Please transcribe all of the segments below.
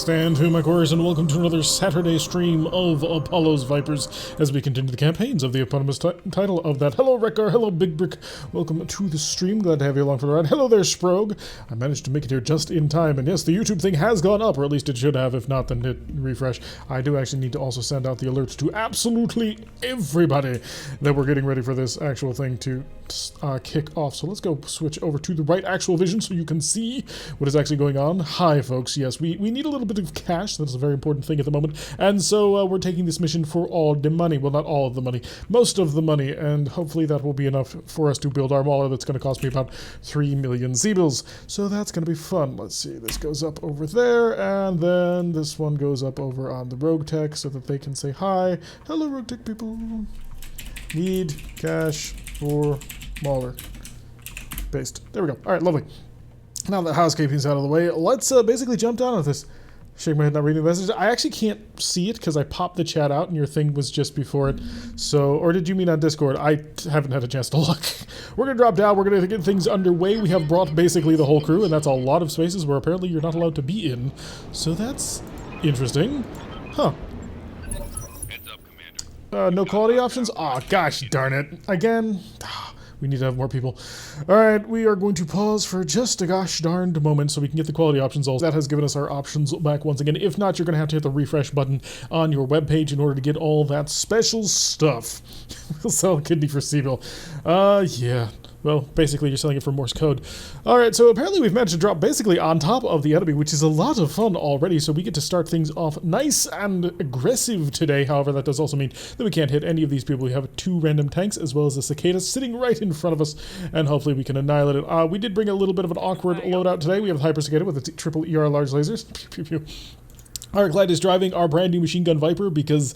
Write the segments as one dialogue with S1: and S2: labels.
S1: stand to my chorus, and welcome to another Saturday stream of Apollo's Vipers as we continue the campaigns of the eponymous title of that. Hello, Wrecker. Hello, Big Brick. Welcome to the stream. Glad to have you along for the ride. Hello there, Sprogue. I managed to make it here just in time, and yes, the YouTube thing has gone up, or at least it should have. If not, then hit refresh. I do actually need to also send out the alerts to absolutely everybody that we're getting ready for this actual thing to kick off. So let's go switch over to the right actual vision so you can see what is actually going on. Hi, folks. Yes, we need a little bit of cash. That's a very important thing at the moment. And so we're taking this mission for all the money. Well, not all of the money. Most of the money. And hopefully that will be enough for us to build our mauler that's going to cost me about 3 million zeebles. So that's going to be fun. Let's see. This goes up over there. And then this one goes up over on the RogueTech so that they can say hi. Hello, RogueTech people. Need cash for mauler. Paste. There we go. All right, lovely. Now that housekeeping's out of the way, let's basically jump down with this. Shake my head not reading the message. I actually can't see it because I popped the chat out and your thing was just before it. So, or did you mean on Discord? I haven't had a chance to look. We're going to drop down. We're going to get things underway. We have brought basically the whole crew, and that's a lot of spaces where apparently you're not allowed to be in. So that's interesting. Huh.
S2: Heads up, Commander.
S1: No quality options? Aw, gosh darn it. Again? We need to have more people. Alright, we are going to pause for just a gosh darned moment so we can get the quality options all. That has given us our options back once again. If not, you're going to have to hit the refresh button on your webpage in order to get all that special stuff. We'll sell a kidney for Seabill. Yeah. Well, basically you're selling it for Morse code. Alright, so apparently we've managed to drop basically on top of the enemy, which is a lot of fun already, so we get to start things off nice and aggressive today. However, that does also mean that we can't hit any of these people. We have 2 random tanks as well as a cicada sitting right in front of us, and hopefully we can annihilate it. We did bring a little bit of an awkward loadout today. We have the Hyper Cicada with the triple ER large lasers. Pew, pew, pew. Our Glide is driving our brand new machine gun Viper because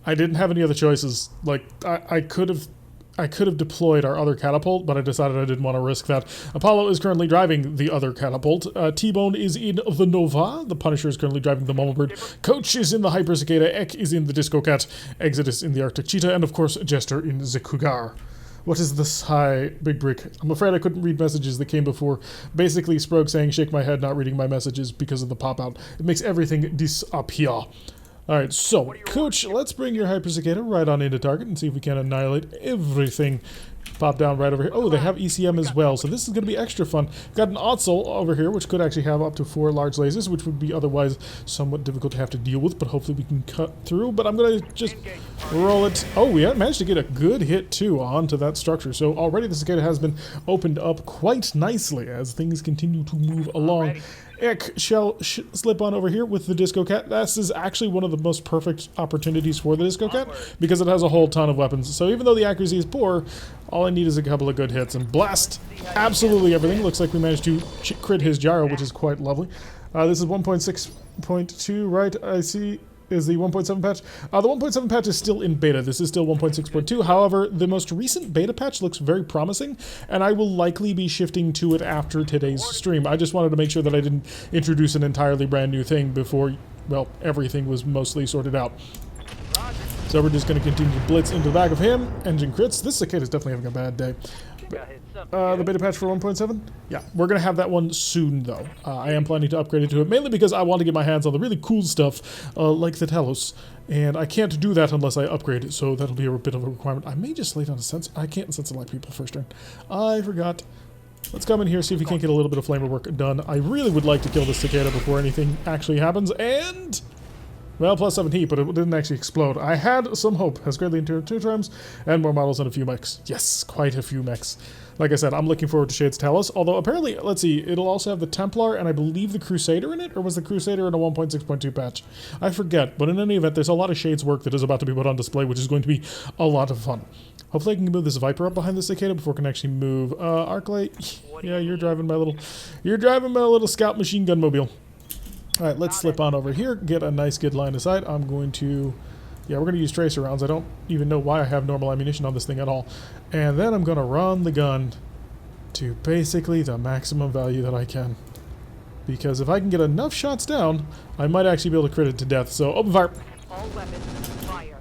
S1: I didn't have any other choices. Like, I could have deployed our other catapult, but I decided I didn't want to risk that. Apollo is currently driving the other catapult. T-Bone is in the Nova. The Punisher is currently driving the Mumblebird. Coach is in the Hyper Cicada. Ek is in the Disco Cat. Exodus in the Arctic Cheetah. And of course, Jester in the Cougar. What is this? Hi, Big Brick. I'm afraid I couldn't read messages that came before. Basically, Sprogue saying, shake my head, not reading my messages because of the pop-out. It makes everything disappear. Alright, so, Coach, let's bring your Hyper Cicada right on into target and see if we can annihilate everything. Pop down right over here. Oh, they have ECM as well, so this is going to be extra fun. We've got an Otzel over here, which could actually have up to 4 large lasers, which would be otherwise somewhat difficult to have to deal with, but hopefully we can cut through. But I'm going to just roll it. Oh, we managed to get a good hit, too, onto that structure. So already the Cicada has been opened up quite nicely as things continue to move along. Ek shall slip on over here with the Disco Cat. This is actually one of the most perfect opportunities for the Disco Cat because it has a whole ton of weapons. So even though the accuracy is poor, all I need is a couple of good hits and blast absolutely everything. Looks like we managed to crit his gyro, which is quite lovely. This is 1.6.2, right? I see. Is the 1.7 patch. The 1.7 patch is still in beta. This is still 1.6.2. However, the most recent beta patch looks very promising, and I will likely be shifting to it after today's stream. I just wanted to make sure that I didn't introduce an entirely brand new thing before, well, everything was mostly sorted out. So we're just going to continue to blitz into the back of him. Engine crits. This Cicada is definitely having a bad day. The beta patch for 1.7? Yeah, we're going to have that one soon, though. I am planning to upgrade it to it, mainly because I want to get my hands on the really cool stuff, like the Talos. And I can't do that unless I upgrade it, so that'll be a bit of a requirement. I may just lay down a sense. I can't sense like people first turn. I forgot. Let's come in here, see if we can't get a little bit of flamer work done. I really would like to kill this Cicada before anything actually happens, and... well, plus 7 heat, but it didn't actually explode. I had some hope. Has greatly improved 2 times, and more models and a few mechs. Yes, quite a few mechs. Like I said, I'm looking forward to Shade's Talos, although apparently, let's see, it'll also have the Templar and I believe the Crusader in it, or was the Crusader in a 1.6.2 patch? I forget, but in any event, there's a lot of Shade's work that is about to be put on display, which is going to be a lot of fun. Hopefully I can move this Viper up behind the Cicada before I can actually move. Arclight, yeah, you're driving my little scout machine gun mobile. Alright, let's slip on over here, get a nice good line of sight. I'm going to... yeah, we're going to use tracer rounds. I don't even know why I have normal ammunition on this thing at all. And then I'm going to run the gun to basically the maximum value that I can. Because if I can get enough shots down, I might actually be able to crit it to death. So, open fire.
S3: All weapons fire.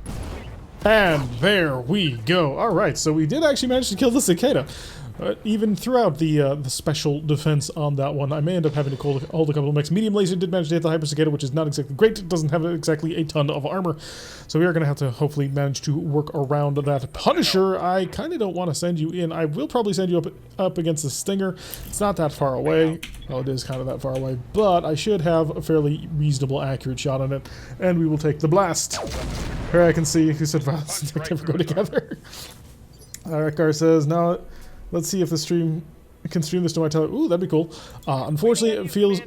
S1: And there we go. Alright, so we did actually manage to kill the Cicada. Even throughout the special defense on that one, I may end up having to hold a couple of mechs. Medium laser did manage to hit the hyper cicada, which is not exactly great. It doesn't have exactly a ton of armor, so we are going to have to hopefully manage to work around that. Punisher, I kind of don't want to send you in. I will probably send you up against the Stinger. It's not that far away. Well, it is kind of that far away, but I should have a fairly reasonable, accurate shot on it, and we will take the blast. Here I can see who said violence and never go together. Rekar says, now let's see if the stream can stream this to my tele. Ooh, that'd be cool. Unfortunately,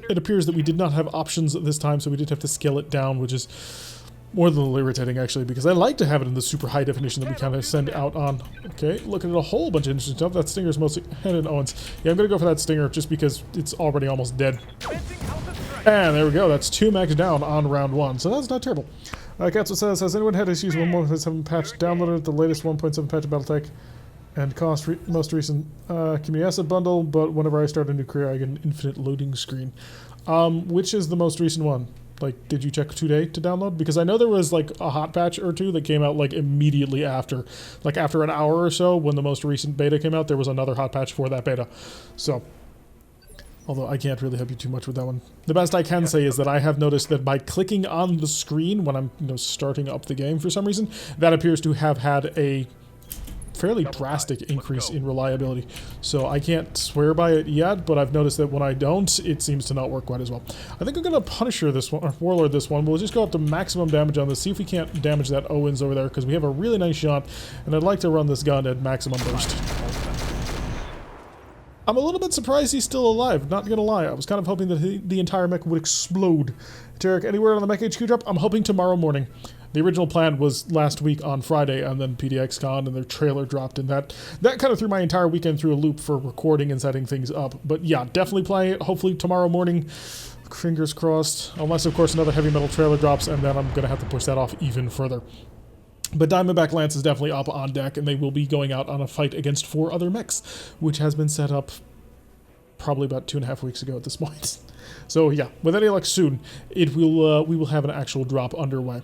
S1: it appears that we did not have options this time, so we did have to scale it down, which is more than a little irritating, actually, because I like to have it in the super high definition that we kind of send out on. Okay, looking at a whole bunch of interesting stuff. That Stinger is mostly Henry Owens. Yeah, I'm going to go for that Stinger just because it's already almost dead. And there we go. That's 2 mechs down on round 1, so that's not terrible. Katsu says, has anyone had issues with 1.7 patch downloaded the latest 1.7 patch of BattleTech and cost most recent community asset bundle, but whenever I start a new career I get an infinite loading screen. Which is the most recent one? Like, did you check today to download? Because I know there was like a hot patch or two that came out like immediately after. Like after an hour or so when the most recent beta came out, there was another hot patch for that beta. So, although I can't really help you too much with that one. The best I can say is that I have noticed that by clicking on the screen when I'm starting up the game for some reason, that appears to have had a fairly drastic increase in reliability. So I can't swear by it yet, but I've noticed that when I don't, it seems to not work quite as well. I think I'm going to Punisher this one, or Warlord this one. We'll just go up to maximum damage on this, see if we can't damage that Owens over there, because we have a really nice shot, and I'd like to run this gun at maximum burst. I'm a little bit surprised he's still alive, not gonna lie. I was kind of hoping that the entire mech would explode. Tarek, anywhere on the Mech HQ drop? I'm hoping tomorrow morning. The original plan was last week on Friday, and then PDXCon and their trailer dropped, and that kind of threw my entire weekend through a loop for recording and setting things up. But yeah, definitely playing it, hopefully tomorrow morning. Fingers crossed. Unless, of course, another heavy metal trailer drops, and then I'm gonna have to push that off even further. But Diamondback Lance is definitely up on deck, and they will be going out on a fight against 4 other mechs, which has been set up probably about 2.5 weeks ago at this point. So yeah, with any luck soon, it will we will have an actual drop underway.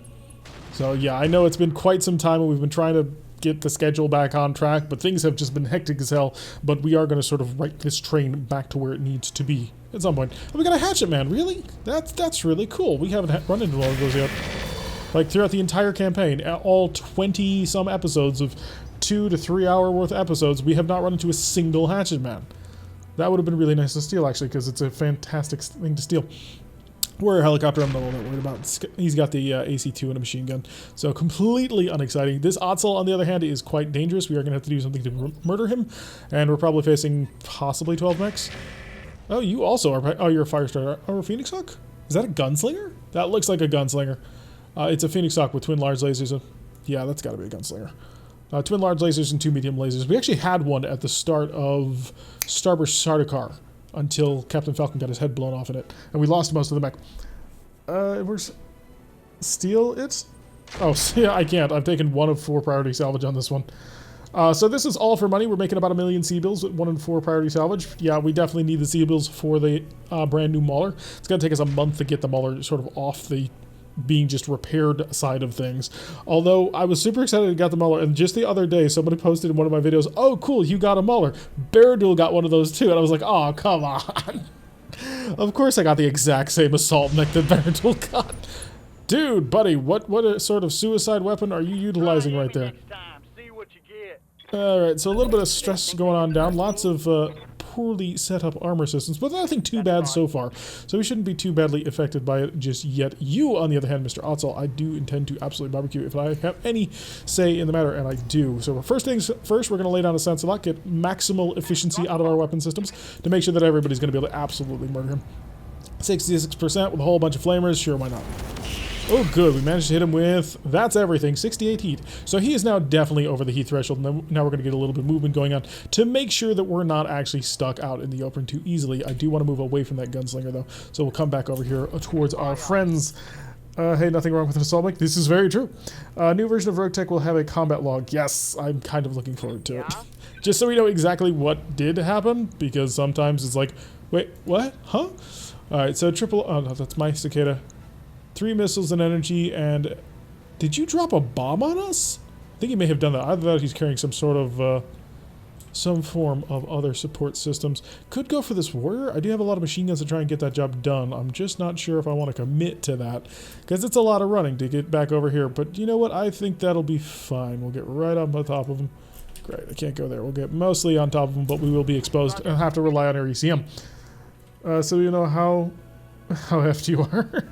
S1: So yeah, I know it's been quite some time, and we've been trying to get the schedule back on track, but things have just been hectic as hell. But we are going to sort of right this train back to where it needs to be at some point. Oh, we got a hatchet man, really? That's really cool. We haven't run into one of those yet. Like, throughout the entire campaign, all 20-some episodes of 2 to 3 hour worth of episodes, we have not run into a single hatchet man. That would have been really nice to steal, actually, because it's a fantastic thing to steal. We're a helicopter, I'm not all that worried about. He's got the AC-2 and a machine gun, so completely unexciting. This Otzel, on the other hand, is quite dangerous. We are going to have to do something to murder him, and we're probably facing possibly 12 mechs. Oh, you also are... Oh, you're a Firestarter. Oh, a Phoenix Hawk? Is that a gunslinger? That looks like a gunslinger. It's a Phoenix Hawk with twin large lasers. Yeah, that's got to be a gunslinger. Twin large lasers and 2 medium lasers. We actually had one at the start of Starburst Sardaukar until Captain Falcon got his head blown off in it, and we lost most of the mech. Where's... Steal it? Oh, yeah, I can't. I've taken 1 of 4 priority salvage on this one. So this is all for money. We're making about 1 million C-bills with 1 in 4 priority salvage. Yeah, we definitely need the C-bills for the brand new Mauler. It's going to take us a month to get the Mauler sort of off the being just repaired side of things. Although I was super excited to get the Mauler, and just the other day somebody posted in one of my videos, oh cool, you got a Mauler. Beardool got one of those too, and I was like, oh come on. Of course I got the exact same assault mech that Beardool got. Dude, buddy, what a sort of suicide weapon are you utilizing right there? Alright, so a little bit of stress going on down, lots of poorly set up armor systems, but nothing too bad so far, so we shouldn't be too badly affected by it just yet. You, on the other hand, Mr. Otzel, I do intend to absolutely barbecue if I have any say in the matter, and I do. So first things first, we're going to lay down a sense lock, get maximal efficiency out of our weapon systems to make sure that everybody's going to be able to absolutely murder him. 66% with a whole bunch of flamers, sure, why not? Oh good, we managed to hit him with, that's everything, 68 heat. So he is now definitely over the heat threshold, and now we're going to get a little bit of movement going on to make sure that we're not actually stuck out in the open too easily. I do want to move away from that gunslinger though, so we'll come back over here towards our friends. Hey, nothing wrong with an assault mech. This is very true. New version of RogueTech will have a combat log. Yes, I'm kind of looking forward to it. Just so we know exactly what did happen, because sometimes it's like, wait, what? Huh? Alright, so oh no, that's my cicada. 3 missiles and energy, and did you drop a bomb on us? I think he may have done that. I thought he's carrying some sort of some form of other support systems. Could go for this warrior. I do have a lot of machine guns to try and get that job done. I'm just not sure if I want to commit to that, because it's a lot of running to get back over here. But you know what? I think that'll be fine. We'll get right up on top of him. Great, I can't go there. We'll get mostly on top of him, but we will be exposed and have to rely on our ECM. So you know how effed you are.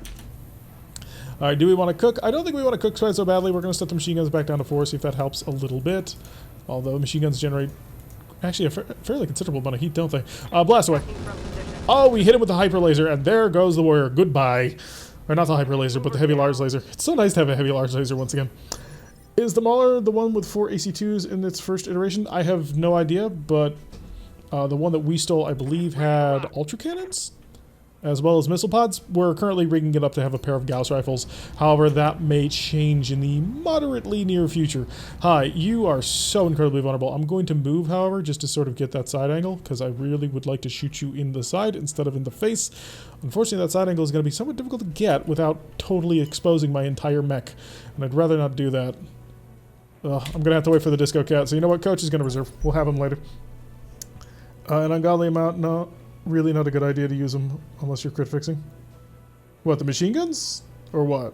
S1: Alright, do we want to cook? I don't think we want to cook quite so badly. We're going to set the machine guns back down to 4, see if that helps a little bit. Although machine guns generate actually a fairly considerable amount of heat, don't they? Blast away. Oh, we hit him with the hyper laser, and there goes the warrior. Goodbye. Or not the hyper laser, but the heavy large laser. It's so nice to have a heavy large laser once again. Is the Mauler the one with 4 AC2s in its first iteration? I have no idea, but the one that we stole, I believe, had ultra cannons, as well as missile pods. We're currently rigging it up to have a pair of Gauss rifles. However, that may change in the moderately near future. Hi, you are so incredibly vulnerable. I'm going to move, however, just to sort of get that side angle, because I really would like to shoot you in the side instead of in the face. Unfortunately, that side angle is going to be somewhat difficult to get without totally exposing my entire mech, and I'd rather not do that. I'm going to have to wait for the Disco Cat, so you know what? Coach is going to reserve. We'll have him later. An ungodly amount, no. Really not a good idea to use them unless you're crit fixing. What, the machine guns? Or what?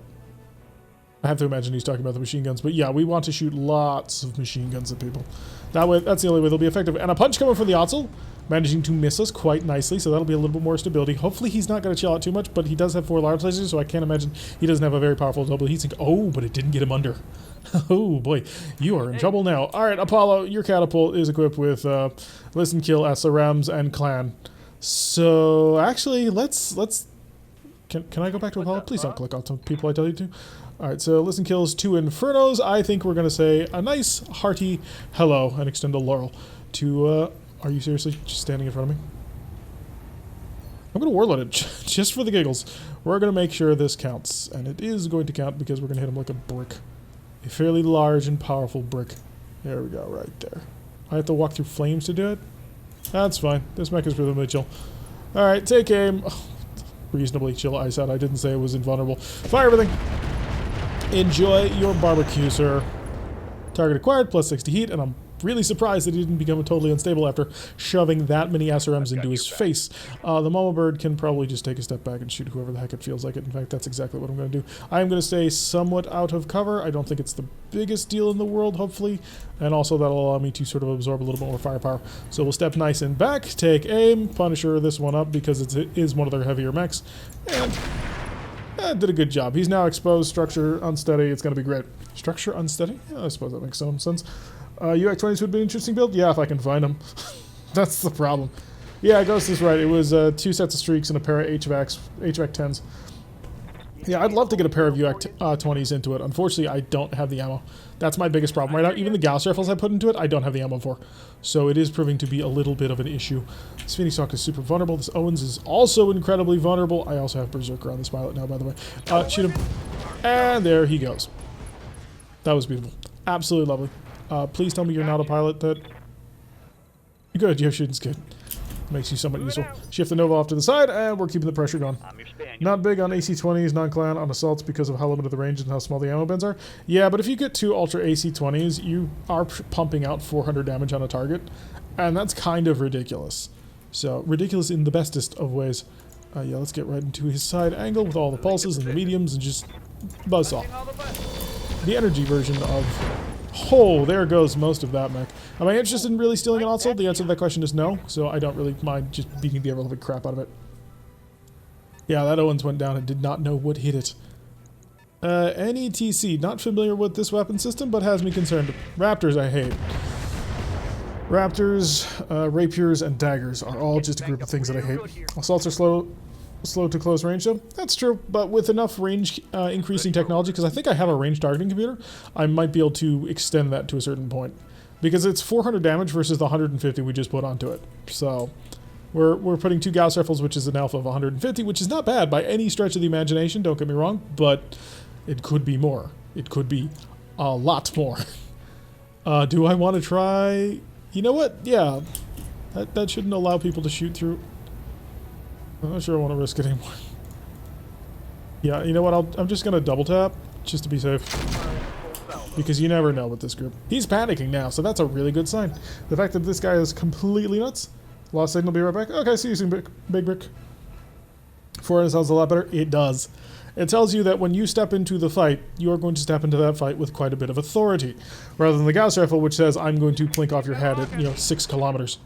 S1: I have to imagine he's talking about the machine guns. But yeah, we want to shoot lots of machine guns at people. That way, that's the only way they'll be effective. And a punch coming from the Otzel, managing to miss us quite nicely, so that'll be a little bit more stability. Hopefully he's not going to chill out too much, but he does have 4 large lasers, so I can't imagine he doesn't have a very powerful double heatsink. Oh, but it didn't get him under. Oh boy, you are in trouble now. Alright, Apollo, your catapult is equipped with Listen, Kill, SRMs, and Clan. So, actually, let's... Can I go back to Apollo? Please don't click on some people I tell you to. Alright, so Listen, Kills, 2 Infernos. I think we're going to say a nice, hearty hello and extend a laurel to... are you seriously just standing in front of me? I'm going to warload it just for the giggles. We're going to make sure this counts. And it is going to count because we're going to hit him like a brick. A fairly large and powerful brick. There we go, right there. I have to walk through flames to do it? That's fine. This mech is reasonably chill. Alright, take aim. Oh, reasonably chill, I said. I didn't say it was invulnerable. Fire everything. Enjoy your barbecue, sir. Target acquired, plus 60 heat, and I'm really surprised that he didn't become totally unstable after shoving that many SRMs into his face. The Mama Bird can probably just take a step back and shoot whoever the heck it feels like it. In fact, that's exactly what I'm going to do. I am going to stay somewhat out of cover. I don't think it's the biggest deal in the world, hopefully. And also that'll allow me to sort of absorb a little bit more firepower. So we'll step nice and back, take aim, Punisher this one up because it is one of their heavier mechs. And did a good job. He's now exposed, structure unsteady. It's going to be great. Structure unsteady? Yeah, I suppose that makes some sense. UX-20s would be an interesting build? Yeah, if I can find them. That's the problem. Yeah, Ghost is right. It was 2 sets of streaks and a pair of HVAC 10s. Yeah, I'd love to get a pair of UX-20s into it. Unfortunately, I don't have the ammo. That's my biggest problem right now. Even the Gauss rifles I put into it, I don't have the ammo for. So it is proving to be a little bit of an issue. This Phoenix Hawk is super vulnerable. This Owens is also incredibly vulnerable. I also have Berserker on this pilot now, by the way. Shoot him. And there he goes. That was beautiful. Absolutely lovely. Please tell me you're not a pilot that... Good, your shooting's good. Makes you somewhat useful. Shift the Nova off to the side, and we're keeping the pressure going. Not big on AC-20s, non-clan on assaults because of how limited the range and how small the ammo bins are. Yeah, but if you get 2 Ultra AC-20s, you are pumping out 400 damage on a target, and that's kind of ridiculous. So, ridiculous in the bestest of ways. Yeah, let's get right into his side angle with all the pulses and the mediums and just buzz off. The energy version of... Oh, there goes most of that mech. Am I interested in really stealing an Otzel? The answer to that question is no, so I don't really mind just beating the ever-loving crap out of it. Yeah, that Owens went down and did not know what hit it. NETC, not familiar with this weapon system, but has me concerned. Raptors I hate. Raptors, rapiers, and daggers are all just a group of things that I hate. Assaults are slow to close range though. That's true, but with enough range increasing technology, because I think I have a range targeting computer, I might be able to extend that to a certain point. Because it's 400 damage versus the 150 we just put onto it. So we're putting 2 Gauss rifles, which is an alpha of 150, which is not bad by any stretch of the imagination, don't get me wrong, but it could be more. It could be a lot more. Do I want to try... You know what? Yeah. That shouldn't allow people to shoot through... I'm not sure I want to risk it anymore. Yeah, you know what? I'm just going to double tap, just to be safe. because you never know with this group. He's panicking now, so that's a really good sign. The fact that this guy is completely nuts. Lost signal, be right back. Okay, see you soon, Big Brick. 400 sounds a lot better. It does. It tells you that when you step into the fight, you are going to step into that fight with quite a bit of authority, rather than the Gauss rifle, which says, I'm going to plink off your head at, 6 kilometers.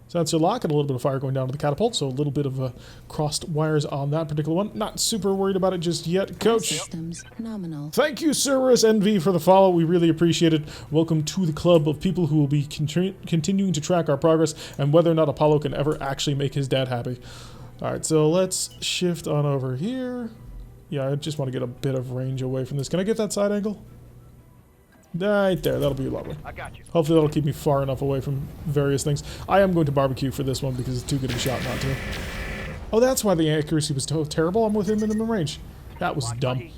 S1: Sensor lock and a little bit of fire going down to the catapult, so a little bit of crossed wires on that particular one. Not super worried about it just yet, Coach.
S4: Systems nominal.
S1: Thank you, Cerberus NV, for the follow. We really appreciate it. Welcome to the club of people who will be continuing to track our progress and whether or not Apollo can ever actually make his dad happy. All right, so let's shift on over here. Yeah, I just want to get a bit of range away from this. Can I get that side angle? Right there, that'll be lovely.
S2: I got you.
S1: Hopefully that'll keep me far enough away from various things. I am going to barbecue for this one because it's too good of a shot not to. Oh, that's why the accuracy was terrible. I'm within minimum range. That was dumb.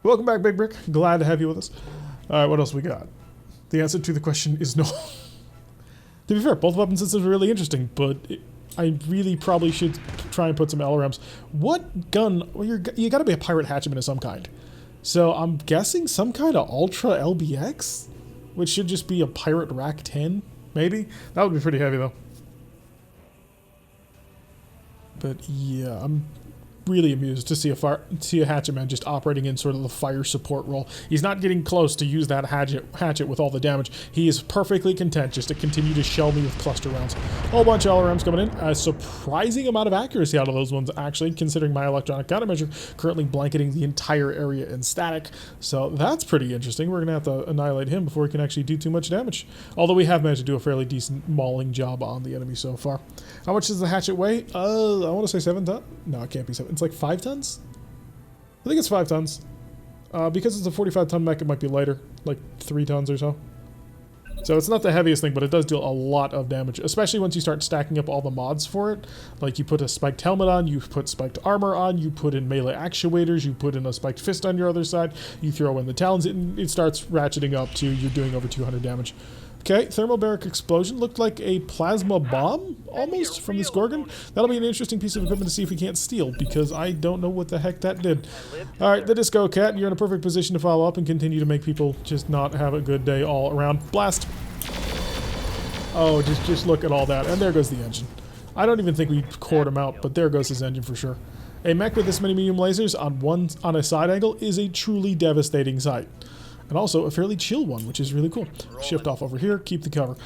S1: Welcome back, Big Brick. Glad to have you with us. Alright, what else we got? The answer to the question is no. To be fair, both weapon systems are really interesting, but I really probably should try and put some LRMs. What gun? Well, you gotta be a pirate hatchman of some kind. So I'm guessing some kind of Ultra LBX? Which should just be a Pirate Rack 10, maybe? That would be pretty heavy, though. But yeah, I'm really amused to see a hatchetman just operating in sort of the fire support role. He's not getting close to use that hatchet with all the damage. He is perfectly content just to continue to shell me with cluster rounds. A whole bunch of LRMs coming in. A surprising amount of accuracy out of those ones, actually, considering my electronic countermeasure currently blanketing the entire area in static. So that's pretty interesting. We're going to have to annihilate him before he can actually do too much damage. Although we have managed to do a fairly decent mauling job on the enemy so far. How much does the hatchet weigh? I want to say 7 tons. No, it can't be 7. It's like 5 tons? I think it's 5 tons. Because it's a 45-ton mech, it might be lighter. Like 3 tons or so. So it's not the heaviest thing, but it does deal a lot of damage. Especially once you start stacking up all the mods for it. Like you put a spiked helmet on, you put spiked armor on, you put in melee actuators, you put in a spiked fist on your other side, you throw in the talons, it starts ratcheting up to you're doing over 200 damage. Okay, thermobaric explosion looked like a plasma bomb, almost, from this Gorgon. That'll be an interesting piece of equipment to see if we can't steal, because I don't know what the heck that did. Alright, the Disco Cat, you're in a perfect position to follow up and continue to make people just not have a good day all around. Blast! Oh, just look at all that, and there goes the engine. I don't even think we cored him out, but there goes his engine for sure. A mech with this many medium lasers on a side angle is a truly devastating sight. And also a fairly chill one, which is really cool. Shift off over here, keep the cover.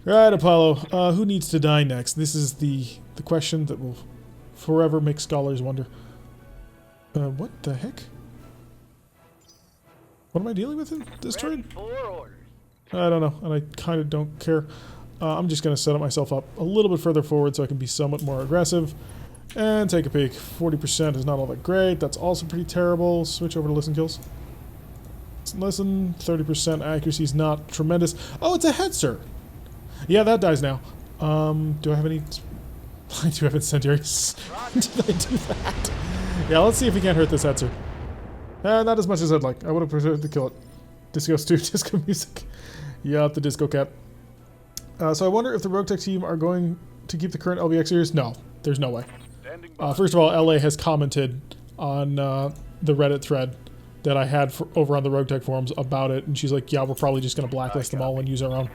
S1: Right, Apollo, who needs to die next? This is the question that will forever make scholars wonder. What the heck? What am I dealing with in this turn? I don't know, and I kind of don't care. I'm just going to set myself up a little bit further forward so I can be somewhat more aggressive. And take a peek. 40% is not all that great. That's also pretty terrible. Switch over to listen kills. Listen, 30% accuracy is not tremendous. Oh, it's a Hetzer. Yeah, that dies now. Do I have any... I do have incendiaries. Did I do that? Yeah, let's see if we can't hurt this Hetzer. Not as much as I'd like. I would have preferred to kill it. Disco Stew, Disco Music. Yeah, the Disco Cat. So I wonder if the RogueTech team are going to keep the current LBX series. No, there's no way. First of all, LA has commented on the Reddit thread that I had over on the RogueTech forums about it, and she's like, yeah, we're probably just going to blacklist them all and use our own.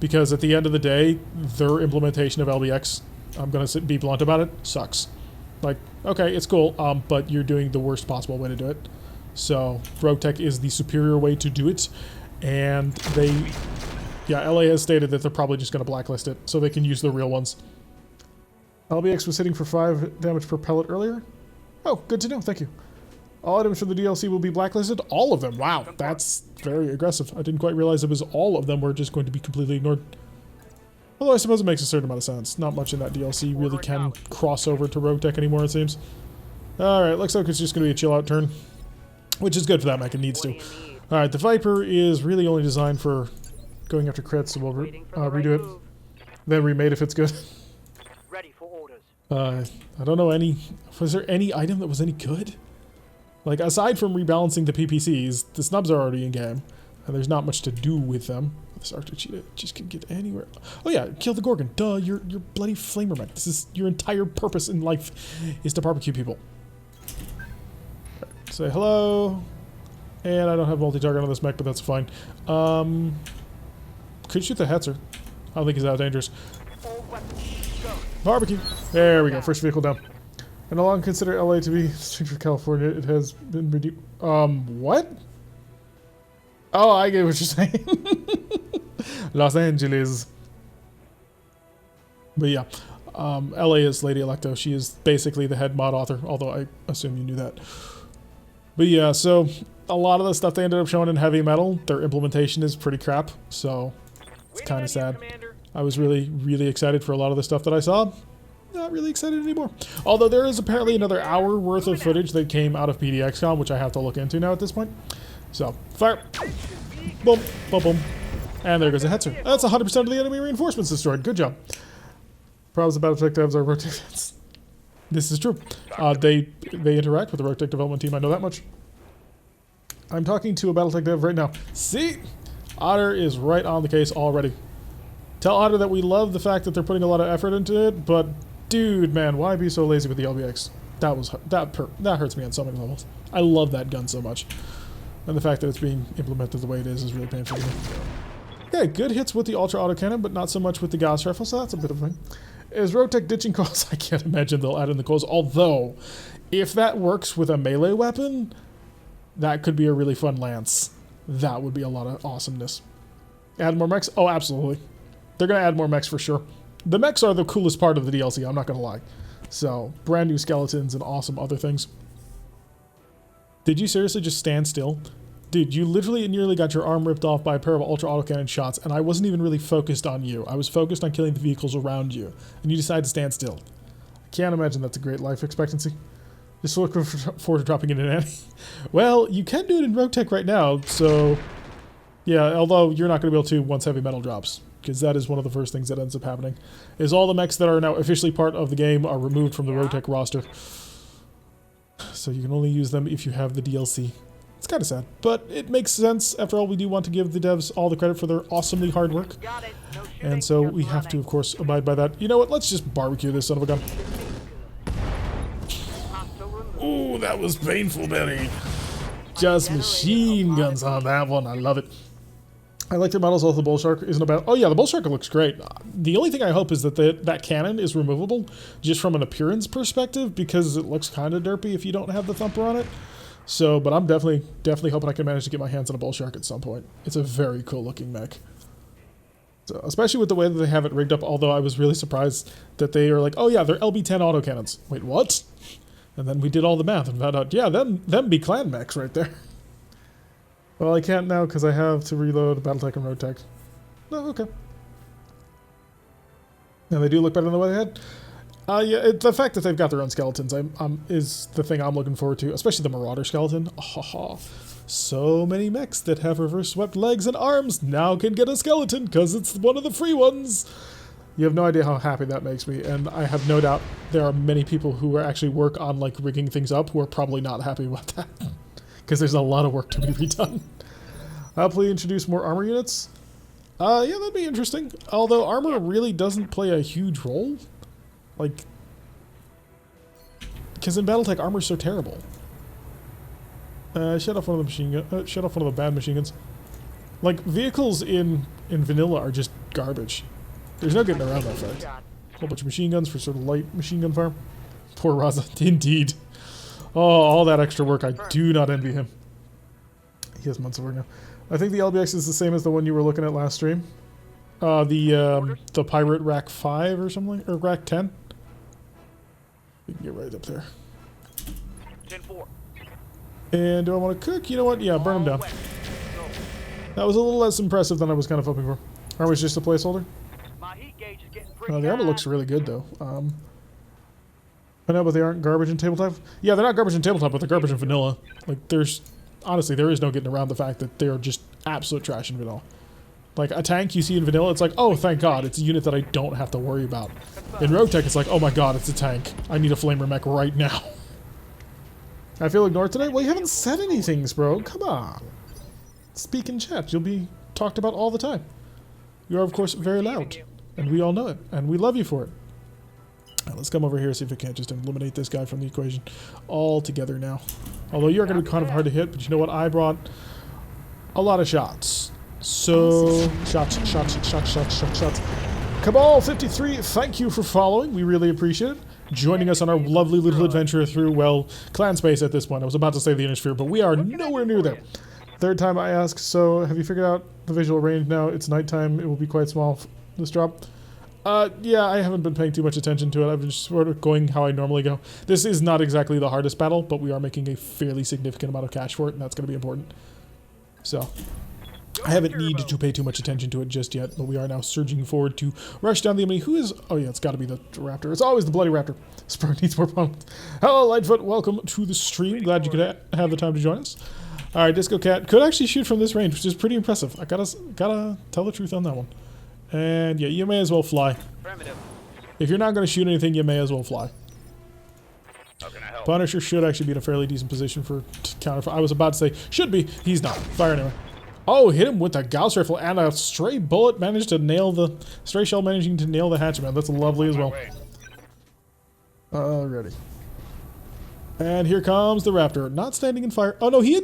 S1: Because at the end of the day, their implementation of LBX, I'm going to be blunt about it, sucks. Like, okay, it's cool, but you're doing the worst possible way to do it. So, RogueTech is the superior way to do it, and yeah, LA has stated that they're probably just going to blacklist it, so they can use the real ones. LBX was hitting for 5 damage per pellet earlier. Oh, good to know, thank you. All items from the DLC will be blacklisted? All of them. Wow, that's very aggressive. I didn't quite realize it was all of them were just going to be completely ignored. Although I suppose it makes a certain amount of sense. Not much in that DLC really can cross over to RogueTech anymore, it seems. Alright, looks like it's just going to be a chill out turn. Which is good for that mech, it needs to. Alright, the Viper is really only designed for going after crits, so we'll redo it. Then remade if it's good.
S3: Ready for orders.
S1: I don't know any... Was there any item that was any good? Like, aside from rebalancing the PPCs, the snubs are already in-game, and there's not much to do with them. This Arctic Cheetah just can get anywhere. Oh yeah, kill the Gorgon. Duh, you're bloody flamer mech. This is your entire purpose in life is to barbecue people. Right, say hello. And I don't have multi-target on this mech, but that's fine. Could shoot the Hetzer. I don't think he's that dangerous.
S3: All weapons, go.
S1: Barbecue. There we go. First vehicle down. I no longer consider LA to be distinct from California. It has been redeemed. What? Oh, I get what you're saying. Los Angeles. But yeah, LA is Lady Electo. She is basically the head mod author, although I assume you knew that. But yeah, so a lot of the stuff they ended up showing in Heavy Metal, their implementation is pretty crap, so it's kind of sad. I was really, really excited for a lot of the stuff that I saw. Not really excited anymore. Although there is apparently another hour worth of footage that came out of PDXCon, which I have to look into now at this point. So, fire. Boom, boom, boom. And there goes a Hetzer. That's 100% of the enemy reinforcements destroyed. Good job. Problems about Battletech devs are RogueTech. This is true. They interact with the RogueTech development team. I know that much. I'm talking to a Battletech dev right now. See? Otter is right on the case already. Tell Otter that we love the fact that they're putting a lot of effort into it, but dude, man, why be so lazy with the LBX? That hurts me on so many levels. I love that gun so much. And the fact that it's being implemented the way it is really painful to me. Okay, good hits with the Ultra Autocannon, but not so much with the Gauss Rifle, so that's a bit of a thing. Is RogueTech ditching coils? I can't imagine they'll add in the coils, although, if that works with a melee weapon, that could be a really fun lance. That would be a lot of awesomeness. Add more mechs? Oh, absolutely. They're going to add more mechs for sure. The mechs are the coolest part of the DLC, I'm not going to lie. So, brand new skeletons and awesome other things. Did you seriously just stand still? Dude, you literally nearly got your arm ripped off by a pair of ultra autocannon shots, and I wasn't even really focused on you. I was focused on killing the vehicles around you, and you decided to stand still. I can't imagine that's a great life expectancy. Just looking forward to dropping it in Annie. Well, you can do it in RogueTech right now, so... Yeah, although you're not going to be able to once Heavy Metal drops, because that is one of the first things that ends up happening, is all the mechs that are now officially part of the game are removed from the RogueTech roster. So you can only use them if you have the DLC. It's kind of sad, but it makes sense. After all, we do want to give the devs all the credit for their awesomely hard work. And so we have to, of course, abide by that. You know what? Let's just barbecue this son of a gun. Ooh, that was painful, Benny. Just machine guns on that one. I love it. I like their models, although the Bull Shark isn't about... Oh yeah, the Bull Shark looks great. The only thing I hope is that that cannon is removable, just from an appearance perspective, because it looks kind of derpy if you don't have the thumper on it. So, but I'm definitely hoping I can manage to get my hands on a Bull Shark at some point. It's a very cool looking mech. So, especially with the way that they have it rigged up, although I was really surprised that they are like, oh yeah, they're LB-10 autocannons. Wait, what? And then we did all the math and found out, yeah, them be clan mechs right there. Well, I can't now because I have to reload Battletech and RogueTech. No, okay. And they do look better than the way they had. Yeah, the fact that they've got their own skeletons is the thing I'm looking forward to, especially the Marauder skeleton. Oh, so many mechs that have reverse swept legs and arms now can get a skeleton because it's one of the free ones. You have no idea how happy that makes me, and I have no doubt there are many people who actually work on like rigging things up who are probably not happy about that. Because there's a lot of work to be redone. Hopefully introduce more armor units. Yeah, that'd be interesting. Although armor really doesn't play a huge role. Like, because in BattleTech armor's so terrible. Shut off one of the machine gun. Shut off one of the bad machine guns. Like vehicles in vanilla are just garbage. There's no getting around that fact. A whole bunch of machine guns for sort of light machine gun farm. Poor Raza, indeed. Oh, all that extra work, I do not envy him. He has months of work now. I think the LBX is the same as the one you were looking at last stream. The Pirate Rack 5 or something, or Rack 10. We can get right up there.
S3: 10-4.
S1: And do I want to cook? You know what? Yeah, burn them down. That was a little less impressive than I was kind of hoping for. Armor was just a placeholder.
S3: My heat gauge is getting pretty
S1: The armor looks really good though. I know, but they aren't garbage in tabletop. Yeah, they're not garbage in tabletop, but they're garbage in vanilla. Like, honestly, there is no getting around the fact that they are just absolute trash in vanilla. Like, a tank you see in vanilla, it's like, oh, thank God, it's a unit that I don't have to worry about. In RogueTech, it's like, oh my God, it's a tank. I need a flamer mech right now. I feel ignored today? Well, you haven't said anything, bro. Come on. Speak in chat. You'll be talked about all the time. You are, of course, very loud. And we all know it. And we love you for it. Let's come over here, see if we can't just eliminate this guy from the equation altogether now. Although you're going to be kind of hard to hit, but you know what? I brought a lot of shots. So, shots. Cabal 53, thank you for following. We really appreciate it. Joining us on our lovely little adventure through, well, clan space at this point. I was about to say the inner sphere, but we are nowhere near there. Third time I ask, so have you figured out the visual range now? It's nighttime, it will be quite small, this drop. Yeah, I haven't been paying too much attention to it. I've been just sort of going how I normally go. This is not exactly the hardest battle, but we are making a fairly significant amount of cash for it, and that's going to be important. So, I haven't needed to pay too much attention to it just yet, but we are now surging forward to rush down the enemy. Who is... Oh yeah, it's got to be the raptor. It's always the bloody raptor. Spur needs more pumps. Hello, Lightfoot. Welcome to the stream. Glad you could have the time to join us. Alright, Disco Cat could actually shoot from this range, which is pretty impressive. I gotta tell the truth on that one. And yeah, you may as well fly. If you're not going to shoot anything, you may as well fly.
S2: How can I help?
S1: Punisher should actually be in a fairly decent position for counter. I was about to say, should be. He's not. Fire anyway. Oh, hit him with the Gauss rifle, and a stray bullet managed to nail the... Stray shell managing to nail the hatchman. That's lovely as well. Alrighty. And here comes the raptor. Not standing in fire. Oh no, he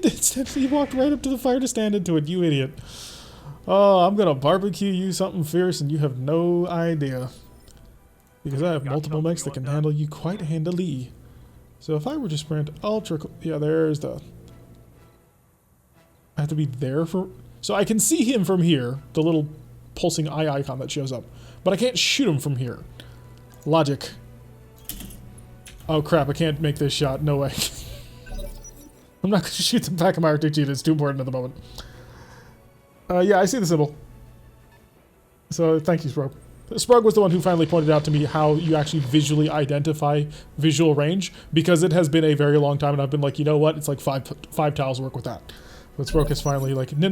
S1: walked right up to the fire to stand into it, you idiot. Oh, I'm gonna barbecue you something fierce and you have no idea. Because I have multiple mechs that can handle you quite handily. So if I were to sprint ultra... Yeah, there's the... I have to be there for... So I can see him from here, the little pulsing eye icon that shows up. But I can't shoot him from here. Logic. Oh crap, I can't make this shot. No way. I'm not gonna shoot the back of my Arctic Cheetah. It's too important at the moment. Yeah, I see the symbol. So, thank you, Sprug. Sprug was the one who finally pointed out to me how you actually visually identify visual range, because it has been a very long time, and I've been like, you know what, it's like five tiles work with that. But Sprug is finally like, no,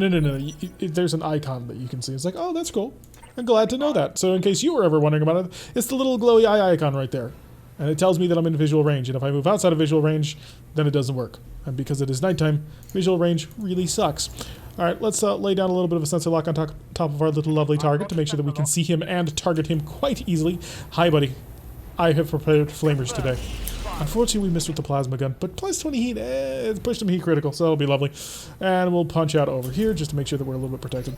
S1: there's an icon that you can see. It's like, oh, that's cool. I'm glad to know that. So in case you were ever wondering about it, it's the little glowy eye icon right there. And it tells me that I'm in visual range, and if I move outside of visual range, then it doesn't work. And because it is nighttime, visual range really sucks. Alright, let's lay down a little bit of a sensor lock on top of our little lovely target to make sure that we can see him and target him quite easily. Hi, buddy. I have prepared flamers today. Unfortunately, we missed with the plasma gun, but plus 20 heat, it's pushed him heat critical, so it'll be lovely. And we'll punch out over here just to make sure that we're a little bit protected.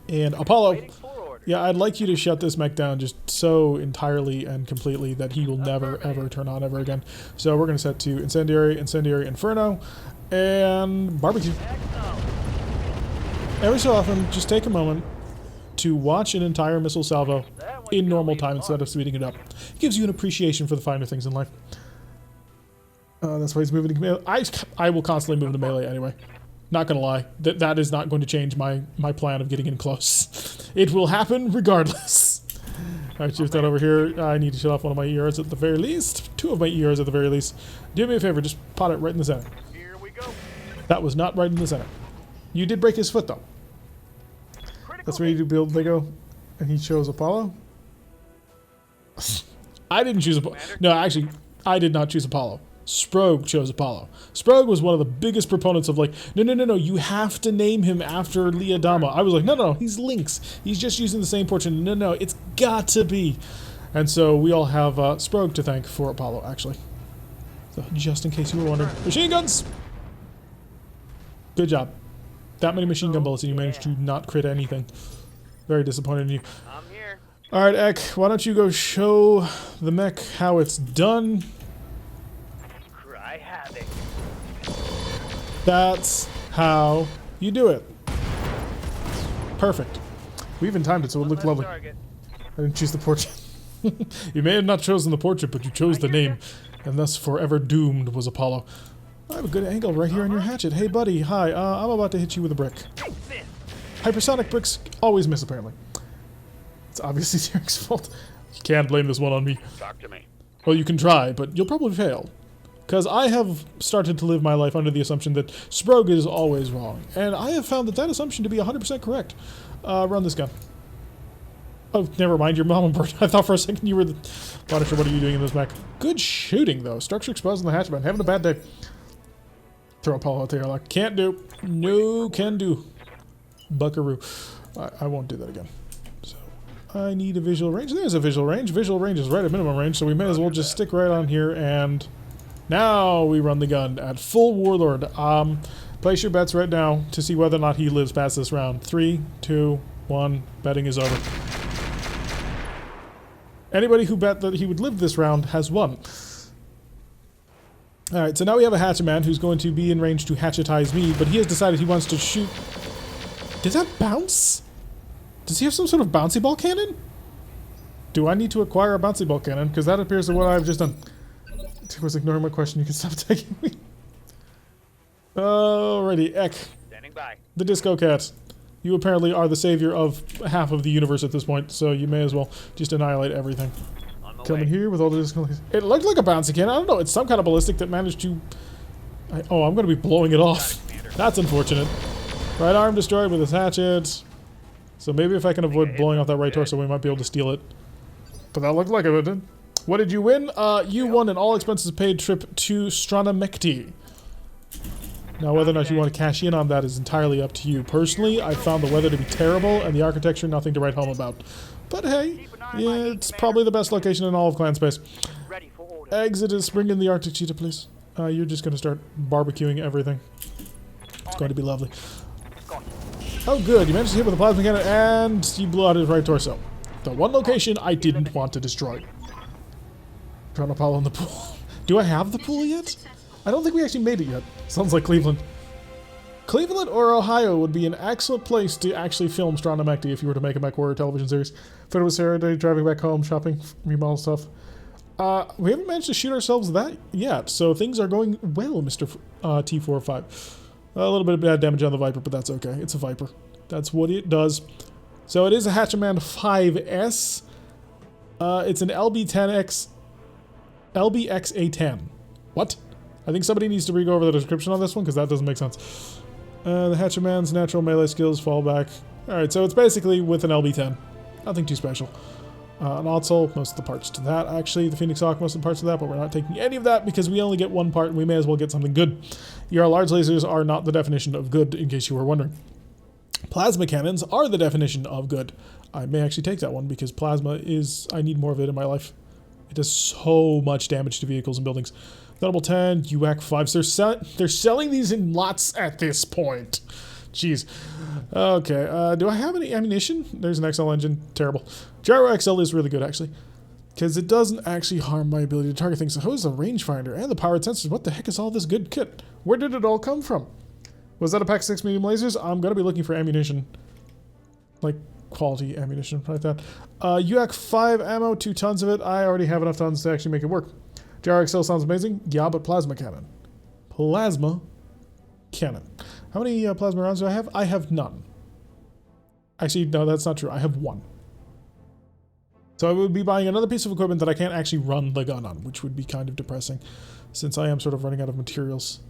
S1: And Apollo, yeah, I'd like you to shut this mech down just so entirely and completely that he will never, ever turn on ever again. So we're going to set to Incendiary, Incendiary, Inferno, and Barbecue. Every so often, just take a moment to watch an entire missile salvo in normal time instead of speeding it up. It gives you an appreciation for the finer things in life. That's why he's moving to melee. I will constantly move to melee anyway. Not gonna lie, that is not going to change my plan of getting in close. It will happen regardless. Alright, shift that over here. I need to shut off one of my ERs at the very least. Two of my ERs at the very least. Do me a favor, just pot it right in the center.
S3: Here we go.
S1: That was not right in the center. You did break his foot though. That's where you do build Lego, and he chose Apollo. I didn't choose Apollo. No, actually, I did not choose Apollo. Sprog chose Apollo. Sprog was one of the biggest proponents of like, no, you have to name him after Leodama. I was like, no, he's Lynx. He's just using the same portrait. No, it's got to be. And so we all have Sprog to thank for Apollo, actually. So just in case you were wondering. Machine guns! Good job. That many machine gun bullets and you managed to not crit anything. Very disappointed in you.
S3: I'm here.
S1: Alright, Ek, why don't you go show the mech how it's done?
S3: Cry havoc.
S1: That's how you do it. Perfect. We even timed it so it looked lovely.
S3: Target.
S1: I didn't choose the portrait. You may have not chosen the portrait, but you chose the name. And thus forever doomed was Apollo. I have a good angle right here on your hatchet. Hey, buddy. Hi. I'm about to hit you with a brick. Hypersonic bricks always miss, apparently. It's obviously Derek's fault. You can't blame this one on me.
S2: Talk to me.
S1: Well, you can try, but you'll probably fail. Because I have started to live my life under the assumption that Sprog is always wrong. And I have found that assumption to be 100% correct. Run this gun. Oh, never mind. Your mom and bird. I thought for a second you were the... Punisher, what are you doing in this mech? Good shooting, though. Structure exposed in the hatchback. Having a bad day. Throw Apollo out there like, can't do. No can do. Buckaroo. I won't do that again. So, I need a visual range. There's a visual range. Visual range is right at minimum range, so we may as well just stick right on here and Now we run the gun at full warlord. Place your bets right now to see whether or not he lives past this round. 3, 2, 1. Betting is over. Anybody who bet that he would live this round has won. Alright, so now we have a hatchetman who's going to be in range to hatchetize me, but he has decided he wants to shoot... Did that bounce? Does he have some sort of bouncy ball cannon? Do I need to acquire a bouncy ball cannon? Because that appears to what I've just done. I was ignoring my question. You can stop taking me. Alrighty, Ek.
S3: Standing by.
S1: The Disco Cat. You apparently are the savior of half of the universe at this point, so you may as well just annihilate everything.
S3: On the
S1: Coming
S3: way.
S1: here with all the disco... It looked like a bouncy cannon. I don't know. It's some kind of ballistic that managed to... Oh, I'm going to be blowing it off. That's unfortunate. Right arm destroyed with his hatchet. So maybe if I can avoid blowing off that right torso, we might be able to steal it. But that looked like it did. What did you win? You won an all-expenses-paid trip to Stranamekti. Now, whether or not you want to cash in on that is entirely up to you. Personally, I found the weather to be terrible and the architecture nothing to write home about. But hey, yeah, it's probably the best location in all of clan space.
S3: Ready for order.
S1: Exodus, bring in the Arctic Cheetah, please. You're just going to start barbecuing everything. It's going to be lovely. Oh, good. You managed to hit with a plasma cannon and you blew out his right torso. The one location I didn't want to destroy. Trying to follow in the pool. Do I have the pool yet? I don't think we actually made it yet. Sounds like Cleveland. Cleveland or Ohio would be an excellent place to actually film Stranamekti if you were to make a MechWarrior television series. Photo with Sarah Day, driving back home, shopping, remodel stuff. We haven't managed to shoot ourselves that yet, so things are going well, Mr. T45. A little bit of bad damage on the Viper, but that's okay. It's a Viper. That's what it does. So it is a Hatchaman 5S. It's an LB10X... LBXA10. What? I think somebody needs to re-go over the description on this one, because that doesn't make sense. The Hatchaman's natural melee skills fall back. Alright, so it's basically with an LB10. Nothing too special. An Otzel, most of the parts to that, actually. The Phoenix Hawk, most of the parts to that, but we're not taking any of that because we only get one part and we may as well get something good. Your large lasers are not the definition of good, in case you were wondering. Plasma cannons are the definition of good. I may actually take that one because plasma is... I need more of it in my life. It does so much damage to vehicles and buildings. Double 10, UAC 5s. They're selling these in lots at this point. Jeez. Okay, do I have any ammunition? There's an XL engine. Terrible. Gyro XL is really good, actually. Because it doesn't actually harm my ability to target things. So who's the rangefinder and the powered sensors? What the heck is all this good kit? Where did it all come from? Was that a pack 6 medium lasers? I'm going to be looking for ammunition. Like, quality ammunition, like that. UAC 5 ammo, 2 tons of it. I already have enough tons to actually make it work. Gyro XL sounds amazing. Yeah, but plasma cannon. Plasma cannon. How many plasma rounds do I have? I have none. Actually, no, that's not true. I have 1. So I would be buying another piece of equipment that I can't actually run the gun on, which would be kind of depressing, since I am sort of running out of materials.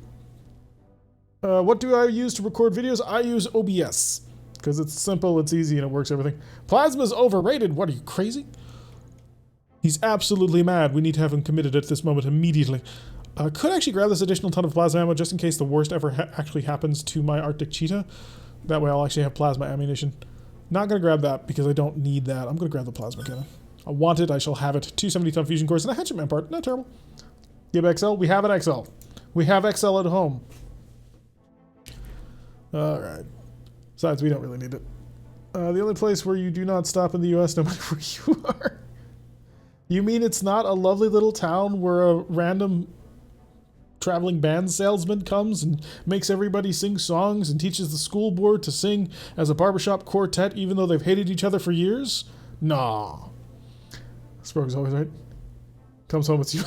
S1: What do I use to record videos? I use OBS, because it's simple, it's easy, and it works everything. Plasma's overrated. What, are you crazy? He's absolutely mad. We need to have him committed at this moment immediately. Could actually grab this additional ton of plasma ammo just in case the worst ever actually happens to my Arctic Cheetah. That way I'll actually have plasma ammunition. Not going to grab that because I don't need that. I'm going to grab the plasma cannon. I want it. I shall have it. 270-ton fusion cores and a hatchetman part. Not terrible. Give XL. We have an XL. We have XL at home. Alright. Besides, we don't really need it. The only place where you do not stop in the US no matter where you are. You mean it's not a lovely little town where a random traveling band salesman comes and makes everybody sing songs and teaches the school board to sing as a barbershop quartet even though they've hated each other for years? Nah. Sproke's always right. Comes home with you.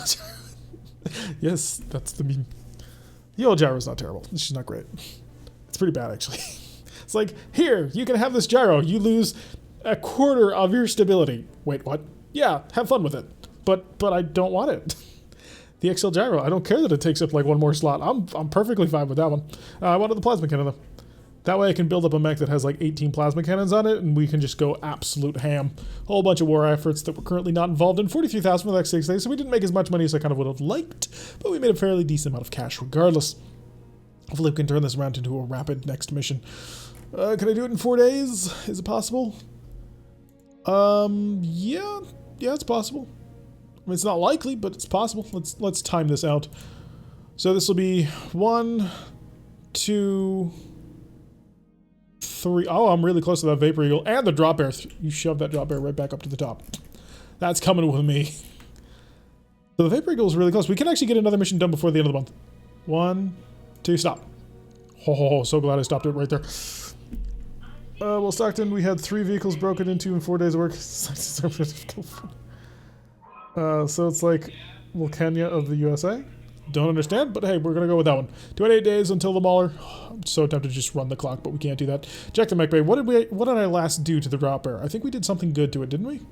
S1: Yes, that's the meme. The old gyro's not terrible. She's not great. It's pretty bad, actually. It's like, here, you can have this gyro. You lose a quarter of your stability. Wait, what? Yeah, have fun with it. But I don't want it. The XL gyro, I don't care that it takes up like one more slot. I'm perfectly fine with that one. I wanted the plasma cannon though. That way I can build up a mech that has like 18 plasma cannons on it and we can just go absolute ham. Whole bunch of war efforts that we're currently not involved in. 43,000 for the next 6 days, so we didn't make as much money as I kind of would have liked, but we made a fairly decent amount of cash regardless. Hopefully we can turn this around into a rapid next mission. Can I do it in 4 days? Is it possible? Yeah, it's possible. I mean, it's not likely, but it's possible. Let's time this out. So this will be 1, 2, 3. Oh, I'm really close to that Vapor Eagle and the drop bear. You shove that drop bear right back up to the top. That's coming with me. So the Vapor Eagle is really close. We can actually get another mission done before the end of the month. 1, 2, stop. Oh, so glad I stopped it right there. Well, Stockton, we had 3 vehicles broken into in 4 days of work. So it's like Volcania of the USA. Don't understand, but hey, we're going to go with that one. 28 days until the Mauler. I'm so tempted to just run the clock, but we can't do that. Check the mech bay. What did I last do to the drop bear? I think we did something good to it, didn't we?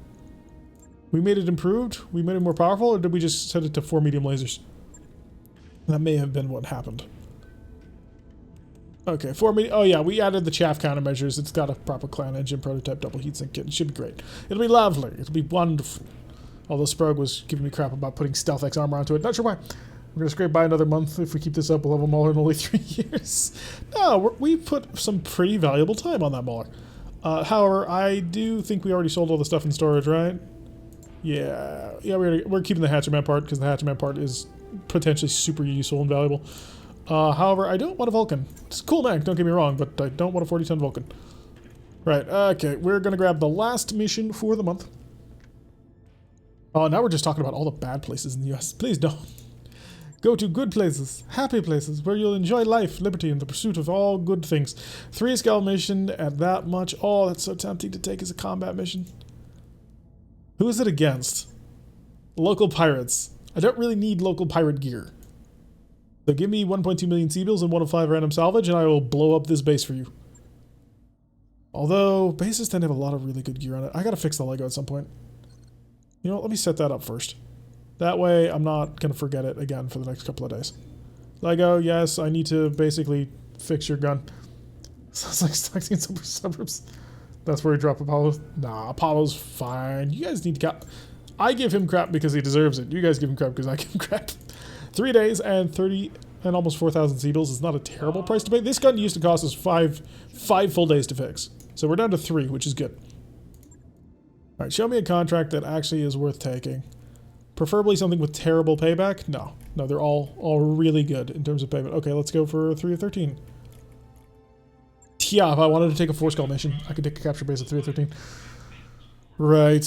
S1: We made it improved? We made it more powerful, or did we just set it to 4 medium lasers? That may have been what happened. Okay, 4 medium. Oh yeah, we added the chaff countermeasures. It's got a proper clan engine prototype double heatsink kit. It should be great. It'll be lovely. It'll be wonderful. Although Sprague was giving me crap about putting Stealth X armor onto it. Not sure why. We're going to scrape by another month. If we keep this up, we'll have a Mauler in only 3 years. No, we put some pretty valuable time on that Mauler. However, I do think we already sold all the stuff in storage, right? Yeah, we're keeping the Hatcherman part because the Hatcherman part is potentially super useful and valuable. However, I don't want a Vulcan. It's a cool mech, don't get me wrong, but I don't want a 40-ton Vulcan. Right, okay, we're going to grab the last mission for the month. Oh, now we're just talking about all the bad places in the US. Please don't. Go to good places, happy places, where you'll enjoy life, liberty, and the pursuit of all good things. 3-scale mission at that much. Oh, that's so tempting to take as a combat mission. Who is it against? Local pirates. I don't really need local pirate gear. So give me 1.2 million Seabills and 1 of 5 random salvage, and I will blow up this base for you. Although, bases tend to have a lot of really good gear on it. I gotta fix the Lego at some point. You know what, let me set that up first. That way, I'm not gonna forget it again for the next couple of days. Lego, yes, I need to basically fix your gun. Sounds like Stockton Super Suburbs. That's where he dropped Apollo. Nah, Apollo's fine. You guys need to I give him crap because he deserves it. You guys give him crap because I give him crap. 3 days and 30 and almost 4,000 Seabills is not a terrible price to pay. This gun used to cost us five full days to fix. So we're down to 3, which is good. Alright, show me a contract that actually is worth taking. Preferably something with terrible payback. No, they're all really good in terms of payment. Okay, let's go for 3 of 13. Yeah, if I wanted to take a 4-skull mission, I could take a capture base at 3 of 13. Right.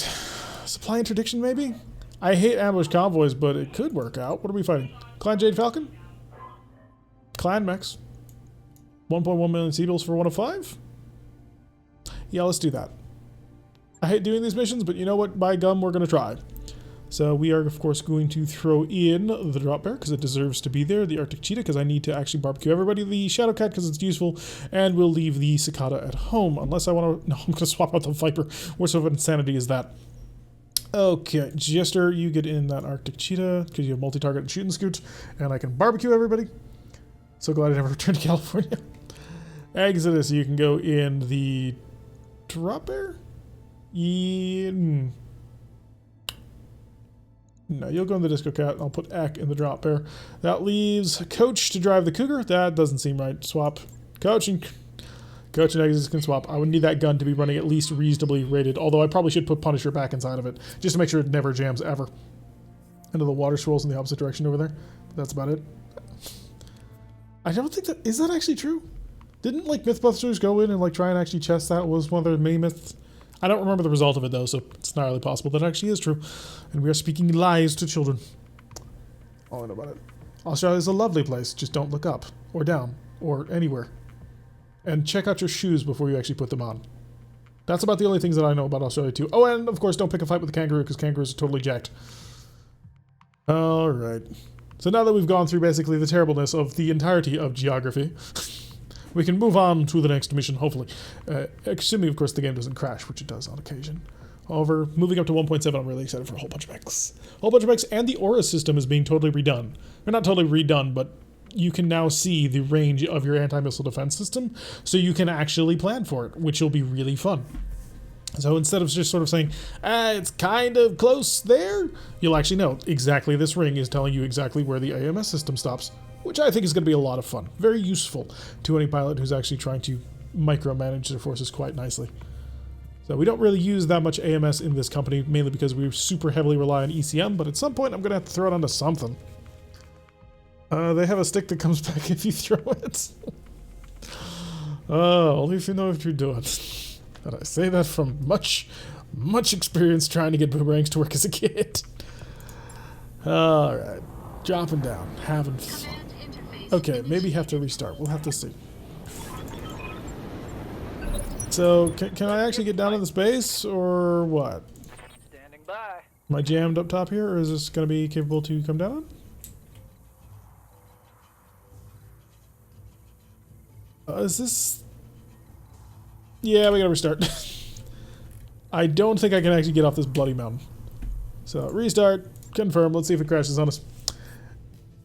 S1: Supply interdiction, maybe? I hate ambush convoys, but it could work out. What are we fighting? Clan Jade Falcon? Clan mechs. 1.1 million Seabills for 1 of 5? Yeah, let's do that. I hate doing these missions, but you know what? By gum, we're going to try. So we are, of course, going to throw in the drop bear because it deserves to be there. The Arctic cheetah because I need to actually barbecue everybody. The shadow cat because it's useful. And we'll leave the cicada at home unless I want to... No, I'm going to swap out the viper. What sort of insanity is that? Okay, Jester, you get in that Arctic cheetah because you have multi-target and shooting scoot. And I can barbecue everybody. So glad I never returned to California. Exodus, you can go in the drop bear? No, you'll go in the Disco Cat. I'll put Eck in the drop bear. That leaves Coach to drive the Cougar. That doesn't seem right. Swap. Coach and Exodus can swap. I would need that gun to be running at least reasonably rated, although I probably should put Punisher back inside of it, just to make sure it never jams ever. Into the water swirls in the opposite direction over there. That's about it. I don't think that... Is that actually true? Didn't, like, Mythbusters go in and, like, try and actually test that? Was one of their main myths? I don't remember the result of it, though, so it's entirely possible that actually is true. And we are speaking lies to children. All I know about it. Australia is a lovely place. Just don't look up, or down, or anywhere. And check out your shoes before you actually put them on. That's about the only things that I know about Australia, too. Oh, and, of course, don't pick a fight with a kangaroo, because kangaroos are totally jacked. Alright. So now that we've gone through, basically, the terribleness of the entirety of geography... We can move on to the next mission, hopefully. Assuming, of course, the game doesn't crash, which it does on occasion. However, moving up to 1.7, I'm really excited for a whole bunch of mechs. A whole bunch of mechs, and the aura system is being totally redone. Or not totally redone, but you can now see the range of your anti-missile defense system, so you can actually plan for it, which will be really fun. So instead of just sort of saying, it's kind of close there, you'll actually know exactly this ring is telling you exactly where the AMS system stops. Which I think is going to be a lot of fun. Very useful to any pilot who's actually trying to micromanage their forces quite nicely. So we don't really use that much AMS in this company, mainly because we super heavily rely on ECM, but at some point I'm going to have to throw it onto something. They have a stick that comes back if you throw it. Only if you know what you're doing. And I say that from much experience trying to get boomerangs to work as a kid. Alright. Dropping down. Having fun. Okay, maybe have to restart. We'll have to see. So, can I actually get down to the space, or what?
S3: Standing by.
S1: Am I jammed up top here, or is this going to be capable to come down? Is this... Yeah, we gotta restart. I don't think I can actually get off this bloody mountain. So, restart, confirm, let's see if it crashes on us.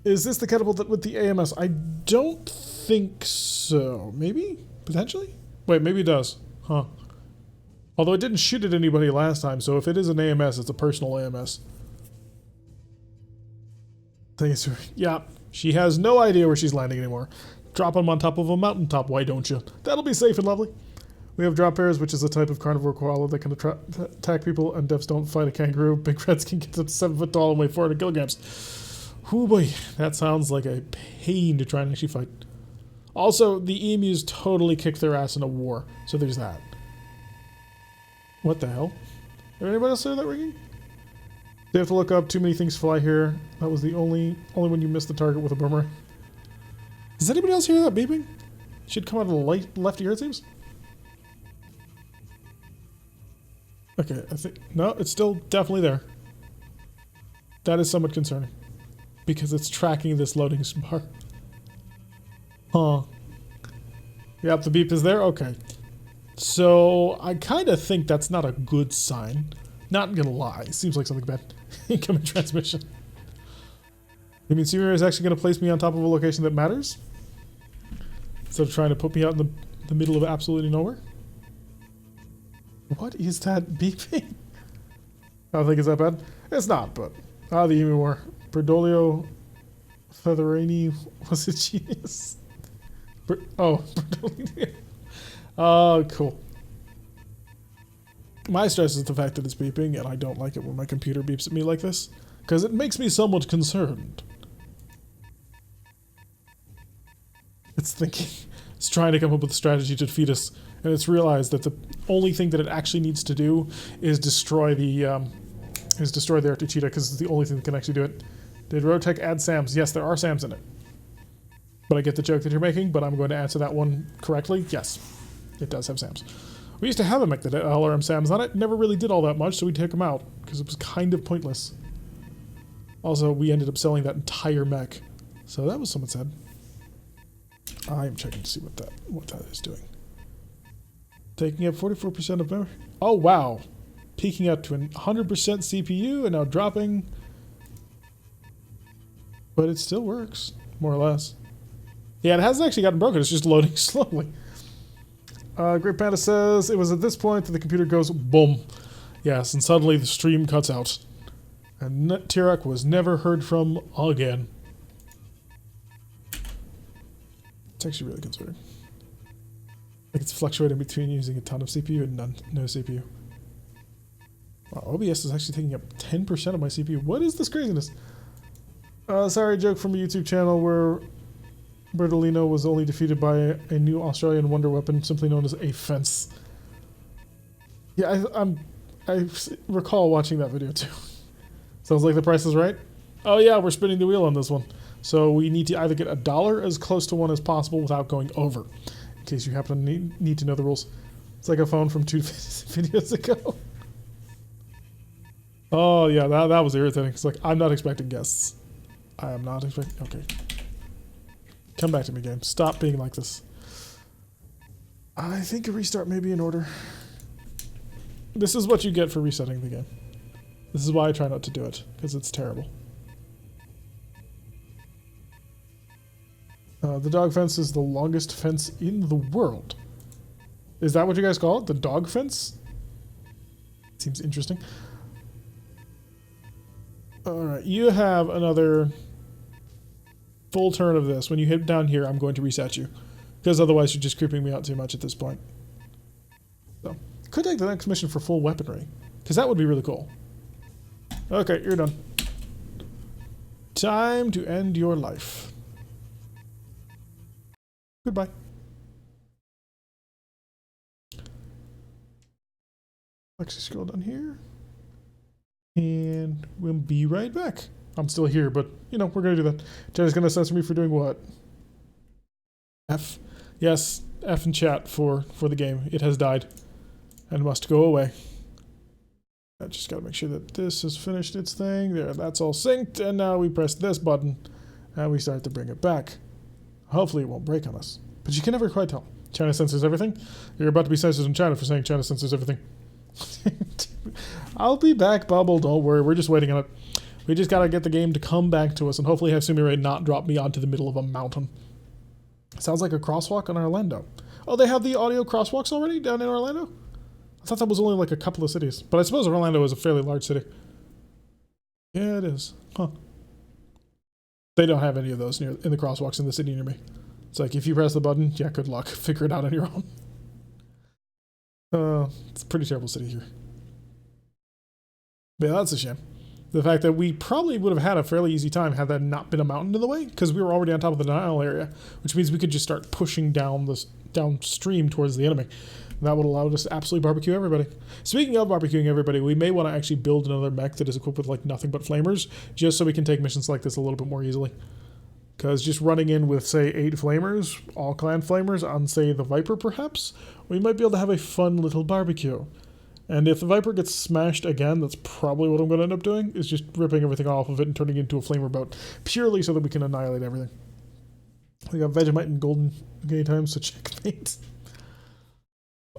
S1: Is this the catapult that with the AMS? I don't think so. Maybe? Potentially? Wait, maybe it does. Huh. Although it didn't shoot at anybody last time, so if it is an AMS, it's a personal AMS. Yeah, she has no idea where she's landing anymore. Drop them on top of a mountaintop, why don't you? That'll be safe and lovely. We have drop bears, which is a type of carnivore koala that can attack people, and devs don't fight a kangaroo. Big reds can get up to 7 foot tall and weigh 400 kilograms. Oh boy, that sounds like a pain to try and actually fight. Also, the emus totally kicked their ass in a war, so there's that. What the hell? Is anybody else hear that ringing? They have to look up. Too many things fly here. That was the only when you missed the target with a boomerang. Does anybody else hear that beeping? Should come out of the left ear, it seems. Okay, I think... No, it's still definitely there. That is somewhat concerning. Because it's tracking this loading bar. Huh. Yep, the beep is there? Okay. So, I kind of think that's not a good sign. Not gonna lie. Seems like something bad. Incoming transmission. You mean Sierra is actually gonna place me on top of a location that matters? Instead of trying to put me out in the middle of absolutely nowhere? What is that beeping? I don't think it's that bad. It's not, but... Ah, the emu war. Berdolio Featherini was a genius. Berdolio. Oh, cool. My stress is the fact that it's beeping, and I don't like it when my computer beeps at me like this, because it makes me somewhat concerned. It's thinking. It's trying to come up with a strategy to defeat us, and it's realized that the only thing that it actually needs to do is destroy the Artichita, because it's the only thing that can actually do it. Did RogueTech add SAMs? Yes, there are SAMs in it. But I get the joke that you're making, but I'm going to answer that one correctly. Yes, it does have SAMs. We used to have a mech that had LRM SAMs on it. Never really did all that much, so we take them out, because it was kind of pointless. Also, we ended up selling that entire mech. So that was somewhat sad. I am checking to see what that is doing. Taking up 44% of memory. Oh, wow. Peaking up to 100% CPU and now dropping. But it still works, more or less. Yeah, it hasn't actually gotten broken. It's just loading slowly. Great Panda says, it was at this point that the computer goes boom. Yes, and suddenly the stream cuts out. And Tirek was never heard from again. It's actually really concerning. Like it's fluctuating between using a ton of CPU and no CPU. Wow, OBS is actually taking up 10% of my CPU. What is this craziness? Sorry, joke from a YouTube channel where Bertolino was only defeated by a new Australian wonder weapon simply known as a fence. Yeah, I recall watching that video too. Sounds like the price is right. Oh yeah, we're spinning the wheel on this one. So we need to either get $1 as close to one as possible without going over. In case you happen to need to know the rules. It's like a phone from 2 videos ago. Oh yeah, that was irritating. It's like, I'm not expecting guests. I am not expecting... Okay. Come back to me, game. Stop being like this. I think a restart may be in order. This is what you get for resetting the game. This is why I try not to do it, because it's terrible. The dog fence is the longest fence in the world. Is that what you guys call it? The dog fence? Seems interesting. Alright, you have another full turn of this. When you hit down here, I'm going to reset you. Because otherwise you're just creeping me out too much at this point. So, could take the next mission for full weaponry. Because that would be really cool. Okay, you're done. Time to end your life. Goodbye. Actually, scroll down here. And we'll be right back. I'm still here, but, you know, we're going to do that. Jenna's going to censor me for doing what? F. Yes, F in chat for the game. It has died and must go away. I just got to make sure that this has finished its thing. There, that's all synced. And now we press this button and we start to bring it back. Hopefully it won't break on us. But you can never quite tell. China censors everything. You're about to be censored in China for saying China censors everything. I'll be back, Bubble. Don't worry. We're just waiting on it. We just got to get the game to come back to us and hopefully have Sumi Ray not drop me onto the middle of a mountain. Sounds like a crosswalk in Orlando. Oh, they have the audio crosswalks already down in Orlando? I thought that was only like a couple of cities. But I suppose Orlando is a fairly large city. Yeah, it is. Huh. They don't have any of those in the crosswalks in the city near me. It's like, if you press the button, yeah, good luck. Figure it out on your own. It's a pretty terrible city here. But yeah, that's a shame. The fact that we probably would have had a fairly easy time had that not been a mountain in the way, because we were already on top of the Nile area, which means we could just start pushing downstream towards the enemy. And that would allow us to absolutely barbecue everybody. Speaking of barbecuing everybody, we may want to actually build another mech that is equipped with like nothing but flamers, just so we can take missions like this a little bit more easily. Because just running in with, say, 8 flamers, all clan flamers, on, say, the Viper, perhaps, we might be able to have a fun little barbecue. And if the Viper gets smashed again, that's probably what I'm going to end up doing, is just ripping everything off of it and turning it into a flamer boat, purely so that we can annihilate everything. We got Vegemite and Golden Gay Time, so checkmate.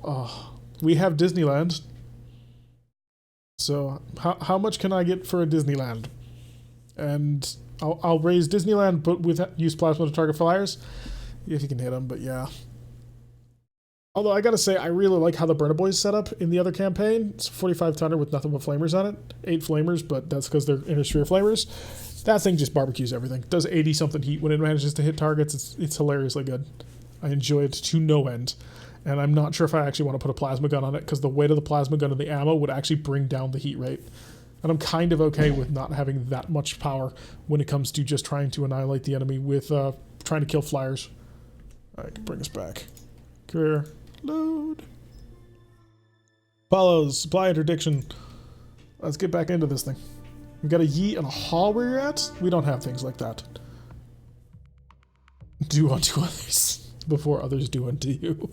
S1: Oh, we have Disneyland. So, how much can I get for a Disneyland? And I'll raise Disneyland, but use plasma to target flyers, if you can hit them, but yeah. Although I gotta say, I really like how the Burna Boy is set up in the other campaign. It's a 45 tonner with nothing but flamers on it. 8 flamers, but that's because they're inner sphere flamers. That thing just barbecues everything. Does 80 something heat when it manages to hit targets. It's hilariously good. I enjoy it to no end. And I'm not sure if I actually want to put a plasma gun on it, because the weight of the plasma gun and the ammo would actually bring down the heat rate. And I'm kind of okay with not having that much power when it comes to just trying to annihilate the enemy with trying to kill flyers. Alright, bring us back. Career. Load. Follows. Supply interdiction. Let's get back into this thing. We got a yeet and a haul where you're at? We don't have things like that. Do unto others before others do unto you.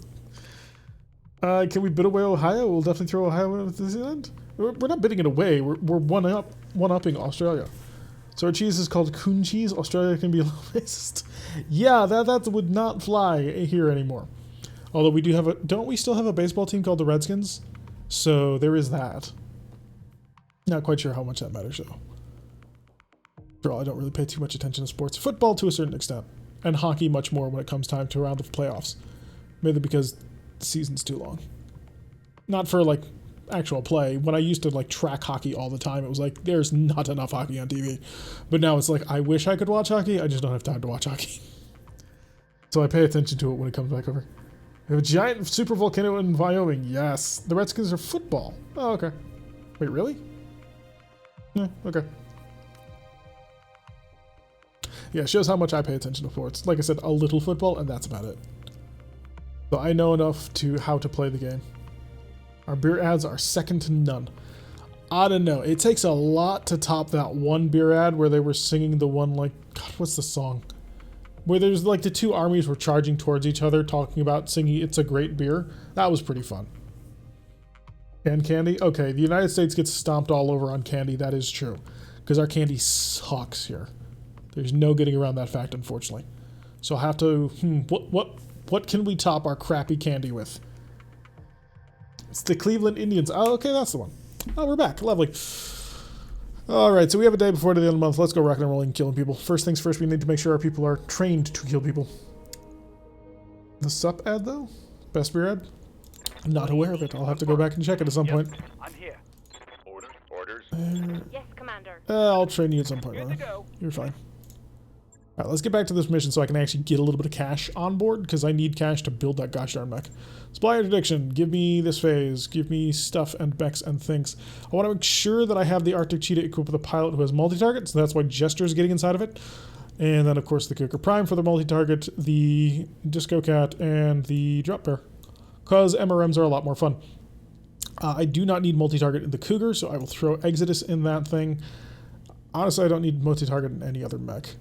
S1: Can we bid away Ohio? We'll definitely throw Ohio in at this end. We're not bidding it away. We're one-upping Australia. So our cheese is called coon cheese. Australia can be lowest. Yeah, that would not fly here anymore. Although we do have don't we still have a baseball team called the Redskins? So there is that. Not quite sure how much that matters though. After all, I don't really pay too much attention to sports. Football to a certain extent. And hockey much more when it comes time to a round of playoffs. Mainly because the season's too long. Not for like actual play. When I used to like track hockey all the time, it was like there's not enough hockey on TV. But now it's like I wish I could watch hockey, I just don't have time to watch hockey. So I pay attention to it when it comes back over. We have a giant super volcano in Wyoming. Yes. The Redskins are football. Oh, okay. Wait, really? Yeah, okay. Yeah, it shows how much I pay attention to sports. Like I said, a little football, and that's about it. So I know enough to how to play the game. Our beer ads are second to none. I don't know. It takes a lot to top that one beer ad where they were singing the one, like, God, what's the song? Where there's like the two armies were charging towards each other, talking about singing "It's a Great Beer." That was pretty fun. And candy? Okay, the United States gets stomped all over on candy. That is true. Because our candy sucks here. There's no getting around that fact, unfortunately. So I'll have to, what can we top our crappy candy with? It's the Cleveland Indians. Oh, okay, that's the one. Oh, we're back. Lovely. Alright, so we have a day before the end of the month. Let's go rocking and rolling and killing people. First things first, we need to make sure our people are trained to kill people. The sup ad, though? Best beer ad? I'm not aware of it. I'll have to go back and check it at some point.
S3: I'm here.
S2: Orders.
S3: Yes, Commander.
S1: I'll train you at some point,
S3: Good to
S1: Ryan.
S3: go.
S1: You're fine. Alright, let's get back to this mission so I can actually get a little bit of cash on board, because I need cash to build that gosh darn mech. Supply interdiction. Give me this phase. Give me stuff and mechs and things. I want to make sure that I have the Arctic Cheetah equipped with a pilot who has multi-target, so that's why Jester is getting inside of it. And then, of course, the Cougar Prime for the multi-target, the Disco Cat, and the Drop Bear. Because MRMs are a lot more fun. I do not need multi-target in the Cougar, so I will throw Exodus in that thing. Honestly, I don't need multi-target in any other mech.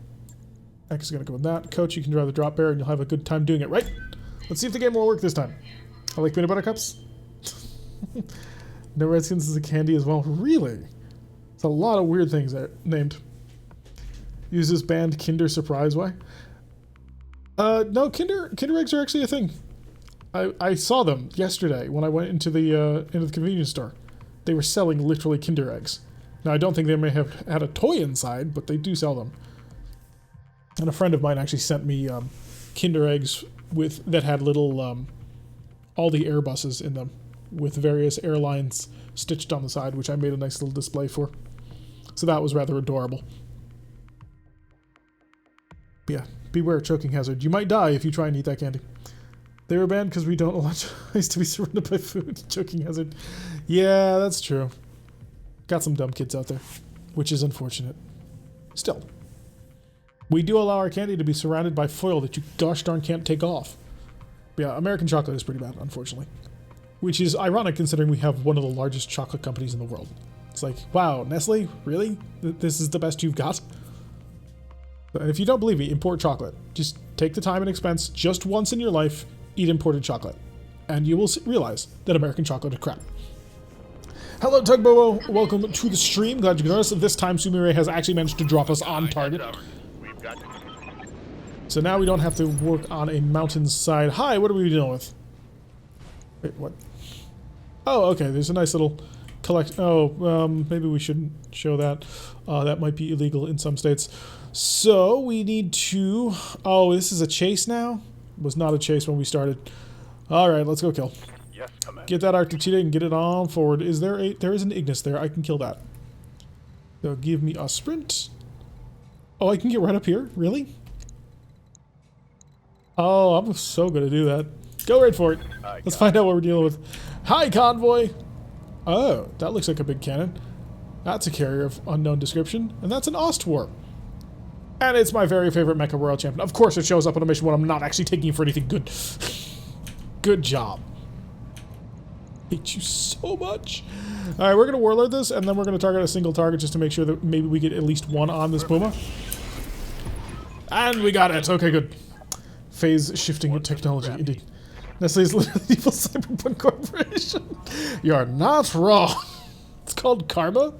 S1: X is going to go in that. Coach, you can drive the Drop Bear, and you'll have a good time doing it, right? Let's see if the game will work this time. I like peanut butter cups. No Redskins is a candy as well. Really? It's a lot of weird things there named. Use this banned Kinder Surprise way. No, Kinder eggs are actually a thing. I saw them yesterday when I went into the convenience store. They were selling literally Kinder eggs. Now I don't think they may have had a toy inside, but they do sell them. And a friend of mine actually sent me Kinder eggs that had little all the Airbuses in them with various airlines stitched on the side, which I made a nice little display for. So that was rather adorable. But yeah, beware choking hazard. You might die if you try and eat that candy. They were banned because we don't allow choice to be surrounded by food. Choking hazard. Yeah, that's true. Got some dumb kids out there, which is unfortunate. Still, we do allow our candy to be surrounded by foil that you gosh darn can't take off. But yeah, American chocolate is pretty bad, unfortunately. Which is ironic considering we have one of the largest chocolate companies in the world. It's like, wow, Nestle? Really? This is the best you've got? And if you don't believe me, import chocolate. Just take the time and expense just once in your life, eat imported chocolate. And you will realize that American chocolate is crap. Hello, Tugbobo. Welcome to the stream. Glad you can notice that this time Sumire has actually managed to drop us on target.
S2: We've got
S1: So now we don't have to work on a mountainside. Hi, what are we dealing with? Wait, what? Oh, okay, there's a nice little collect. Oh, maybe we shouldn't show that. That might be illegal in some states. So we need to... Oh, this is a chase now? It was not a chase when we started. Alright, let's go kill.
S2: yes, Commander.
S1: Get that Arcticida and get it on forward. Is there a... There is an Ignis there. I can kill that. So give me a sprint. Oh, I can get right up here? Really? Oh, I'm so gonna do that. Go right for it. Let's find out what we're dealing with. Hi, convoy! Oh, that looks like a big cannon. That's a carrier of unknown description. And that's an Ostwar. And it's my very favorite Mecha Royal Champion. Of course it shows up on a mission when I'm not actually taking it for anything good. Good job. Hate you so much. Alright, we're going to Warlord this, and then we're going to target a single target just to make sure that maybe we get at least one on this Puma. And we got it. Okay, good. Phase shifting technology, indeed. Nestle is literally the evil cyberpunk corporation. You're not wrong. It's called Karma.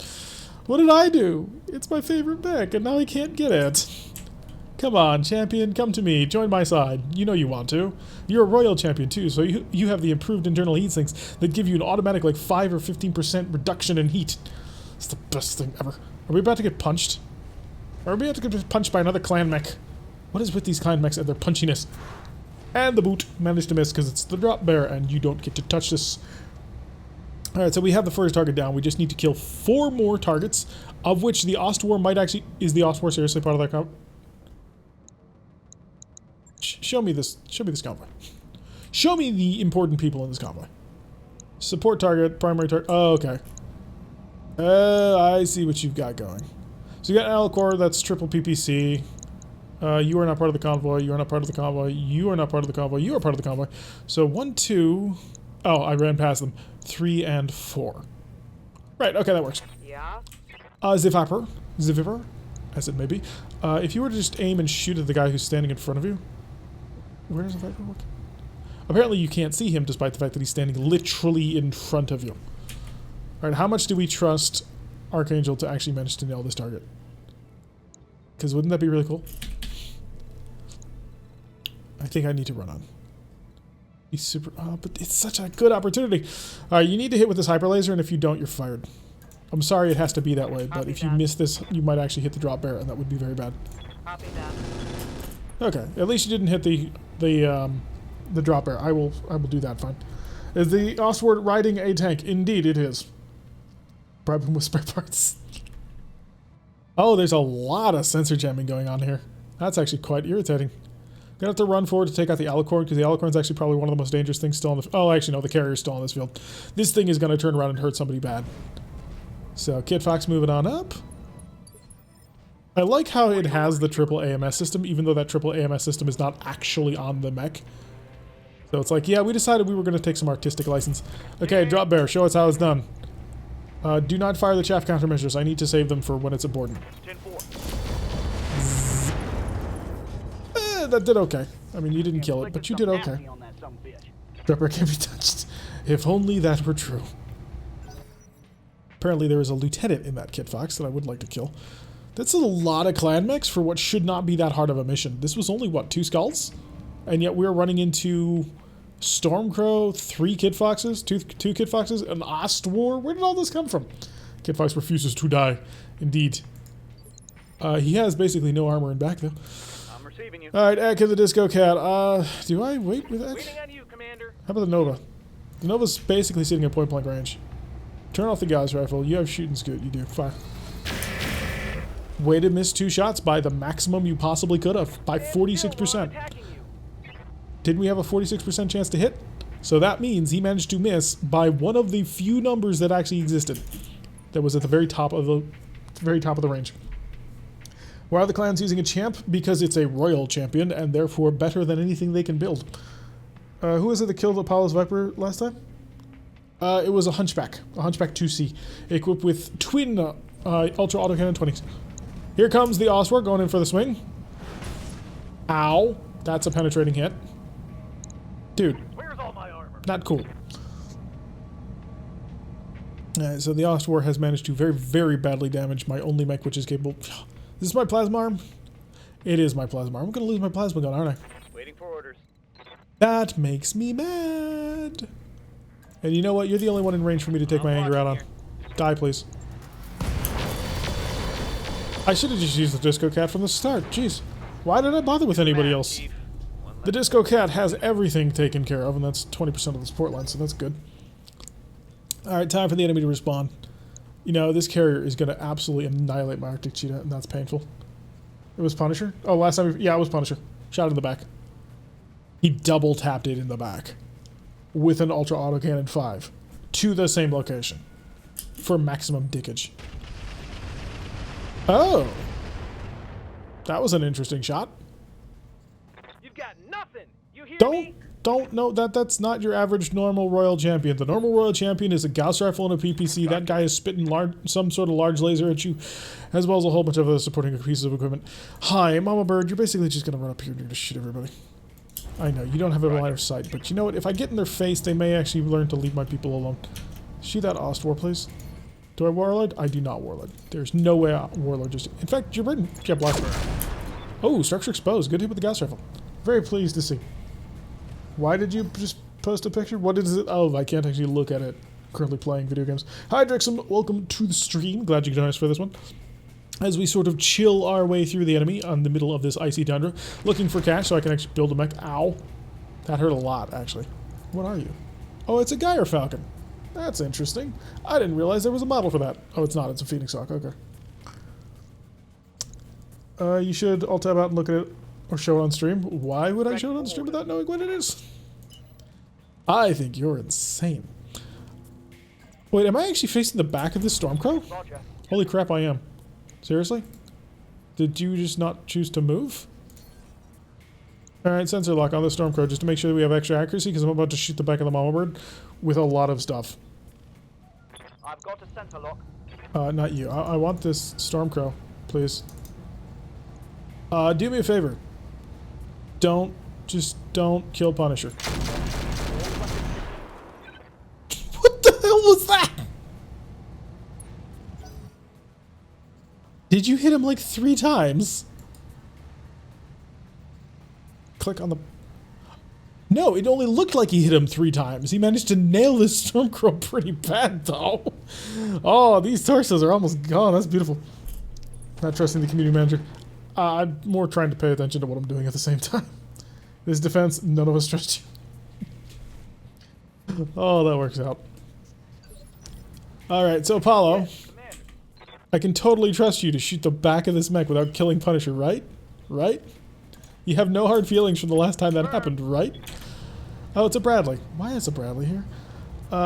S1: What did I do? It's my favorite mech, and now I can't get it. Come on, champion, come to me. Join my side. You know you want to. You're a royal champion, too, so you have the improved internal heat sinks that give you an automatic, like, 5 or 15% reduction in heat. It's the best thing ever. Are we about to get punched? Or are we about to get punched by another clan mech? What is with these clan mechs and their punchiness? And the boot managed to miss because it's the Drop Bear, and you don't get to touch this. Alright, so we have the first target down. We just need to kill 4 more targets, of which the Ostwar might actually... Is the Ostwar seriously part of that convoy? Show me this convoy. Show me the important people in this convoy. Support target, primary target... Oh, okay. I see what you've got going. So you got Alcor, that's triple PPC. You are not part of the convoy, you are not part of the convoy, you are not part of the convoy, you are part of the convoy. So 1, 2... Oh, I ran past them. 3 and 4. Right, okay, that works.
S3: Yeah?
S1: The Viper, as it may be. If you were to just aim and shoot at the guy who's standing in front of you... Where does the Viper work? Apparently you can't see him despite the fact that he's standing literally in front of you. Alright, how much do we trust Archangel to actually manage to nail this target? Because wouldn't that be really cool? I think I need to run on. He's super... Oh, but it's such a good opportunity. Alright, you need to hit with this hyper laser, and if you don't, you're fired. I'm sorry it has to be that way, but if you miss this, you might actually hit the Drop Bear, and that would be very bad.
S3: Copy that.
S1: Okay, at least you didn't hit the Drop Bear. I will do that fine. Is the Ostward riding a tank? Indeed, it is. Bribe him with spare parts. Oh, there's a lot of sensor jamming going on here. That's actually quite irritating. Gonna have to run forward to take out the Alicorn, because the Alicorn's actually probably one of the most dangerous things still on the... Oh, actually, no, the carrier's still on this field. This thing is gonna turn around and hurt somebody bad. So, Kid Fox moving on up. I like how it has the triple AMS system, even though that triple AMS system is not actually on the mech. So it's like, yeah, we decided we were going to take some artistic license. Okay, drop bear, show us how it's done. Do not fire the chaff countermeasures. I need to save them for when it's important.
S3: 10-4.
S1: That did okay. I mean, you didn't kill it, but you did okay. Drop bear can't be touched. If only that were true. Apparently there is a lieutenant in that Kit Fox that I would like to kill. That's a lot of clan mechs for what should not be that hard of a mission. This was only, what, 2 skulls? And yet we're running into Stormcrow, 3 Kit Foxes, two Kit Foxes, an Ost War. Where did all this come from? Kit Fox refuses to die. Indeed. He has basically no armor in back, though.
S3: I'm receiving you.
S1: Alright, Ek of the Disco Cat. Do I wait with Ek?
S3: Waiting on you, Commander.
S1: How about the Nova? The Nova's basically sitting at point-blank range. Turn off the Gauss rifle. You have shooting scoot. You do. Fire. Way to miss 2 shots by the maximum you possibly could have. By 46%. Didn't we have a 46% chance to hit? So that means he managed to miss by one of the few numbers that actually existed. That was at the very top of the range. Why are the clans using a champ? Because it's a royal champion and therefore better than anything they can build. Who is it that killed Apollo's Viper last time? It was a Hunchback 2C, equipped with twin ultra autocannon 20s. Here comes the Oswald going in for the swing. Ow, that's a penetrating hit. Dude,
S3: Where's all my armor?
S1: not cool. Alright, so the Ostwar has managed to very, very badly damage my only mech which is capable. Is this my plasma arm? It is my plasma arm. I'm gonna lose my plasma gun, aren't I?
S3: Waiting for orders.
S1: That makes me mad. And you know what? You're the only one in range for me to take my anger out on. Die, please. I should have just used the Disco Cat from the start. Jeez. Why did I bother with anybody else? The Disco Cat has everything taken care of, and that's 20% of the support line, so that's good. Alright, time for the enemy to respawn. You know, this carrier is going to absolutely annihilate my Arctic Cheetah, and that's painful. It was Punisher? Oh, last time... Yeah, it was Punisher. Shot in the back. He double tapped it in the back. With an Ultra Autocannon 5. To the same location. For maximum dickage. Oh! That was an interesting shot.
S3: You've got nothing. You hear me?
S1: Don't know that's not your average normal Royal Champion. The normal Royal Champion is a Gauss rifle and a PPC. That guy is spitting some sort of large laser at you, as well as a whole bunch of other supporting pieces of equipment. Hi, Mama Bird. You're basically just gonna run up here and you're gonna shoot everybody. I know you don't have a line of sight, but you know what? If I get in their face, they may actually learn to leave my people alone. Shoot that Ostwar, please. Do I Warlord? I do not Warlord. There's no way I Warlord just... In fact, you're burden. Yeah, blast. Oh, structure exposed. Good hit with the Gauss rifle. Very pleased to see. Why did you just post a picture? What is it? Oh, I can't actually look at it. Currently playing video games. Hi, Drixum. Welcome to the stream. Glad you could join us for this one. As we sort of chill our way through the enemy on the middle of this icy tundra, looking for cash so I can actually build a mech. Ow. That hurt a lot, actually. What are you? Oh, it's a Geyer Falcon. That's interesting. I didn't realize there was a model for that. Oh, it's not. It's a Phoenix Hawk. Okay. You should alt tab out and look at it or show it on stream. Why would I show it on stream without knowing what it is? I think you're insane. Wait, am I actually facing the back of this Stormcrow?
S3: Roger.
S1: Holy crap, I am. Seriously? Did you just not choose to move? Alright, sensor lock on the Stormcrow just to make sure that we have extra accuracy because I'm about to shoot the back of the Mama Bird with a lot of stuff.
S3: I've got a sensor lock.
S1: Not you. I want this Stormcrow, please. Do me a favor. Don't kill Punisher. What the hell was that? Did you hit him like 3 times? Click on the... No, it only looked like he hit him 3 times. He managed to nail this Stormcrow pretty bad, though. Oh, these torsos are almost gone. That's beautiful. Not trusting the community manager. I'm more trying to pay attention to what I'm doing at the same time. This defense, none of us trust you. Oh, that works out. Alright, so Apollo, I can totally trust you to shoot the back of this mech without killing Punisher, right? Right? You have no hard feelings from the last time that happened, right? Oh, it's a Bradley. Why is a Bradley here?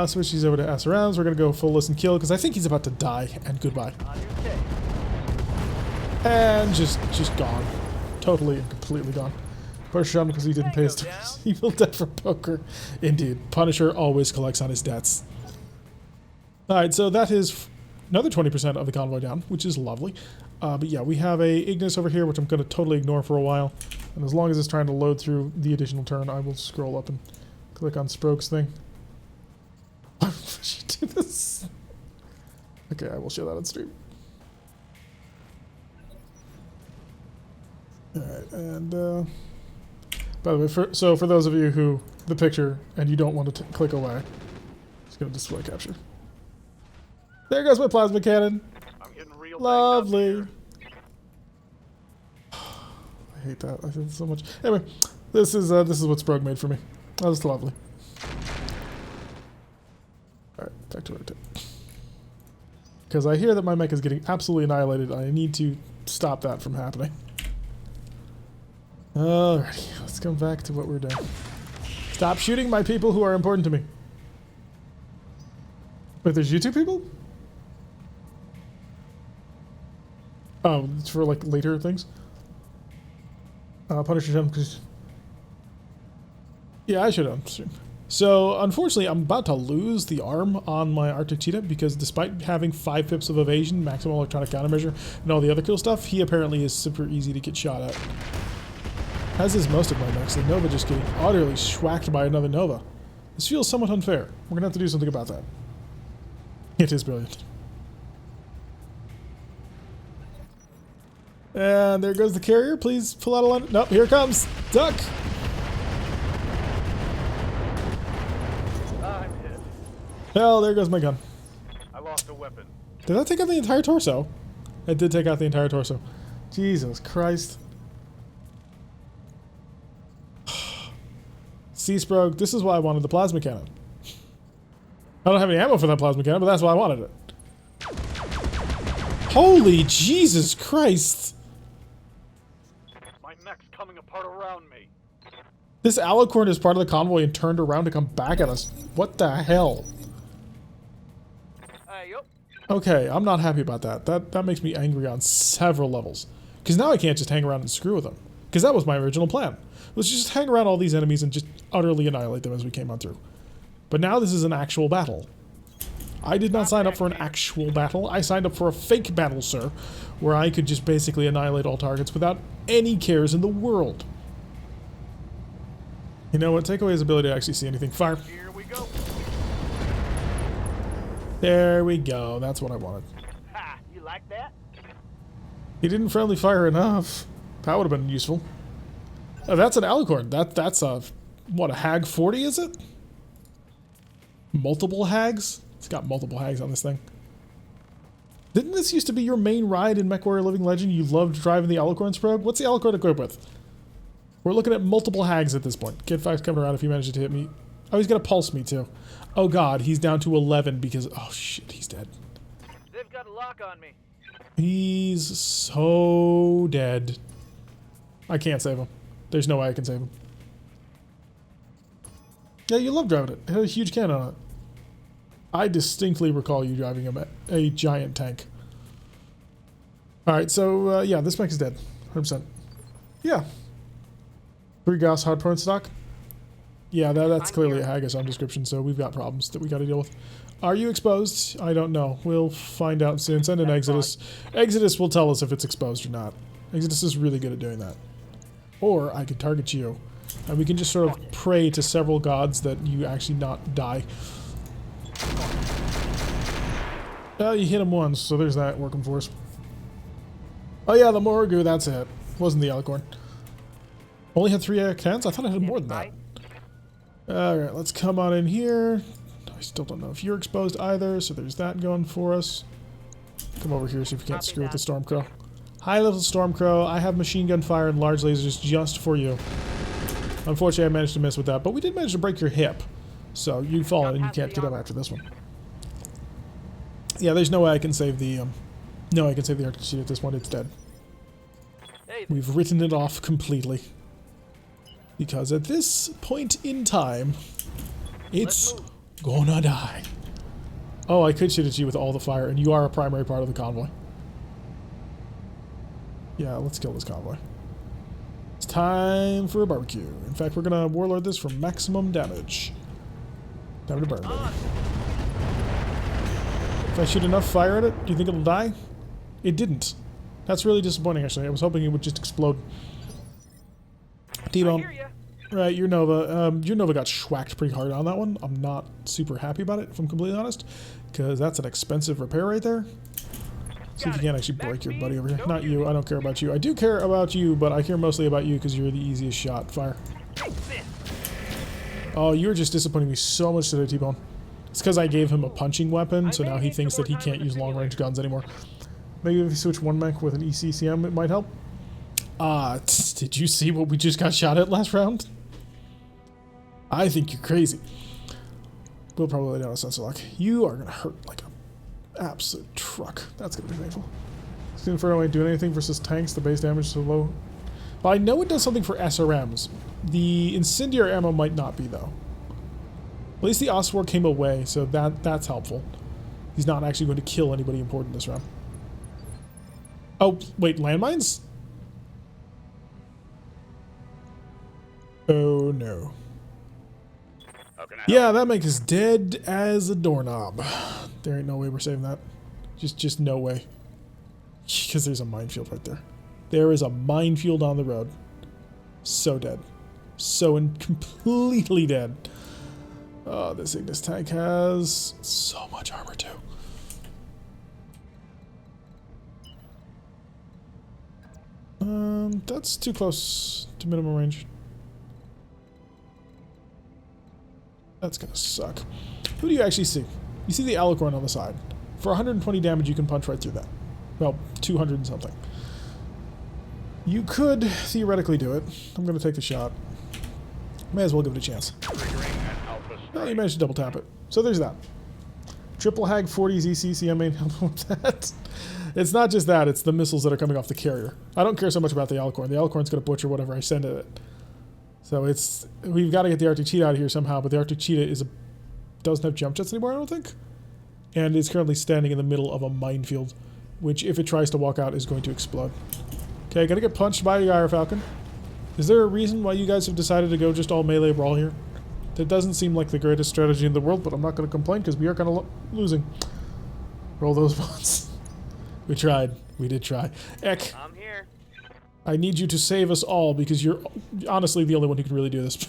S1: Switch these over to S rounds. We're going to go full listen kill because I think he's about to die, and goodbye. And just gone. Totally and completely gone. Punisher because he didn't pay his dues. Evil debt for poker. Indeed. Punisher always collects on his debts. Alright, so that is another 20% of the convoy down, which is lovely. But yeah, we have a Ignis over here, which I'm going to totally ignore for a while. And as long as it's trying to load through the additional turn, I will scroll up and click on Sproke's thing. Why would you do this? Okay, I will show that on stream. Alright, and by the way, for those of you who, the picture, and you don't want to click away, I'm just going to display capture. There goes my plasma cannon.
S3: I'm getting real
S1: Lovely. I hate that. I hate it so much. Anyway, this is what Sprog made for me. That was lovely. Alright, back to RogueTech. Because I hear that my mech is getting absolutely annihilated, and I need to stop that from happening. Alrighty, let's come back to what we're doing. Stop shooting my people who are important to me. Wait, there's you two people? Oh, it's for like later things? Punisher jump. Yeah, I should have. So, unfortunately, I'm about to lose the arm on my Arctic Cheetah because despite having 5 pips of evasion, maximum electronic countermeasure, and all the other cool stuff, he apparently is super easy to get shot at. As is most of my mechs, the Nova just getting utterly schwacked by another Nova. This feels somewhat unfair. We're gonna have to do something about that. It is brilliant. And there goes the carrier. Please pull out a line. Nope, here it comes. Duck!
S3: I'm hit.
S1: Hell, there goes my gun.
S3: I lost a weapon.
S1: Did that take out the entire torso? It did take out the entire torso. Jesus Christ. See, Sprog, this is why I wanted the plasma cannon. I don't have any ammo for that plasma cannon, but that's why I wanted it. Holy Jesus Christ!
S3: My mech's coming apart around me.
S1: This alicorn is part of the convoy and turned around to come back at us. What the hell?
S3: Yup.
S1: Okay, I'm not happy about that. That makes me angry on several levels. Because now I can't just hang around and screw with them. Because that was my original plan. Let's just hang around all these enemies and just utterly annihilate them as we came on through. But now this is an actual battle. I did not sign up for an actual battle. I signed up for a fake battle, sir, where I could just basically annihilate all targets without any cares in the world. You know what? Take away his ability to actually see anything. Fire.
S3: Here we go.
S1: There we go. That's what I wanted.
S3: Ha! You like that?
S1: He didn't friendly fire enough. That would have been useful. Oh, that's an alicorn. That's a... What, a Hag 40, is it? Multiple Hags? It's got multiple Hags on this thing. Didn't this used to be your main ride in MechWarrior Living Legend? You loved driving the alicorn, Sprog? What's the alicorn equipped with? We're looking at multiple Hags at this point. Kid Fox coming around if he manages to hit me. Oh, he's going to pulse me, too. Oh, God. He's down to 11 because... Oh, shit. He's dead.
S3: They've got a lock on me.
S1: He's so dead. I can't save him. There's no way I can save him. Yeah, you love driving it. It had a huge cannon on it. I distinctly recall you driving a giant tank. Alright, so, yeah, this mech is dead. 100%. Yeah. 3 Gauss hard prone stock. Yeah, that's clearly a Haggis description, so we've got problems that we gotta deal with. Are you exposed? I don't know. We'll find out soon. Send an Exodus. Exodus will tell us if it's exposed or not. Exodus is really good at doing that. Or I could target you. And we can just sort of pray to several gods that you actually not die. Well, you hit him once, so there's that working for us. Oh yeah, the Morgu, that's it. Wasn't the Alicorn. Only had 3 AX-10s? I thought I had more than that. Alright, let's come on in here. I still don't know if you're exposed either, so there's that going for us. Come over here, see if we can't screw with the Stormcrow. High-level Stormcrow, I have machine gun fire and large lasers just for you. Unfortunately, I managed to miss with that, but we did manage to break your hip. So you fall and you can't get up after this one. Yeah, there's no way I can save the, no, I can save the Arctic Sheet at this point. It's dead. We've written it off completely. Because at this point in time, it's gonna die. Oh, I could shoot at you with all the fire, and you are a primary part of the convoy. Yeah, let's kill this convoy. It's time for a barbecue. In fact, we're gonna warlord this for maximum damage. Time to burn, baby. If I shoot enough fire at it, do you think it'll die? It didn't. That's really disappointing, actually. I was hoping it would just explode. T-Bone. Right, your Nova got schwacked pretty hard on that one. I'm not super happy about it, if I'm completely honest, because that's an expensive repair right there. See if you can actually break your buddy over here. Not you, I don't care about you. I do care about you, but I care mostly about you because you're the easiest shot. Fire. Oh, you're just disappointing me so much today, T-Bone. It's because I gave him a punching weapon, so now he thinks that he can't use long-range guns anymore. Maybe if you switch one mech with an ECCM, it might help. Did you see what we just got shot at last round? I think you're crazy. We'll probably lay down a sensor lock. You are gonna hurt like an absolute truck. That's gonna be painful. This Inferno ain't doing anything versus tanks. The base damage is so low. But I know it does something for SRMs. The incendiary ammo might not be, though. At least the Oswald came away, so that's helpful. He's not actually going to kill anybody important this round. Oh, wait, landmines? Oh, no. Yeah, that makes us dead as a doorknob. There ain't no way we're saving that. Just no way. Because there's a minefield right there. There is a minefield on the road. So dead. So completely dead. Oh, this Ignis tank has so much armor too. That's too close to minimum range. That's gonna suck. Who do you actually see? You see the Alicorn on the side. For 120 damage, you can punch right through that. Well, 200 and something. You could theoretically do it. I'm gonna take the shot. May as well give it a chance. Oh, you managed to double tap it. So there's that. Triple Hag 40s ECCM ain't helping with that. It's not just that, it's the missiles that are coming off the carrier. I don't care so much about the Alicorn. The Alicorn's gonna butcher whatever I send at it. So we've got to get the Arctic Cheetah out of here somehow, but the Arctic Cheetah doesn't have jump jets anymore, I don't think. And is currently standing in the middle of a minefield, which if it tries to walk out is going to explode. Okay, gonna get punched by the Iron Falcon. Is there a reason why you guys have decided to go just all melee brawl here? That doesn't seem like the greatest strategy in the world, but I'm not going to complain because we are kind of losing. Roll those ones. We tried. We did try. Ek.
S3: I'm here.
S1: I need you to save us all because you're honestly the only one who can really do this.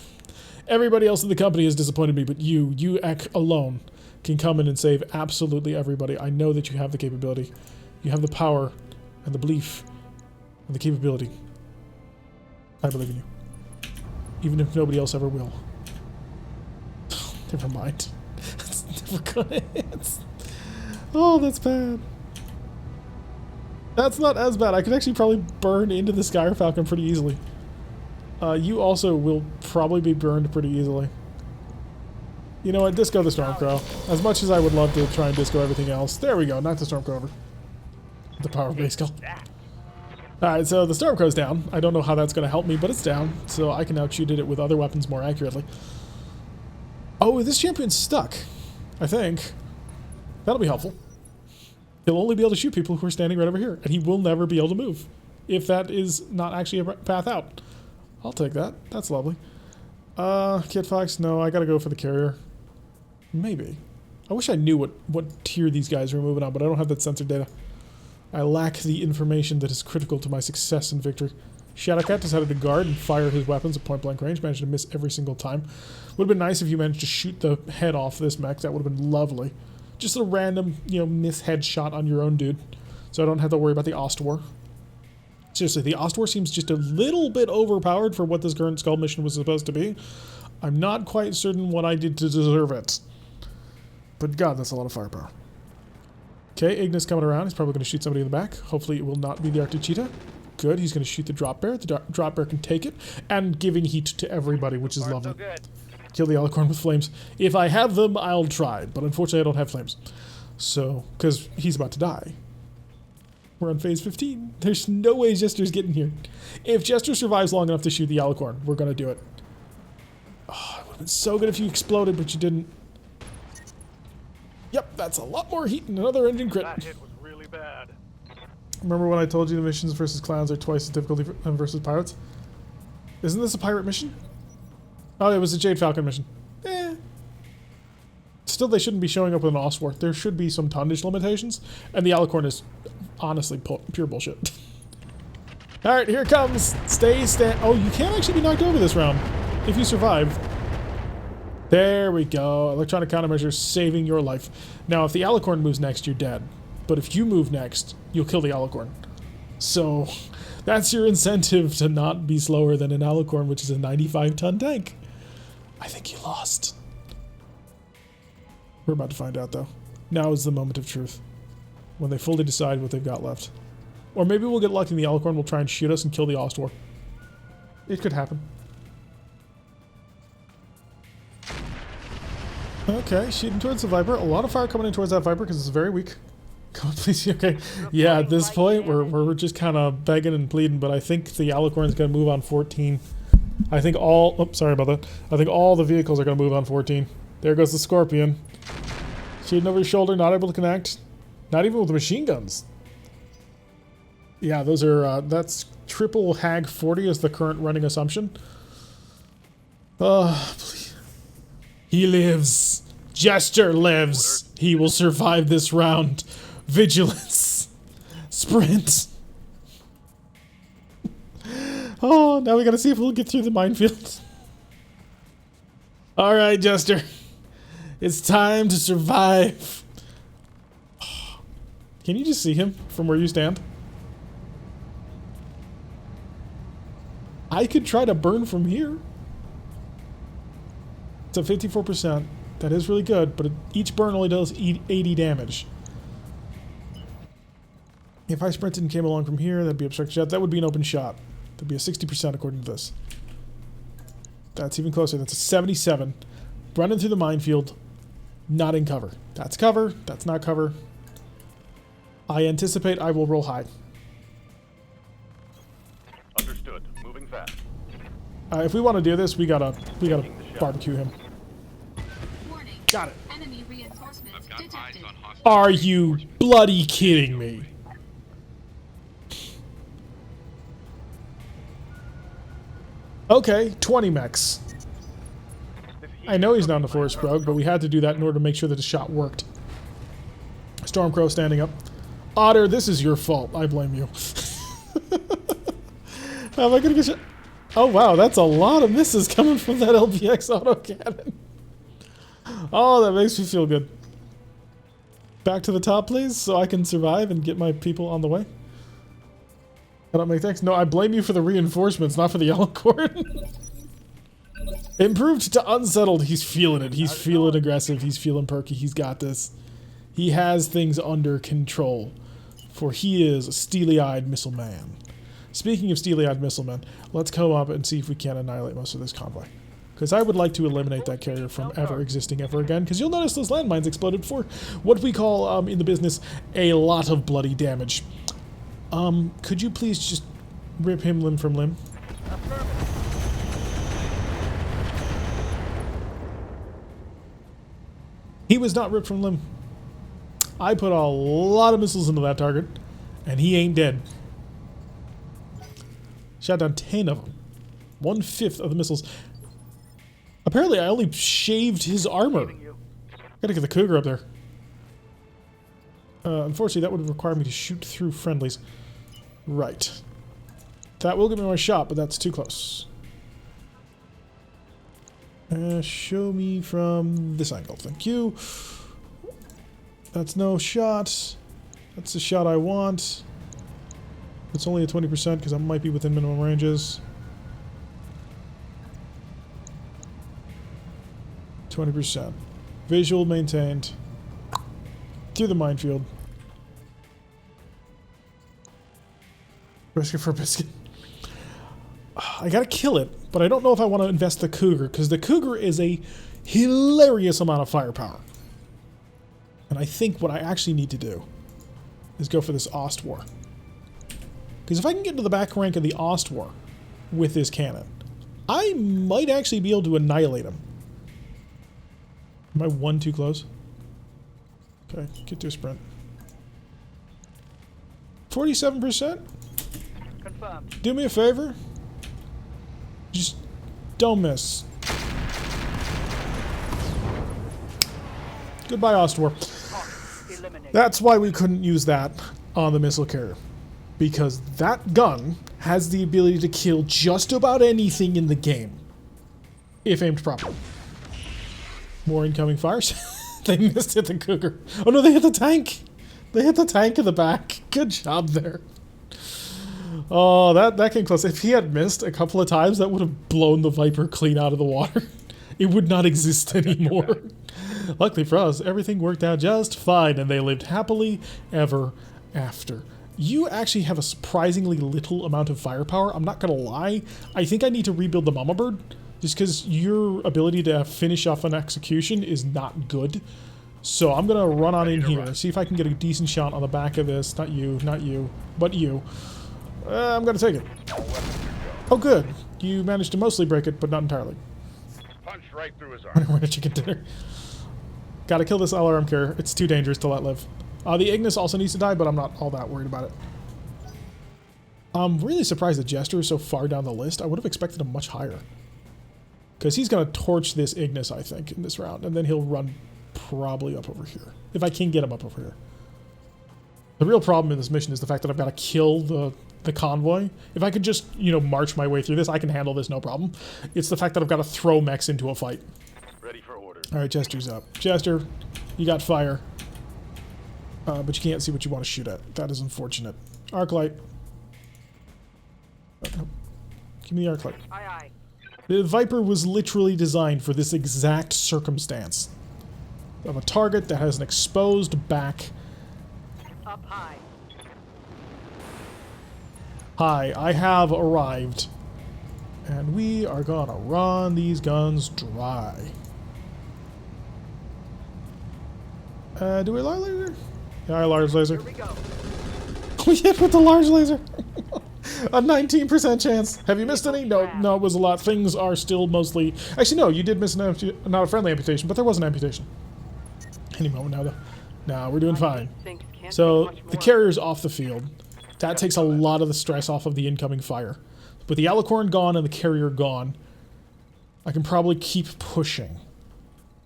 S1: Everybody else in the company has disappointed me, but you Ek alone can come in and save absolutely everybody. I know that you have the capability. You have the power and the belief and the capability. I believe in you. Even if nobody else ever will. Never mind. That's never gonna hit. Oh, that's bad. That's not as bad. I could actually probably burn into the Sky Falcon pretty easily. You also will probably be burned pretty easily. You know what? Disco the Stormcrow. As much as I would love to try and disco everything else. There we go. Knock the Stormcrow over. The power of base skull. Alright, so the Stormcrow's down. I don't know how that's going to help me, but it's down. So I can now shoot at it with other weapons more accurately. Oh, this champion's stuck. I think. That'll be helpful. He'll only be able to shoot people who are standing right over here. And he will never be able to move. If that is not actually a path out. I'll take that. That's lovely. Kit Fox, no, I gotta go for the carrier. Maybe. I wish I knew what tier these guys were moving on, but I don't have that sensor data. I lack the information that is critical to my success and victory. Shadowcat decided to guard and fire his weapons at point-blank range. Managed to miss every single time. Would have been nice if you managed to shoot the head off this mech. That would have been lovely. Just a random, miss headshot on your own dude. So I don't have to worry about the Ostwar. Seriously, the Ostwar seems just a little bit overpowered for what this current Skull mission was supposed to be. I'm not quite certain what I did to deserve it. But god, that's a lot of firepower. Okay, Ignis coming around. He's probably going to shoot somebody in the back. Hopefully it will not be the Arctic Cheetah. Good, he's going to shoot the Drop Bear. The Drop Bear can take it. And giving heat to everybody, which is lovely. Kill the Alicorn with flames. If I have them, I'll try. But unfortunately, I don't have flames. So, because he's about to die. We're on phase 15. There's no way Jester's getting here. If Jester survives long enough to shoot the Alicorn, we're going to do it. Oh, it would have been so good if you exploded, but you didn't. Yep, that's a lot more heat and another engine crit.
S3: That hit was really bad.
S1: Remember when I told you the missions versus clowns are twice the difficulty versus pirates? Isn't this a pirate mission? Oh, it was a Jade Falcon mission. Eh. Still, they shouldn't be showing up with an Ostwar. There should be some tonnage limitations, and the Alicorn is honestly pure bullshit. Alright, here it comes. Oh, you can't actually be knocked over this round if you survive. There we go. Electronic countermeasure saving your life. Now, if the Alicorn moves next, you're dead. But if you move next, you'll kill the Alicorn. So, that's your incentive to not be slower than an Alicorn, which is a 95-ton tank. I think you lost. We're about to find out, though. Now is the moment of truth. When they fully decide what they've got left. Or maybe we'll get lucky and the Alicorn will try and shoot us and kill the Ostwar. It could happen. Okay, shooting towards the Viper. A lot of fire coming in towards that Viper because it's very weak. Come on, please. Okay. Yeah, at this point, we're just kind of begging and pleading, but I think the Alicorn's going to move on 14. I think all... Oops, sorry about that. I think all the vehicles are going to move on 14. There goes the Scorpion. Shooting over his shoulder, not able to connect. Not even with the machine guns. Yeah, those are... that's triple Hag 40 is the current running assumption. Please. He lives. Jester lives. He will survive this round. Vigilance. Sprint. Oh, now we gotta see if we'll get through the minefield. Alright, Jester. It's time to survive. Can you just see him from where you stand? I could try to burn from here. It's a 54%. That is really good, but each burn only does 80 damage. If I sprinted and came along from here, that'd be obstructed shot. That would be an open shot. That'd be a 60% according to this. That's even closer. That's a 77. Running through the minefield, not in cover. That's cover. That's not cover. I anticipate I will roll high.
S2: Understood. Moving fast.
S1: If we want to do this, we gotta barbecue him.
S4: Warning.
S1: Got it.
S4: Enemy reinforcements detected.
S1: Are you bloody kidding me? Okay, 20 mechs. I know he's not on the Forest Rogue, but we had to do that in order to make sure that the shot worked. Stormcrow standing up. Otter, this is your fault. I blame you. How am I gonna get shot? Oh wow, that's a lot of misses coming from that LBX autocannon. Oh, that makes me feel good. Back to the top, please, so I can survive and get my people on the way. I don't make thanks. No, I blame you for the reinforcements, not for the Alicorn. Improved to unsettled. He's feeling it. He's feeling aggressive. He's feeling perky. He's got this. He has things under control. For he is a steely-eyed missile man. Speaking of steely-eyed missile men, let's come up and see if we can annihilate most of this convoy. Because I would like to eliminate that carrier from ever existing ever again. Because you'll notice those landmines exploded for what we call, in the business, a lot of bloody damage. Could you please just rip him limb from limb? He was not ripped from limb. I put a lot of missiles into that target, and he ain't dead. Shot down 10 of them. 1/5 of the missiles. Apparently, I only shaved his armor. Gotta get the Cougar up there. Unfortunately, that would require me to shoot through friendlies. Right. That will give me my shot, but that's too close. Show me from this angle. Thank you. That's no shot. That's the shot I want. It's only a 20% because I might be within minimum ranges. 20%. Visual maintained. Through the minefield. Biscuit for biscuit. I gotta kill it, but I don't know if I want to invest the Cougar, because the Cougar is a hilarious amount of firepower. And I think what I actually need to do is go for this Ostwar. Because if I can get into the back rank of the Ostwar with this cannon, I might actually be able to annihilate him. Am I one too close? Okay, get to a sprint. 47%?
S3: Confirmed.
S1: Do me a favor. Just don't miss. Goodbye, Ostwar.
S3: Eliminate.
S1: That's why we couldn't use that on the missile carrier. Because that gun has the ability to kill just about anything in the game. If aimed properly. More incoming fires. They missed hit the Cougar. Oh no, they hit the tank! They hit the tank in the back. Good job there. Oh, that came close. If he had missed a couple of times, that would have blown the Viper clean out of the water. It would not exist anymore. Luckily for us, everything worked out just fine, and they lived happily ever after. You actually have a surprisingly little amount of firepower. I'm not gonna lie. I think I need to rebuild the Mama Bird, just because your ability to finish off an execution is not good. So I'm gonna run on in here, see if I can get a decent shot on the back of this. Not you, but you. I'm gonna take it. Oh good, you managed to mostly break it, but not entirely.
S2: Punch right through his arm.
S1: We're chicken dinner. Gotta kill this LRM carrier. It's too dangerous to let live. The Ignis also needs to die, but I'm not all that worried about it. I'm really surprised that Jester is so far down the list. I would have expected him much higher. Because he's gonna torch this Ignis, I think, in this round, and then he'll run probably up over here. If I can get him up over here. The real problem in this mission is the fact that I've got to kill the convoy. If I could just, you know, march my way through this, I can handle this no problem. It's the fact that I've got to throw mechs into a fight.
S2: Ready for orders.
S1: Alright, Jester's up. Jester, you got fire. But you can't see what you want to shoot at. That is unfortunate. Arclight. Nope. Give me the Arclight.
S3: Aye, aye.
S1: The Viper was literally designed for this exact circumstance. Of a target that has an exposed back.
S3: Up high.
S1: Hi, I have arrived. And we are gonna run these guns dry. Do we large laser? Yeah, large laser.
S3: Here we go.
S1: We hit with the large laser. A 19% chance. Have you missed any? No, no, it was a lot. Things are still mostly... Actually, no, you did miss not a friendly amputation, but there was an amputation. Any moment now, though. No, we're doing fine. So, the carrier's off the field. That takes a lot of the stress off of the incoming fire. With the Alicorn gone and the carrier gone, I can probably keep pushing.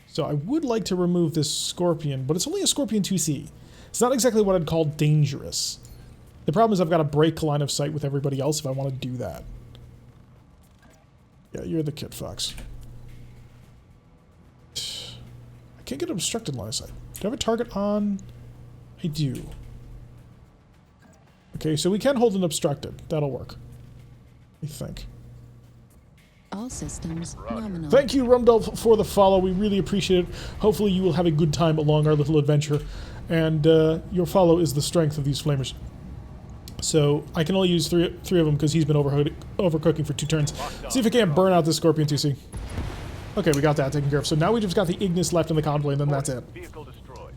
S1: So I would like to remove this Scorpion, but it's only a Scorpion 2C. It's not exactly what I'd call dangerous. The problem is I've got to break line of sight with everybody else if I want to do that. Yeah, you're the Kit Fox. I can't get obstructed line of sight. Do I have a target on? I do. Okay, so we can hold an obstructed. That'll work. I think.
S5: All systems nominal.
S1: Thank you, Rumdolph, for the follow. We really appreciate it. Hopefully you will have a good time along our little adventure. And your follow is the strength of these flamers. So I can only use three of them because he's been overcooking for 2 turns. See if we can't burn out this Scorpion 2C. Okay, we got that taken care of. So now we just got the Ignis left in the convoy, and then that's it.
S2: Vehicle destroyed.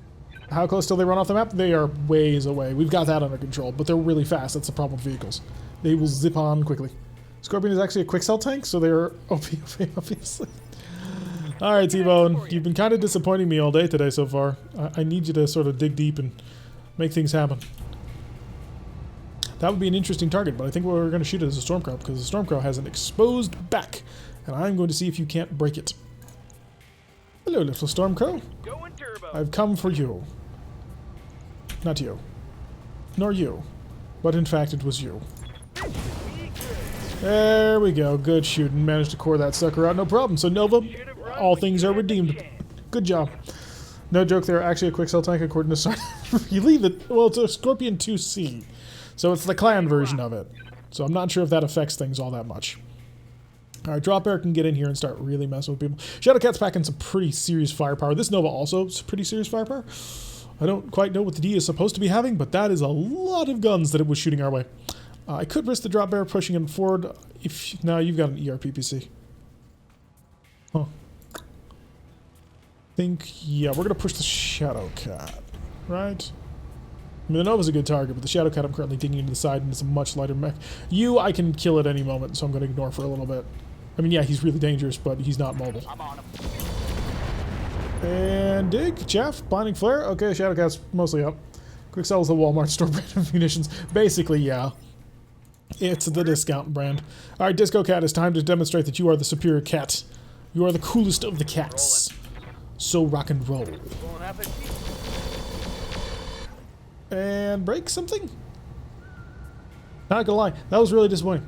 S1: How close till they run off the map? They are ways away. We've got that under control, but they're really fast. That's the problem with vehicles. They will zip on quickly. Scorpion is actually a quick cell tank, so they're OP, obviously. Alright, T-Bone, you've been kind of disappointing me all day today so far. I need you to sort of dig deep and make things happen. That would be an interesting target, but I think what we're going to shoot it is a Stormcrow, because the Stormcrow has an exposed back, and I'm going to see if you can't break it. Hello, little Stormcrow.
S3: Going turbo.
S1: I've come for you. Not you. Nor you. But in fact, it was you. There we go. Good shooting. Managed to core that sucker out. No problem. So Nova, all things are redeemed. Good job. No joke, they're actually a quick cell tank according to Star. You leave it. Well, it's a Scorpion 2C. So it's the clan version of it. So I'm not sure if that affects things all that much. Alright, Drop Air can get in here and start really messing with people. Shadowcat's packing some pretty serious firepower. This Nova also is pretty serious firepower. I don't quite know what the D is supposed to be having, but that is a lot of guns that it was shooting our way. I could risk the Drop Bear pushing him forward. If now you've got an ERPPC. Huh. Yeah, we're gonna push the Shadowcat, right? I mean, the Nova's a good target, but the Shadowcat I'm currently digging into the side, and it's a much lighter mech. You, I can kill at any moment, so I'm gonna ignore for a little bit. I mean, yeah, he's really dangerous, but he's not mobile.
S3: I'm on him.
S1: And dig, Jeff, Blinding Flare. Okay, Shadowcat's mostly up. Quick Sell is the Walmart store brand of munitions. Basically, yeah. It's the discount brand. Alright, Disco Cat, it's time to demonstrate that you are the superior cat. You are the coolest of the cats. So rock and roll.
S3: Won't happen.
S1: And break something? Not gonna lie, that was really disappointing.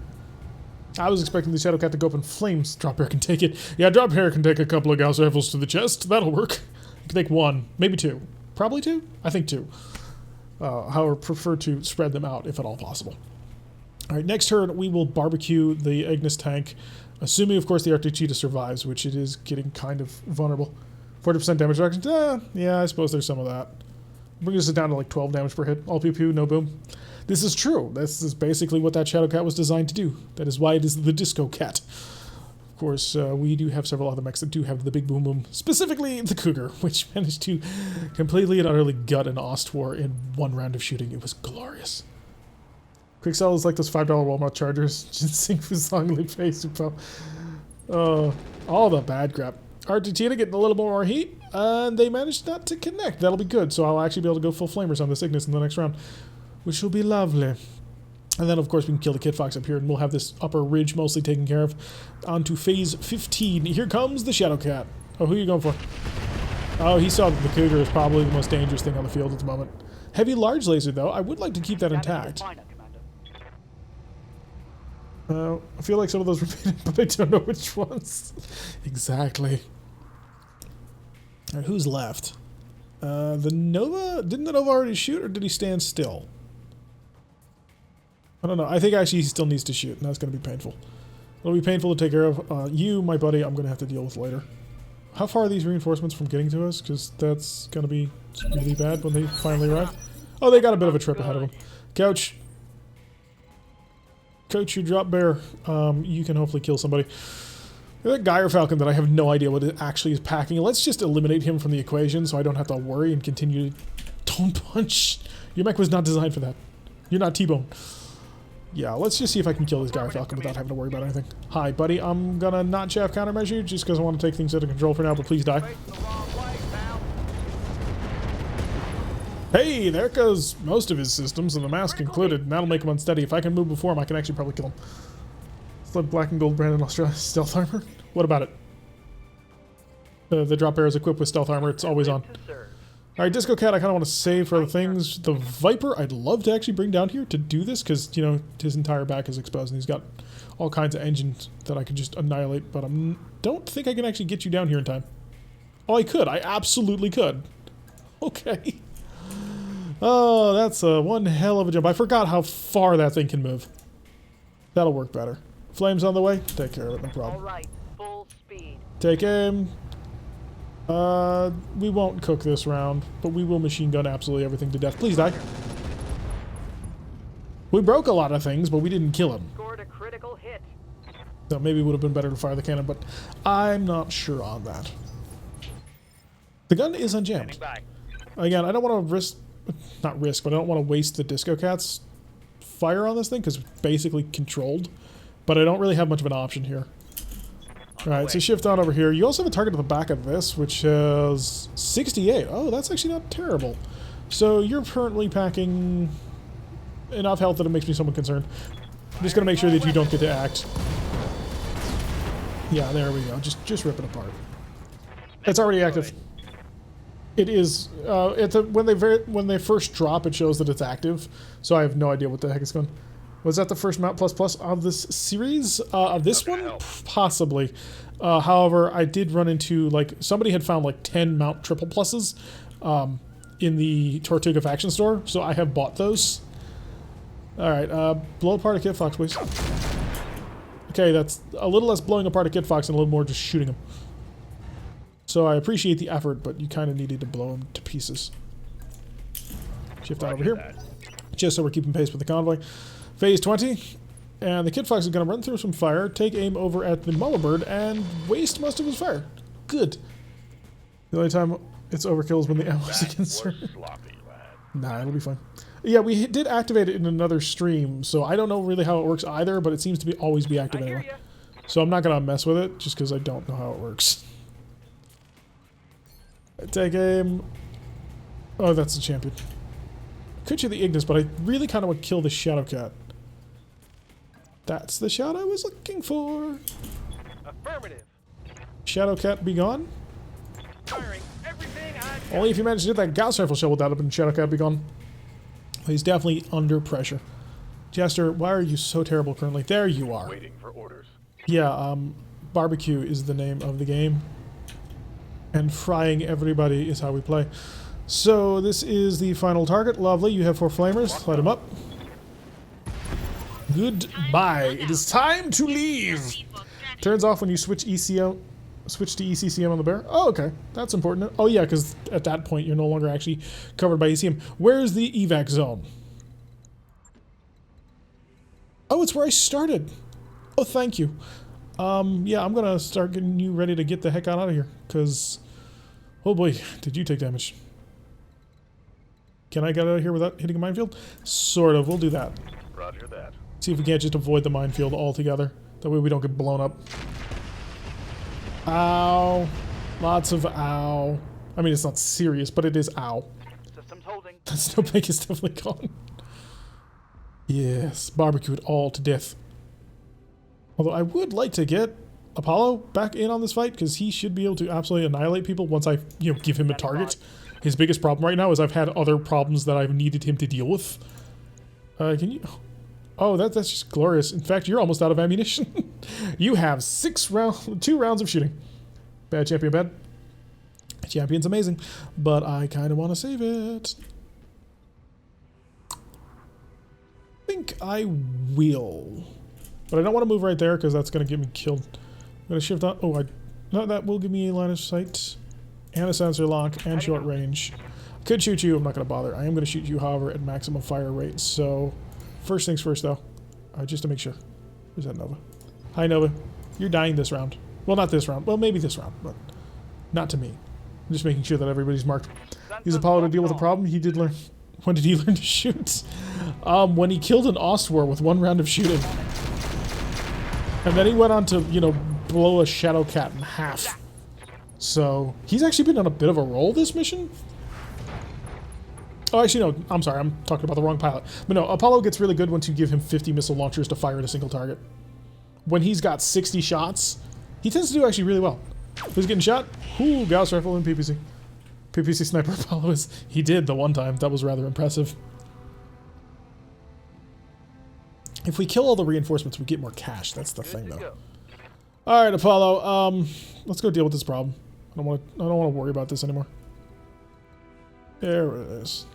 S1: I was expecting the Shadow Cat to go up in flames. Drop Bear can take it. Yeah, Drop Bear can take a couple of Gauss rifles to the chest. That'll work. You can take one, maybe two. Probably two? I think two. However, prefer to spread them out if at all possible. Alright, next turn we will barbecue the Ignis tank, assuming of course the Arctic Cheetah survives, which it is getting kind of vulnerable. 40% damage reduction? Yeah, I suppose there's some of that. Bring us down to like 12 damage per hit. All pew pew, no boom. This is true. This is basically what that Shadow Cat was designed to do. That is why it is the Disco Cat. Of course, we do have several other mechs that do have the big boom boom. Specifically the Cougar, which managed to completely and utterly gut an Ostwar in one round of shooting. It was glorious. Quick Sell is like those $5 Walmart chargers. Ginseng Fusang Li Fei Supo. All the bad crap. Argentina getting a little more heat, and they managed not to connect. That'll be good, so I'll actually be able to go full flamers on this Ignis in the next round, which will be lovely. And then, of course, we can kill the Kit Fox up here, and we'll have this upper ridge mostly taken care of. On to phase 15. Here comes the Shadow Cat. Oh, who are you going for? Oh, he saw that the Cougar is probably the most dangerous thing on the field at the moment. Heavy large laser, though. I would like to keep that intact. I feel like some of those repeated, but I don't know which ones. Exactly. Alright, who's left? The Nova? Didn't the Nova already shoot, or did he stand still? I don't know. I think actually he still needs to shoot, and that's going to be painful. It'll be painful to take care of. You, my buddy, I'm going to have to deal with later. How far are these reinforcements from getting to us? Because that's going to be really bad when they finally arrive. Oh, they got a bit of a trip ahead of them. Couch. Coach, you Drop Bear. You can hopefully kill somebody. That Gyre Falcon that I have no idea what it actually is packing. Let's just eliminate him from the equation so I don't have to worry and continue to Tone Punch. Your mech was not designed for that. You're not T-Bone. Yeah, let's just see if I can kill this Gyre Falcon without having to worry about anything. Hi, buddy. I'm gonna not chaff countermeasure you just because I want to take things out of control for now, but please die. Hey, there goes most of his systems, and the mask included, and that'll make him unsteady. If I can move before him, I can actually probably kill him. It's like black and gold brand in Australia. Stealth armor? What about it? The Drop Bear is equipped with stealth armor. It's always on. Alright, Disco Cat, I kind of want to save for other things. The Viper, I'd love to actually bring down here to do this, because, you know, his entire back is exposed, and he's got all kinds of engines that I could just annihilate, but I don't think I can actually get you down here in time. Oh, I could. I absolutely could. Okay. Oh, that's one hell of a jump. I forgot how far that thing can move. That'll work better. Flames on the way? Take care of it, no problem.
S3: Alright, full speed.
S1: Take aim. We won't cook this round, but we will machine gun absolutely everything to death. Please die. We broke a lot of things, but we didn't kill him.
S3: Scored a critical hit.
S1: So maybe it would have been better to fire the cannon, but I'm not sure on that. The gun is unjammed. Again, I don't want to risk... Not risk, but I don't want to waste the Disco Cat's fire on this thing, because it's basically controlled. But I don't really have much of an option here. Alright, so shift on over here. You also have a target at the back of this, which is 68. Oh, that's actually not terrible. So you're currently packing enough health that it makes me somewhat concerned. I'm just going to make sure that you don't get to act. Yeah, there we go. Just rip it apart. It's already active. It is. When they first drop, it shows that it's active. So I have no idea what the heck it's going. Was that the first Mount Plus Plus of this series? Of this one? Possibly. However, I did run into, like, somebody had found like 10 Mount Triple Pluses in the Tortuga Faction store, so I have bought those. Alright, blow apart a Kit Fox, please. Okay, that's a little less blowing apart a Kit Fox and a little more just shooting him. So I appreciate the effort, but you kind of needed to blow him to pieces. Shift out over here. Just so we're keeping pace with the convoy. Phase 20, and the Kit Fox is going to run through some fire, take aim over at the Mama Bird, and waste most of his fire. Good. The only time it's overkill is when the ammo is a concern. Nah, it'll be fine. Yeah, we did activate it in another stream, so I don't know really how it works either, but it seems to be always be active anyway. So I'm not going to mess with it, just because I don't know how it works. Take aim. Oh, that's the champion. could shoot the Ignis, but I really kind of want to kill the Shadow Cat. That's the shot I was looking for.
S3: Affirmative.
S1: Shadow Cat be gone.
S3: Firing everything I got.
S1: Only if you manage to get that Gauss rifle shell without it, Shadow Cat be gone. He's definitely under pressure. Jester, why are you so terrible currently? There you are.
S2: Waiting for orders.
S1: Yeah, barbecue is the name of the game. And frying everybody is how we play. So this is the final target. Lovely. You have 4 flamers. Light them up. Goodbye. It is time to leave. Turns off when you switch ECO. Switch to ECCM on the bear. Oh, okay. That's important. Oh, yeah, because at that point you're no longer actually covered by ECM. Where's the evac zone? Oh, it's where I started. Oh, thank you. Yeah, I'm gonna start getting you ready to get the heck out of here, because, oh boy, did you take damage. Can I get out of here without hitting a minefield? Sort of, we'll do that.
S2: Roger that.
S1: See if we can't just avoid the minefield altogether. That way we don't get blown up. Ow. Lots of ow. I mean, it's not serious, but it is ow.
S3: Systems holding.
S1: That snowbank is definitely gone. Yes, barbecued all to death. Although I would like to get Apollo back in on this fight, because he should be able to absolutely annihilate people once I, give him a target. His biggest problem right now is I've had other problems that I've needed him to deal with. Can you... Oh, that's just glorious. In fact, you're almost out of ammunition. You have 2 rounds of shooting. Bad champion, bad. Champion's amazing, but I kind of want to save it. I think I will. But I don't want to move right there because that's going to get me killed. I'm going to shift on. Oh, no, that will give me a line of sight and a sensor lock and short range. Could shoot you. I'm not going to bother. I am going to shoot you, however, at maximum fire rate. So, first things first, though. Just to make sure. Where's that Nova? Hi, Nova. You're dying this round. Well, not this round. Well, maybe this round, but not to me. I'm just making sure that everybody's marked. Use Apollo to deal with the problem. He did learn. When did he learn to shoot? When he killed an Ostwar with 1 round of shooting. And then he went on to, blow a Shadow Cat in half. So, he's actually been on a bit of a roll this mission. Oh, actually, no. I'm sorry. I'm talking about the wrong pilot. But no, Apollo gets really good once you give him 50 missile launchers to fire at a single target. When he's got 60 shots, he tends to do actually really well. Who's getting shot? Ooh, Gauss rifle and PPC. PPC sniper Apollo is... He did the one time. That was rather impressive. If we kill all the reinforcements, we get more cash. That's the thing, though. All right, Apollo. Let's go deal with this problem. I don't want to worry about this anymore. There it is.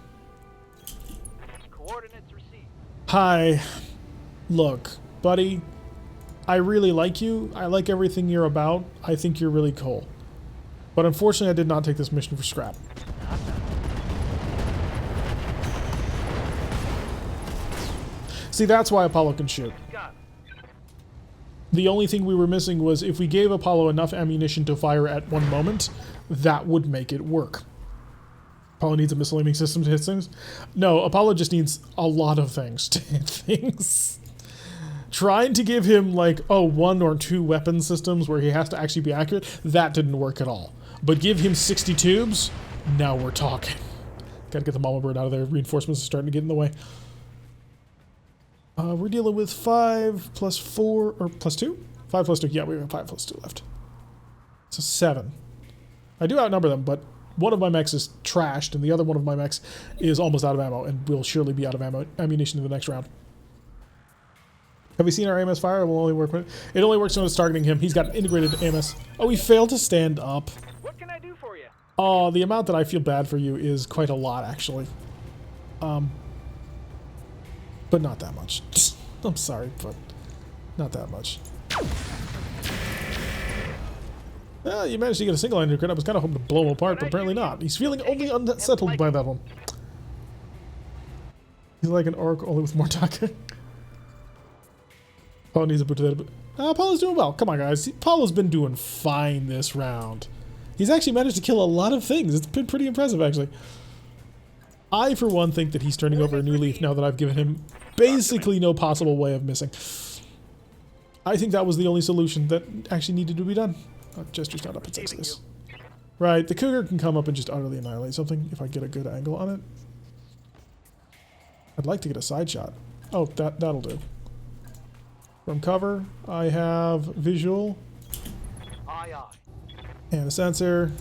S3: Coordinates received.
S1: Hi. Look, buddy. I really like you. I like everything you're about. I think you're really cool. But unfortunately, I did not take this mission for scrap. See, that's why Apollo can shoot. The only thing we were missing was if we gave Apollo enough ammunition to fire at one moment, that would make it work. Apollo needs a missile aiming system to hit things. No, Apollo just needs a lot of things to hit things. Trying to give him, like, 1 or 2 weapon systems where he has to actually be accurate, that didn't work at all. But give him 60 tubes, now we're talking. Gotta get the mama bird out of there. Reinforcements are starting to get in the way. We're dealing with 5 plus 4, or plus 2? 5 plus 2, yeah, we have 5 plus 2 left. So 7. I do outnumber them, but one of my mechs is trashed, and the other one of my mechs is almost out of ammo, and will surely be out of ammunition in the next round. Have we seen our AMS fire? It will only work when it only works when it's targeting him. He's got an integrated AMS. Oh, he failed to stand up.
S3: What can I do for you?
S1: Oh, the amount that I feel bad for you is quite a lot, actually. But not that much. I'm sorry, but not that much. Well, you managed to get a single-handed crit. I was kind of hoping to blow him apart, but apparently not. He's feeling only unsettled by that one. He's like an orc, only with more taka. Apollo needs a boot to that. Apollo's doing well. Come on, guys. Apollo's been doing fine this round. He's actually managed to kill a lot of things. It's been pretty impressive, actually. I, for one, think that he's turning over a new leaf now that I've given him basically no possible way of missing. I think that was the only solution that actually needed to be done. Jester's not up at this. Right, the Cougar can come up and just utterly annihilate something if I get a good angle on it. I'd like to get a side shot. Oh, that'll do. From cover, I have visual
S3: Aye, aye.
S1: and a sensor.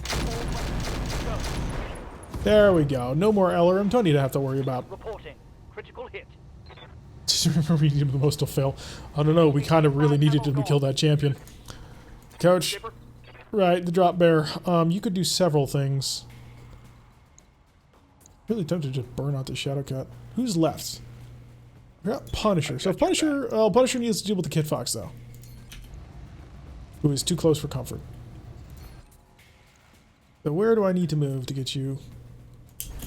S1: There we go. No more LRM 20 to have to worry about.
S3: Reporting. Critical hit.
S1: Just remember we needed the most to fail. I don't know. We kind of really needed to kill that champion. Coach. Right, the drop bear. You could do several things. Really tempted to just burn out the Shadow Cat. Who's left? We got Punisher. So if Punisher, Punisher needs to deal with the Kit Fox though, who is too close for comfort. So where do I need to move to get you?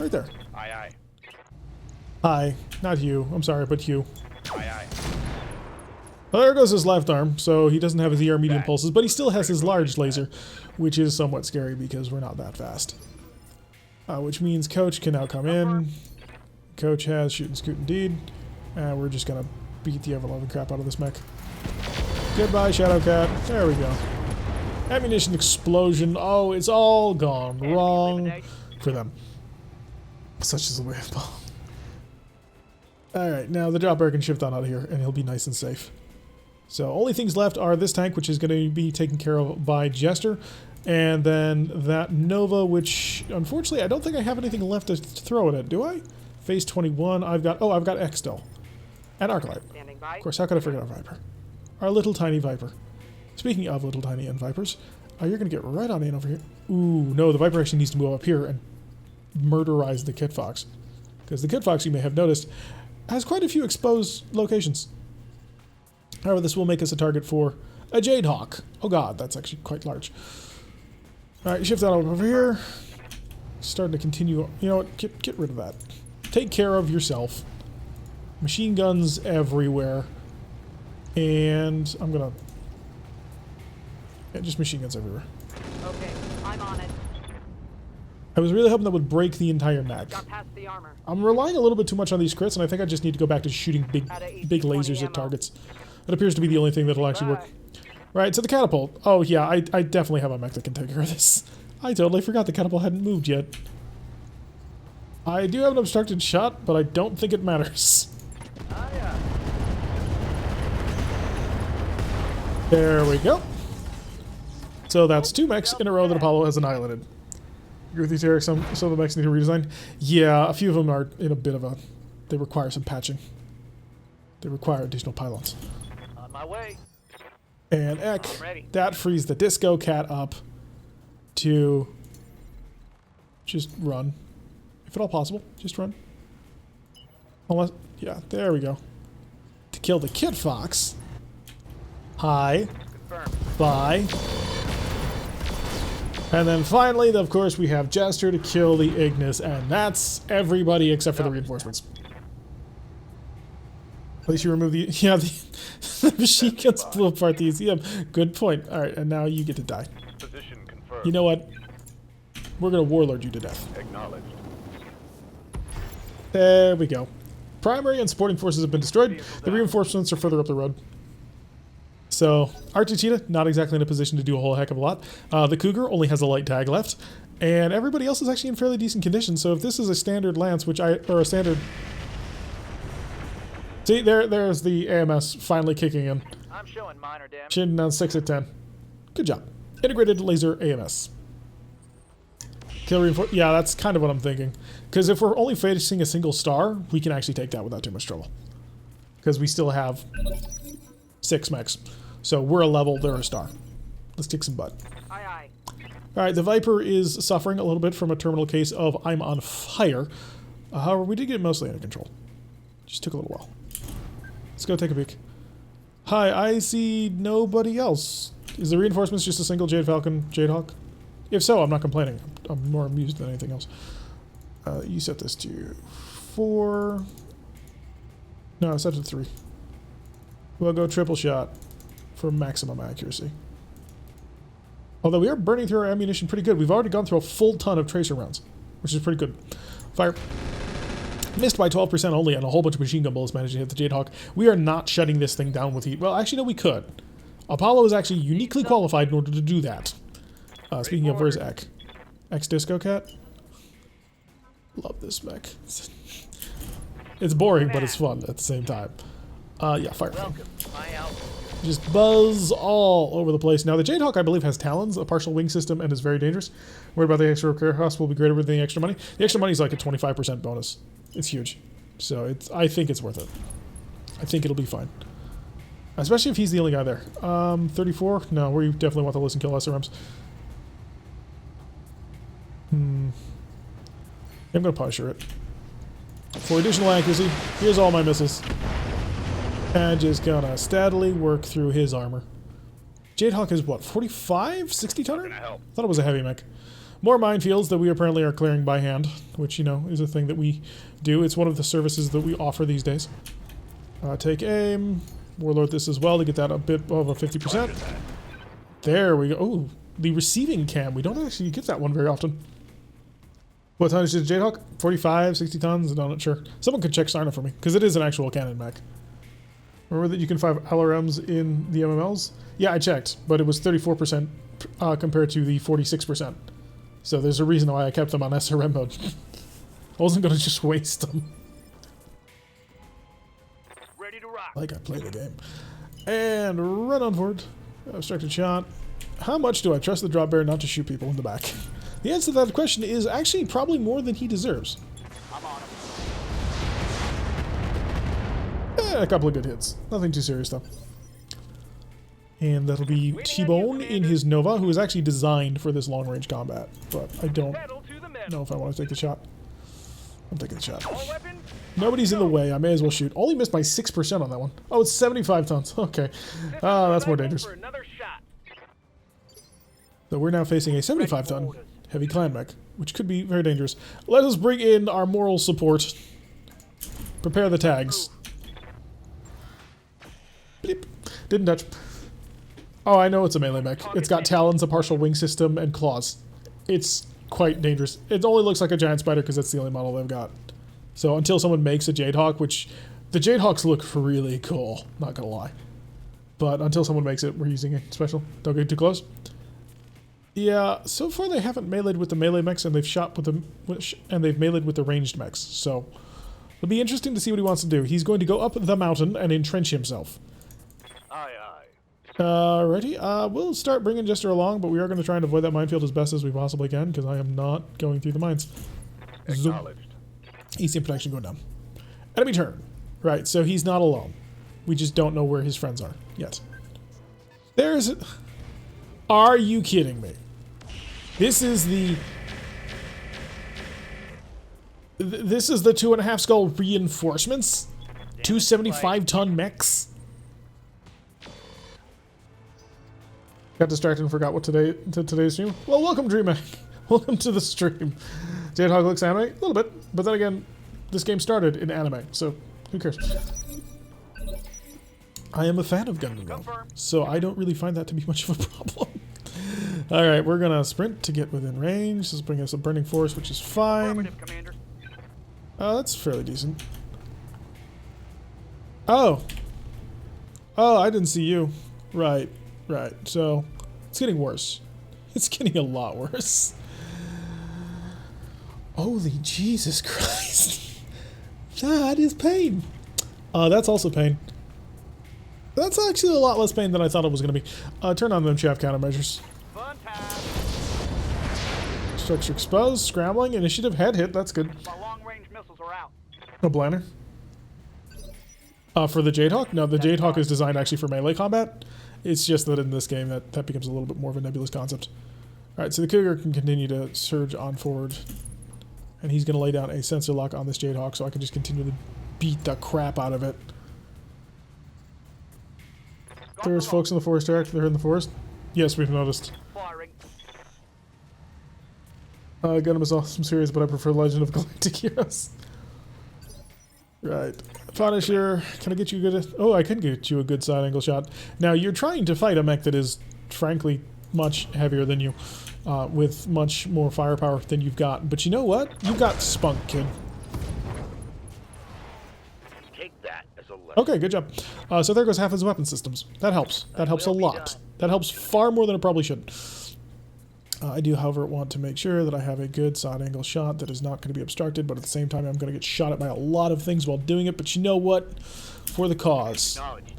S1: Right there.
S2: Aye, aye.
S1: Hi, not you. I'm sorry, but you.
S2: Aye, aye.
S1: Well, there goes his left arm, so he doesn't have his ER medium pulses, but he still has his large laser, which is somewhat scary because we're not that fast. Which means Coach can now come in. Coach has shoot and scoot indeed, and we're just gonna beat the ever-loving crap out of this mech. Goodbye, Shadow Cat. There we go. Ammunition explosion. Oh, it's all gone wrong for them. Such is the way of ball. Alright, now the drop bear can shift on out of here, and he'll be nice and safe. So, only things left are this tank, which is going to be taken care of by Jester, and then that Nova, which, unfortunately, I don't think I have anything left to throw at it, do I? Phase 21, I've got X still. And Arclight.
S3: Standing by.
S1: Of course, how could I forget our Viper? Our little tiny Viper. Speaking of little tiny and Vipers, you're going to get right on in over here. Ooh, no, the Viper actually needs to move up here and murderize the Kit Fox. Because the Kit Fox, you may have noticed, has quite a few exposed locations. However, this will make us a target for a Jade Hawk. Oh god, that's actually quite large. Alright, shift that over here. Starting to continue. You know what? Get rid of that. Take care of yourself. Machine guns everywhere. And I'm gonna... Yeah, just machine guns everywhere.
S3: Okay, I'm on it.
S1: I was really hoping that would break the entire mech.
S3: Got past the armor.
S1: I'm relying a little bit too much on these crits, and I think I just need to go back to shooting big lasers at targets. That appears to be the only thing that'll actually work. Right, so the catapult. Oh yeah, I definitely have a mech that can take care of this. I totally forgot the catapult hadn't moved yet. I do have an obstructed shot, but I don't think it matters.
S3: Yeah.
S1: There we go. So that's 2 mechs in a row that Apollo has annihilated. Agree with you, Tarek? Some of the mechs need a redesign. Yeah, a few of them are in a bit of a... They require some patching. They require additional pylons.
S3: On my way.
S1: And that frees the Disco Cat up to just run. If at all possible, just run. Unless... Yeah, there we go. To kill the Kit Fox. Hi.
S3: Confirmed.
S1: Bye. And then finally, of course, we have Jester to kill the Ignis, and that's everybody except for the reinforcements. At least you remove the... Yeah, the machine guns blew apart the ECM. Good point. Alright, and now you get to die.
S2: Position confirmed.
S1: You know what? We're going to warlord you to death.
S2: Acknowledged.
S1: There we go. Primary and supporting forces have been destroyed. The reinforcements are further up the road. So, Archie not exactly in a position to do a whole heck of a lot. The Cougar only has a light tag left. And everybody else is actually in fairly decent condition. So if this is a standard lance, or a standard... See, there's the AMS finally kicking in.
S3: I'm showing minor damage.
S1: Shooting down 6 at 10. Good job. Integrated laser AMS. Kill reinforce. Yeah, that's kind of what I'm thinking. Because if we're only facing a single star, we can actually take that without too much trouble. Because we still have 6 mechs. So we're a level, they're a star. Let's kick some butt.
S3: Aye, aye.
S1: Alright, the Viper is suffering a little bit from a terminal case of I'm on fire. However, we did get it mostly under control. Just took a little while. Let's go take a peek. Hi, I see nobody else. Is the reinforcements just a single Jade Falcon, Jade Hawk? If so, I'm not complaining. I'm more amused than anything else. You set this to 4. No, set it to 3. We'll go triple shot for maximum accuracy. Although we are burning through our ammunition pretty good. We've already gone through a full ton of tracer rounds, which is pretty good. Fire. Missed by 12% only, and a whole bunch of machine gun bullets managed to hit the Jade Hawk. We are not shutting this thing down with heat. Well, actually, no, we could. Apollo is actually uniquely qualified in order to do that. Speaking of, where's Ek? Ek's Disco Cat? Love this mech. It's boring, but it's fun at the same time. Yeah, fire.
S3: Welcome. My out.
S1: Just buzz all over the place. Now, the Jadehawk, I believe, has talons, a partial wing system, and is very dangerous. Worried about the extra repair cost will be greater with the extra money. The extra money is like a 25% bonus. It's huge. So I think it's worth it. I think it'll be fine. Especially if he's the only guy there. 34? No, we definitely want to listen kill SRMs. I'm going to Punisher it. For additional accuracy, here's all my missiles. And just gonna steadily work through his armor. Jadehawk is what, 45? 60 tonner? Thought it was a heavy mech. More minefields that we apparently are clearing by hand, which, you know, is a thing that we do. It's one of the services that we offer these days. Take aim. Warlord this as well to get that a bit of a 50%. There we go. Oh, the receiving cam. We don't actually get that one very often. What tonnage is Jadehawk? 45, 60 tons? I'm not sure. Someone could check Sarna for me, because it is an actual cannon mech. Remember that you can find LRMs in the MMLs? Yeah, I checked, but it was 34% compared to the 46%. So there's a reason why I kept them on SRM mode. I wasn't going to just waste them.
S3: Ready to rock.
S1: Like I play the game. And run on forward. Obstructed shot. How much do I trust the drop bear not to shoot people in the back? The answer to that question is actually probably more than he deserves.
S3: I'm on him.
S1: A couple of good hits. Nothing too serious, though. And that'll be T-Bone in his Nova, who is actually designed for this long-range combat. But I don't
S3: Pedal to the metal.
S1: know if I want to take the shot. I'm taking the shot.
S3: All weapons.
S1: Nobody's in the way. I may as well shoot. Only missed by 6% on that one. Oh, it's 75 tons. Okay. That's more dangerous.
S3: For another shot.
S1: So we're now facing a 75-ton heavy clan mech, which could be very dangerous. Let us bring in our moral support. Prepare the tags. Bleep. Didn't touch. Oh, I know it's a melee mech. It's got talons, a partial wing system, and claws. It's quite dangerous. It only looks like a giant spider because that's the only model they've got. So until someone makes a Jadehawk, which the Jadehawks look really cool, not gonna lie. But until someone makes it, we're using a special. Don't get too close. Yeah, so far they haven't meleeed with the melee mechs, and they've shot with the and they've meleeed with the ranged mechs. So it'll be interesting to see what he wants to do. He's going to go up the mountain and entrench himself.
S2: Aye, aye.
S1: Alrighty, we'll start bringing Jester along, but we are going to try and avoid that minefield as best as we possibly can, because I am not going through the mines. Zoom.
S2: Acknowledged.
S1: ECM protection going down. Enemy turn. Right, so he's not alone. We just don't know where his friends are yet. There's... Are you kidding me? This is the... This is the 2.5 skull reinforcements? 275-ton mechs? Got distracted and forgot what today's stream. Well, welcome, DreamHack. Welcome to the stream. Jadehawk looks anime? A little bit. But then again, this game started in anime, so who cares? I am a fan of Gundam, though, so I don't really find that to be much of a problem. Alright, we're gonna sprint to get within range. This is bringing us a burning force, which is fine.
S3: Affirmative, Commander.
S1: That's fairly decent. Oh. Oh, I didn't see you. Right. Right, so it's getting worse. It's getting a lot worse. Holy Jesus Christ. That is pain. That's also pain. That's actually a lot less pain than I thought it was going to be. Turn on them chaff countermeasures.
S3: Fun time.
S1: Structure exposed, scrambling, initiative, head hit, that's good.
S3: My long-range missiles are out.
S1: No blanner. For the Jadehawk? No, the Jadehawk is designed actually for melee combat. It's just that in this game that becomes a little bit more of a nebulous concept. Alright, so the Cougar can continue to surge on forward. And he's going to lay down a sensor lock on this Jadehawk so I can just continue to beat the crap out of it. There's folks in the forest direct. They're in the forest. Yes, we've noticed.
S3: Firing.
S1: Gundam is awesome series, but I prefer Legend of Galactic Heroes. Right. Punisher, can I get you a good... Oh, I can get you a good side angle shot. Now, you're trying to fight a mech that is, frankly, much heavier than you, with much more firepower than you've got. But you know what? You've got spunk, kid.
S2: Take that as a lesson.
S1: Okay, good job. So there goes half his weapon systems. That helps. That helps a lot. That helps far more than it probably should. I do, however, want to make sure that I have a good side angle shot that is not going to be obstructed, but at the same time I'm going to get shot at by a lot of things while doing it, but you know what? For the cause.
S2: Acknowledged.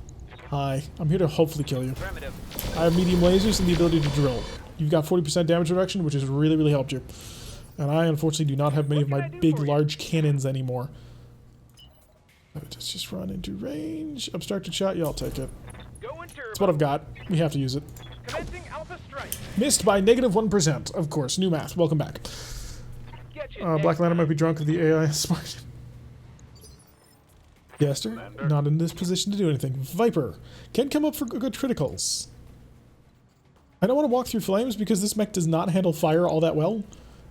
S1: Hi, I'm here to hopefully kill you.
S3: Affirmative.
S1: I have medium lasers and the ability to drill. You've got 40% damage reduction, which has really, really helped you. And I, unfortunately, do not have many of my big, large cannons anymore. Let's just run into range. Obstructed shot, yeah, I'll take it.
S3: Go in turbo.
S1: That's what I've got. We have to use it.
S3: Commencing alpha strike.
S1: Missed by -1%. Of course, new math. Welcome back.
S3: Get you
S1: Black
S3: next
S1: Lantern might
S3: time.
S1: be drunk if the AI is smart. Yes, sir. Not in this position to do anything. Viper can come up for good criticals. I don't want to walk through flames because this mech does not handle fire all that well.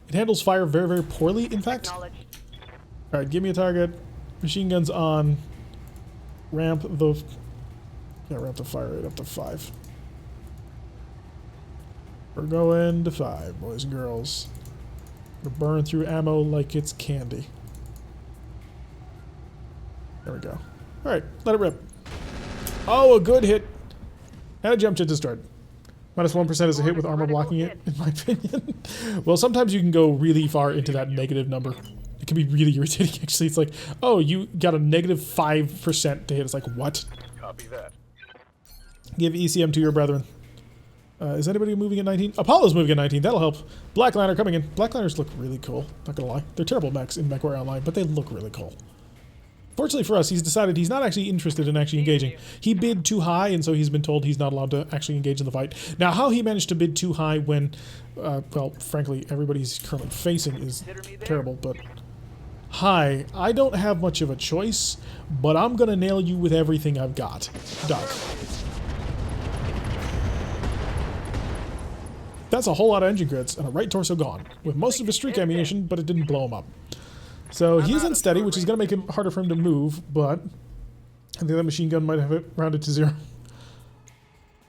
S1: It handles fire very, very poorly, in fact.
S3: Acknowledged.
S1: Alright, give me a target. Machine guns on. Ramp the... Yeah, ramp the fire rate up to 5. We're going to 5, boys and girls. We're burning through ammo like it's candy. There we go. Alright, let it rip. Oh, a good hit. And a jump jet to start. -1% is a hit with armor blocking it, in my opinion. Well, sometimes you can go really far into that negative number. It can be really irritating, actually. It's like, oh, you got a -5% to hit. It's like, what?
S2: Copy that.
S1: Give ECM to your brethren. Is anybody moving at 19? Apollo's moving at 19. That'll help. Black Lantern coming in. Black Lanterns look really cool. Not gonna lie. They're terrible mechs in MechWarrior Online, but they look really cool. Fortunately for us, he's decided he's not actually interested in actually engaging. He bid too high, and so he's been told he's not allowed to actually engage in the fight. Now, how he managed to bid too high when, well, frankly, everybody he's currently facing is terrible, but... Hi, I don't have much of a choice, but I'm gonna nail you with everything I've got. Duck. That's a whole lot of engine grids and a right torso gone, with most of his streak ammunition, but it didn't blow him up. So he's unsteady, which is going to make it harder for him to move, but I think that machine gun might have it rounded to 0.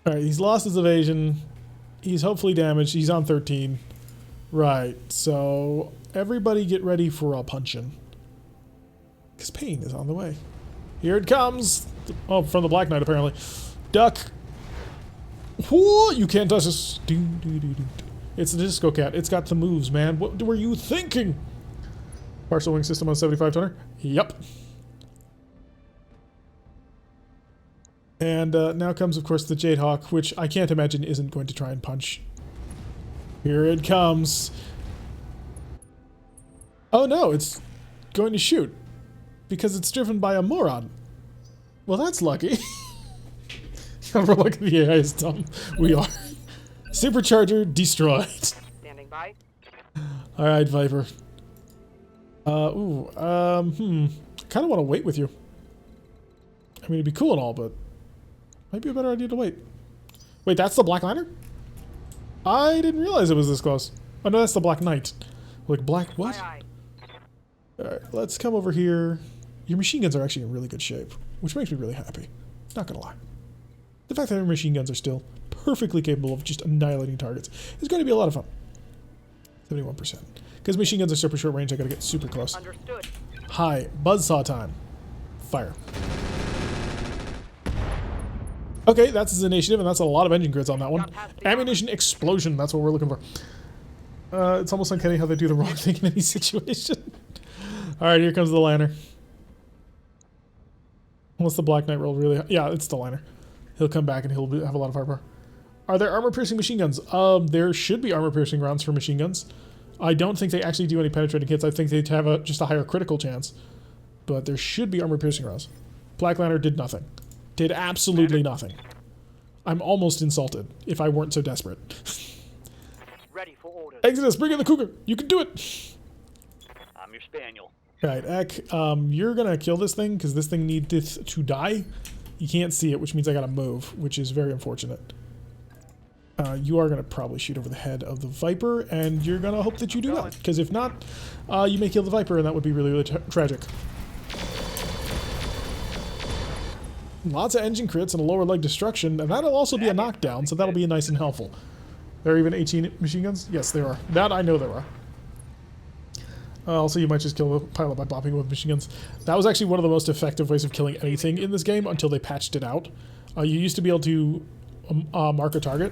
S1: Alright, he's lost his evasion. He's hopefully damaged. He's on 13. Right, so everybody get ready for a punching. Because pain is on the way. Here it comes! Oh, from the Black Knight, apparently. Duck! Whoa, you can't touch us. It's the Disco Cat. It's got the moves, man. What were you thinking? Partial wing system on 75 tonner. Yep. And now comes, of course, the Jadehawk, which I can't imagine isn't going to try and punch. Here it comes. Oh no, it's going to shoot. Because it's driven by a moron. Well, that's lucky. We're lucky the AI is dumb. We are. Supercharger destroyed.
S3: Standing by.
S1: Alright, Viper. Kind of want to wait with you. I mean, it'd be cool and all, but might be a better idea to wait. Wait, that's the Black Lantern? I didn't realize it was this close. Oh no, that's the Black Knight. Like, Black what?
S3: Aye, aye.
S1: Alright, let's come over here. Your machine guns are actually in really good shape, which makes me really happy. Not gonna lie. The fact that your machine guns are still perfectly capable of just annihilating targets is going to be a lot of fun. 71%. Because machine guns are super short range, I gotta get super close.
S3: Understood.
S1: Hi, buzzsaw time. Fire. Okay, that's his initiative, and that's a lot of engine grids on that one. Ammunition explosion, that's what we're looking for. It's almost uncanny how they do the wrong thing in any situation. Alright, here comes the liner. Unless the Black Knight rolled really... Yeah, it's the liner. He'll come back and he'll have a lot of firepower. Are there armor-piercing machine guns? There should be armor-piercing rounds for machine guns. I don't think they actually do any penetrating hits. I think they have just a higher critical chance. But there should be armor-piercing rounds. Black Lantern did nothing. Did absolutely nothing. I'm almost insulted, if I weren't so desperate.
S3: Ready for orders.
S1: Exodus, bring in the Cougar! You can do it!
S2: I'm your spaniel.
S1: Alright, Ek, you're gonna kill this thing, because this thing needs to die. You can't see it, which means I gotta move, which is very unfortunate. You are gonna probably shoot over the head of the Viper, and you're gonna hope that you do well, because if not, you may kill the Viper, and that would be really, really tragic. Lots of engine crits and a lower leg destruction, and that'll also be a knockdown, so that'll be nice and helpful. There are even 18 machine guns? Yes, there are. That I know there are. Also, you might just kill the pilot by bopping with machine guns. That was actually one of the most effective ways of killing anything in this game until they patched it out. You used to be able to mark a target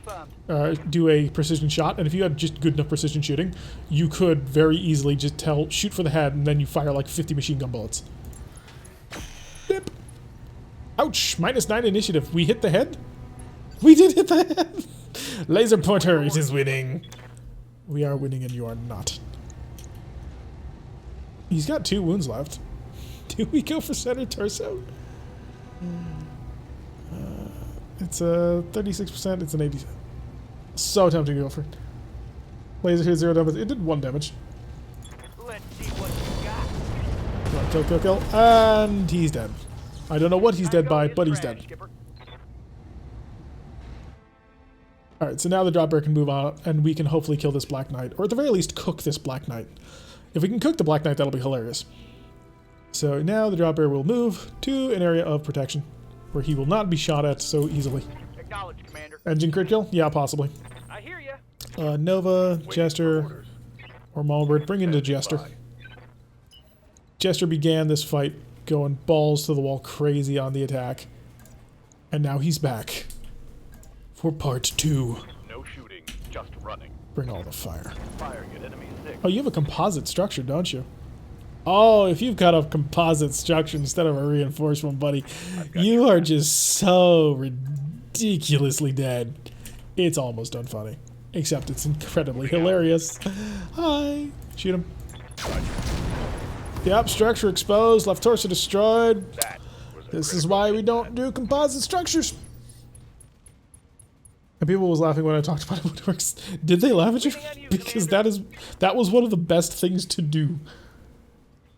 S3: Confirmed.
S1: do a precision shot, and if you had just good enough precision shooting, you could very easily just shoot for the head, and then you fire like 50 machine gun bullets. Bip. Ouch! -9 initiative. We hit the head? We did hit the head! Laser pointer, it is winning. We are winning and you are not. He's got 2 wounds left. Do we go for center torso? It's a 36%, it's an 80. So tempting to go for it. Laser hit 0 damage. It did 1 damage.
S3: Let's see what you got.
S1: Come on, kill. And he's dead. I don't know what he's dead by, but he's dead.
S3: Skipper.
S1: Alright, so now the drop bear can move on, and we can hopefully kill this Black Knight. Or at the very least, cook this Black Knight. If we can cook the Black Knight, that'll be hilarious. So now the drop bear will move to an area of protection, where he will not be shot at so easily.
S3: Acknowledged, Commander.
S1: Engine crit kill? Yeah, possibly.
S3: I hear ya.
S1: Nova, Jester, or Maulbird. Bring in the Jester. Jester began this fight going balls to the wall crazy on the attack. And now he's back for part 2.
S2: No shooting, just running.
S1: Bring all the fire.
S2: Firing at enemy 6.
S1: Oh, you have a composite structure, don't you? Oh, if you've got a composite structure instead of a reinforced one, buddy, you are just so ridiculously dead. It's almost unfunny. Except it's incredibly hilarious. Hi. Shoot him. Yep, structure exposed, left torso destroyed.
S2: That was a
S1: This is why we don't do composite structures. And people was laughing when I talked about it. Works. Did they laugh at you? Because that was one of the best things to do.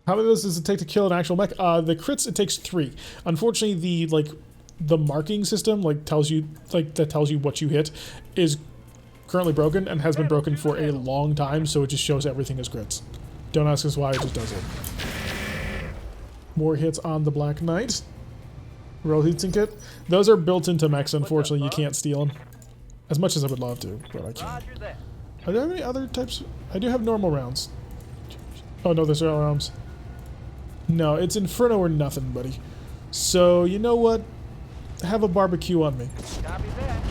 S1: How many of those does it take to kill an actual mech? The crits, it takes 3. Unfortunately, the marking system tells you what you hit is currently broken and has been broken for a long time, so it just shows everything as crits. Don't ask us why, it just does it. More hits on the Black Knight. Roll heatsink kit. Those are built into mechs, unfortunately you can't steal them. As much as I would love to, but I can't.
S3: Roger that.
S1: Are there any other types? I do have normal rounds. Oh no, there's all rounds. No, it's Inferno or nothing, buddy. So, you know what? Have a barbecue on me.
S3: Copy that.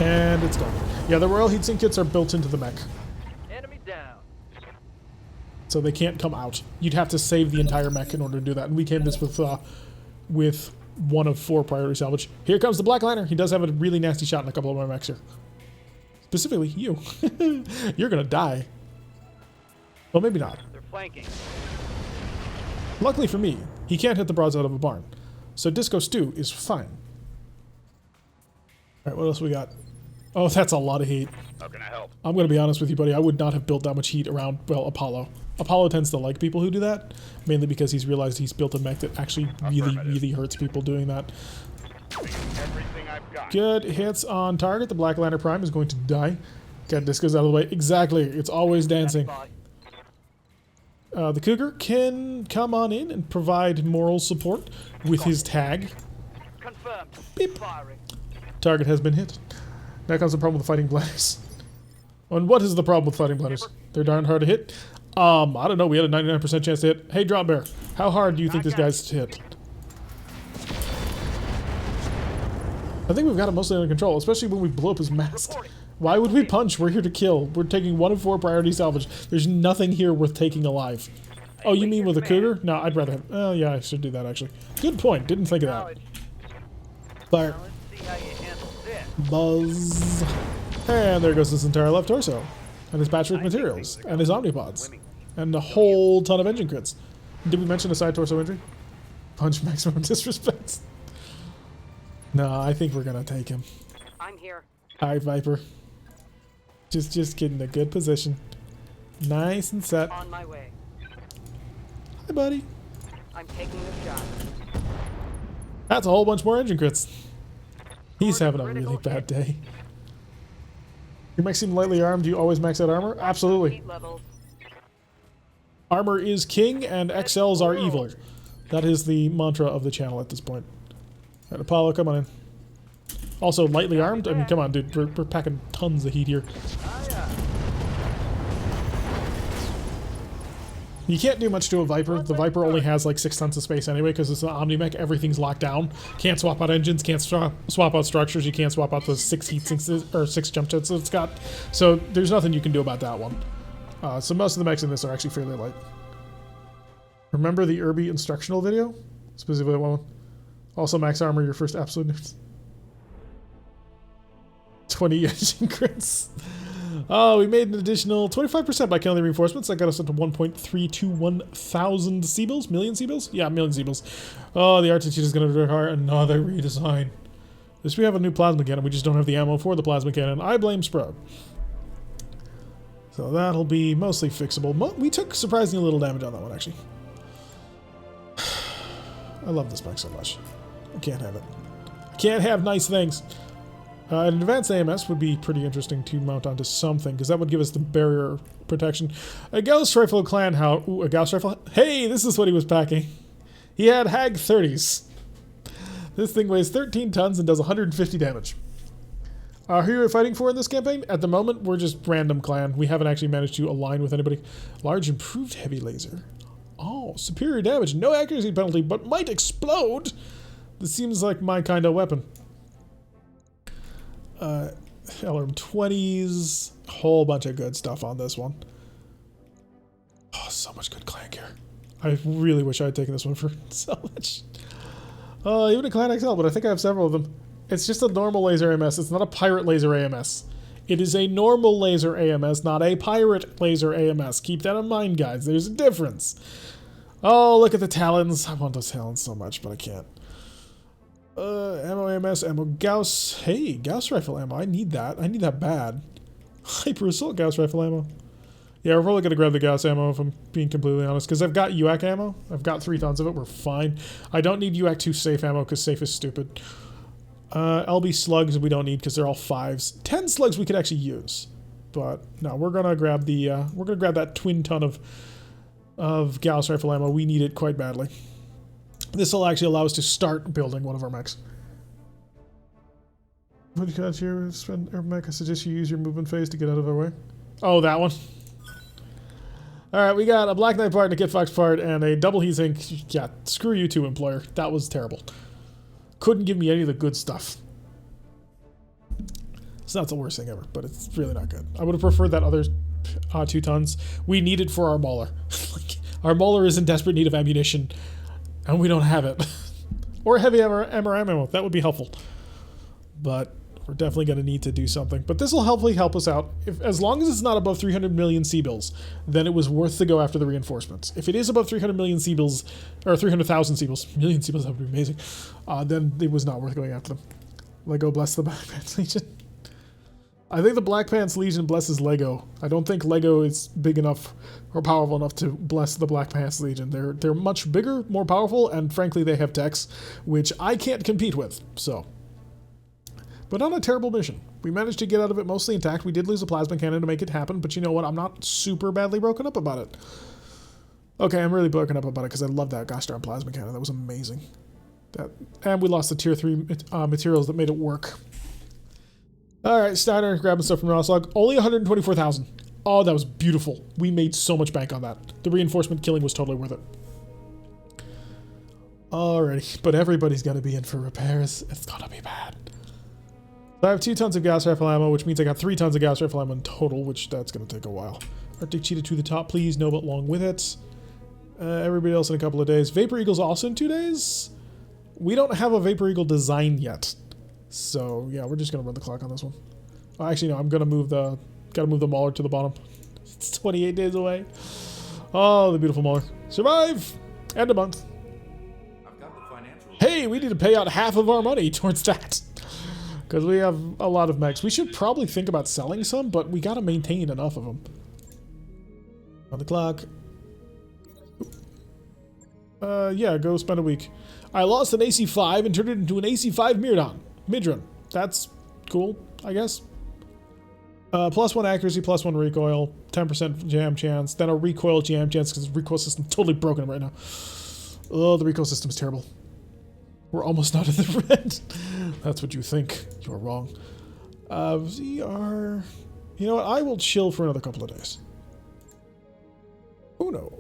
S1: And it's gone. Yeah, the Royal Heatsink kits are built into the mech.
S3: Enemy down.
S1: So they can't come out. You'd have to save the entire mech in order to do that. And we came this with 1 of 4 priority salvage. Here comes the Black Liner. He does have a really nasty shot in a couple of my mechs here. Specifically, you. You're gonna die. Well, maybe not.
S3: They're flanking.
S1: Luckily for me, he can't hit the broadside of a barn. So Disco Stew is fine. Alright, what else we got? Oh, that's a lot of heat.
S2: How can I help?
S1: I'm going to be honest with you, buddy. I would not have built that much heat around, well, Apollo. Apollo tends to like people who do that, mainly because he's realized he's built a mech that actually really hurts people doing that.
S2: Everything I've got.
S1: Good hits on target. The Black Lantern Prime is going to die. Get Disco's out of the way. Exactly. It's always dancing.
S3: Spot.
S1: The Cougar can come on in and provide moral support with his tag.
S3: Confirmed.
S1: Beep.
S3: Firing.
S1: Target has been hit. Now comes the problem with fighting bladders. And what is the problem with fighting bladders? They're darn hard to hit. I don't know. We had a 99% chance to hit. Hey, Drop Bear, how hard do you think this guy's hit? I think we've got it mostly under control, especially when we blow up his mast. Why would we punch? We're here to kill. We're taking 1 of 4 priority salvage. There's nothing here worth taking alive. Oh, you mean with a Cougar? No, I'd rather have... Oh, yeah, I should do that, actually. Good point. Didn't think of that. Fire.
S3: Now let's see how you handle this.
S1: Buzz. And there goes his entire left torso. And his batch with materials. And his omnipods. And a whole ton of engine crits. Did we mention a side torso injury? Punch maximum disrespect. No, I think we're gonna take him.
S3: I'm here.
S1: Alright, Viper. Just get in a good position. Nice and set.
S3: On my way.
S1: Hi, buddy.
S3: I'm taking the shot.
S1: That's a whole bunch more engine crits. He's having a really bad day. Your mech seem lightly armed. Do you always max out armor? Absolutely.
S3: Heat levels.
S1: Armor is king and XLs are evil. That is the mantra of the channel at this point. Alright, Apollo, come on in. Also, lightly armed? I mean, come on, dude. We're packing tons of heat here. You can't do much to a Viper. The Viper only has like 6 tons of space anyway because it's an Omni-Mech. Everything's locked down. Can't swap out engines, can't swap out structures. You can't swap out the 6 heat sinks or 6 jump jets that it's got. So there's nothing you can do about that one. So most of the mechs in this are actually fairly light. Remember the Irby instructional video? Specifically that one. Also max armor, your first absolute nerds. 20 engine crits. Oh, we made an additional 25% by killing the reinforcements. That got us up to 1.321 thousand C-bills? Million C-bills? Yeah, million C-bills. Oh, the RTT is going to require another redesign. At least we have a new plasma cannon. We just don't have the ammo for the plasma cannon. I blame Sprub. So that'll be mostly fixable. We took surprisingly little damage on that one, actually. I love this mech so much. I can't have it. I can't have nice things. An advanced AMS would be pretty interesting to mount onto something, because that would give us the barrier protection. A Gauss Rifle Clan, Ooh, a Gauss Rifle? Hey, this is what he was packing. He had Hag 30s. This thing weighs 13 tons and does 150 damage. Who are we fighting for in this campaign? At the moment, we're just random clan. We haven't actually managed to align with anybody. Large improved heavy laser. Oh, superior damage. No accuracy penalty, but might explode. This seems like my kind of weapon. LRM 20s, whole bunch of good stuff on this one. Oh, so much good clan gear. I really wish I had taken this one for Salvage. Even a Clan XL, but I think I have several of them. It's just a normal laser AMS. It's not a pirate laser AMS. It is a normal laser AMS, not a pirate laser AMS. Keep that in mind, guys. There's a difference. Oh, look at the Talons. I want those Talons so much, but I can't. Ammo AMS, ammo Gauss. Hey, Gauss rifle ammo. I need that. I need that bad. Hyper assault Gauss rifle ammo. Yeah, we're probably going to grab the Gauss ammo if I'm being completely honest, because I've got UAC ammo. I've got 3 tons of it. We're fine. I don't need UAC 2 safe ammo because safe is stupid. LB slugs we don't need because they're all 5s. 10 slugs we could actually use. But no, we're going to grab the we're going to grab that twin ton of Gauss rifle ammo. We need it quite badly. This will actually allow us to start building one of our mechs. What you got here? Spend Urban Mech. I suggest you use your movement phase to get out of our way. Oh, that one. Alright, we got a Black Knight part and a Kit Fox part and a double heatsink. Yeah, screw you too, employer. That was terrible. Couldn't give me any of the good stuff. It's not the worst thing ever, but it's really not good. I would have preferred that other 2 tons. We need it for our Mauler. Our Mauler is in desperate need of ammunition. And we don't have it. Or heavy MRM ammo. That would be helpful. But we're definitely going to need to do something. But this will hopefully help us out. As long as it's not above 300 million C-bills, then it was worth to go after the reinforcements. If it is above 300 million C-bills, or 300,000 C-bills, million C-bills, that would be amazing, then it was not worth going after them. Lego bless the Black Pants Legion. I think the Black Pants Legion blesses Lego. I don't think Lego is big enough or powerful enough to bless the Black Pants Legion. They're much bigger, more powerful, and frankly they have techs, which I can't compete with, so. But on a terrible mission. We managed to get out of it mostly intact. We did lose a plasma cannon to make it happen, but you know what? I'm not super badly broken up about it. Okay, I'm really broken up about it because I love that gosh darn plasma cannon. That was amazing. And we lost the tier 3 materials that made it work. Alright, Steiner, grabbing stuff from Rosslog. Only 124,000. Oh, that was beautiful. We made so much bank on that. The reinforcement killing was totally worth it. Alrighty, but everybody's got to be in for repairs. It's gonna be bad. So I have 2 tons of Gauss rifle ammo, which means I got 3 tons of Gauss rifle ammo in total, which that's gonna take a while. Arctic Cheetah to the top, please. No, but along with it. Everybody else in a couple of days. Vapor Eagle's also in 2 days. We don't have a Vapor Eagle design yet. So, yeah, we're just going to run the clock on this one. Actually, no, I'm going to move the... Got to move the Mauler to the bottom. It's 28 days away. Oh, the beautiful Mauler. Survive! End a month.
S6: I've got the financial...
S1: Hey, we need to pay out half of our money towards that. Because we have a lot of mechs. We should probably think about selling some, but we got to maintain enough of them. On the clock. Yeah, go spend a week. I lost an AC-5 and turned it into an AC-5 Midron. That's cool, I guess. +1 accuracy, +1 recoil, 10% jam chance, then a recoil jam chance because the recoil system is totally broken right now. Oh, the recoil system is terrible. We're almost out of the red. That's what you think. You're wrong. VR... You know what? I will chill for another couple of days. Oh no.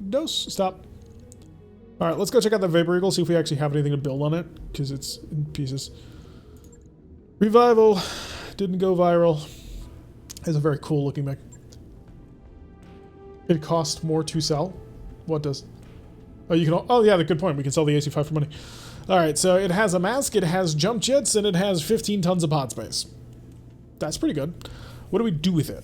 S1: Dose. Stop. All right, let's go check out the Vapor Eagle, see if we actually have anything to build on it, because it's in pieces. Revival. Didn't go viral. It's a very cool looking mech. It costs more to sell. What does? Oh, you can. Oh, yeah, good point. We can sell the AC-5 for money. All right, so it has a mask, it has jump jets, and it has 15 tons of pod space. That's pretty good. What do we do with it?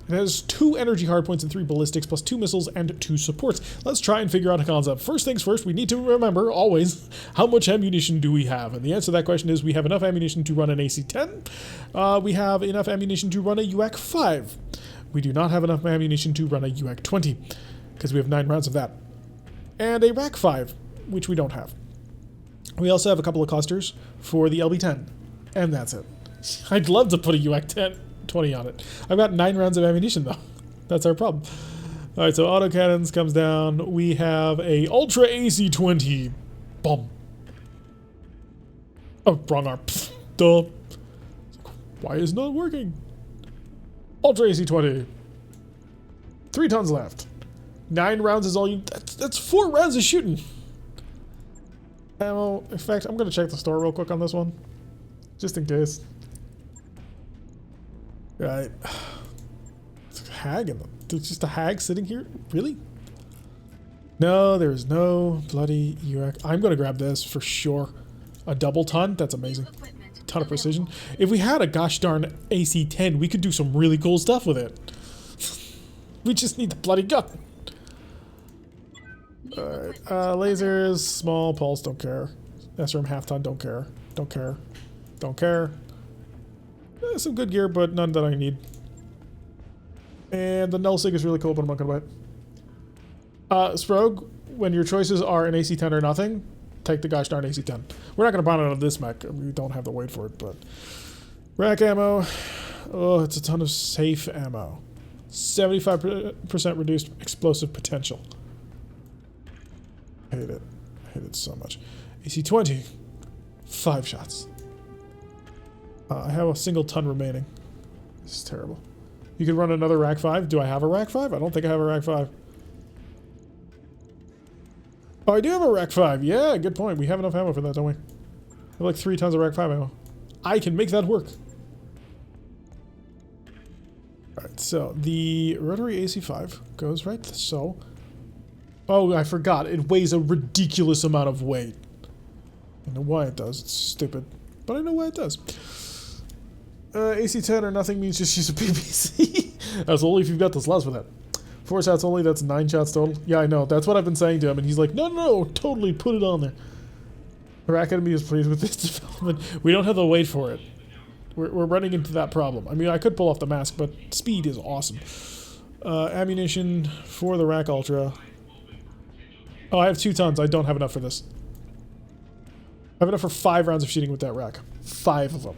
S1: It has 2 energy hardpoints and 3 ballistics, plus 2 missiles and 2 supports. Let's try and figure out a concept. First things first, we need to remember, always, how much ammunition do we have? And the answer to that question is we have enough ammunition to run an AC-10. We have enough ammunition to run a UAC-5. We do not have enough ammunition to run a UAC-20, because we have 9 rounds of that. And a RAC-5, which we don't have. We also have a couple of clusters for the LB-10, and that's it. I'd love to put a UAC-10. 20 on it. I've got 9 rounds of ammunition though. That's our problem. All right, so autocannons comes down. We have a Ultra AC-20. Boom. Oh, wrong arm. Duh. Why is it not working? Ultra AC-20. 3 tons left. 9 rounds is all you... That's 4 rounds of shooting. Ammo. In fact, I'm going to check the store real quick on this one. Just in case. Right. It's a hag in them. There's just a hag sitting here? Really? No, there's no bloody UAC. I'm going to grab this for sure. A double ton? That's amazing. Ton of precision. If we had a gosh darn AC-10, we could do some really cool stuff with it. We just need the bloody gun. Alright. Lasers, small pulse, don't care. SRM half ton, don't care. Don't care. Don't care. Some good gear, but none that I need. And the Nullsig is really cool, but I'm not going to buy it. Sprogue, when your choices are an AC-10 or nothing, take the gosh darn AC-10. We're not going to buy it out of this mech. We don't have the weight for it, but... Rack ammo. Oh, it's a ton of safe ammo. 75% reduced explosive potential. I hate it. I hate it so much. AC-20. 5 shots. I have a single ton remaining. This is terrible. You can run another Rack 5. Do I have a Rack 5? I don't think I have a Rack 5. Oh, I do have a Rack 5. Yeah, good point. We have enough ammo for that, don't we? I have like 3 tons of Rack 5 ammo. I can make that work. Alright, so the rotary AC-5 goes right so. Oh, I forgot. It weighs a ridiculous amount of weight. I know why it does. It's stupid. But I know why it does. AC-10 or nothing means just use a PPC. That's only if you've got the slots for that. 4 shots only, that's 9 shots total. Yeah, I know. That's what I've been saying to him, and he's like, no, totally put it on there. Iraq Academy is pleased with this development. We don't have the weight for it. We're running into that problem. I mean, I could pull off the mask, but speed is awesome. Ammunition for the Rack Ultra. Oh, I have 2 tons. I don't have enough for this. I have enough for 5 rounds of shooting with that rack. 5 of them.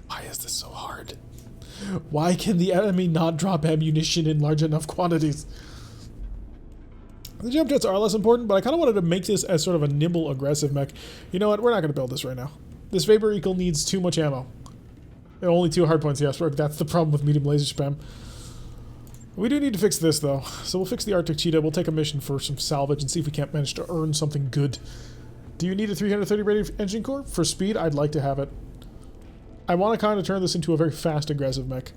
S1: Why is this so hard? Why can the enemy not drop ammunition in large enough quantities? The jump jets are less important, but I kind of wanted to make this as sort of a nimble, aggressive mech. You know what? We're not going to build this right now. This Vapor Eagle needs too much ammo. And only 2 hardpoints, yes, that's the problem with medium laser spam. We do need to fix this, though. So we'll fix the Arctic Cheetah. We'll take a mission for some salvage and see if we can't manage to earn something good. Do you need a 330 rated engine core? For speed, I'd like to have it. I want to kind of turn this into a very fast, aggressive mech.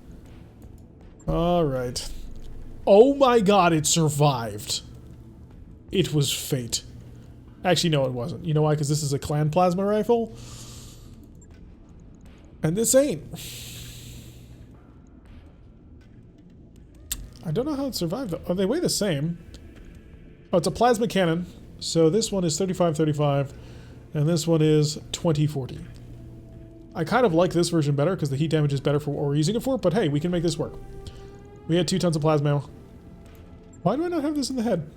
S1: Alright. Oh my god, it survived. It was fate. Actually, no, it wasn't. You know why? Because this is a clan plasma rifle. And this ain't. I don't know how it survived, though. Oh, they weigh the same. Oh, it's a plasma cannon. So this one is 35-35, and this one is 20-40. I kind of like this version better because the heat damage is better for what we're using it for, but hey, we can make this work. We had 2 tons of plasma ammo. Why do I not have this in the head?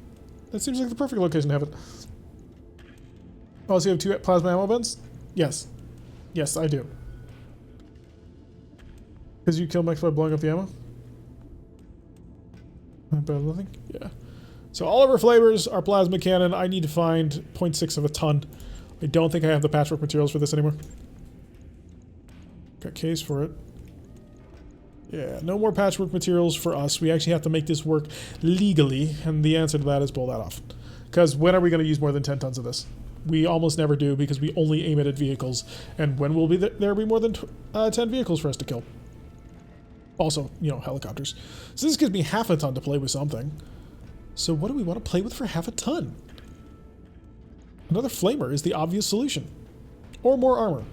S1: That seems like the perfect location to have it. Oh, so you have 2 plasma ammo bins? Yes. Yes, I do. Because you kill mechs by blowing up the ammo? Better than nothing? Yeah. So all of our flavors are plasma cannon. I need to find 0.6 of a ton. I don't think I have the patchwork materials for this anymore. Got case for it. Yeah, no more patchwork materials for us. We actually have to make this work legally, and the answer to that is pull that off. Because when are we going to use more than 10 tons of this? We almost never do because we only aim it at vehicles. And when will there be more than 10 vehicles for us to kill? Also, you know, helicopters. So this gives me half a ton to play with something. So what do we want to play with for half a ton? Another flamer is the obvious solution. Or more armor.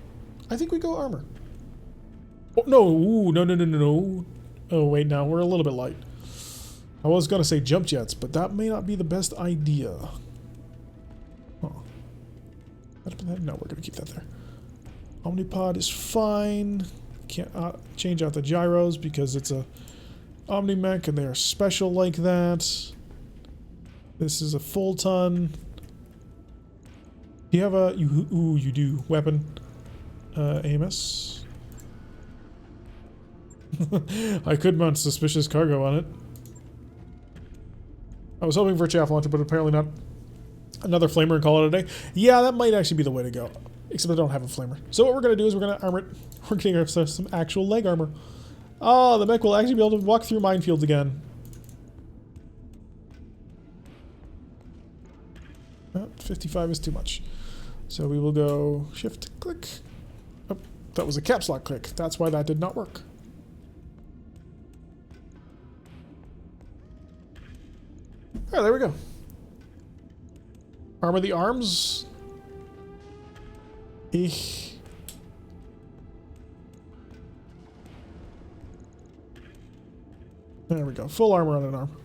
S1: I think we go armor. Oh, no, ooh, no. Oh, wait, now we're a little bit light. I was going to say jump jets, but that may not be the best idea. Huh. No, we're going to keep that there. Omnipod is fine. Can't change out the gyros because it's a Omni-Mech and they are special like that. This is a full ton. Do you have a... Ooh, you do. Weapon. AMS. I could mount suspicious cargo on it. I was hoping for a chaff launcher, but apparently not. Another flamer and call it a day. Yeah, that might actually be the way to go. Except I don't have a flamer. So what we're going to do is we're going to armor it. We're getting ourselves some actual leg armor. Oh, the mech will actually be able to walk through minefields again. 55 is too much. So we will go shift click. Oh, that was a caps lock click. That's why that did not work. Oh, there we go. Armor the arms. Ich. There we go. Full armor on an arm.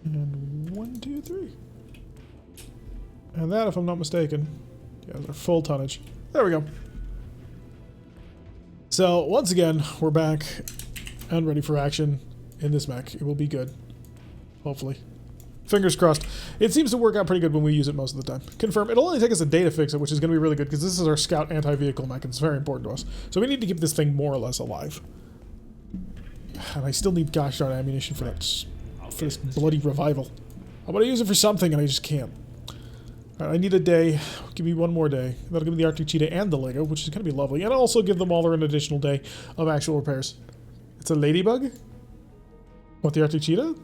S1: And 1, 2, 3. And that, if I'm not mistaken, yeah, they're full tonnage. There we go. So, once again, we're back and ready for action in this mech. It will be good. Hopefully. Fingers crossed. It seems to work out pretty good when we use it most of the time. Confirm. It'll only take us a day to fix it, which is going to be really good because this is our scout anti-vehicle mech and it's very important to us. So we need to keep this thing more or less alive. And I still need gosh darn ammunition for that, for this bloody revival. I want to use it for something and I just can't. Alright, I need a day. Give me one more day. That'll give me the Arctic Cheetah and the Lego, which is going to be lovely. And I'll also give them all an additional day of actual repairs. It's a ladybug? What, the Arctic Cheetah?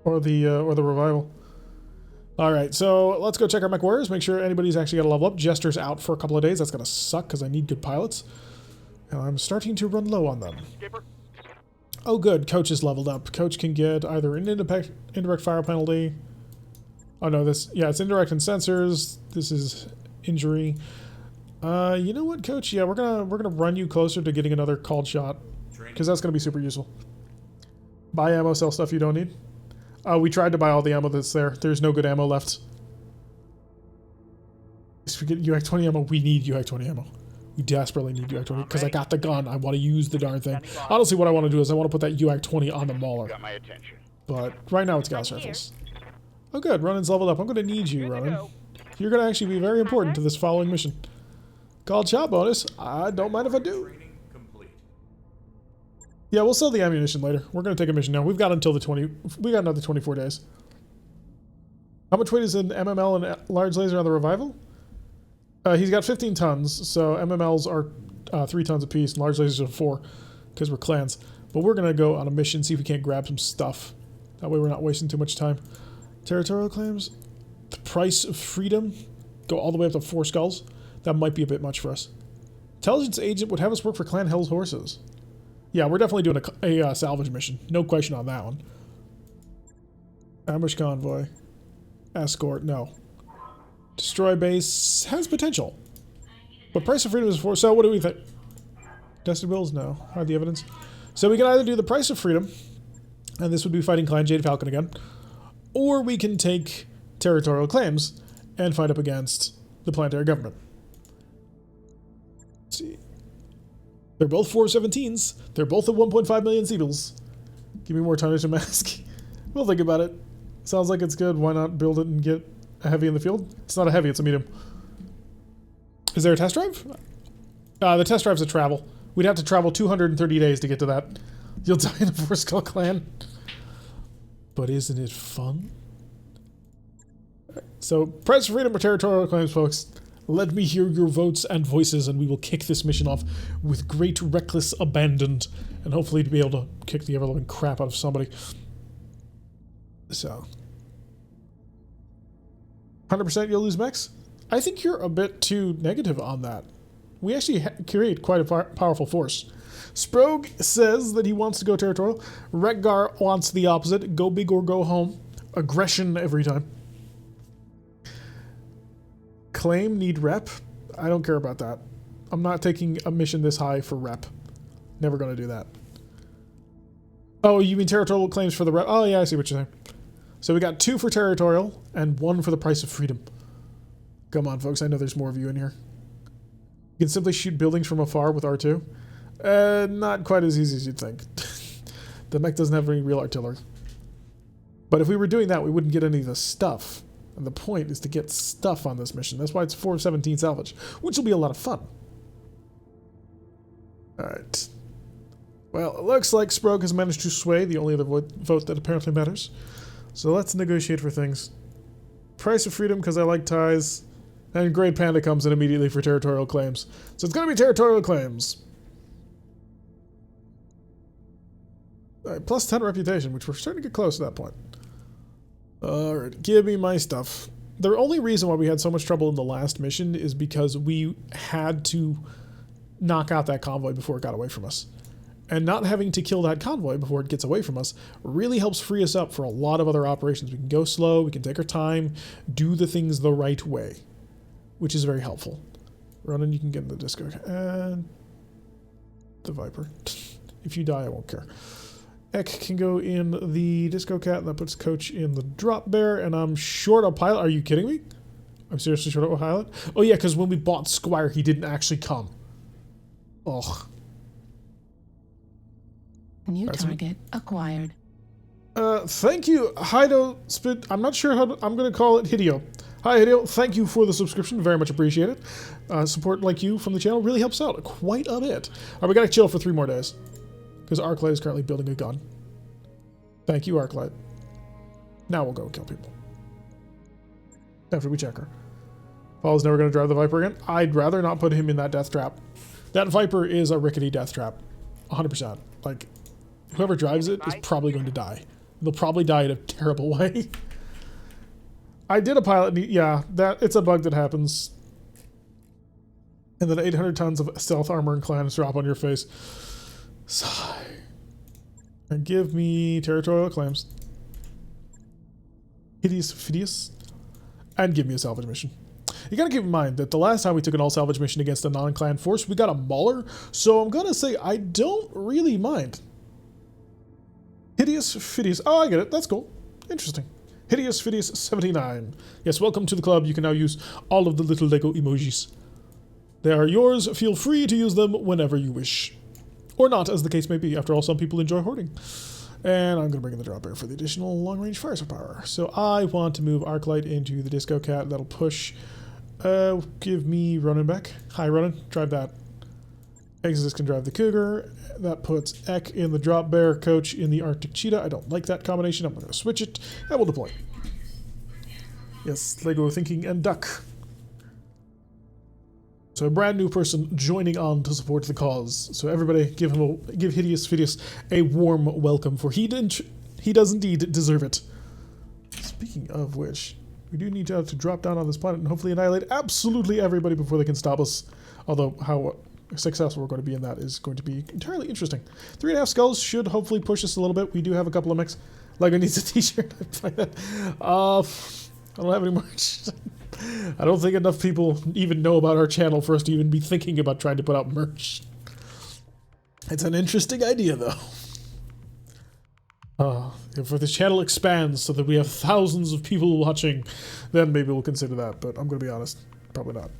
S1: Or the revival? Alright, so let's go check our mech warriors. Make sure anybody's actually got to level up. Jester's out for a couple of days. That's going to suck because I need good pilots. And I'm starting to run low on them.
S2: Skipper.
S1: Oh good, Coach is leveled up. Coach can get either an indirect fire penalty. Oh no, this, yeah, it's indirect and sensors. This is injury. You know what, Coach? Yeah, we're gonna run you closer to getting another called shot. Because that's gonna be super useful. Buy ammo, sell stuff you don't need. We tried to buy all the ammo that's there. There's no good ammo left. If we get UAC-20 ammo, we need UAC-20 ammo. We desperately need UAC-20 because I got the gun. I want to use the darn thing. Honestly, what I want to do is I want to put that UAC-20 on the Mauler.
S2: Got my attention.
S1: But right now it's gas rifles. Oh good, Ronan's leveled up. I'm going to need you, Ronan. You're going to actually be very important to this following mission. Called shot bonus. I don't mind if I do.
S6: Training complete.
S1: Yeah, we'll sell the ammunition later. We're going to take a mission now. We've got until the 20... We got another 24 days. How much weight is an MML and large laser on the revival? He's got 15 tons, so MMLs are 3 tons apiece, and large lasers are 4, because we're clans. But we're going to go on a mission, see if we can't grab some stuff. That way we're not wasting too much time. Territorial claims. The price of freedom. Go all the way up to 4 skulls. That might be a bit much for us. Intelligence agent would have us work for Clan Hell's Horses. Yeah, we're definitely doing a salvage mission. No question on that one. Ambush convoy. Escort, no. Destroy base has potential. But price of freedom is 4, so what do we think? Tested bills? No. Hide the evidence. So we can either do the price of freedom, and this would be fighting Clan Jade Falcon again, or we can take territorial claims and fight up against the planetary government. Let's see. They're both 417s. They're both at 1.5 million Seabills. Give me more tonnage to mask. We'll think about it. Sounds like it's good. Why not build it and get a heavy in the field? It's not a heavy, it's a medium. Is there a test drive? The test drive's a travel. We'd have to travel 230 days to get to that. You'll die in a 4-skull clan. But isn't it fun? So, price of freedom or territorial claims, folks. Let me hear your votes and voices, and we will kick this mission off with great reckless abandon, and hopefully to be able to kick the ever-living crap out of somebody. So, 100% you'll lose mechs? I think you're a bit too negative on that. We actually create quite a powerful force. Sprogue says that he wants to go territorial. Rekgar wants the opposite. Go big or go home. Aggression every time. Claim need rep. I don't care about that. I'm not taking a mission this high for rep. Never going to do that. Oh, you mean territorial claims for the rep? Oh, yeah, I see what you're saying. So we got 2 for territorial and 1 for the price of freedom. Come on, folks. I know there's more of you in here. You can simply shoot buildings from afar with R2. Not quite as easy as you'd think. The mech doesn't have any real artillery. But if we were doing that, we wouldn't get any of the stuff. And the point is to get stuff on this mission. That's why it's 417 salvage, which will be a lot of fun. Alright. Well, it looks like Sprogue has managed to sway, the only other vote that apparently matters. So let's negotiate for things. Price of freedom, because I like ties. And Great Panda comes in immediately for territorial claims. So it's going to be territorial claims. Alright, plus 10 reputation, which we're starting to get close to that point. Alright, give me my stuff. The only reason why we had so much trouble in the last mission is because we had to knock out that convoy before it got away from us. And not having to kill that convoy before it gets away from us really helps free us up for a lot of other operations. We can go slow, we can take our time, do the things the right way, which is very helpful. Ronan, you can get in the disco. And the Viper. If you die, I won't care. Ek can go in the Disco Cat, and that puts Coach in the Drop Bear, and I'm short a pilot. Are you kidding me? I'm seriously short a pilot? Oh yeah, because when we bought Squire, he didn't actually come. Ugh.
S5: New target acquired.
S1: Thank you, Hido Spit. I'm not sure how I'm going to call it Hideo. Hi, Hideo. Thank you for the subscription. Very much appreciated. Support like you from the channel really helps out quite a bit. All right, we got to chill for 3 more days. Because Arclight is currently building a gun. Thank you, Arclight. Now we'll go kill people. After we check her. Paul's never going to drive the Viper again. I'd rather not put him in that death trap. That Viper is a rickety death trap. 100%. Like, whoever drives it is probably going to die. They'll probably die in a terrible way. I did a pilot, yeah, it's a bug that happens. And then 800 tons of stealth armor and clans drop on your face. Sigh. And give me territorial claims. Hideous. And give me a salvage mission. You gotta keep in mind that the last time we took an all-salvage mission against a non-clan force, we got a Mauler, so I'm gonna say I don't really mind. Hideous. Oh, I get it. That's cool. Interesting. Hideous 79. Yes, welcome to the club. You can now use all of the little Lego emojis. They are yours. Feel free to use them whenever you wish. Or not, as the case may be. After all, some people enjoy hoarding. And I'm going to bring in the drop bear for the additional long-range fire power. So I want to move Arclight into the Disco Cat. That'll push. Give me Ronan back. Hi, Ronan. Drive that. Exodus can drive the Cougar. That puts Ek in the drop bear, Coach in the Arctic Cheetah. I don't like that combination. I'm going to switch it. And we'll deploy. Yes, Lego thinking and duck. So a brand new person joining on to support the cause. So everybody give Hideous a warm welcome, for he does indeed deserve it. Speaking of which, we do need to drop down on this planet and hopefully annihilate absolutely everybody before they can stop us. Although how successful we're going to be in that is going to be entirely interesting. 3.5 skulls should hopefully push us a little bit. We do have a couple of mechs. Lego needs a t-shirt. I don't have any merch. I don't think enough people even know about our channel for us to even be thinking about trying to put out merch. It's an interesting idea, though. If this channel expands so that we have thousands of people watching, then maybe we'll consider that. But I'm going to be honest, probably not.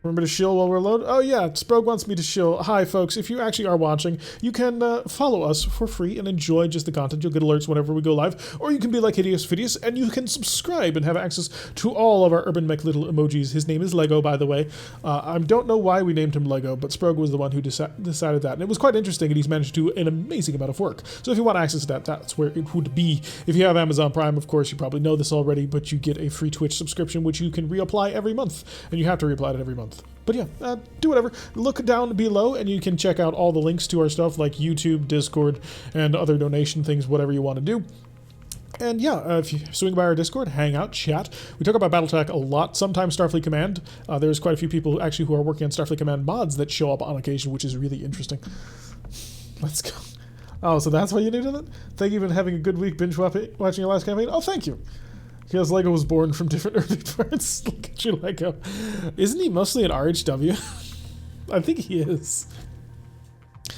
S1: Remember to shill while we're loaded? Oh yeah, Sprog wants me to shill. Hi folks, if you actually are watching, you can follow us for free and enjoy just the content. You'll get alerts whenever we go live. Or you can be like Hideous Phidias and you can subscribe and have access to all of our Urban Mech little emojis. His name is Lego, by the way. I don't know why we named him Lego, but Sprog was the one who decided that. And it was quite interesting, and he's managed to do an amazing amount of work. So if you want access to that, that's where it would be. If you have Amazon Prime, of course, you probably know this already, but you get a free Twitch subscription, which you can reapply every month. And you have to reapply it every month. But yeah, do whatever. Look down below and you can check out all the links to our stuff like YouTube, Discord, and other donation things, whatever you want to do. And yeah, if you swing by our Discord, hang out, chat. We talk about BattleTech a lot, sometimes Starfleet Command. There's quite a few people actually who are working on Starfleet Command mods that show up on occasion, which is really interesting. Let's go. Oh, so that's why you needed it? Thank you for having a good week binge watching your last campaign. Oh, thank you. Because Lego was born from different early parts. Look at you, Lego. Isn't he mostly an RHW? I think he is.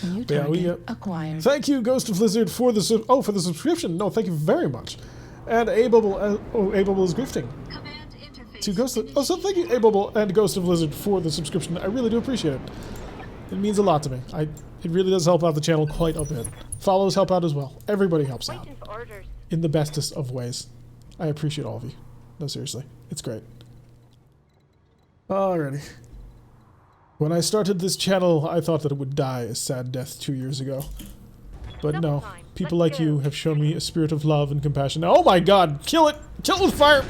S5: New target acquired.
S1: Thank you, Ghost of Lizard, for the for the subscription. No, thank you very much. And Abubble is grifting.
S4: Command interface.
S1: To Ghost of, so thank you, Abubble and Ghost of Lizard, for the subscription. I really do appreciate it. It means a lot to me. It really does help out the channel quite a bit. Follows help out as well. Everybody helps out.
S3: Waiting for orders.
S1: In the bestest of ways. I appreciate all of you. No, seriously. It's great. Alrighty. When I started this channel, I thought that it would die a sad death 2 years ago. But no. People like you have shown me a spirit of love and compassion. Oh my god! Kill it! Kill it with fire!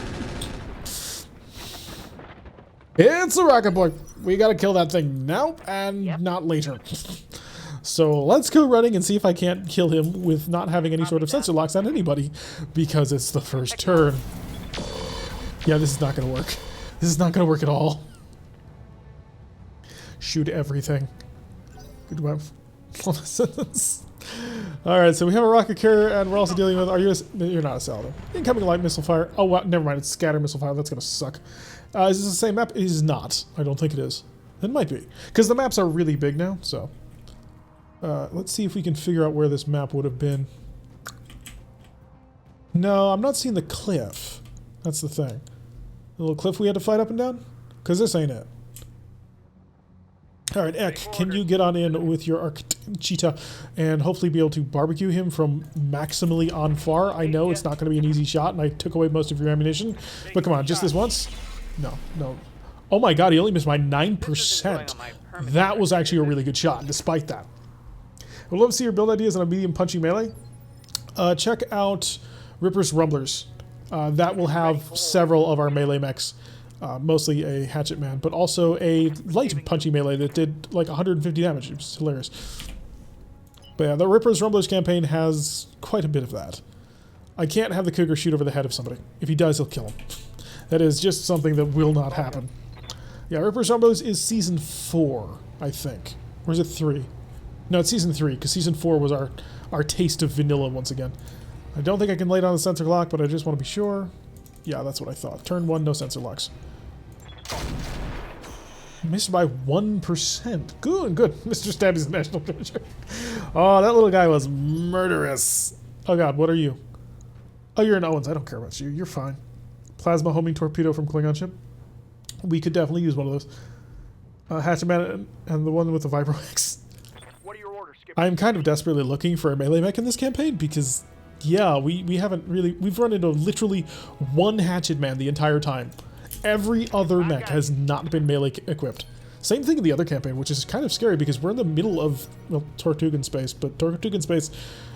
S1: It's a rocket boy! We gotta kill that thing now and not later. So let's go running and see if I can't kill him with not having any sort of sensor locks on anybody, because it's the first turn. Yeah, this is not going to work. This is not going to work at all. Shoot everything. Good one. Alright, so we have a rocket carrier, and we're also dealing with... You're not a Salvage. Incoming light missile fire. Oh, wow, never mind. It's scatter missile fire. That's going to suck. Is this the same map? It is not. I don't think it is. It might be. Because the maps are really big now, so... let's see if we can figure out where this map would have been. No, I'm not seeing the cliff. That's the thing. The little cliff we had to fight up and down? Because this ain't it. Alright, Ek, can you get on in with your Arc Cheetah and hopefully be able to barbecue him from maximally on far? I know it's not going to be an easy shot, and I took away most of your ammunition. But come on, just this once? No, no. Oh my god, he only missed by 9%. That was actually a really good shot, despite that. I'd love to see your build ideas on a medium punchy melee. Check out Ripper's Rumblers. That will have several of our melee mechs. Mostly a hatchet man, but also a light punchy melee that did like 150 damage. It was hilarious. But yeah, the Ripper's Rumblers campaign has quite a bit of that. I can't have the Cougar shoot over the head of somebody. If he does, he'll kill him. That is just something that will not happen. Yeah, Ripper's Rumblers is Season 4, I think. Or is it 3? No, it's Season 3, because Season 4 was our taste of vanilla once again. I don't think I can lay down the sensor lock, but I just want to be sure. Yeah, that's what I thought. Turn 1, no sensor locks. Missed by 1%. Good, good. Mr. Stabby's the national treasure. Oh, that little guy was murderous. Oh god, what are you? Oh, you're an Owens. I don't care about you. You're fine. Plasma homing torpedo from Klingon ship. We could definitely use one of those. Hatchet Man and the one with the Vibro X.
S3: What are your orders, Skipper?
S1: I'm kind of desperately looking for a melee mech in this campaign because, yeah, we haven't really... We've run into literally one Hatchet Man the entire time. Every other mech has not been melee equipped. Same thing in the other campaign, which is kind of scary because we're in the middle of, well, Tortugan space, but Tortugan space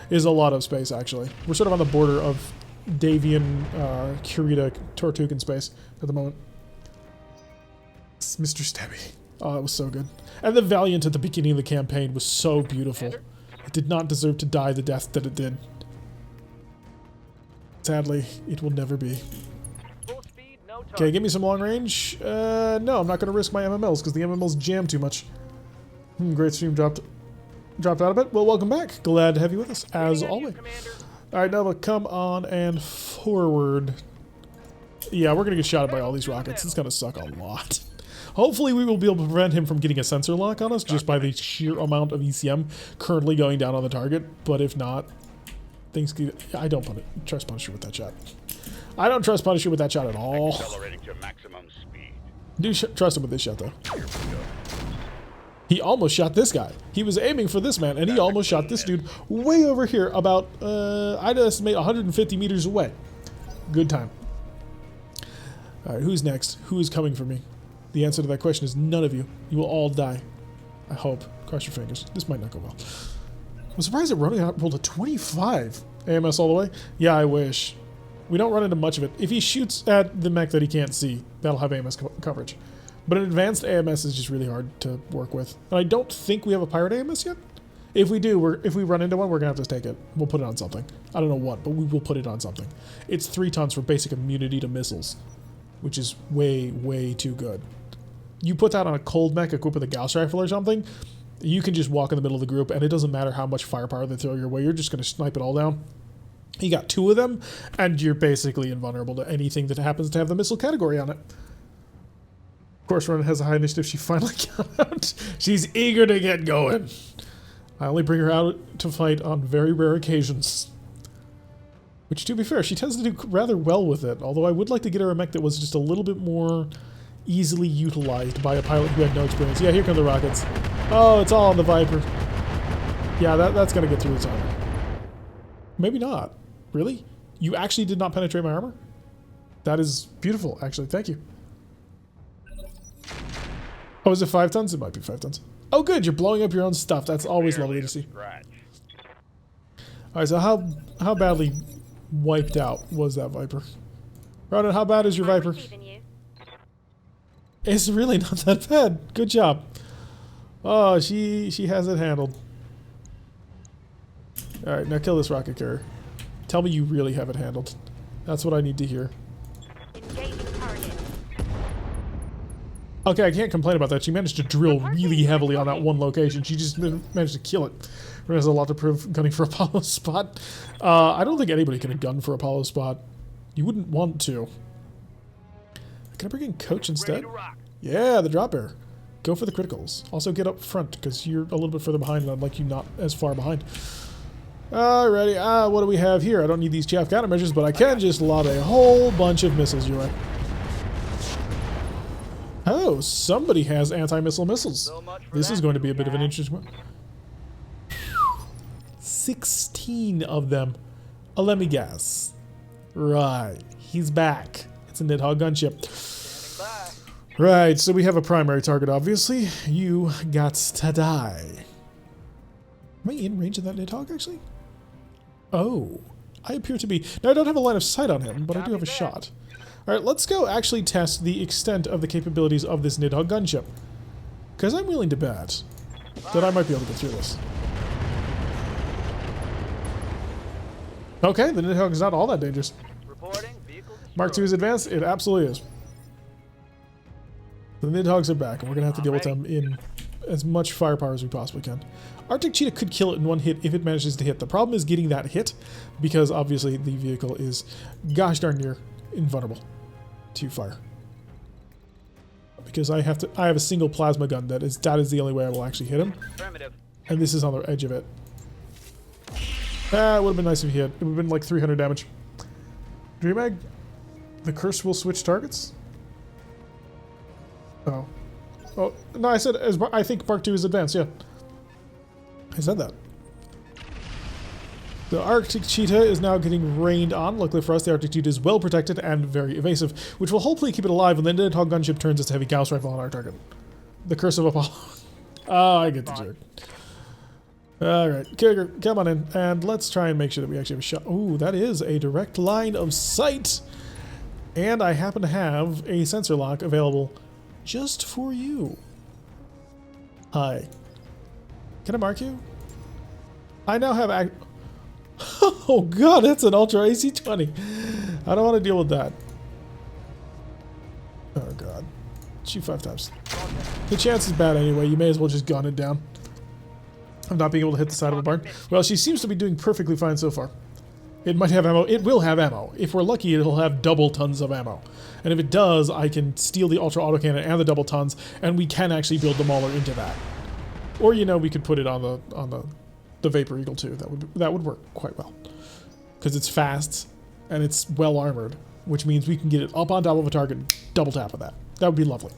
S1: is a lot of space, actually. We're sort of on the border of Davian, Kurita, Tortugan space at the moment. It's Mr. Stabby. Oh, that was so good. And the Valiant at the beginning of the campaign was so beautiful. It did not deserve to die the death that it did. Sadly, it will never be.
S3: Full speed, no target.
S1: Okay, give me some long range. No, I'm not going to risk my MMLs because the MMLs jam too much. Great stream dropped out a bit. Well, welcome back. Glad to have you with us, as always. Alright, Nova, come on and forward. Yeah, we're going to get shot at by all these rockets. It's going to suck a lot. Hopefully we will be able to prevent him from getting a sensor lock on us just by the sheer amount of ECM currently going down on the target. But if not, things could... I don't trust Punisher with that shot. I don't trust Punisher with that shot at all.
S2: Accelerating to maximum speed.
S1: Do trust him with this shot, though. He almost shot this guy. He was aiming for this man, and he almost shot this dude way over here, about, I'd estimate 150 meters away. Good time. Alright, who's next? Who is coming for me? The answer to that question is none of you. You will all die. I hope. Cross your fingers. This might not go well. I'm surprised that running out rolled a 25. AMS all the way? Yeah, I wish. We don't run into much of it. If he shoots at the mech that he can't see, that'll have AMS coverage. But an advanced AMS is just really hard to work with. And I don't think we have a pirate AMS yet. If we do, if we run into one, we're going to have to take it. We'll put it on something. I don't know what, but we will put it on something. It's 3 tons for basic immunity to missiles, which is way, way too good. You put that on a cold mech equipped with a Gauss rifle or something, you can just walk in the middle of the group, and it doesn't matter how much firepower they throw your way. You're just going to snipe it all down. You got 2 of them, and you're basically invulnerable to anything that happens to have the missile category on it. Of course, Ronan has a high initiative. She finally got out. She's eager to get going. I only bring her out to fight on very rare occasions. Which, to be fair, she tends to do rather well with it. Although I would like to get her a mech that was just a little bit more easily utilized by a pilot who had no experience. Yeah, here come the rockets. Oh, it's all on the Viper. Yeah, that's going to get through its armor. Maybe not. Really? You actually did not penetrate my armor? That is beautiful, actually. Thank you. Oh, is it 5 tons? It might be 5 tons. Oh, good. You're blowing up your own stuff. That's always lovely to see. Alright, so how badly wiped out was that Viper? Ronan, how bad is your Viper? It's really not that bad. Good job. Oh, she has it handled. Alright, now kill this rocket carrier. Tell me you really have it handled. That's what I need to hear. Okay, I can't complain about that. She managed to drill really heavily on that one location. She just managed to kill it. There's a lot to prove gunning for Apollo spot. I don't think anybody can gun for Apollo spot. You wouldn't want to. Can I bring in Coach instead? Yeah, the drop bear. Go for the criticals. Also get up front, because you're a little bit further behind, and I'd like you not as far behind. Alrighty, what do we have here? I don't need these chaff countermeasures, but I can just lob a whole bunch of missiles your way. Oh, somebody has anti-missile missiles. This is going to be a bit of an interesting one. 16 of them. Let me guess. Right, he's back. It's a Nidhogg gunship. Right, so we have a primary target, obviously. You got to die. Am I in range of that Nidhogg, actually? Oh, I appear to be. Now, I don't have a line of sight on him, but I do have a shot. Alright, let's go actually test the extent of the capabilities of this Nidhogg gunship. Because I'm willing to bet that I might be able to get through this. Okay, the Nidhogg is not all that dangerous. Mark II is advanced? It absolutely is. The Nidhoggs are back, and we're going to have to deal with them in as much firepower as we possibly can. Arctic Cheetah could kill it in one hit if it manages to hit. The problem is getting that hit, because obviously the vehicle is gosh darn near invulnerable to fire. Because I have a single plasma gun that is the only way I will actually hit him. And this is on the edge of it. It would have been nice if he hit. It would have been like 300 damage. Dream Egg? The curse will switch targets? Oh. Oh, no, I said, I think Mark II is advanced, yeah. I said that. The Arctic Cheetah is now getting rained on. Luckily for us, the Arctic Cheetah is well protected and very evasive, which will hopefully keep it alive when the Nidhogg gunship turns its heavy Gauss rifle on our target. The Curse of Apollo. Oh, I get the joke. Alright, Kigger, come on in, and let's try and make sure that we actually have a shot. Ooh, that is a direct line of sight! And I happen to have a sensor lock available just for you. Hi. Can I mark you? I now have oh god, that's an Ultra AC-20. I don't want to deal with that. Oh god. Shoot 5 times. The chance is bad anyway, you may as well just gun it down. I'm not being able to hit the side of a barn. Well, she seems to be doing perfectly fine so far. It might have ammo. It will have ammo. If we're lucky, it'll have double tons of ammo. And if it does, I can steal the Ultra Autocannon and the double tons, and we can actually build the Mauler into that. Or, you know, we could put it on the Vapor Eagle too. That would work quite well. Because it's fast, and it's well armored, which means we can get it up on top of a target and double tap of that. That would be lovely.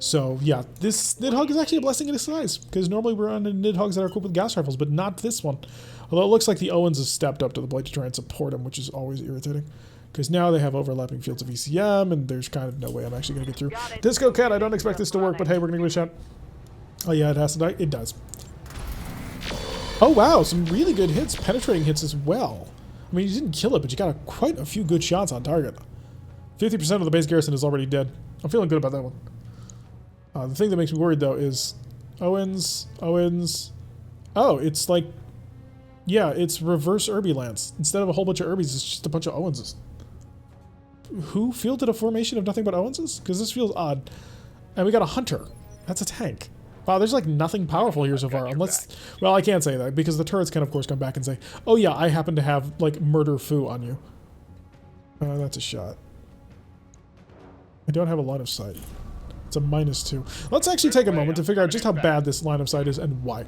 S1: So yeah, this Nidhogg is actually a blessing in disguise, because normally we're on Nidhoggs that are equipped with gas rifles, but not this one. Although it looks like the Owens has stepped up to the plate to try and support him, which is always irritating. Because now they have overlapping fields of ECM, and there's kind of no way I'm actually going to get through. Disco Cat, I don't expect this to work, but hey, we're going to give it a shot. Oh yeah, it has to die. It does. Oh wow, some really good hits, penetrating hits as well. I mean, you didn't kill it, but you got quite a few good shots on target. 50% of the base garrison is already dead. I'm feeling good about that one. The thing that makes me worried, though, is Owens. Oh, it's like, yeah, it's reverse Irby Lance. Instead of a whole bunch of Irbies, it's just a bunch of Owenses. Who fielded a formation of nothing but Owenses? Because this feels odd. And we got a Hunter. That's a tank. Wow, there's like nothing powerful here so far. Unless, well, I can't say that because the turrets can, of course, come back and say, oh yeah, I happen to have, like, murder foo on you. That's a shot. I don't have a line of sight. It's a -2. Let's actually take a moment to figure out just how bad this line of sight is and why.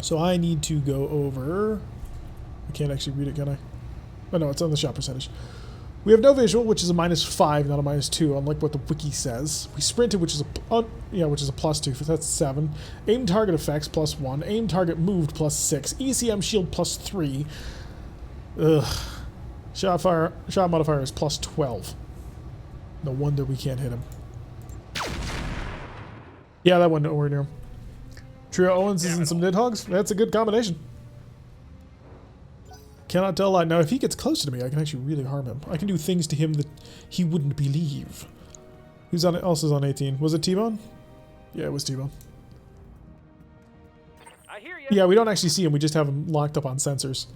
S1: So I need to go over... I can't actually read it, can I? Oh no, it's on the shot percentage. We have no visual, which is a -5, not a -2, unlike what the wiki says. We sprinted, which is a which is a +2, so that's 7. Aim target effects +1. Aim target moved +6. ECM shield +3. Ugh. Shot modifier is +12. No wonder we can't hit him. Yeah, that went nowhere near him. Trio Owens and some Nidhoggs? That's a good combination. Cannot tell a lie. Now, if he gets closer to me, I can actually really harm him. I can do things to him that he wouldn't believe. Who's on? Else is on 18? Was it T-Bone? Yeah, it was T-Bone.
S3: I hear you.
S1: Yeah, we don't actually see him. We just have him locked up on sensors.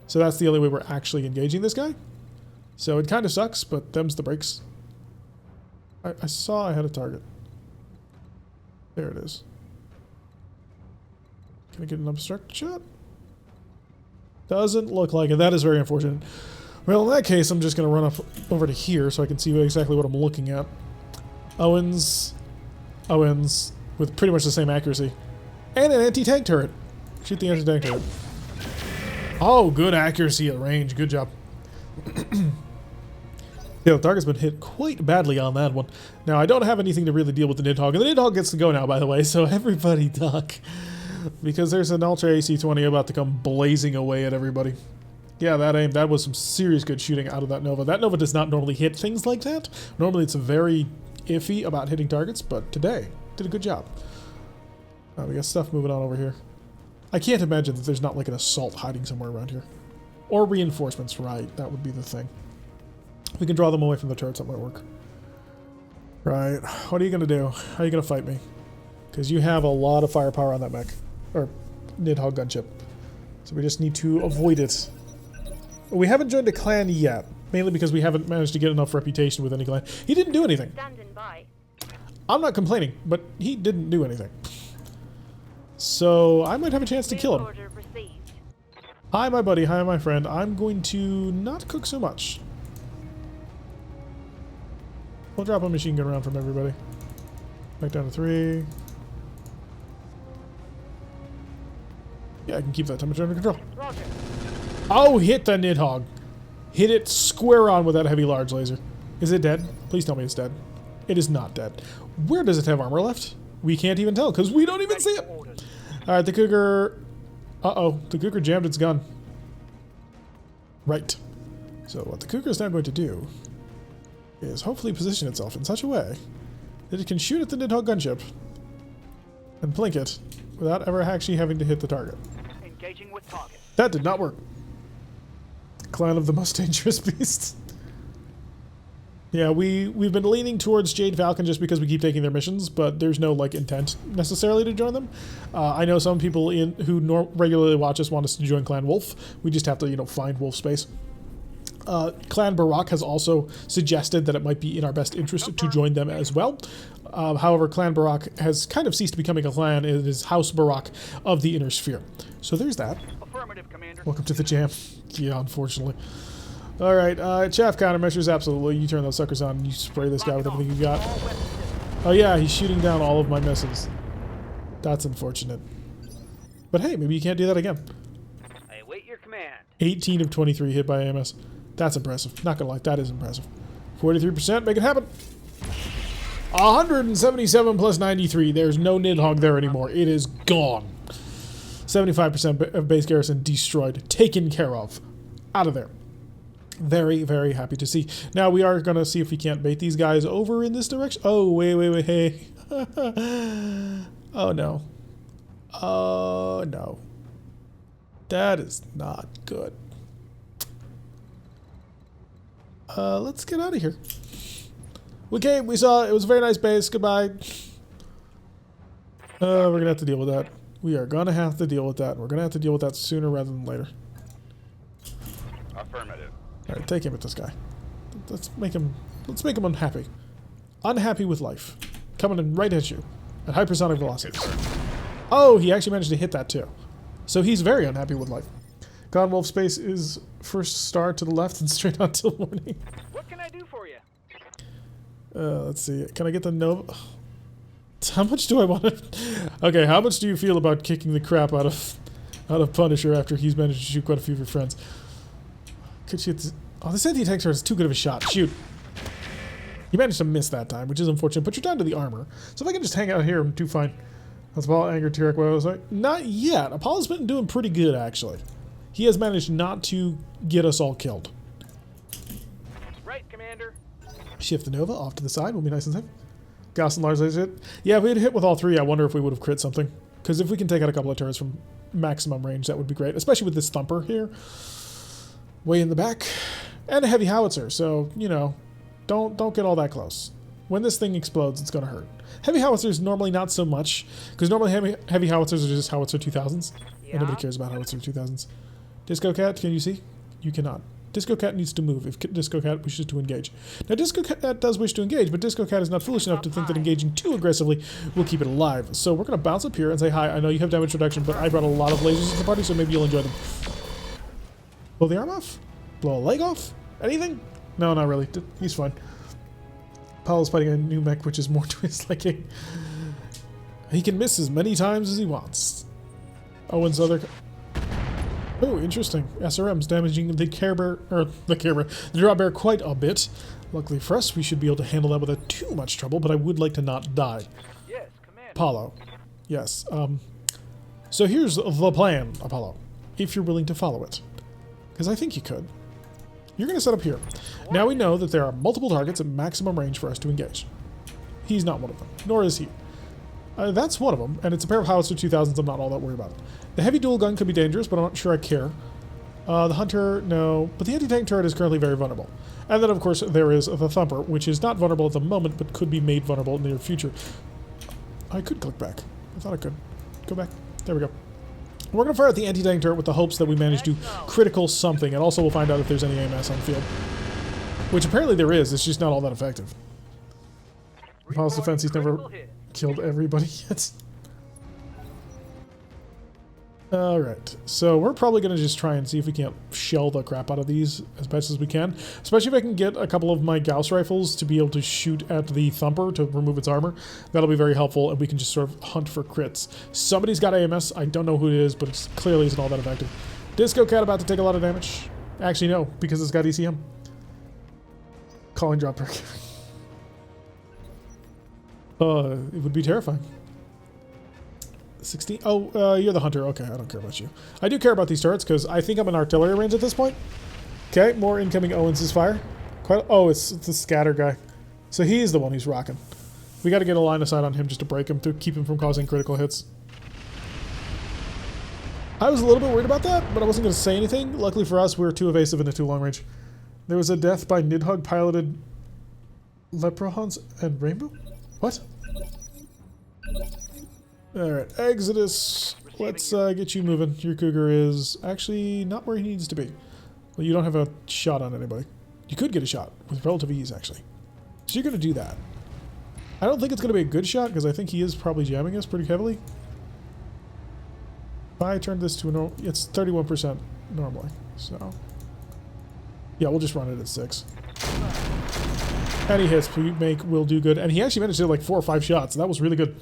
S1: So that's the only way we're actually engaging this guy. So it kind of sucks, but them's the breaks. I saw I had a target. There it is. Can I get an obstruct shot? Doesn't look like it. That is very unfortunate. Well, in that case, I'm just going to run up over to here so I can see exactly what I'm looking at. Owens, with pretty much the same accuracy. And an anti-tank turret. Shoot the anti-tank turret. Oh, good accuracy at range. Good job. Yeah, the target's been hit quite badly on that one. Now, I don't have anything to really deal with the Nidhogg. And the Nidhogg gets to go now, by the way, so everybody duck. Because there's an Ultra AC-20 about to come blazing away at everybody. Yeah, that was some serious good shooting out of that Nova. That Nova does not normally hit things like that. Normally it's very iffy about hitting targets, but today, did a good job. We got stuff moving on over here. I can't imagine that there's not like an assault hiding somewhere around here. Or reinforcements, right, that would be the thing. If we can draw them away from the turrets, that might work. Right, what are you going to do? How are you going to fight me? Because you have a lot of firepower on that mech. Or Nidhogg gunship. So we just need to avoid it. We haven't joined a clan yet. Mainly because we haven't managed to get enough reputation with any clan. He didn't do anything.
S4: Standing by.
S1: I'm not complaining, but he didn't do anything. So I might have a chance to kill him.
S4: Order received.
S1: Hi, my buddy. Hi, my friend. I'm going to not cook so much. We'll drop a machine gun around from everybody. Back down to 3. Yeah, I can keep that temperature under control.
S3: Roger.
S1: Oh, hit the Nidhogg. Hit it square on with that heavy large laser. Is it dead? Please tell me it's dead. It is not dead. Where does it have armor left? We can't even tell because we don't even see it. Alright, the Cougar... Uh-oh, the Cougar jammed its gun. Right. So what the Cougar is now going to do is hopefully position itself in such a way that it can shoot at the Nidhogg gunship and blink it without ever actually having to hit the target.
S3: Engaging with target.
S1: That did not work. Clan of the most dangerous beasts. Yeah, we've been leaning towards Jade Falcon just because we keep taking their missions, but there's no like intent necessarily to join them. I know some people who regularly watch us want us to join Clan Wolf. We just have to, find Wolf space. Clan Barak has also suggested that it might be in our best interest to join them as well. However, Clan Barak has kind of ceased becoming a clan. It is House Barak of the Inner Sphere. So there's that.
S3: Affirmative, Commander.
S1: Welcome to the jam. Yeah, unfortunately. Alright, chaff countermeasures, absolutely. You turn those suckers on and you spray this guy with everything you got. Oh yeah, he's shooting down all of my missiles. That's unfortunate. But hey, maybe you can't do that again.
S3: I await your command.
S1: 18 of 23 hit by AMS. That's impressive. Not gonna lie, that is impressive. 43%, make it happen. 177 plus 93. There's no Nidhogg there anymore. It is gone. 75% of base garrison destroyed. Taken care of. Out of there. Very, very happy to see. Now we are going to see if we can't bait these guys over in this direction. Oh, wait, hey. Oh, no. Oh, no. That is not good. Let's get out of here. We came, we saw, it was a very nice base. Goodbye. We're going to have to deal with that. We are going to have to deal with that. We're going to have to deal with that sooner rather than later.
S2: Affirmative.
S1: Alright, take him at this guy. Let's make him unhappy. Unhappy with life. Coming in right at you. At hypersonic velocities. Oh, he actually managed to hit that too. So he's very unhappy with life. Godwolf space is first star to the left and straight on till morning.
S3: What can I do for you?
S1: Let's see. Can I get the Nova? How much do I want to... Okay, how much do you feel about kicking the crap out of Punisher after he's managed to shoot quite a few of your friends? Could you... Oh, this anti-tank sword is too good of a shot. Shoot. You managed to miss that time, which is unfortunate, but you're down to the armor. So if I can just hang out here, I'm too fine. That's Apollo, Anger, Tyrek, what I was like. Not yet. Apollo's been doing pretty good, actually. He has managed not to get us all killed.
S3: Right, Commander.
S1: Shift the Nova off to the side. We'll be nice and safe. Gauss and Lars hit. Yeah, if we had hit with all three, I wonder if we would have crit something. Because if we can take out a couple of turrets from maximum range, that would be great. Especially with this thumper here. Way in the back. And a heavy howitzer, so, you know, don't get all that close. When this thing explodes, it's going to hurt. Heavy howitzers normally not so much, because normally heavy howitzers are just howitzer 2000s.
S3: Yeah.
S1: And nobody cares about howitzer 2000s. Disco Cat, can you see? You cannot. Disco Cat needs to move if Disco Cat wishes to engage. Now, Disco Cat does wish to engage, but Disco Cat is not foolish enough to think that engaging too aggressively will keep it alive. So we're going to bounce up here and say, hi, I know you have damage reduction, but I brought a lot of lasers to the party, so maybe you'll enjoy them. Blow the arm off? Blow a leg off? Anything? No, not really. He's fine. Paul's fighting a new mech, which is more to his liking. He can miss as many times as he wants. Owen's other... Oh, interesting. SRM's damaging the Care Bear, or the Care Bear, the Draw Bear quite a bit. Luckily for us, we should be able to handle that without too much trouble, but I would like to not die.
S3: Yes, Commander.
S1: Apollo. Yes. So here's the plan, Apollo, if you're willing to follow it. Because I think you could. You're going to set up here. Now we know that there are multiple targets at maximum range for us to engage. He's not one of them, nor is he. That's one of them, and it's a pair of Howitzer 2000s. I'm not all that worried about it. The heavy dual gun could be dangerous, but I'm not sure I care. The Hunter, no. But the anti-tank turret is currently very vulnerable. And then, of course, there is the Thumper, which is not vulnerable at the moment, but could be made vulnerable in the near future. I could click back. I thought I could. Go back. There we go. We're going to fire at the anti-tank turret with the hopes that we manage to critical something, and also we'll find out if there's any AMS on the field. Which apparently there is, it's just not all that effective. Apollo's defense, he's never killed everybody yet. Alright, so we're probably going to just try and see if we can't shell the crap out of these as best as we can. Especially if I can get a couple of my Gauss rifles to be able to shoot at the Thumper to remove its armor. That'll be very helpful, and we can just sort of hunt for crits. Somebody's got AMS. I don't know who it is, but it clearly isn't all that effective. Disco Cat about to take a lot of damage. Actually, no, because it's got ECM. Calling drop perk. It would be terrifying. 16. Oh, you're the Hunter. Okay, I don't care about you. I do care about these turrets because I think I'm in artillery range at this point. Okay, more incoming Owens' fire. Oh, it's the scatter guy. So he's the one who's rocking. We got to get a line of sight on him just to break him, to keep him from causing critical hits. I was a little bit worried about that, but I wasn't going to say anything. Luckily for us, we were too evasive and too long range. There was a death by Nidhogg piloted Leprechauns and Rainbow? What? Alright, Exodus. Let's get you moving. Your Cougar is actually not where he needs to be. Well, you don't have a shot on anybody. You could get a shot with relative ease, actually. So you're going to do that. I don't think it's going to be a good shot because I think he is probably jamming us pretty heavily. If I turn this to a normal... It's 31% normally, so... Yeah, we'll just run it at 6. Any hits we make will do good. And he actually managed to hit like 4 or 5 shots. So that was really good.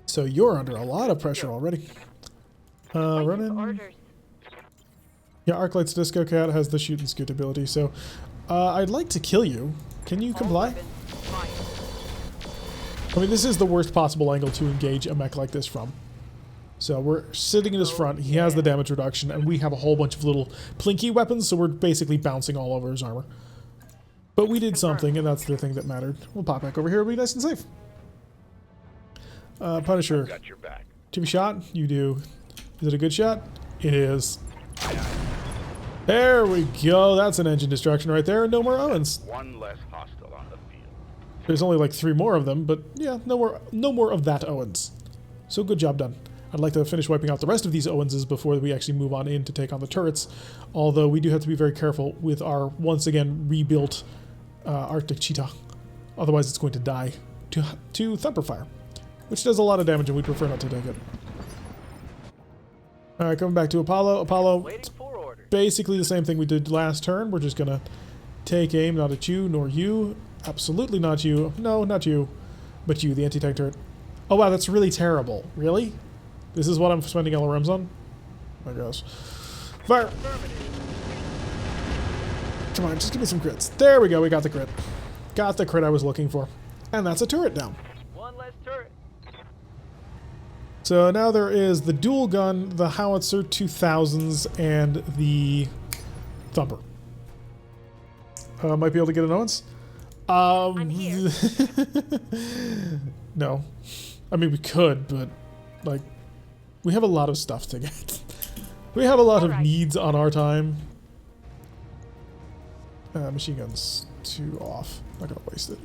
S1: So you're under a lot of pressure already. Running. Yeah, Arclight's Disco Cat has the shoot and scoot ability. So I'd like to kill you. Can you comply? I mean, this is the worst possible angle to engage a mech like this from. So we're sitting in his front, he has the damage reduction, and we have a whole bunch of little plinky weapons, so we're basically bouncing all over his armor. But we did something, and that's the thing that mattered. We'll pop back over here, it'll be nice and safe. Punisher.
S2: Got your back.
S1: Do you have a shot? You do. Is it a good shot? It is. There we go, that's an engine destruction right there, and no more Owens.
S2: One less hostile on the field.
S1: There's only like 3 more of them, but yeah, no more of that Owens. So good job done. I'd like to finish wiping out the rest of these Owenses before we actually move on in to take on the turrets, although we do have to be very careful with our, once again, rebuilt Arctic Cheetah. Otherwise it's going to die to Thumper Fire, which does a lot of damage and we prefer not to take it. Alright, coming back to Apollo. Apollo,
S3: Waiting for orders.
S1: basically the same thing we did last turn. We're just going to take aim, not at you, nor you. Absolutely not you. No, not you. But you, the anti-tank turret. Oh wow, that's really terrible. Really? This is what I'm spending LRMs on? Oh my gosh. Fire! Come on, just give me some crits. There we go, we got the crit. Got the crit I was looking for. And that's a turret down.
S3: One less turret.
S1: So now there is the dual gun, the howitzer 2000s, and the thumper. Might be able to get an Owens?
S7: I'm here.
S1: No. I mean, we could, but, like, we have a lot of stuff to get. We have a lot of needs on our time. Machine guns 2 off. Not gonna waste it.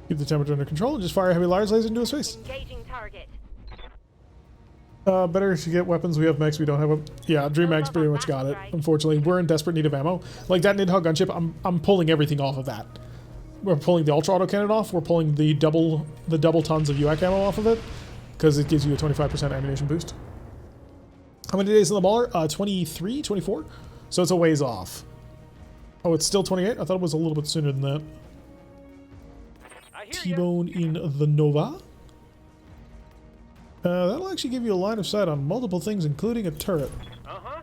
S1: Keep the temperature under control and just fire a heavy large laser into his face.
S7: Engaging target.
S1: Better to get weapons. We have mechs, we don't have them. Yeah, Dream Mag's pretty much got it. Unfortunately, we're in desperate need of ammo. Like that Nidhogg gunship, I'm pulling everything off of that. We're pulling the ultra autocannon off. We're pulling the double tons of UAC ammo off of it because it gives you a 25% ammunition boost. How many days in the baller? 23, 24. So it's a ways off. Oh, it's still 28. I thought it was a little bit sooner than that. T-bone in the Nova. That'll actually give you a line of sight on multiple things, including a turret.
S3: Uh-huh.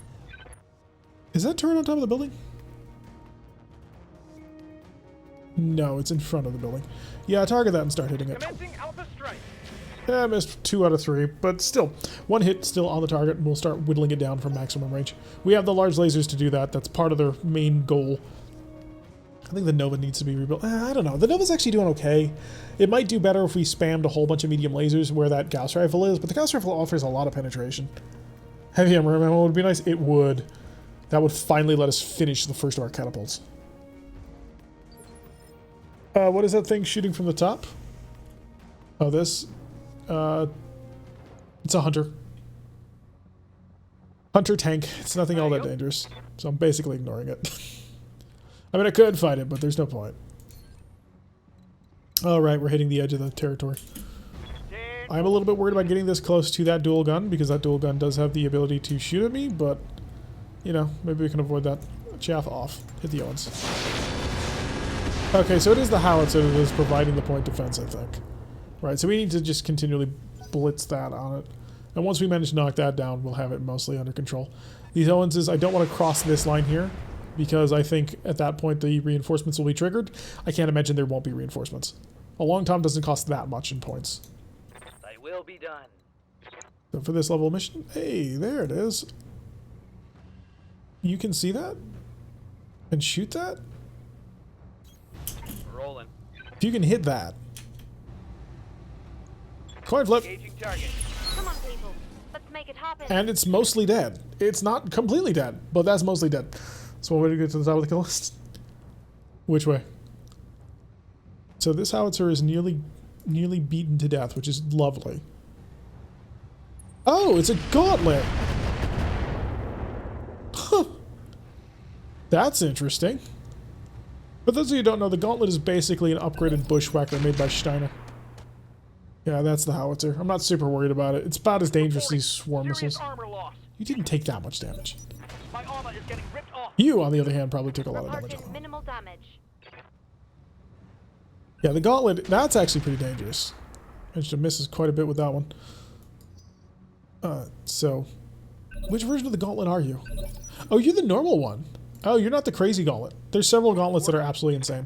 S1: Is that turret on top of the building? No, it's in front of the building. Yeah, target that and start hitting it.
S3: Commencing Alpha Strike.
S1: Yeah, I missed 2 out of 3, but still, 1 hit still on the target, and we'll start whittling it down from maximum range. We have the large lasers to do that. That's part of their main goal. I think the Nova needs to be rebuilt. I don't know. The Nova's actually doing okay. It might do better if we spammed a whole bunch of medium lasers where that Gauss rifle is, but the Gauss rifle offers a lot of penetration. Heavy hammer ammo would be nice. It would. That would finally let us finish the first of our catapults. What is that thing shooting from the top? Oh, this? It's a hunter. Hunter tank. It's nothing all that dangerous. So I'm basically ignoring it. I mean, I could fight it, but there's no point. Alright, we're hitting the edge of the territory. I'm a little bit worried about getting this close to that dual gun, because that dual gun does have the ability to shoot at me, but, you know, maybe we can avoid that. Chaff off. Hit the Owens. Okay, so it is the howitzer that is providing the point defense, I think. Right, so we need to just continually blitz that on it. And once we manage to knock that down, we'll have it mostly under control. These Owenses, I don't want to cross this line here, because I think at that point the reinforcements will be triggered. I can't imagine there won't be reinforcements. A long time doesn't cost that much in points.
S3: They will be done.
S1: So for this level of mission, hey, there it is. You can see that? And shoot that?
S3: Rolling.
S1: If you can hit that. Coin flip.
S3: Engaging target.
S7: Come on, people. Let's make it happen.
S1: And it's mostly dead. It's not completely dead, but that's mostly dead. So one way to get to the top of the kill list. Which way? So this howitzer is nearly beaten to death, which is lovely. Oh, it's a gauntlet. Huh. That's interesting. For those of you who don't know, the gauntlet is basically an upgraded bushwhacker made by Steiner. Yeah, that's the howitzer. I'm not super worried about it. It's about as dangerous as these swarm missiles.
S3: Armor loss.
S1: You didn't take that much damage.
S3: My armor is getting ripped off.
S1: You, on the other hand, probably took a lot of damage.
S7: Reporting minimal damage.
S1: Yeah, the gauntlet, that's actually pretty dangerous. Managed to miss quite a bit with that one. So, which version of the gauntlet are you? Oh, you're the normal one. Oh, you're not the crazy gauntlet. There's several gauntlets that are absolutely insane.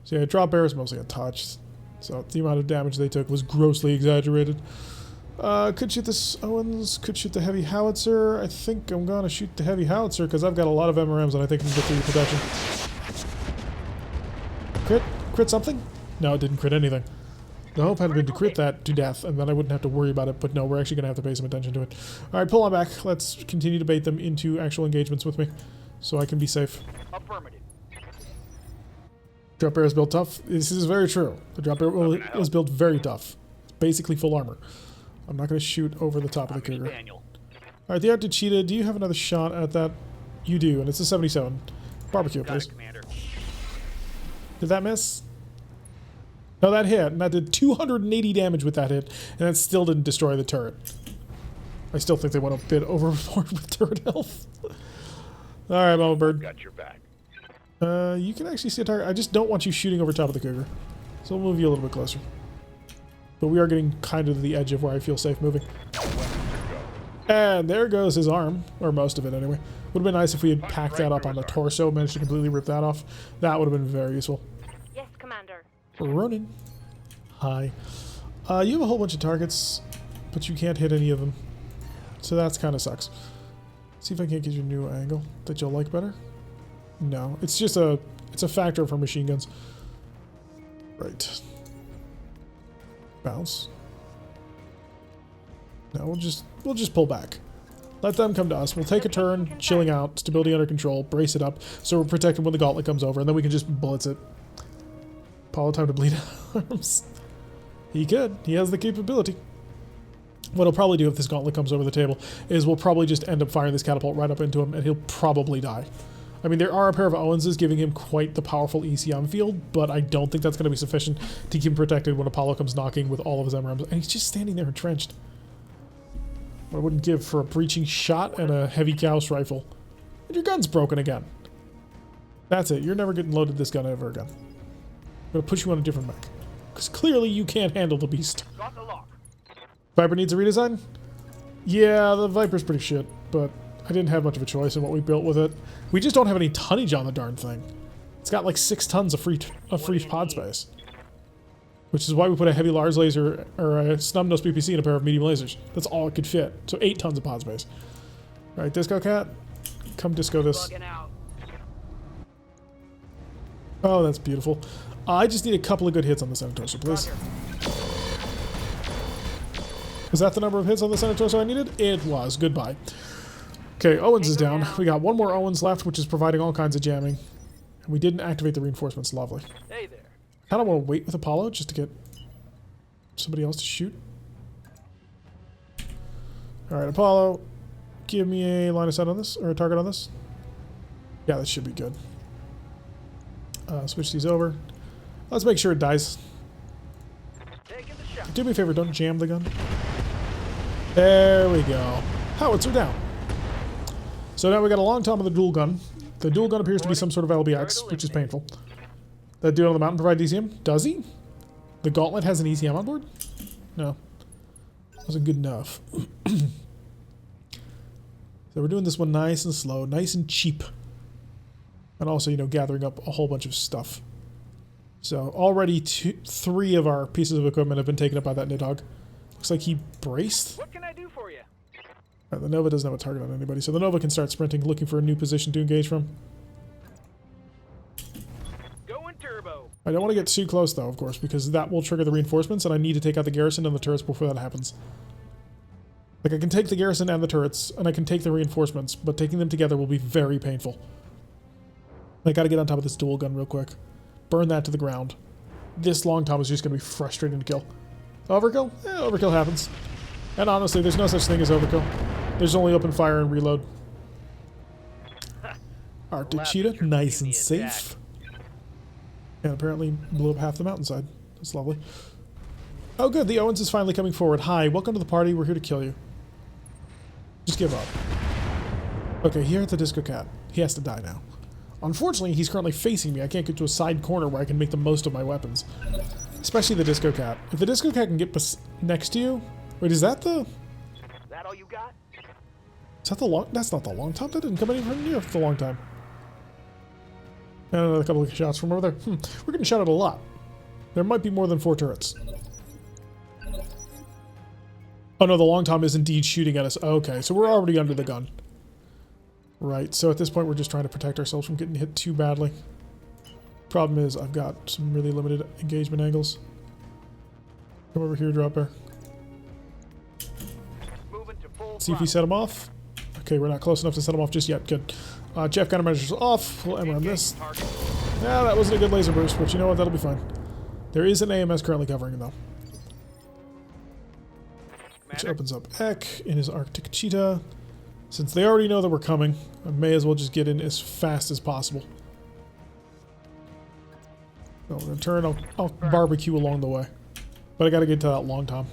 S1: So yeah, drop bear is mostly a touch. So the amount of damage they took was grossly exaggerated. Could shoot this Owens, could shoot the heavy howitzer. I think I'm gonna shoot the heavy howitzer because I've got a lot of MRMs and I think I can get through the protection. Crit? Crit something? No, it didn't crit anything. The hope had been to crit that to death, and then I wouldn't have to worry about it, but no, we're actually going to have to pay some attention to it. Alright, pull on back. Let's continue to bait them into actual engagements with me, so I can be safe.
S3: Affirmative.
S1: Drop bear is built tough. This is very true. The drop bear is built very tough. It's basically full armor. I'm not going to shoot over the top of the cougar. Alright, the Arctic Cheetah, do you have another shot at that? You do, and it's a 77. Barbecue, please. Did that miss? No, that hit, and that did 280 damage with that hit, and that still didn't destroy the turret. I still think they went a bit overboard with turret health. Alright, Mama Bird.
S2: Got your back.
S1: You can actually see a target. I just don't want you shooting over top of the cougar. So we'll move you a little bit closer. But we are getting kind of to the edge of where I feel safe moving. And there goes his arm, or most of it anyway. Would have been nice if we had packed that up on the torso, managed to completely rip that off. That would have been very useful.
S7: Yes, Commander.
S1: Ronin. Hi. You have a whole bunch of targets, but you can't hit any of them. So that's kind of sucks. See if I can't get you a new angle that you'll like better. No, it's just it's a factor for machine guns. Right. Bounce. No, we'll just pull back. Let them come to us. We'll take a turn, chilling out, stability under control, brace it up, so we're protected when the gauntlet comes over, and then we can just blitz it. Apollo time to bleed arms. He could. He has the capability. What he'll probably do if this gauntlet comes over the table is we'll probably just end up firing this catapult right up into him, and he'll probably die. I mean, there are a pair of Owenses giving him quite the powerful ECM field, but I don't think that's going to be sufficient to keep him protected when Apollo comes knocking with all of his MRMs. And he's just standing there entrenched. What I wouldn't give for a breaching shot and a heavy Gauss rifle. And your gun's broken again. That's it. You're never getting loaded this gun ever again. I'm going to put you on a different mech. Because clearly you can't handle the beast.
S3: Got the lock.
S1: Viper needs a redesign? Yeah, the Viper's pretty shit, but I didn't have much of a choice in what we built with it. We just don't have any tonnage on the darn thing. It's got like 6 tons of free pod space. Which is why we put a heavy Lars laser, or a snub-nose PPC in a pair of medium lasers. That's all it could fit. So 8 tons of pod space. Alright, Disco Cat. Come disco this.
S3: Bugging out.
S1: Oh, that's beautiful. I just need a couple of good hits on the center torso, please. Was that the number of hits on the center torso I needed? It was. Goodbye. Okay, Owens is down. We got one more Owens left, which is providing all kinds of jamming. And we didn't activate the reinforcements. Lovely.
S3: Hey there.
S1: Kind of want to wait with Apollo just to get somebody else to shoot. Alright, Apollo, give me a line of sight on this, or a target on this. Yeah, that should be good. Switch these over. Let's make sure it dies.
S3: Taking the shot.
S1: Do me a favor, don't jam the gun. There we go. Howitzer down. So now we got a long time on the dual gun. The dual gun appears to be some sort of LBX, which is painful. That dude on the mountain provide ECM? Does he? The gauntlet has an ECM on board? No. Wasn't good enough. So we're doing this one nice and slow, nice and cheap. And also, you know, gathering up a whole bunch of stuff. So already 3 of our pieces of equipment have been taken up by that Nidhogg. Looks like he braced.
S3: What can I do for you?
S1: Right, the Nova doesn't have a target on anybody, so the Nova can start sprinting, looking for a new position to engage from.
S3: Going turbo.
S1: I don't want to get too close, though, of course, because that will trigger the reinforcements, and I need to take out the garrison and the turrets before that happens. Like, I can take the garrison and the turrets, and I can take the reinforcements, but taking them together will be very painful. I gotta get on top of this dual gun real quick. Burn that to the ground. This long Tom is just gonna be frustrating to kill. Overkill? Overkill happens. And honestly, there's no such thing as overkill. There's only open fire and reload. Arctic Cheetah, nice and safe. And apparently blew up half the mountainside. That's lovely. Oh good, the Owens is finally coming forward. Hi, welcome to the party, we're here to kill you. Just give up. Okay, here at the Disco Cat. He has to die now. Unfortunately, he's currently facing me. I can't get to a side corner where I can make the most of my weapons. Especially the Disco Cat. If the Disco Cat can get next to you... Wait, is that the...
S3: That all you got?
S1: Is that the long... That's not the long time. That didn't come anywhere near the long time. And another couple of shots from over there. We're getting shot at a lot. There might be more than 4 turrets. Oh no, the long tom is indeed shooting at us. Okay, so we're already under the gun. Right, so at this point we're just trying to protect ourselves from getting hit too badly. Problem is I've got some really limited engagement angles. Come over here, drop bear.
S3: Moving to full
S1: See if we set him off. Okay, we're not close enough to set him off just yet. Good. Jeff countermeasures off. We'll end on this. Yeah, that wasn't a good laser burst, but you know what? That'll be fine. There is an AMS currently covering him, though. Which opens up Eck in his Arctic Cheetah. Since they already know that we're coming, I may as well just get in as fast as possible. So we're going to turn. I'll barbecue along the way. But I got to get to that long tom.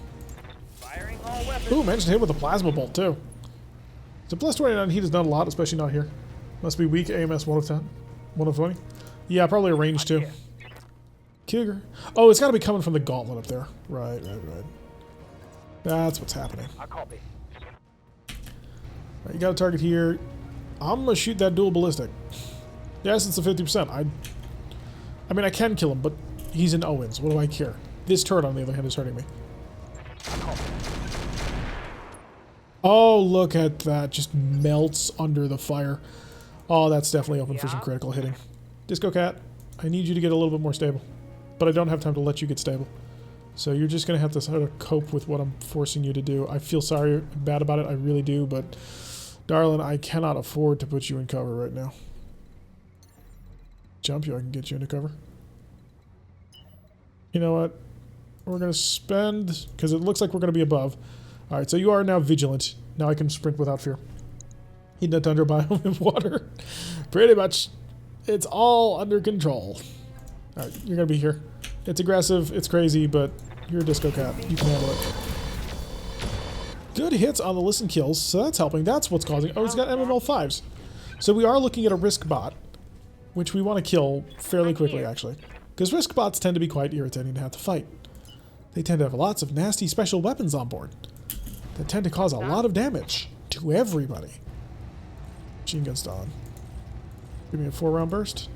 S3: Firing all weapons.
S1: Ooh, managed to hit with a plasma bolt, too. So plus 29 heat is not a lot, especially not here. Must be weak. AMS 1 of 10. 1 of 20. Yeah, probably a range, too. Cougar. Oh, it's got to be coming from the gauntlet up there. Right. That's what's happening.
S3: I copy.
S1: Right, you got a target here. I'm going to shoot that dual ballistic. Yes, it's a 50%. I mean, I can kill him, but he's in Owens. What do I care? This turret, on the other hand, is hurting me. Oh, look at that. Just melts under the fire. Oh, that's definitely open for some critical hitting. Disco Cat, I need you to get a little bit more stable. But I don't have time to let you get stable. So you're just going to have to sort of cope with what I'm forcing you to do. I feel sorry, bad about it. I really do. But, darling, I cannot afford to put you in cover right now. Jump you. I can get you into cover. You know what? We're going to spend... Because it looks like we're going to be above. Alright, so you are now vigilant. Now I can sprint without fear. Heat in a tundra biome in water. Pretty much. It's all under control. Alright, you're going to be here. It's aggressive, it's crazy, but you're a disco cat. You can handle it. Good hits on the listen kills, so that's helping. That's what's causing... Oh, he's got MML 5s. So we are looking at a risk bot, which we want to kill fairly quickly, actually. Because risk bots tend to be quite irritating to have to fight. They tend to have lots of nasty special weapons on board that tend to cause a lot of damage to everybody. Machine gun's on. Give me a 4-round burst.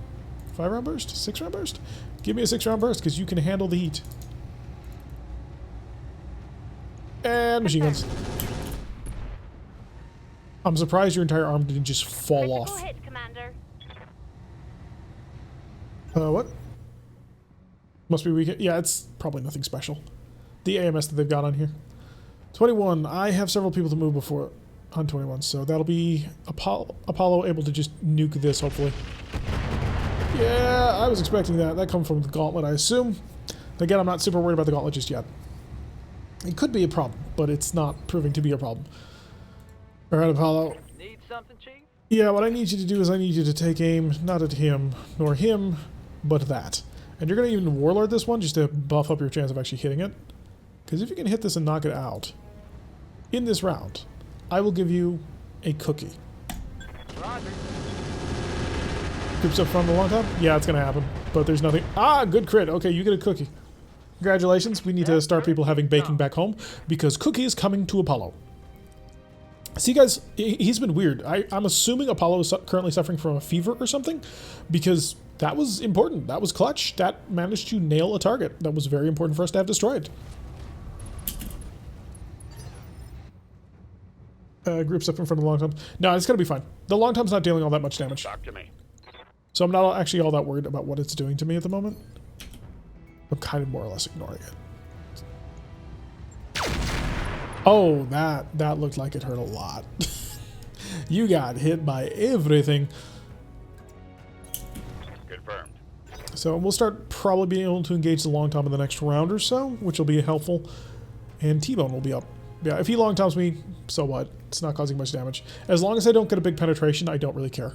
S1: 5-round burst? 6-round burst? Give me a 6-round burst because you can handle the heat. And machine guns. I'm surprised your entire arm didn't just fall off.
S7: Hit, Commander.
S1: What? Must be weak. Yeah, it's probably nothing special. The AMS that they've got on here. 21. I have several people to move before on 21, so that'll be Apollo able to just nuke this, hopefully. Yeah, I was expecting that. That comes from the gauntlet, I assume. Again, I'm not super worried about the gauntlet just yet. It could be a problem, but it's not proving to be a problem. All right, Apollo.
S3: Need something, Chief?
S1: Yeah, what I need you to do is I need you to take aim, not at him, nor him, but that. And you're going to even Warlord this one just to buff up your chance of actually hitting it. Because if you can hit this and knock it out in this round, I will give you a cookie.
S3: Roger.
S1: Groups up from the long time? Yeah, it's going to happen. But there's nothing. Ah, good crit. Okay, you get a cookie. Congratulations. We need to start people having baking back home because cookie is coming to Apollo. See, guys, he's been weird. I'm assuming Apollo is currently suffering from a fever or something because that was important. That was clutch. That managed to nail a target. That was very important for us to have destroyed. Groups up in front of the long tom. No, it's going to be fine. The long tom's not dealing all that much damage.
S2: Talk to me.
S1: So I'm not actually all that worried about what it's doing to me at the moment. I'm kind of more or less ignoring it. Oh, that looked like it hurt a lot. You got hit by everything.
S2: Confirmed.
S1: So we'll start probably being able to engage the long tom in the next round or so, which will be helpful. And T-Bone will be up. Yeah, if he long toms me, so what? It's not causing much damage. As long as I don't get a big penetration, I don't really care.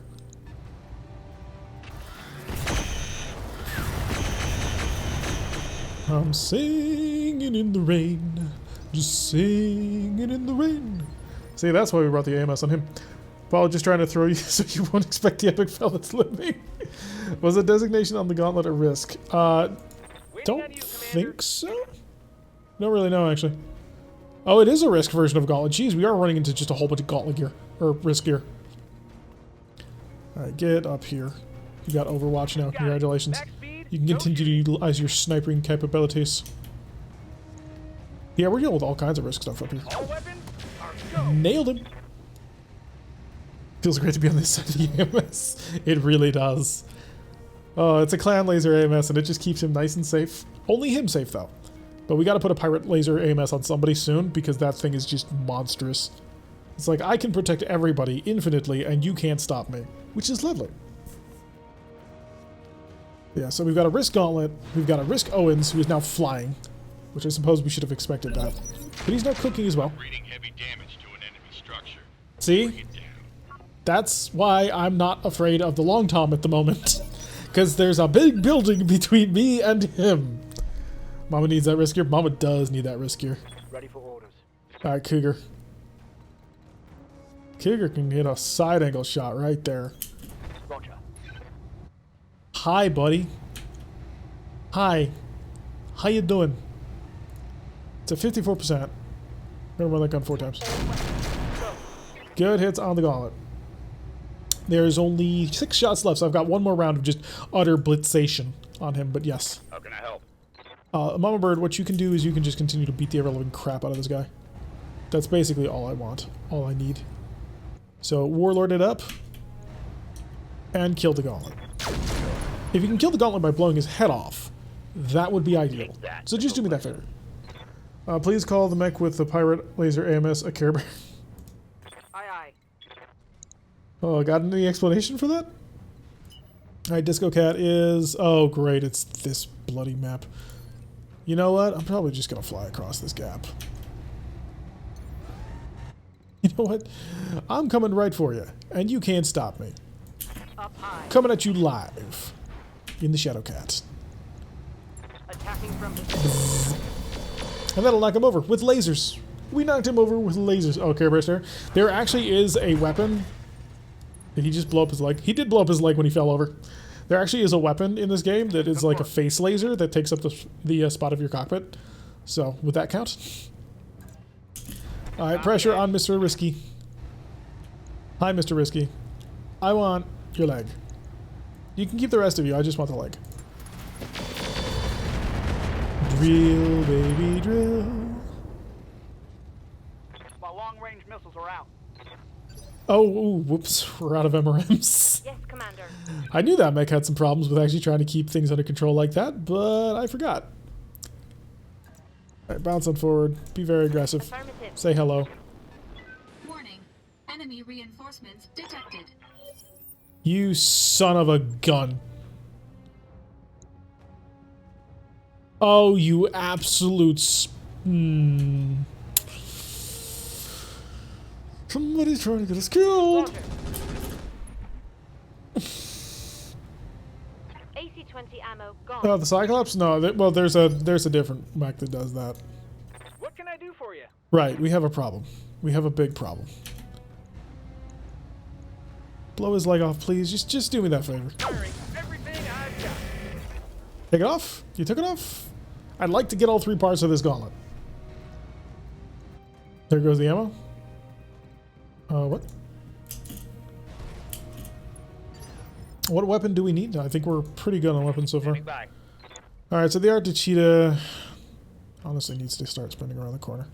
S1: I'm singing in the rain, just singing in the rain. See, that's why we brought the AMS on him. Paul, just trying to throw you so you won't expect the epic fail that's living. Was a designation on the gauntlet a risk? Don't think so. Don't really know, actually. Oh, it is a risk version of gauntlet. Jeez, we are running into just a whole bunch of gauntlet gear, or risk gear. All right, get up here. You got Overwatch now. Congratulations. You can continue to utilize your sniping capabilities. Yeah, we're dealing with all kinds of risk stuff up here.
S3: All weapons are go.
S1: Nailed him. Feels great to be on this side of the AMS. It really does. Oh, it's a clan laser AMS and it just keeps him nice and safe. Only him safe though. But we gotta put a pirate laser AMS on somebody soon because that thing is just monstrous. It's like, I can protect everybody infinitely and you can't stop me. Which is lovely. Yeah, so we've got a Risk Gauntlet, we've got a Risk Owens who is now flying. Which I suppose we should have expected that. But he's now cooking as well.
S2: Reading heavy damage to an enemy structure.
S1: See? That's why I'm not afraid of the Long Tom at the moment. Because there's a big building between me and him. Mama needs that riskier. Mama does need that riskier.
S3: Ready for orders.
S1: Alright, Cougar. Cougar can hit a side angle shot right there.
S3: Roger.
S1: Hi, buddy. Hi. How you doing? It's a 54%. I'm gonna run that gun 4 times. Good hits on the gauntlet. There's only 6 shots left, so I've got one more round of just utter blitzation on him, but yes.
S2: How can I help?
S1: Mama Bird, what you can do is you can just continue to beat the ever-living crap out of this guy. That's basically all I want. All I need. So, Warlord it up. And kill the gauntlet. If you can kill the gauntlet by blowing his head off, that would be ideal. So just do me that favor. Please call the mech with the pirate laser AMS a Care Bear.
S3: Aye, aye.
S1: Oh, got any explanation for that? Alright, Disco Cat is... Oh, great, it's this bloody map. You know what? I'm probably just gonna fly across this gap. You know what? I'm coming right for you, and you can't stop me.
S3: Up high.
S1: Coming at you live. In the Shadow Cat.
S3: Attacking from the...
S1: And that'll knock him over with lasers. We knocked him over with lasers. Oh, Care Bear's there. There actually is a weapon. Did he just blow up his leg? He did blow up his leg when he fell over. There actually is a weapon in this game that is like a face laser that takes up the spot of your cockpit. So, would that count? Alright, pressure on Mr. Risky. Hi, Mr. Risky. I want your leg. You can keep the rest of you, I just want the leg. Drill, baby, drill.
S3: My long-range missiles are out.
S1: Oh, ooh, whoops, we're out of MRMs.
S7: Yes, Commander.
S1: I knew that mech had some problems with actually trying to keep things under control like that, but I forgot. Alright, bounce on forward. Be very aggressive.
S7: Affirmative.
S1: Say hello.
S4: Warning. Enemy reinforcements detected.
S1: You son of a gun. Oh, you absolute Somebody's trying to get us killed.
S7: AC-20 ammo gone.
S1: Oh, the Cyclops? No, well, there's a different mech that does that.
S3: What can I do for you?
S1: Right, we have a problem. We have a big problem. Blow his leg off, please. Just do me that favor.
S3: Firing everything I've got.
S1: Take it off? You took it off? I'd like to get all 3 parts of this gauntlet. There goes the ammo. What? What weapon do we need? I think we're pretty good on weapons so far. Alright, so the Artichita honestly needs to start spinning around the corner.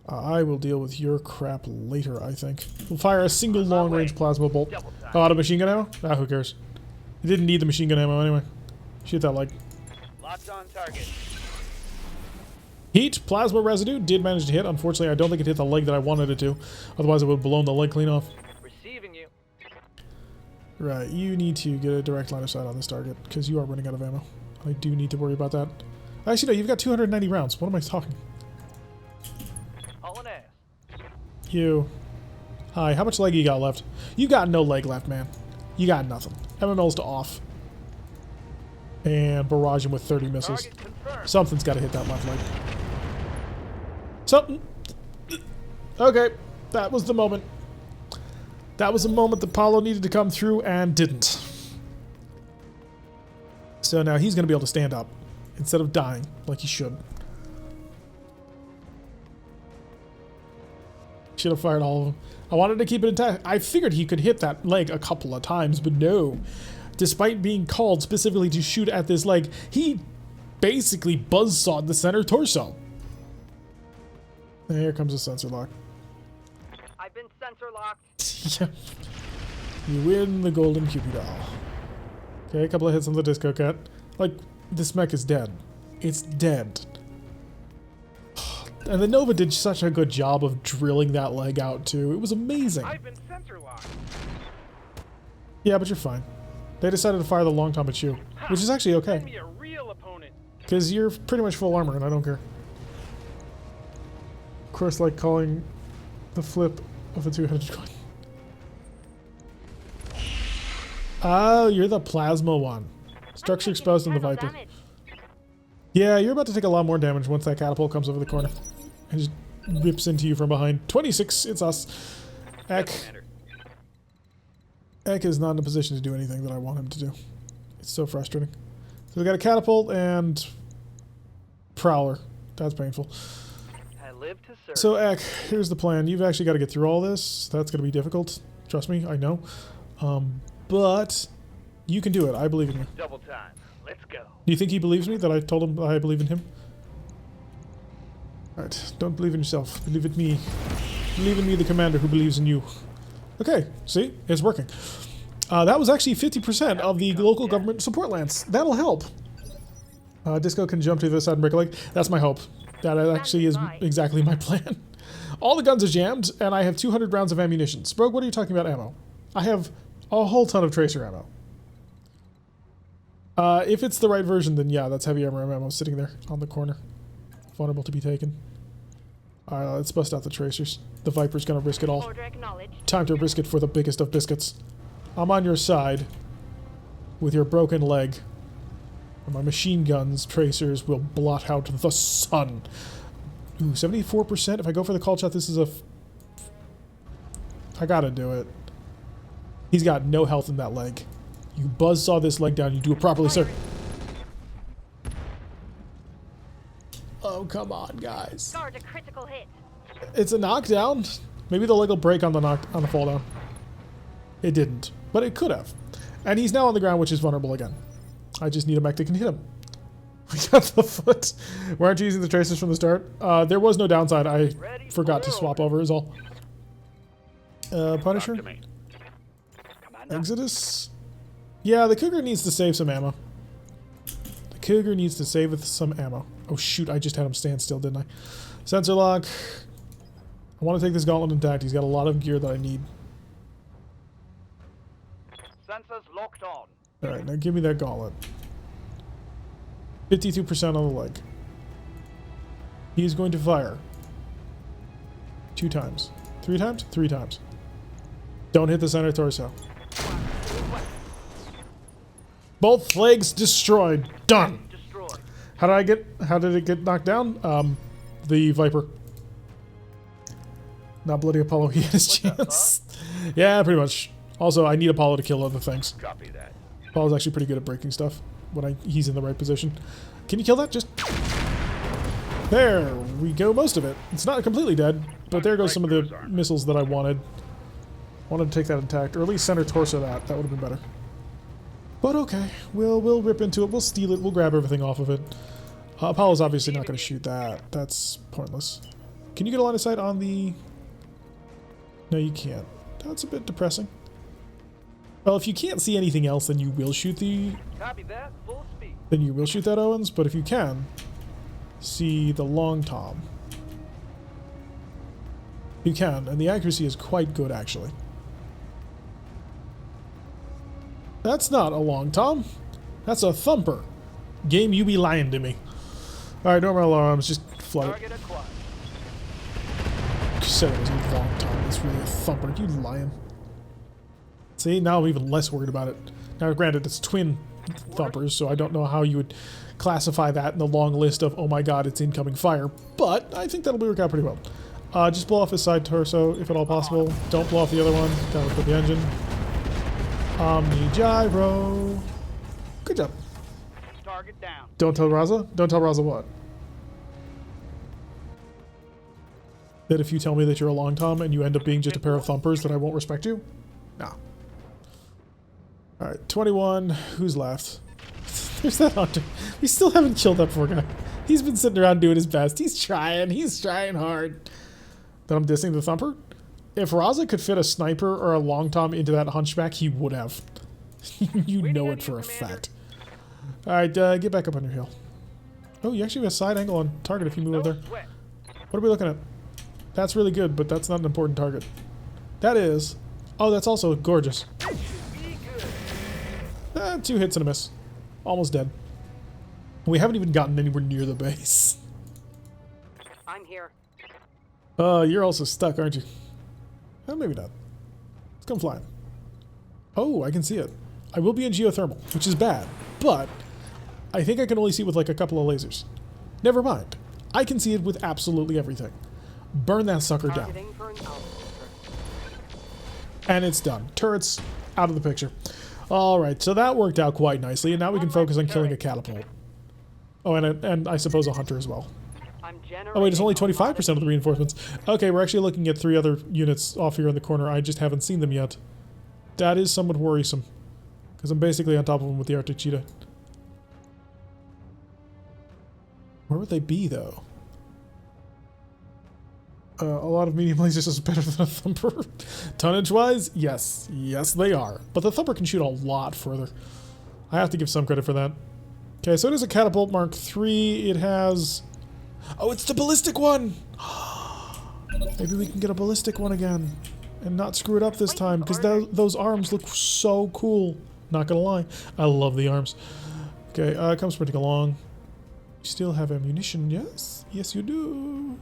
S1: I will deal with your crap later, I think. We'll fire a single long-range plasma bolt. Oh, out of machine gun ammo? Ah, who cares? It didn't need the machine gun ammo anyway. Shoot that leg.
S3: Locked on target.
S1: Heat, plasma residue, did manage to hit. Unfortunately, I don't think it hit the leg that I wanted it to. Otherwise, it would have blown the leg clean off.
S3: Receiving you.
S1: Right, you need to get a direct line of sight on this target, because you are running out of ammo. I do need to worry about that. Actually, no, you've got 290 rounds. What am I talking?
S3: Hauling ass.
S1: You. Hi, how much leg you got left? You got no leg left, man. You got nothing. MML's to off. And barrage him with 30 missiles.
S3: Target confirmed.
S1: Something's got to hit that left leg. Something. Okay, that was the moment. That was a moment that Paulo needed to come through and didn't. So now he's going to be able to stand up instead of dying like he should. Should have fired all of them. I wanted to keep it intact. I figured he could hit that leg a couple of times, but no. despite being called specifically to shoot at this leg, he basically buzzsawed the center torso. And here comes a sensor lock.
S3: I've been sensor locked.
S1: Yeah. You win the golden Cupid doll. Okay, a couple of hits on the disco cut. Like, this mech is dead. It's dead. And the Nova did such a good job of drilling that leg out, too. It was amazing.
S3: I've been sensor locked.
S1: Yeah, but you're fine. They decided to fire the long tom at you, which is actually okay.
S3: Send me a real opponent.
S1: Because you're pretty much full armor, and I don't care. Of course, like calling the flip of a two-headed coin. Oh, you're the plasma one. Structure exposed in the Viper.
S7: Damage.
S1: Yeah, you're about to take a lot more damage once that catapult comes over the corner. And just rips into you from behind. 26, it's us. Ek is not in a position to do anything that I want him to do. It's so frustrating. So we got a catapult and prowler. That's painful.
S3: I live to serve.
S1: So Ek, here's the plan. You've actually got to get through all this. That's going to be difficult. Trust me, I know. But you can do it. I believe in you.
S3: Double time. Let's go.
S1: Do you think he believes me that I told him I believe in him? Alright, don't believe in yourself. Believe in me. Believe in me, the commander who believes in you. Okay, see? It's working. That was actually 50% of the local government support lance. That'll help. Disco can jump to the side and break a leg. That's my hope. That actually is exactly my plan. All the guns are jammed, and I have 200 rounds of ammunition. Rogue, what are you talking about ammo? I have a whole ton of tracer ammo. If it's the right version, then yeah, that's heavy armor ammo sitting there on the corner. Vulnerable to be taken. Alright, let's bust out the tracers. The Viper's gonna risk it all.
S7: Order acknowledged.
S1: Time to risk it for the biggest of biscuits. I'm on your side with your broken leg. And my machine guns tracers will blot out the sun. Ooh, 74%. If I go for the call shot, this is a... I gotta do it. He's got no health in that leg. You buzzsaw this leg down. You do it properly, sir. Oh, come on, guys.
S7: Guard a critical hit.
S1: It's a knockdown. Maybe the leg will break on the fall down. It didn't, but it could have. And he's now on the ground, which is vulnerable again. I just need a mech that can hit him. We got the foot. We aren't using the tracers from the start. There was no downside. I forgot to swap over is all. Punisher? Exodus? Yeah, the Cougar needs to save some ammo. The Cougar needs to save with some ammo. Oh shoot, I just had him stand still, didn't I? Sensor lock. I want to take this gauntlet intact. He's got a lot of gear that I need.
S3: Sensors locked on.
S1: Alright, now give me that gauntlet. 52% on the leg. He is going to fire. 2 times. 3 times? 3 times. Don't hit the center torso. Both legs destroyed. Done.
S3: Destroyed.
S1: How did it get knocked down? The Viper. Not bloody Apollo, he had his chance. Yeah, pretty much. Also, I need Apollo to kill other things.
S3: Copy that.
S1: Apollo's actually pretty good at breaking stuff when he's in the right position. Can you kill that? Just... There we go, most of it. It's not completely dead, but there goes some of the missiles that I wanted. Wanted to take that intact, or at least center torso that. That would have been better. But okay, we'll rip into it, we'll steal it, we'll grab everything off of it. Apollo's obviously not going to shoot that. That's pointless. Can you get a line of sight on the... No, you can't. That's a bit depressing. Well, if you can't see anything else, then you will shoot the...
S3: Copy that. Full speed.
S1: Then you will shoot that, Owens, but if you can, see the long tom. You can, and the accuracy is quite good, actually. That's not a long tom. That's a thumper. Game, you be lying to me. Alright, normal alarms, just flood it.
S3: Target acquired.
S1: You said it was a long tom. It's really a thumper. You lying. See, now I'm even less worried about it. Now, granted, it's twin thumpers, so I don't know how you would classify that in the long list of, oh my god, it's incoming fire. But I think that'll work out pretty well. Just blow off his side torso, if at all possible. Don't blow off the other one. Gotta put the engine. Omni gyro. Good job.
S3: Target down.
S1: Don't tell Raza? Don't tell Raza what? That if you tell me that you're a long tom and you end up being just a pair of thumpers that I won't respect you? No. Alright, 21. Who's left? There's that hunter. We still haven't killed that poor guy. He's been sitting around doing his best. He's trying hard. Then I'm dissing the thumper. If Raza could fit a sniper or a long tom into that hunchback, he would have. You know it for a fact. Alright, get back up on your hill. Oh, you actually have a side angle on target if you move up there. What are we looking at? That's really good, but that's not an important target. That is. Oh, that's also gorgeous. 2 hits and a miss. Almost dead. We haven't even gotten anywhere near the base.
S3: I'm here.
S1: You're also stuck, aren't you? Maybe not. Let's come flying. Oh, I can see it. I will be in geothermal, which is bad, but I think I can only see it with like a couple of lasers. Never mind. I can see it with absolutely everything. Burn that sucker down. And it's done. Turrets out of the picture. Alright, so that worked out quite nicely, and now we can focus on killing a catapult. Oh, and I suppose a hunter as well. Oh wait, it's only 25% of the reinforcements. Okay, we're actually looking at 3 other units off here in the corner. I just haven't seen them yet. That is somewhat worrisome. Because I'm basically on top of them with the Arctic Cheetah. Where would they be, though? A lot of medium lasers is better than a thumper. Tonnage-wise, yes. Yes, they are. But the thumper can shoot a lot further. I have to give some credit for that. Okay, so it is a catapult Mark III. It has... Oh, it's the ballistic one! Maybe we can get a ballistic one again. And not screw it up this time, because those arms look so cool. Not gonna lie. I love the arms. Okay, come sprinting along. You still have ammunition, yes? Yes, you do.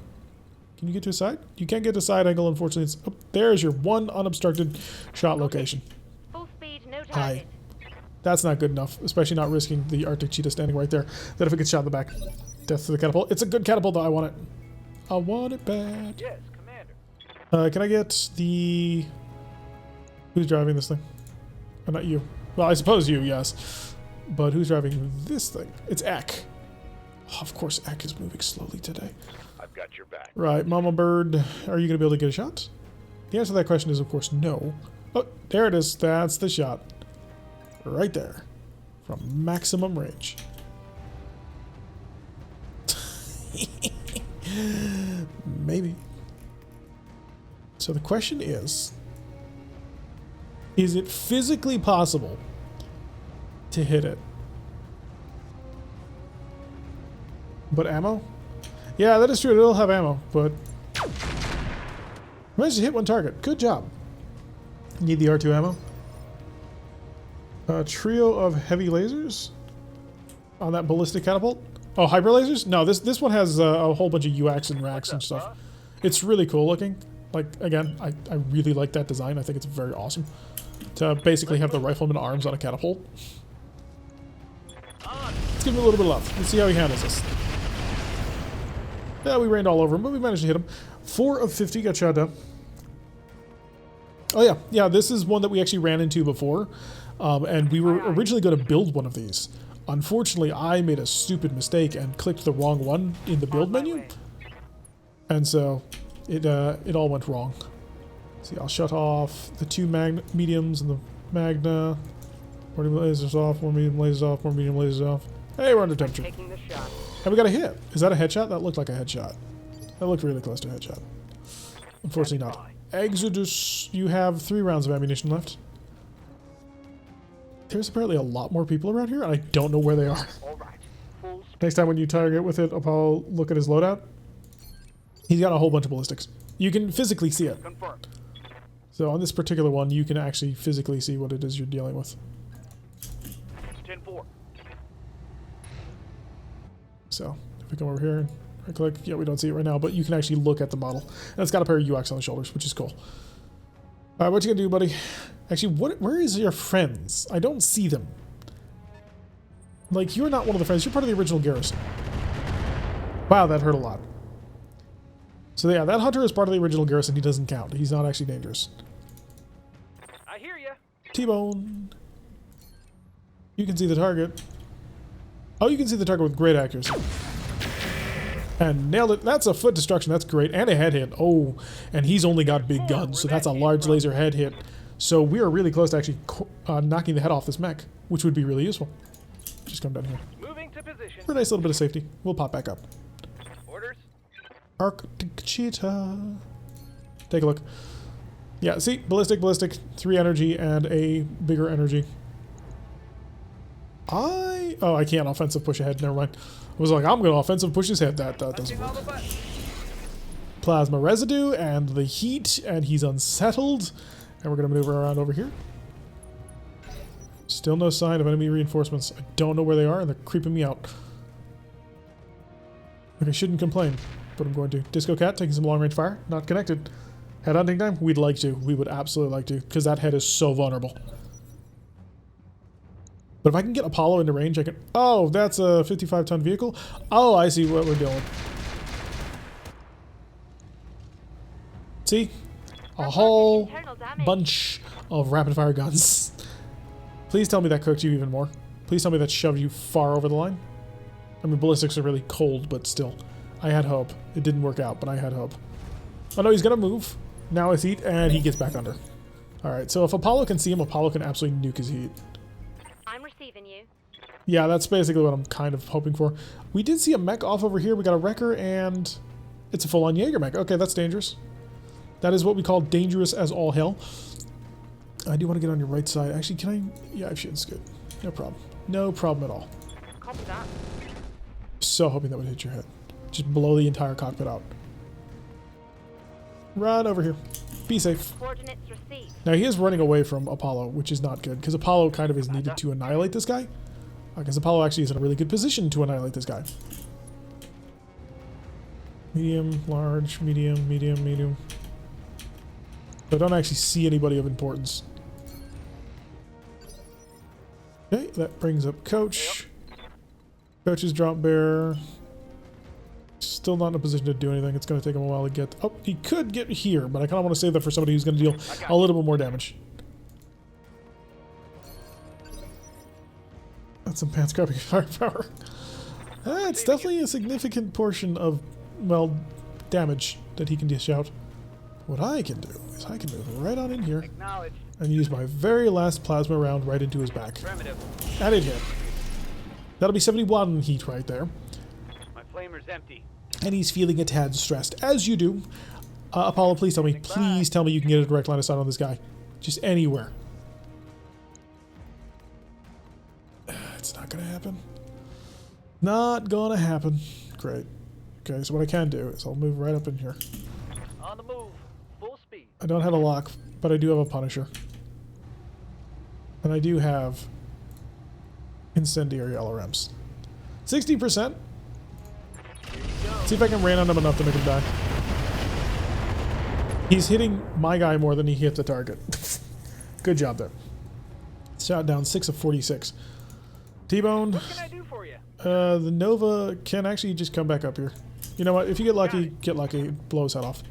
S1: Can you get to a side? You can't get to a side angle, unfortunately. It's, oh, there's your one unobstructed shot location.
S7: Full speed, no target.
S1: Hi. That's not good enough, especially not risking the Arctic Cheetah standing right there. Then if it gets shot in the back. Death to the catapult. It's a good catapult, though. I want it. I want it bad.
S3: Yes, Commander.
S1: Can I get the... Who's driving this thing? Oh, not you. Well, I suppose you, yes. But who's driving this thing? It's Eck. Oh, of course, Eck is moving slowly today.
S2: I've got your back.
S1: Right, Mama Bird, are you going to be able to get a shot? The answer to that question is, of course, no. Oh, there it is. That's the shot. Right there. From maximum range. Maybe. So the question is it physically possible to hit it? But ammo? Yeah, that is true. It'll have ammo, but... Managed to hit one target. Good job. Need the R2 ammo. A trio of heavy lasers on that ballistic catapult. Oh, hyper lasers? No, this one has a whole bunch of UX and racks and stuff. It's really cool looking. Like, again, I really like that design. I think it's very awesome. To basically have the rifleman arms on a catapult. Let's give him a little bit of love. Let's see how he handles this. Yeah, we rained all over him, but we managed to hit him. 4 of 50 got shot down. Oh yeah, yeah, this is one that we actually ran into before. And we were originally going to build one of these. Unfortunately, I made a stupid mistake and clicked the wrong one in the build menu. And so, it all went wrong. See, I'll shut off the 2 mediums and the Magna. More medium lasers off, more medium lasers off, more medium lasers off. Hey, we're under temperature.
S3: Taking the shot.
S1: And we got a hit. Is that a headshot? That looked like a headshot. That looked really close to a headshot. Unfortunately not. Exodus, you have 3 rounds of ammunition left. There's apparently a lot more people around here, and I don't know where they are.
S3: All right. Full speed.
S1: Next time when you target with it, I'll look at his loadout. He's got a whole bunch of ballistics. You can physically see it.
S3: Confirmed.
S1: So on this particular one, you can actually physically see what it is you're dealing with.
S3: 10-4.
S1: So if we come over here and right click, yeah, we don't see it right now, but you can actually look at the model. And it's got a pair of UX on the shoulders, which is cool. All right, what you gonna do, buddy? Actually, where is your friends? I don't see them. Like, you're not one of the friends. You're part of the original garrison. Wow, that hurt a lot. So yeah, that hunter is part of the original garrison. He doesn't count. He's not actually dangerous.
S3: I hear ya.
S1: T-bone. You can see the target. Oh, you can see the target with great accuracy. And nailed it. That's a foot destruction. That's great. And a head hit. Oh, and he's only got big guns, so that's a large laser head hit. So we are really close to actually knocking the head off this mech, which would be really useful. Just come down here.
S3: Moving to position.
S1: For a nice little bit of safety. We'll pop back up.
S3: Orders.
S1: Arctic Cheetah. Take a look. Yeah, see? Ballistic, 3 energy, and a bigger energy. Oh, I can't offensive push ahead. Never mind. I was like, I'm going to offensive push his head. That doesn't
S3: Punching all
S1: work.
S3: the buttons.
S1: Plasma residue and the heat, and he's unsettled. And we're going to maneuver around over here. Still no sign of enemy reinforcements. I don't know where they are, and they're creeping me out. Like, I shouldn't complain, but I'm going to. Disco Cat taking some long-range fire. Not connected. Headhunting time? We'd like to. We would absolutely like to, because that head is so vulnerable. But if I can get Apollo into range, I can... Oh, that's a 55-ton vehicle? Oh, I see what we're doing. See? A whole
S7: Internal damage.
S1: bunch of rapid-fire guns. Please tell me that cooked you even more. Please tell me that shoved you far over the line. I mean, ballistics are really cold, but still. I had hope. It didn't work out, but I had hope. Oh no, he's gonna move. Now his heat, and he gets back under. Alright, so if Apollo can see him, Apollo can absolutely nuke his heat.
S7: I'm receiving you.
S1: Yeah, that's basically what I'm kind of hoping for. We did see a mech off over here. We got a wrecker, and it's a full-on Jaeger mech. Okay, that's dangerous. That is what we call dangerous as all hell. I do want to get on your right side. Actually, can I? Yeah, I should. It's good. No problem. No problem at all.
S7: Copy that.
S1: So hoping that would hit your head. Just blow the entire cockpit out. Run over here. Be safe.
S7: Coordinates received.
S1: Now he is running away from Apollo, which is not good, because Apollo kind of is needed to annihilate this guy. Because Apollo actually is in a really good position to annihilate this guy. Medium, large, medium, medium, medium. But I don't actually see anybody of importance. Okay, that brings up Coach. Coach's drop bear. Still not in a position to do anything. It's going to take him a while to get... Oh, he could get here, but I kind of want to save that for somebody who's going to deal a little bit more damage. That's some pants-grabbing firepower. It's definitely a significant portion of, well, damage that he can dish out. What I can do is I can move right on in here
S3: Acknowledged.
S1: and use my very last plasma round right into his back.
S3: Primitive.
S1: And it hit. That'll be 71 heat right there.
S3: My flamer's empty.
S1: And he's feeling a tad stressed, as you do. Apollo, please tell me you can get a direct line of sight on this guy. Just anywhere. It's not gonna happen. Not gonna happen. Great. Okay, so what I can do is I'll move right up in here.
S3: On the move. Full speed.
S1: I don't have a lock, but I do have a Punisher. And I do have incendiary LRMs. 60%. See if I can rain on him enough to make him die. He's hitting my guy more than he hit the target. Good job there. Shot down 6 of 46. T-Bone.
S3: What can I do for you?
S1: The Nova can actually just come back up here. You know what? If you get lucky, blow his head off.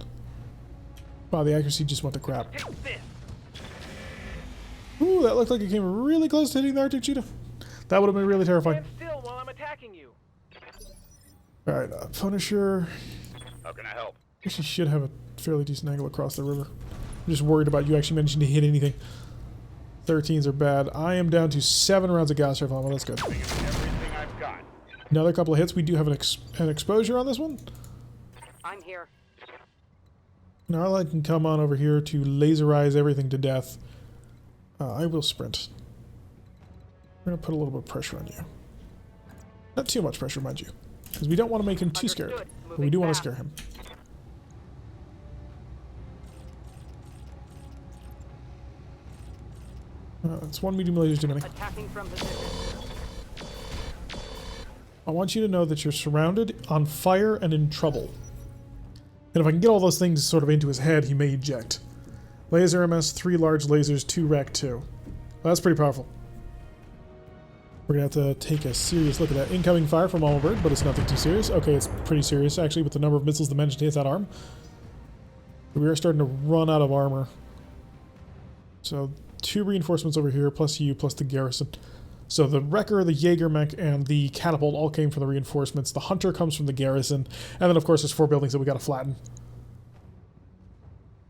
S1: Wow, the accuracy just went to crap.
S3: Take this.
S1: Ooh, that looked like it came really close to hitting the Arctic Cheetah. That would have been really terrifying.
S3: Stand still while I'm attacking you.
S1: Alright, Punisher.
S2: How can I help?
S1: Actually should have a fairly decent angle across the river. I'm just worried about you actually managing to hit anything. 13s are bad. I am down to 7 rounds of gas rifle ammo. That's good.
S2: Giving it everything I've got.
S1: Another couple of hits. We do have an exposure on this one.
S7: I'm here.
S1: Now I can come on over here to laserize everything to death. I will sprint. I'm going to put a little bit of pressure on you. Not too much pressure, mind you. Because we don't want to make him too scared.
S3: Understood.
S1: But we do want to
S3: Moving
S1: scare him. It's 1 medium laser too many.
S3: Attacking from position.
S1: I want you to know that you're surrounded, on fire, and in trouble. And if I can get all those things sort of into his head, he may eject. Laser MS, 3 large lasers, 2 Rec 2. Well, that's pretty powerful. We're going to have to take a serious look at that. Incoming fire from Almabird, but it's nothing too serious. Okay, it's pretty serious, actually, with the number of missiles that managed to hit that arm. We are starting to run out of armor. So, 2 reinforcements over here, plus you, plus the garrison. So the Wrecker, the Jaeger mech, and the Catapult all came from the reinforcements. The Hunter comes from the garrison. And then, of course, there's 4 buildings that we got to flatten.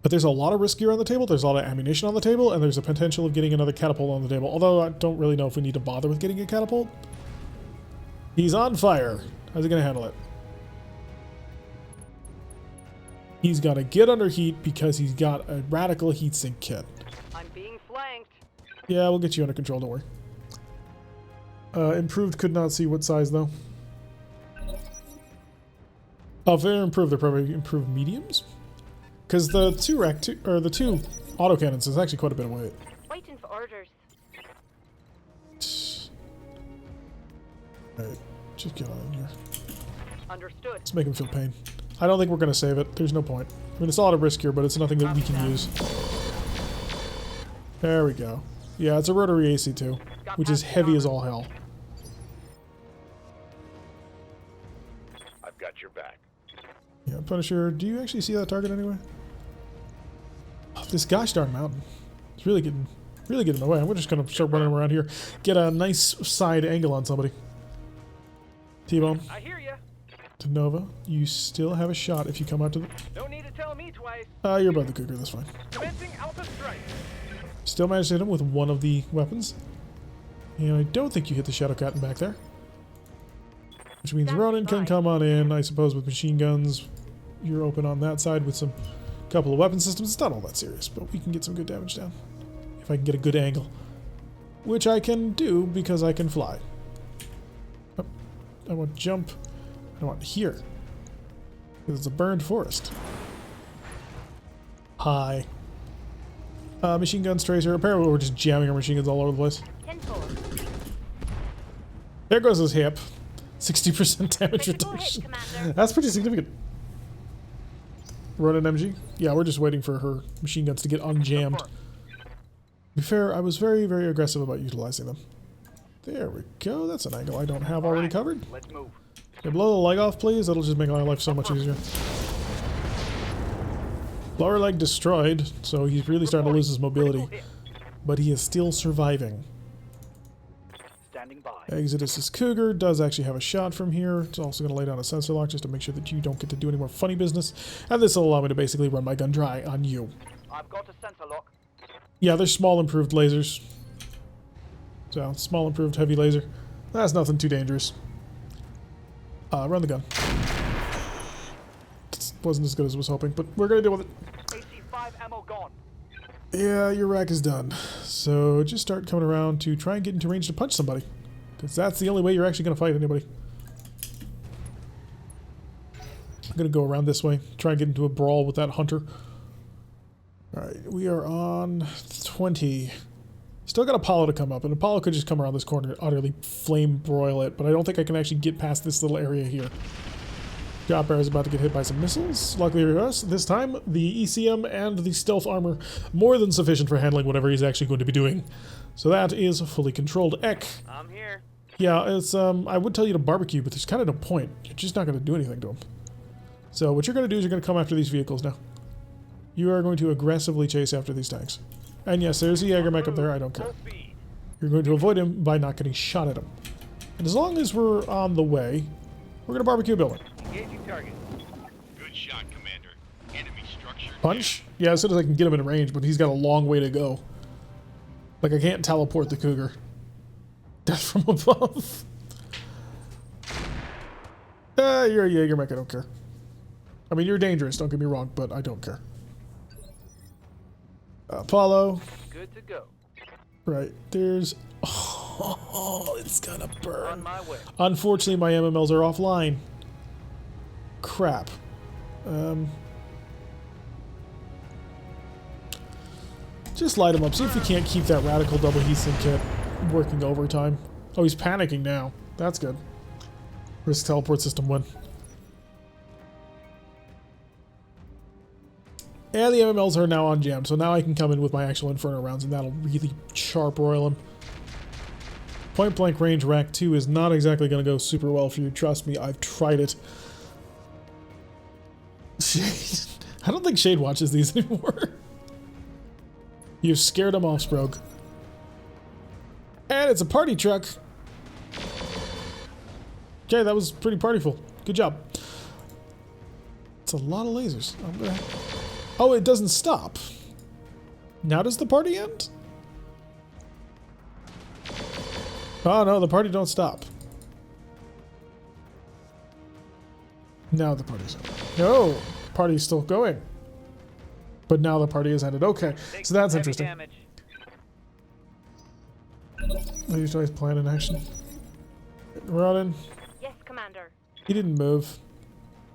S1: But there's a lot of risk gear on the table, there's a lot of ammunition on the table, and there's a potential of getting another catapult on the table. Although I don't really know if we need to bother with getting a catapult. He's on fire. How's he going to handle it? He's got to get under heat because he's got a radical heatsink kit.
S3: I'm being flanked.
S1: Yeah, we'll get you under control, don't worry. Improved could not see what size though. Oh, if they're improved, they're probably improved mediums? Because the two autocannons is actually quite a bit of weight.
S7: Waiting for orders.
S1: Alright, just get on in here.
S3: Understood.
S1: Let's make him feel pain. I don't think we're going to save it. There's no point. I mean, it's a lot of risk here, but it's nothing that we can use. There we go. Yeah, it's a rotary AC2, which is heavy as all hell.
S2: I've got your back.
S1: Yeah, Punisher, do you actually see that target anyway? Oh, this gosh darn mountain. It's really getting in the way. I'm just going to start running around here. Get a nice side angle on somebody. T-Bone.
S3: I hear you.
S1: To Nova, you still have a shot if you come out to the...
S3: No need to tell me twice.
S1: You're above the Cougar, that's fine.
S3: Commencing Alpha Strike.
S1: Still managed to hit him with one of the weapons. And I don't think you hit the Shadow Cat back there. Which means Ronin can come on in, I suppose, with machine guns. You're open on that side with some couple of weapon systems. It's not all that serious, but we can get some good damage down. If I can get a good angle. Which I can do because I can fly. Oh, I want jump. I want here. Because it's a burned forest. Hi. Machine guns, tracer. Apparently we're just jamming our machine guns all over the place.
S7: 10-4.
S1: There goes his hip. 60% damage reduction. That's pretty significant. Run an MG? Yeah, we're just waiting for her machine guns to get unjammed. To be fair, I was very, very aggressive about utilizing them. There we go. That's an angle I don't have already covered.
S3: Let's move.
S1: Okay, blow the leg off, please. That'll just make my life so much easier. Lower leg destroyed, so he's really starting to lose his mobility. But he is still surviving.
S3: Standing by.
S1: Exodus's Cougar does actually have a shot from here. It's also going to lay down a sensor lock just to make sure that you don't get to do any more funny business. And this will allow me to basically run my gun dry on you.
S3: I've got a sensor lock.
S1: Yeah, they're small improved lasers. So, small improved heavy laser. That's nothing too dangerous. Run the gun. It wasn't as good as I was hoping, but we're going to deal with it.
S3: AC-5 ammo gone.
S1: Yeah, your rack is done. So just start coming around to try and get into range to punch somebody. Because that's the only way you're actually going to fight anybody. I'm going to go around this way. Try and get into a brawl with that hunter. Alright, we are on 20. Still got Apollo to come up, and Apollo could just come around this corner and utterly flame broil it, but I don't think I can actually get past this little area here. Drop Bear is about to get hit by some missiles. Luckily for us, this time, the ECM and the stealth armor more than sufficient for handling whatever he's actually going to be doing. So that is fully controlled. Eck.
S3: I'm here.
S1: Yeah, it's, I would tell you to barbecue, but there's kind of no point. You're just not going to do anything to him. So what you're going to do is you're going to come after these vehicles now. You are going to aggressively chase after these tanks. And yes, there's a Jägermech up there, I don't care. You're going to avoid him by not getting shot at him. And as long as we're on the way, we're going to barbecue a building.
S3: Engaging target.
S2: Good shot, Commander. Enemy structure.
S1: Punch? Yeah, as soon as I can get him in range, but he's got a long way to go. Like, I can't teleport the Cougar. Death from above. You're a Jägermech, I don't care. I mean, you're dangerous, don't get me wrong, but I don't care. Apollo.
S3: Good to go.
S1: Right, there's... Oh, it's gonna burn.
S3: On my way.
S1: Unfortunately, my MMLs are offline. Crap. Just light him up. See if we can't keep that radical double heatsink kit working overtime. Oh, he's panicking now. That's good. Risk teleport system win. And the MMLs are now unjammed, so now I can come in with my actual Inferno rounds, and that'll really sharp roil him. Point blank range rack 2 is not exactly going to go super well for you. Trust me, I've tried it. Shade. I don't think Shade watches these anymore. You've scared him off, Sprogue. And it's a party truck. Okay, that was pretty partyful. Good job. It's a lot of lasers. I'm gonna... Oh, it doesn't stop. Now does the party end? Oh no, the party don't stop. Now the party's ended. No, party's still going. But now the party has ended. Okay, so that's interesting. I usually plan in action. Rodin,
S7: Yes, Commander.
S1: he didn't move.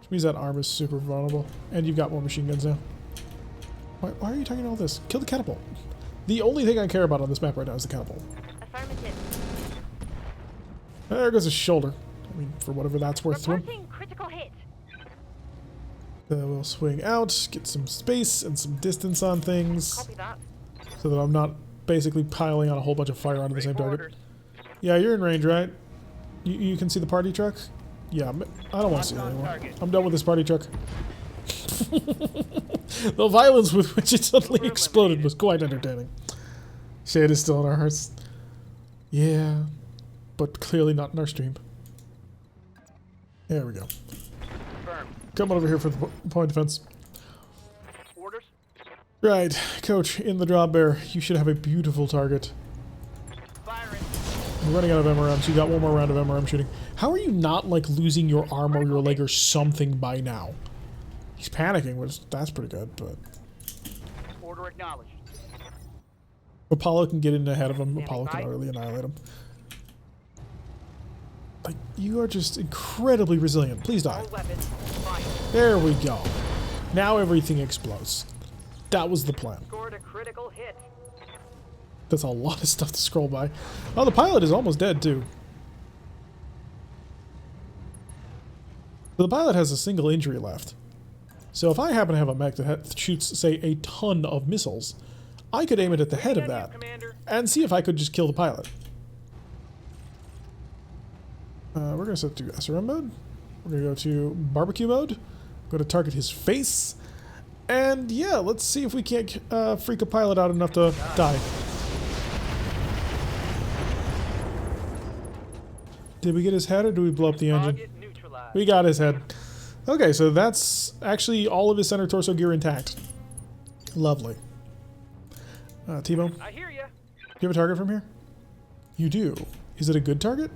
S1: Which means that arm is super vulnerable. And you've got more machine guns now. Why are you talking all this? Kill the catapult. The only thing I care about on this map right now is the catapult.
S7: Affirmative.
S1: There goes his shoulder. I mean, for whatever that's worth to him.
S7: Reporting critical hit.
S1: We'll swing out, get some space and some distance on things.
S7: Copy that.
S1: So that I'm not basically piling on a whole bunch of fire onto the same target. Yeah, you're in range, right? You can see the party truck? Yeah, I don't want to see it anymore. I'm done with this party truck. The violence with which it suddenly exploded was quite entertaining. Shade is still in our hearts. Yeah, but clearly not in our stream. There we go. Come on over here for the point defense.
S3: Orders?
S1: Right, Coach, in the drop bear, you should have a beautiful target.
S3: Firing.
S1: We're running out of MRMs. You got one more round of MRM shooting. How are you not, like, losing your arm or your leg or something by now? He's panicking, which that's pretty good, but...
S3: Order acknowledged.
S1: Apollo can get in ahead of him. Apollo can utterly annihilate him. Like, you are just incredibly resilient. Please die.
S3: All weapons. Fire.
S1: There we go. Now everything explodes. That was the plan.
S3: Scored a critical hit.
S1: That's a lot of stuff to scroll by. Oh, the pilot is almost dead, too. The pilot has a single injury left. So if I happen to have a mech that shoots, say, a ton of missiles, I could aim it at the head of that and see if I could just kill the pilot. We're going to set to SRM mode. We're going to go to barbecue mode. Go to target his face. And yeah, let's see if we can't freak a pilot out enough to die. Did we get his head or did we blow up the engine?
S3: Target neutralized.
S1: We got his head. Okay, so that's actually all of his center torso gear intact. Lovely. T-Bone,
S3: I hear ya.
S1: do you have a target from here? You do. Is it a good target?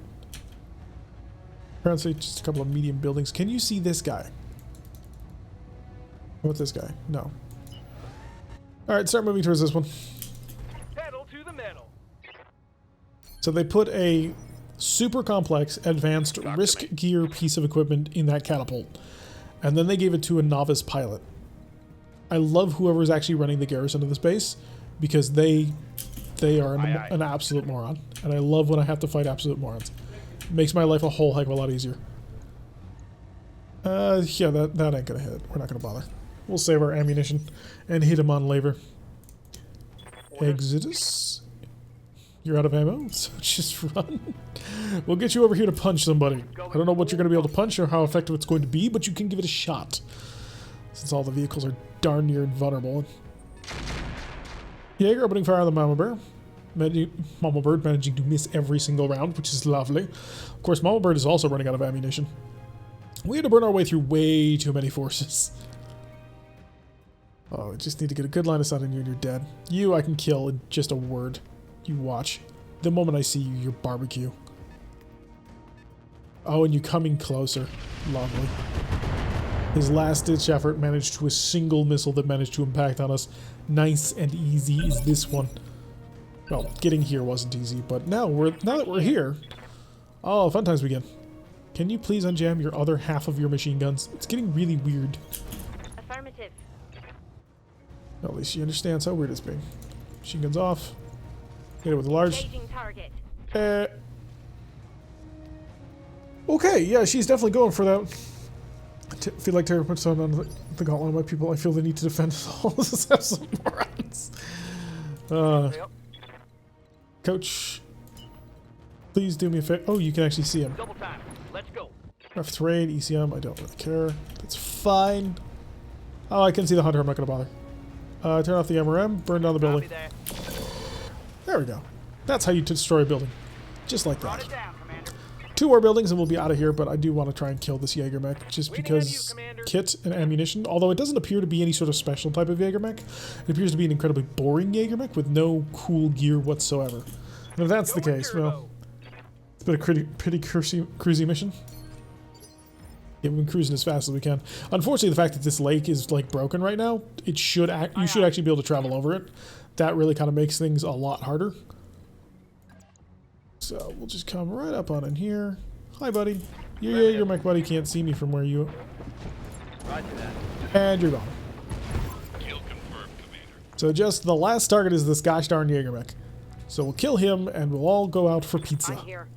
S1: Apparently just a couple of medium buildings. Can you see this guy? What's this guy? No. Alright, start moving towards this one.
S3: Pedal to the metal.
S1: So they put a super complex, advanced risk gear piece of equipment in that catapult. And then they gave it to a novice pilot. I love whoever's actually running the garrison of this base because they are an absolute moron. And I love when I have to fight absolute morons. It makes my life a whole heck of a lot easier. Yeah, that ain't gonna hit. We're not gonna bother. We'll save our ammunition and hit him on labor. Exodus. You're out of ammo, so just run. We'll get you over here to punch somebody. I don't know what you're going to be able to punch or how effective it's going to be, but you can give it a shot. Since all the vehicles are darn near invulnerable. Jaeger opening fire on the Mama Bear. Mama Bird managing to miss every single round, which is lovely. Of course, Mama Bird is also running out of ammunition. We had to burn our way through way too many forces. Oh, I just need to get a good line of sight on you and you're dead. You I can kill in just a word. You watch. The moment I see you, you're barbecue. Oh, and you coming closer. Lovely. His last-ditch effort managed to a single missile that managed to impact on us. Nice and easy is this one. Well, getting here wasn't easy, but now that we're here... Oh, fun times begin. Can you please unjam your other half of your machine guns? It's getting really weird.
S7: Affirmative.
S1: Well, at least she understands how weird it's being. Machine guns off. Hit it with a large.
S7: Engaging target.
S1: Okay, yeah, she's definitely going for that. I feel like Terry puts on the gauntlet of my people. I feel the need to defend all this absolute morons. Coach, please do me a favor. Oh, you can actually see him.
S3: Double time. Let's go.
S1: Rough terrain, ECM, I don't really care. That's fine. Oh, I can see the hunter. I'm not going to bother. Turn off the MRM, burn down the building.
S3: Copy that.
S1: There we go. That's how you destroy a building. Just like
S3: Brought
S1: that.
S3: it down, Commander.
S1: 2 more buildings and we'll be out of here, but I do want to try and kill this Jaeger mech just
S3: Waiting
S1: because
S3: on you, Commander.
S1: kit and ammunition, although it doesn't appear to be any sort of special type of Jaeger mech, it appears to be an incredibly boring Jaeger mech with no cool gear whatsoever. And if that's the
S3: Going
S1: case,
S3: turbo.
S1: well, it's been a pretty cruisy mission. Yeah, we've been cruising as fast as we can. Unfortunately, the fact that this lake is like broken right now, you should actually be able to travel over it. That really kind of makes things a lot harder. So we'll just come right up on in here. Hi, buddy. Your mech buddy can't see me from where you.
S3: Roger that.
S1: And you're gone.
S2: Kill confirmed, Commander.
S1: So just the last target is this gosh darn Jaeger mech. So we'll kill him and we'll all go out for pizza.
S7: I'm here.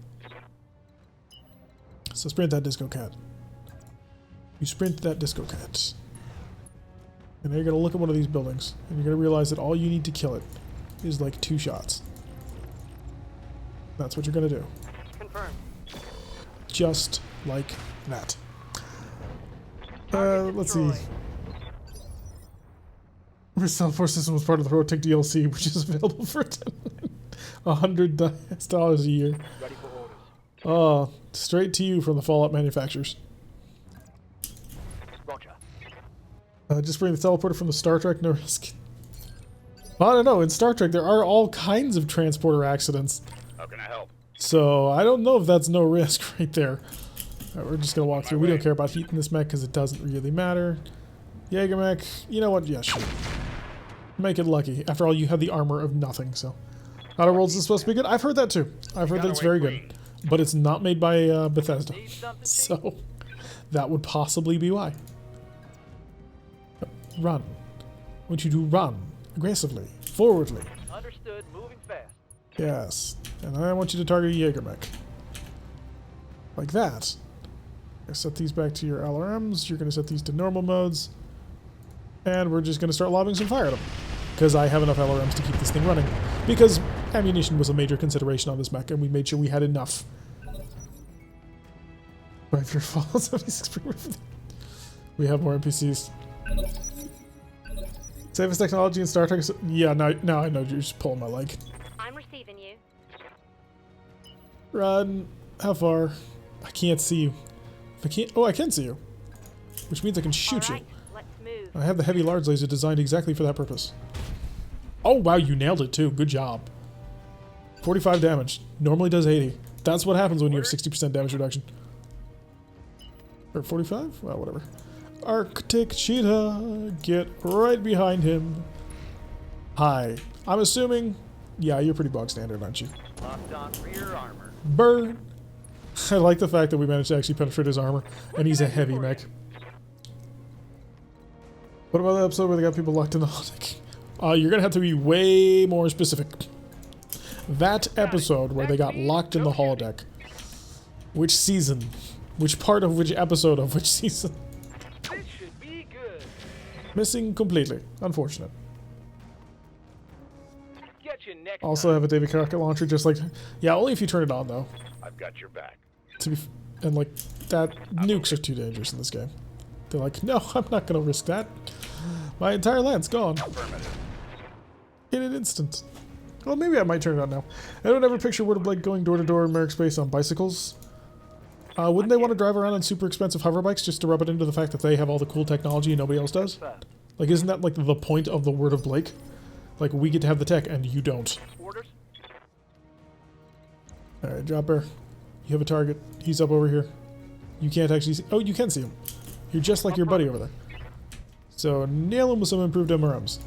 S1: So sprint that disco cat. You sprint that disco cat. And now you're going to look at one of these buildings. And you're going to realize that all you need to kill it is like 2 shots. That's what you're going to do.
S7: Confirmed.
S1: Just like that.
S3: Target
S1: Let's see.
S3: destroyed.
S1: Resell Force System was part of the RogueTech DLC, which is available for $100 a year.
S3: Ready for orders.
S1: Straight to you from the Fallout manufacturers.
S3: Roger.
S1: Just bring the teleporter from the Star Trek, no risk. I don't know, in Star Trek there are all kinds of transporter accidents.
S2: How can I help?
S1: So I don't know if that's no risk right there. Alright, we're just gonna walk through. We don't care about heating this mech because it doesn't really matter. Jaeger mech, you know what? Yeah, sure. Make it lucky. After all, you have the armor of nothing, so. Outer Worlds is supposed to be good? I've heard that too. I've heard that it's very good. But it's not made by Bethesda.
S3: Need something cheap?
S1: So, that would possibly be why. Run. I want you to run. Aggressively. Forwardly.
S3: Understood. Moving fast.
S1: Yes. And I want you to target a Jaeger mech. Like that. I set these back to your LRMs. You're going to set these to normal modes. And we're just going to start lobbing some fire at them. Because I have enough LRMs to keep this thing running. Because ammunition was a major consideration on this mech, and we made sure we had enough. 5-year fall, 76 We have more NPCs. Safest technology in Star Trek. Yeah, now I know you're just pulling my leg.
S7: I'm receiving you.
S1: Run. How far? I can't see you. If I can't. Oh, I can see you. Which means I can shoot
S7: All right,
S1: you.
S7: let's move.
S1: I have the heavy large laser designed exactly for that purpose. Oh, wow, you nailed it too. Good job. 45 damage. Normally does 80. That's what happens when you have 60% damage reduction. Or 45? Well, whatever. Arctic Cheetah, get right behind him. Hi. I'm assuming... Yeah, you're pretty bog standard, aren't you?
S3: Locked on rear armor.
S1: Burn! I like the fact that we managed to actually penetrate his armor, and he's a heavy mech. What about the episode where they got people locked in the holodeck? You're gonna have to be way more specific. That episode where they got locked in the holodeck. Which season? Which part of which episode of which season?
S3: This should be good.
S1: Missing completely. Unfortunate.
S3: Get you next
S1: Also have a David rocket launcher, just like... Yeah, only if you turn it on, though.
S2: I've got your back.
S1: And, like, that... Nukes are too dangerous in this game. They're like, no, I'm not gonna risk that. My entire land's gone.
S2: Affirmative.
S1: In an instant. Well, maybe I might turn it on now. I don't ever picture Word of Blake going door to door in Merrick Space on bicycles. Wouldn't they want to drive around on super expensive hover bikes just to rub it into the fact that they have all the cool technology and nobody else does? Like, isn't that like the point of the Word of Blake? Like, we get to have the tech and you don't.
S3: Orders.
S1: Alright, Dropper. You have a target. He's up over here. You can't actually see... Oh, you can see him. You're just like your buddy over there. So, nail him with some improved MRMs.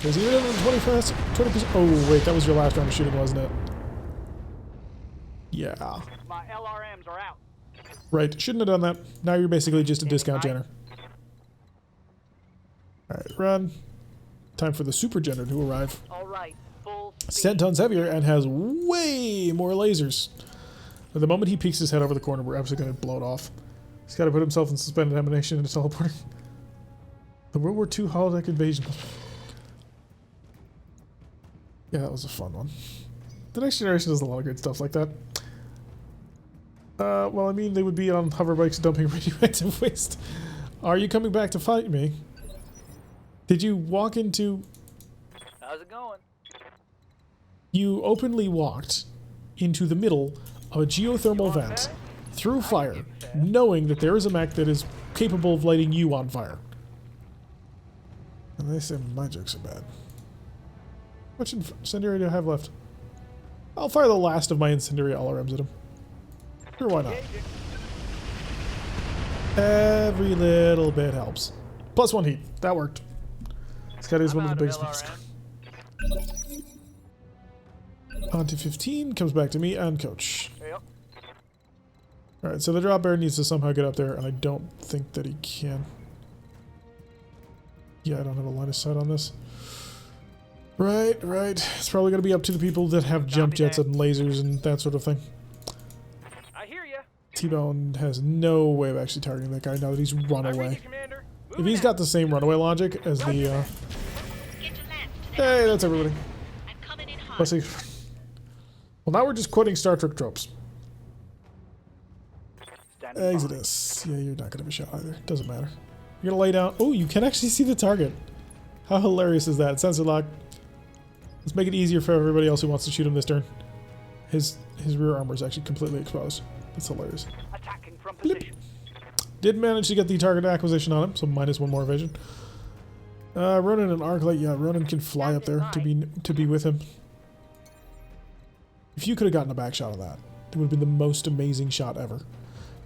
S1: Does he have 20%? Oh, wait, that was your last round of shooting, wasn't it? Yeah.
S3: My LRMs are out.
S1: Right, shouldn't have done that. Now you're basically just a discount genner. Alright, run. Time for the super genner to arrive.
S3: All right. Full
S1: It's
S3: speed.
S1: 10 tons heavier and has way more lasers. At the moment he peeks his head over the corner, we're absolutely going to blow it off. He's got to put himself in suspended animation and teleporting. The World War II holodeck invasion. Yeah, that was a fun one. The Next Generation does a lot of good stuff like that. Well, I mean, they would be on hover bikes dumping radioactive waste. Are you coming back to fight me? Did you walk into...
S3: How's it going?
S1: You openly walked into the middle of a geothermal vent through fire, knowing that there is a mech that is capable of lighting you on fire. And they say my jokes are bad. How much incendiary do I have left? I'll fire the last of my incendiary LRMs at him. Sure, why not? Every little bit helps. +1 heat. That worked. This guy is one of the biggest ones. On to 15. Comes back to me and coach.
S3: Yep.
S1: Alright, so the drop bear needs to somehow get up there, and I don't think that he can. Yeah, I don't have a line of sight on this. Right. It's probably going to be up to the people that have jump jets and lasers and that sort of thing.
S3: I hear ya.
S1: T-Bone has no way of actually targeting that guy now that he's run
S3: I read
S1: away.
S3: you, Commander.
S1: If
S3: Moving
S1: he's got the same runaway logic as the,
S8: Get to land.
S1: Hey, that's everybody.
S8: I'm coming in hot.
S1: Let's see. Well, now we're just quoting Star Trek tropes.
S3: Standing by.
S1: Exodus. Yeah, you're not going to have a shot either. Doesn't matter. You're going to lay down. Oh, you can actually see the target. How hilarious is that? Sensor lock. Let's make it easier for everybody else who wants to shoot him this turn. His rear armor is actually completely exposed. That's hilarious.
S3: Attacking from
S1: Blip.
S3: position.
S1: Did manage to get the target acquisition on him, so -1 more evasion. Ronan and Arclight. Yeah, Ronan can fly up there to be with him. If you could have gotten a back shot of that, it would have been the most amazing shot ever.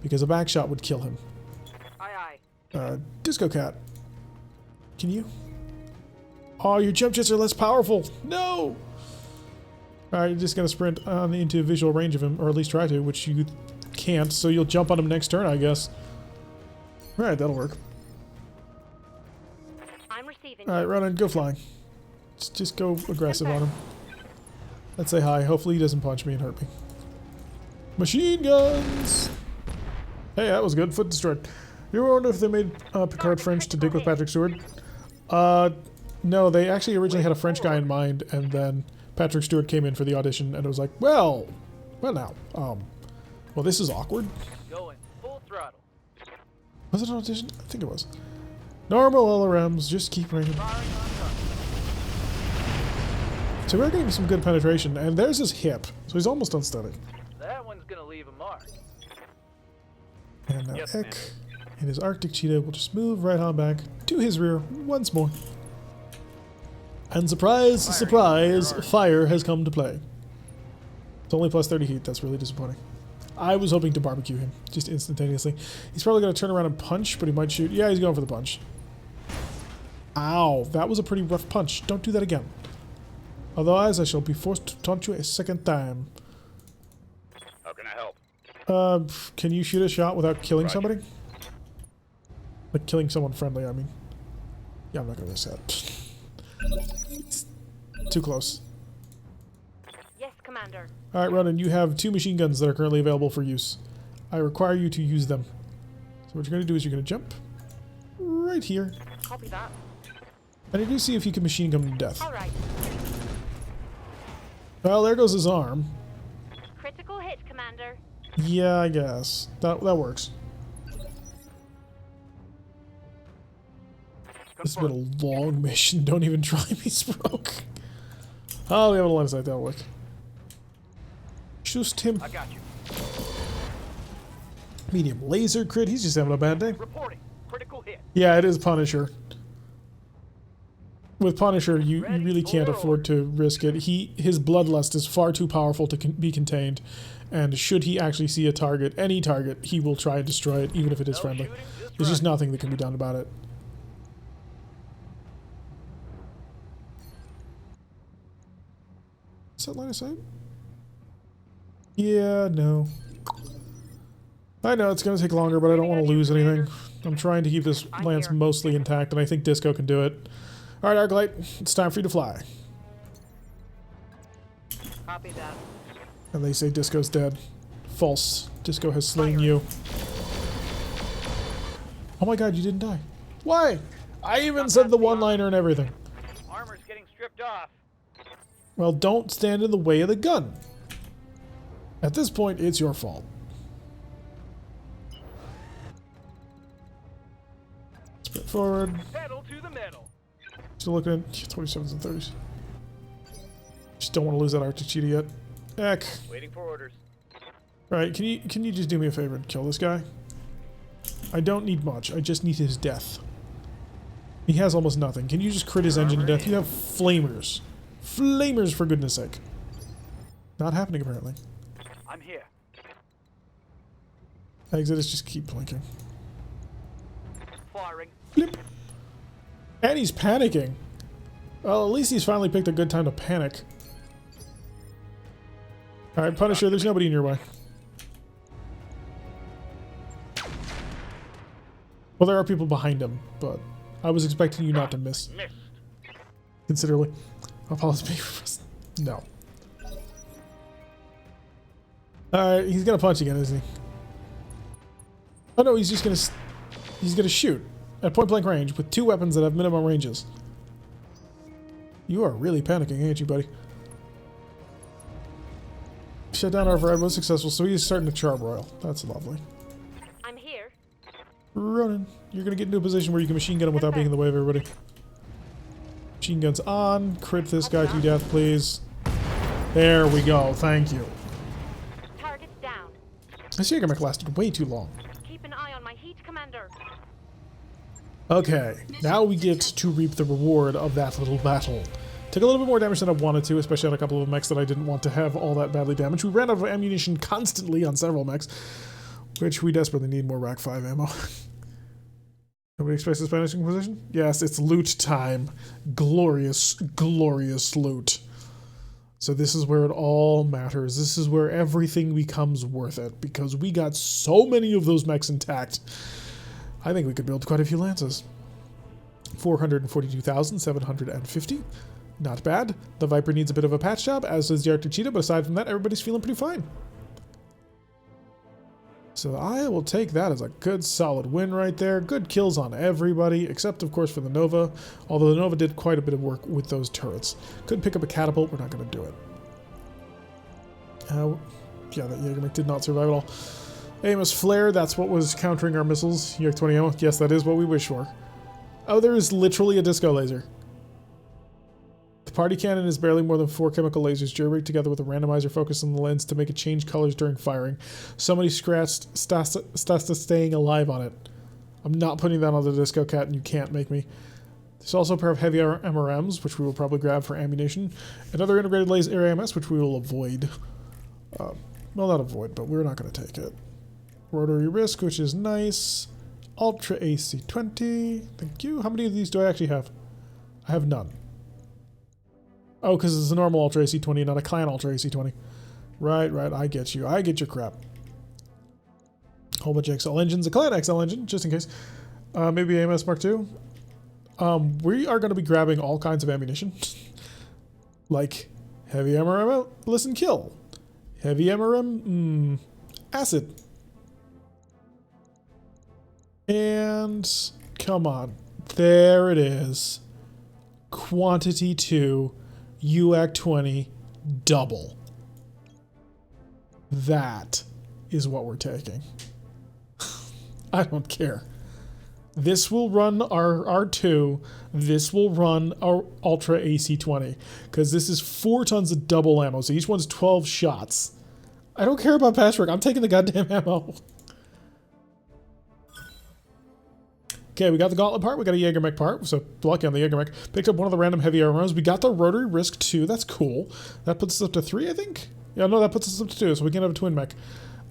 S1: Because a back shot would kill him.
S3: Aye, aye.
S1: Disco Cat. Can you? Oh, your jump jets are less powerful. No! Alright, you're just going to sprint on into visual range of him, or at least try to, which you can't, so you'll jump on him next turn, I guess. Alright, that'll work.
S7: I'm receiving.
S1: Alright, Ronan, go flying. Just go aggressive on him. Let's say hi. Hopefully he doesn't punch me and hurt me. Machine guns! Hey, that was good. Foot destroyed. You ever wonder if they made Picard French to dig with Patrick Stewart? No, they actually originally had a French guy in mind, and then Patrick Stewart came in for the audition, and it was like, well now, well, this is awkward.
S3: Going full throttle.
S1: Was it an audition? I think it was. Normal LRMs, just keep ringing.
S3: Firing on target.
S1: So we're getting some good penetration, and there's his hip, so he's almost unsteady.
S3: That one's gonna leave a mark.
S1: And now
S3: Yes,
S1: Ek and his Arctic Cheetah will just move right on back to his rear once more. And surprise, surprise, fire has come to play. It's only +30 heat, that's really disappointing. I was hoping to barbecue him, just instantaneously. He's probably going to turn around and punch, but he might shoot. Yeah, he's going for the punch. Ow, that was a pretty rough punch. Don't do that again. Otherwise, I shall be forced to taunt you a second time.
S2: How can I help?
S1: Can you shoot a shot without killing
S2: Roger.
S1: somebody? Like killing someone friendly, I mean. Yeah, I'm not going to risk that. It's too close.
S7: Yes, Commander.
S1: Alright, Ronan, you have 2 machine guns that are currently available for use. I require you to use them. So what you're going to do is you're going to jump right here.
S7: Copy that.
S1: And you do see if you can machine gun him to death.
S7: All right.
S1: Well, there goes his arm.
S7: Critical hit, Commander.
S1: Yeah, I guess. That works. This has been a long mission. Don't even try me, Sproke. Oh, we have a line of sight. That'll work. Shoot him.
S3: I got you.
S1: Medium laser crit. He's just having a bad day.
S3: Reporting. Critical hit.
S1: Yeah, it is Punisher. With Punisher, you really can't afford to risk it. His bloodlust is far too powerful to be contained, and should he actually see a target, any target, he will try and destroy it, even if it is friendly.
S3: Shooting,
S1: There's just
S3: running.
S1: nothing that can be done about it. Is that line of sight? Yeah, no. I know it's going to take longer, but I don't want to lose anything. I'm trying to keep this lance mostly intact, and I think Disco can do it. All right, Arclight, it's time for you to fly.
S3: Copy that.
S1: And they say Disco's dead. False. Disco has slain you. Oh my god, you didn't die. Why? I even said the one-liner and everything.
S3: Armor's getting stripped off.
S1: Well, don't stand in the way of the gun. At this point, it's your fault. Sprint forward.
S3: Pedal to the metal.
S1: Still looking at 27s and 30s. Just don't want to lose that Arctic Cheetah yet. Heck.
S3: Waiting for orders.
S1: Alright, can you just do me a favor and kill this guy? I don't need much. I just need his death. He has almost nothing. Can you just crit his engine to death? You have flamers. Flamers, for goodness sake. Not happening, apparently.
S3: I'm here.
S1: Exodus, just keep blinking.
S3: Firing.
S1: Blip. And he's panicking. Well, at least he's finally picked a good time to panic. Alright, Punisher, there's nobody in your way. Well, there are people behind him, but I was expecting you not to miss. Considerably. Apologies. No. Alright, he's gonna punch again, isn't he? Oh no, he's just gonna... He's gonna shoot at point blank range with 2 weapons that have minimum ranges. You are really panicking, ain't you, buddy? Shut down override was successful, so he's starting to charbroil. That's lovely.
S7: I'm here.
S1: Ronan, you're gonna get into a position where you can machine gun him without being in the way of everybody. Machine guns on. Crit this guy to death, please. There we go. Thank you.
S7: Target's down.
S1: This Jaeger mech lasted way too long.
S7: Keep an eye on my heat, Commander.
S1: Okay, now we get to reap the reward of that little battle. Took a little bit more damage than I wanted to, especially on a couple of mechs that I didn't want to have all that badly damaged. We ran out of ammunition constantly on several mechs, which we desperately need more Rack 5 ammo. Nobody expects the Spanish Inquisition? Yes, it's loot time. Glorious, glorious loot. So this is where it all matters. This is where everything becomes worth it, because we got so many of those mechs intact. I think we could build quite a few lances. 442,750. Not bad. The Viper needs a bit of a patch job, as does the Arctic Cheetah, but aside from that, everybody's feeling pretty fine. So I will take that as a good solid win right there. Good kills on everybody, except of course for the Nova, although the Nova did quite a bit of work with those turrets. Could pick up a catapult, we're not going to do it. Yeah, that Jaeger did not survive at all. Amos Flare, that's what was countering our missiles. UX-20 ammo, yes, that is what we wish for. Oh, there is literally a disco laser. The party cannon is barely more than 4 chemical lasers jury-rigged together with a randomizer focused on the lens to make it change colors during firing. Somebody scratched Stasta staying alive on it. I'm not putting that on the disco cat, and you can't make me. There's also a pair of heavy MRMs, which we will probably grab for ammunition. Another integrated laser AMS, which we will avoid. Well, not avoid, but we're not going to take it. Rotary Risk, which is nice. Ultra AC-20. Thank you. How many of these do I actually have? I have none. Oh, because it's a normal Ultra AC-20, not a Clan Ultra AC-20. Right, I get you. I get your crap. Whole bunch of XL engines. A Clan XL engine, just in case. Maybe AMS Mark II. We are going to be grabbing all kinds of ammunition. Like heavy MRM, listen, kill. Heavy MRM, acid. And come on. There it is. Quantity 2. UAC-20 double. That is what we're taking. I don't care. This will run our R2. This will run our Ultra AC-20. Because this is 4 tons of double ammo. So each one's 12 shots. I don't care about patchwork. I'm taking the goddamn ammo. Okay, we got the gauntlet part, we got a Jaeger mech part, so lucky on the Jaeger mech. Picked up one of the random heavy armors. We got the Rotary Risk 2, that's cool. That puts us up to 3, I think? Yeah, no, that puts us up to 2, so we can have a twin mech.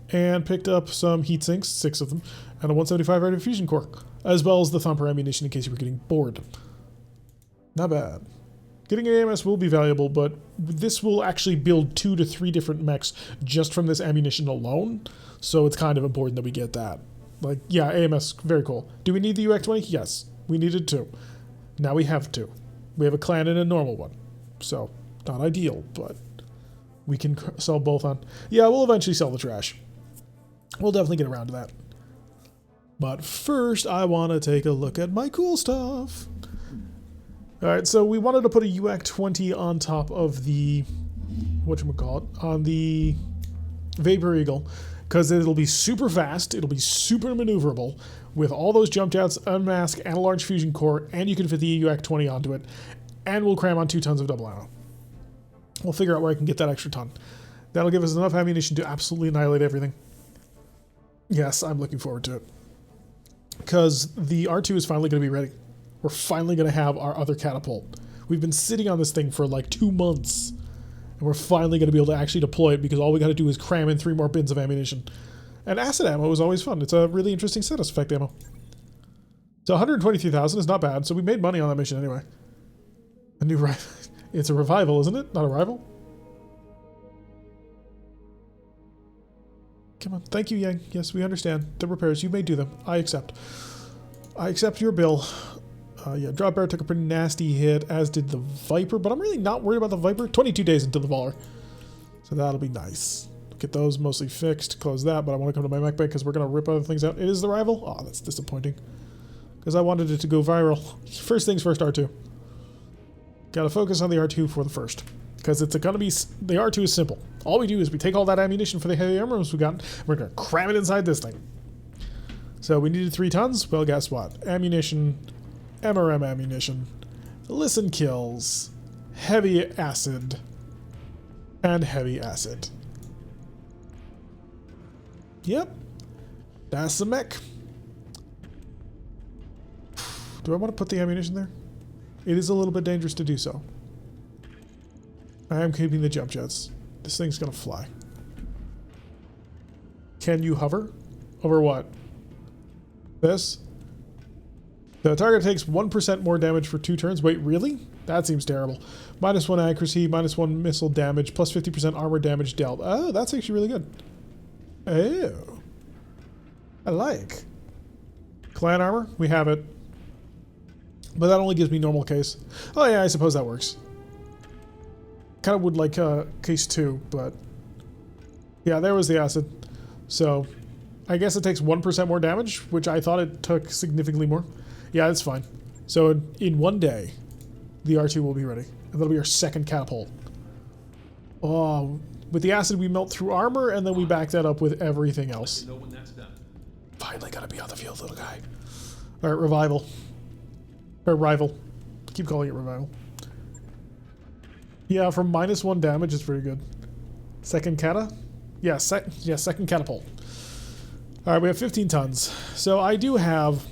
S1: And picked up some heat sinks, 6 of them, and a 175 radio fusion core, as well as the Thumper ammunition in case you were getting bored. Not bad. Getting an AMS will be valuable, but this will actually build 2 to 3 different mechs just from this ammunition alone, so it's kind of important that we get that. Like, yeah, AMS, very cool. Do we need the UX-20? Yes. We needed 2. Now we have 2. We have a Clan and a normal one. So, not ideal, but we can sell both on... Yeah, we'll eventually sell the trash. We'll definitely get around to that. But first, I want to take a look at my cool stuff. Alright, so we wanted to put a UAC-20 on top of the... whatchamacallit? On the Vapor Eagle. Because it'll be super fast, it'll be super maneuverable, with all those jump jets, unmask, and a large fusion core, and you can fit the UAC-20 onto it, and we'll cram on 2 tons of double ammo. We'll figure out where I can get that extra ton. That'll give us enough ammunition to absolutely annihilate everything. Yes, I'm looking forward to it. Because the R2 is finally going to be ready. We're finally going to have our other catapult. We've been sitting on this thing for like 2 months. And we're finally going to be able to actually deploy it because all we got to do is cram in 3 more bins of ammunition. And acid ammo is always fun. It's a really interesting status effect ammo. So 123,000 is not bad. So we made money on that mission anyway. A new rival. It's a revival, isn't it? Not a rival? Come on. Thank you, Yang. Yes, we understand. The repairs, you may do them. I accept. I accept your bill. Yeah, Drop Bear took a pretty nasty hit, as did the Viper, but I'm really not worried about the Viper. 22 days until the Valor. So that'll be nice. Get those mostly fixed. Close that, but I want to come to my mech bay because we're going to rip other things out. It is the rival? Oh, that's disappointing. Because I wanted it to go viral. First things first, R2. Got to focus on the R2 for the first. Because it's going to be... The R2 is simple. All we do is we take all that ammunition for the heavy armors we got, and we're going to cram it inside this thing. So we needed 3 tons. Well, guess what? Ammunition, MRM ammunition, listen kills, heavy acid, and heavy acid. Yep. That's the mech. Do I want to put the ammunition there? It is a little bit dangerous to do so. I am keeping the jump jets. This thing's gonna fly. Can you hover? Over what? This? The target takes 1% more damage for 2 turns. Wait, really? That seems terrible. -1 accuracy, -1 missile damage, plus 50% armor damage dealt. Oh, that's actually really good. Oh. I like. Clan armor? We have it. But that only gives me normal case. Oh yeah, I suppose that works. Kind of would like case 2, but yeah, there was the acid. So I guess it takes 1% more damage, which I thought it took significantly more. Yeah, that's fine. So in 1 day, the R2 will be ready. And that'll be our second catapult. Oh, with the acid we melt through armor, and then we back that up with everything else. Finally gotta be on the field, little guy. Alright, revival. Or rival. Keep calling it revival. Yeah, from -1 damage, it's pretty good. Second cata? Yeah, second catapult. Alright, we have 15 tons. So I do have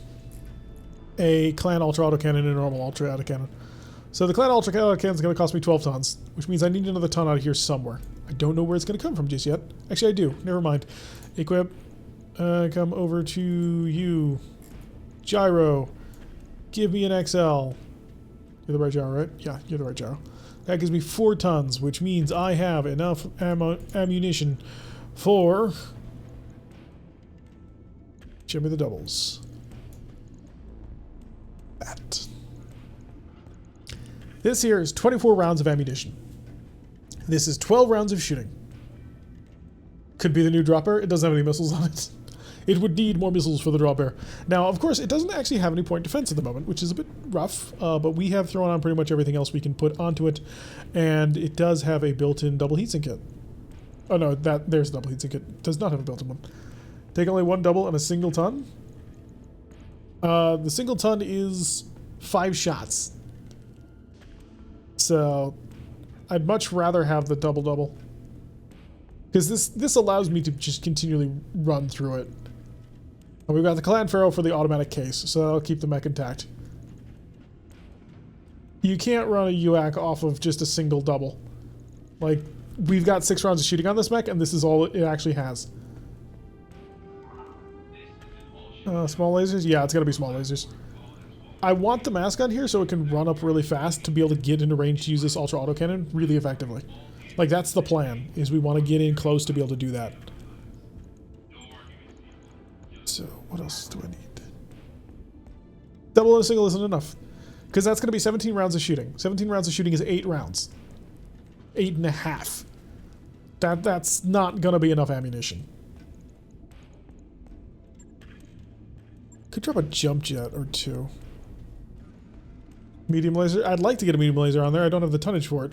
S1: a clan ultra autocannon and a normal ultra autocannon. So the clan ultra autocannon is going to cost me 12 tons, which means I need another ton out of here somewhere. I don't know where it's going to come from just yet. Actually, I do. Never mind. Equip. Come over to you. Gyro. Give me an XL. You're the right gyro, right? Yeah, you're the right gyro. That gives me 4 tons, which means I have enough ammunition for... Show me the doubles. That. This here is 24 rounds of ammunition. This is 12 rounds of shooting. Could be the new dropper. It doesn't have any missiles on it. It would need more missiles for the dropper. Now, of course, it doesn't actually have any point defense at the moment, which is a bit rough, but we have thrown on pretty much everything else we can put onto it, and it does have a built-in double heatsink kit. Oh no, there's a double heatsink kit. It does not have a built-in one. Take only 1 double and a single ton. The single ton is 5 shots. So, I'd much rather have the double-double. Because this allows me to just continually run through it. And we've got the Clan Pharaoh for the automatic case, so that'll keep the mech intact. You can't run a UAC off of just a single double. Like, we've got 6 rounds of shooting on this mech, and this is all it actually has. Small lasers? Yeah, it's gotta be small lasers. I want the mask on here so it can run up really fast to be able to get into range to use this ultra autocannon really effectively. Like, that's the plan, is we want to get in close to be able to do that. So, what else do I need? Double and a single isn't enough. Because that's going to be 17 rounds of shooting. 17 rounds of shooting is 8 rounds. 8.5. That's not going to be enough ammunition. Could drop a jump jet or 2. Medium laser? I'd like to get a medium laser on there. I don't have the tonnage for it.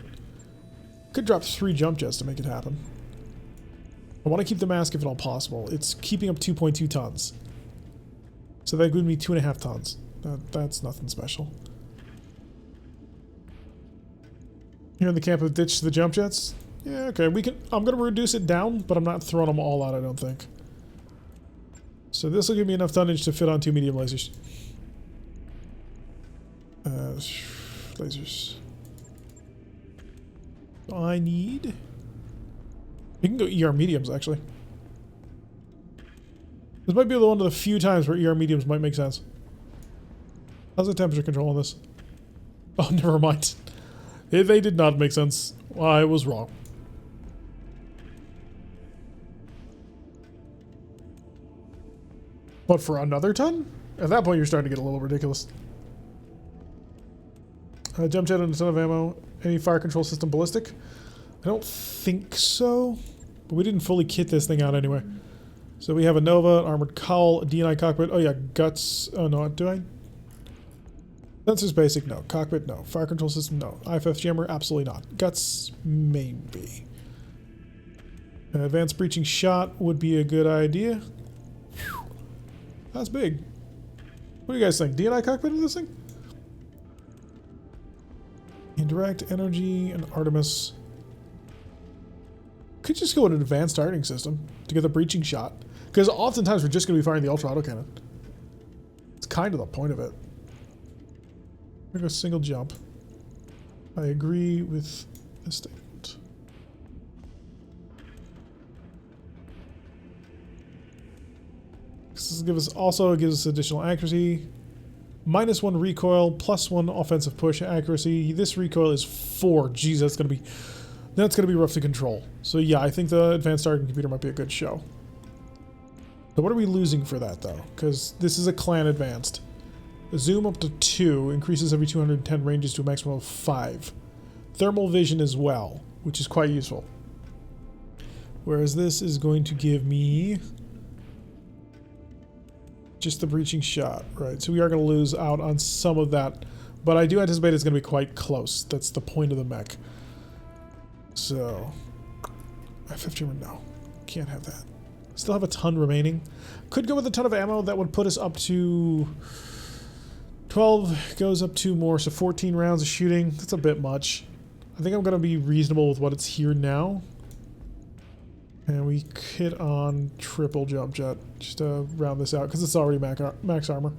S1: Could drop 3 jump jets to make it happen. I want to keep the mask if at all possible. It's keeping up 2.2 tons. So that would be 2.5 tons. That's nothing special. Here in the camp of ditch the jump jets. Yeah, okay. We can. I'm gonna reduce it down, but I'm not throwing them all out. I don't think. So this will give me enough tonnage to fit on 2 medium lasers. Lasers. I need. We can go ER mediums actually. This might be one of the few times where ER mediums might make sense. How's the temperature control on this? Oh, never mind. They did not make sense. I was wrong. But for another ton? At that point, you're starting to get a little ridiculous. Jump jet and a ton of ammo. Any fire control system ballistic? I don't think so. But we didn't fully kit this thing out anyway. So we have a Nova, an armored cowl, a D&I cockpit. Oh yeah, guts. Oh no, do I? Sensors basic, no. Cockpit, no. Fire control system, no. IFF jammer, absolutely not. Guts, maybe. Advanced breaching shot would be a good idea. Whew. That's big. What do you guys think? D&I cockpit in this thing? Indirect energy and Artemis. Could just go with an advanced targeting system to get the breaching shot. Because oftentimes we're just going to be firing the ultra autocannon. It's kind of the point of it. I'm going to go single jump. I agree with this statement. This gives us additional accuracy. -1 recoil, +1 offensive push accuracy. This recoil is 4. Jeez, that's gonna be rough to control. So yeah, I think the advanced targeting computer might be a good show. So what are we losing for that though? Because this is a clan advanced. Zoom up to 2, increases every 210 ranges to a maximum of 5. Thermal vision as well, which is quite useful. Whereas this is going to give me just the breaching shot, right? So we are going to lose out on some of that, but I do anticipate it's going to be quite close. That's the point of the mech. So, F-15, no, can't have that. Still have a ton remaining. Could go with a ton of ammo. That would put us up to 12, goes up 2 more, so 14 rounds of shooting. That's a bit much. I think I'm going to be reasonable with what it's here now. And we hit on triple jump jet just to round this out because it's already max armor.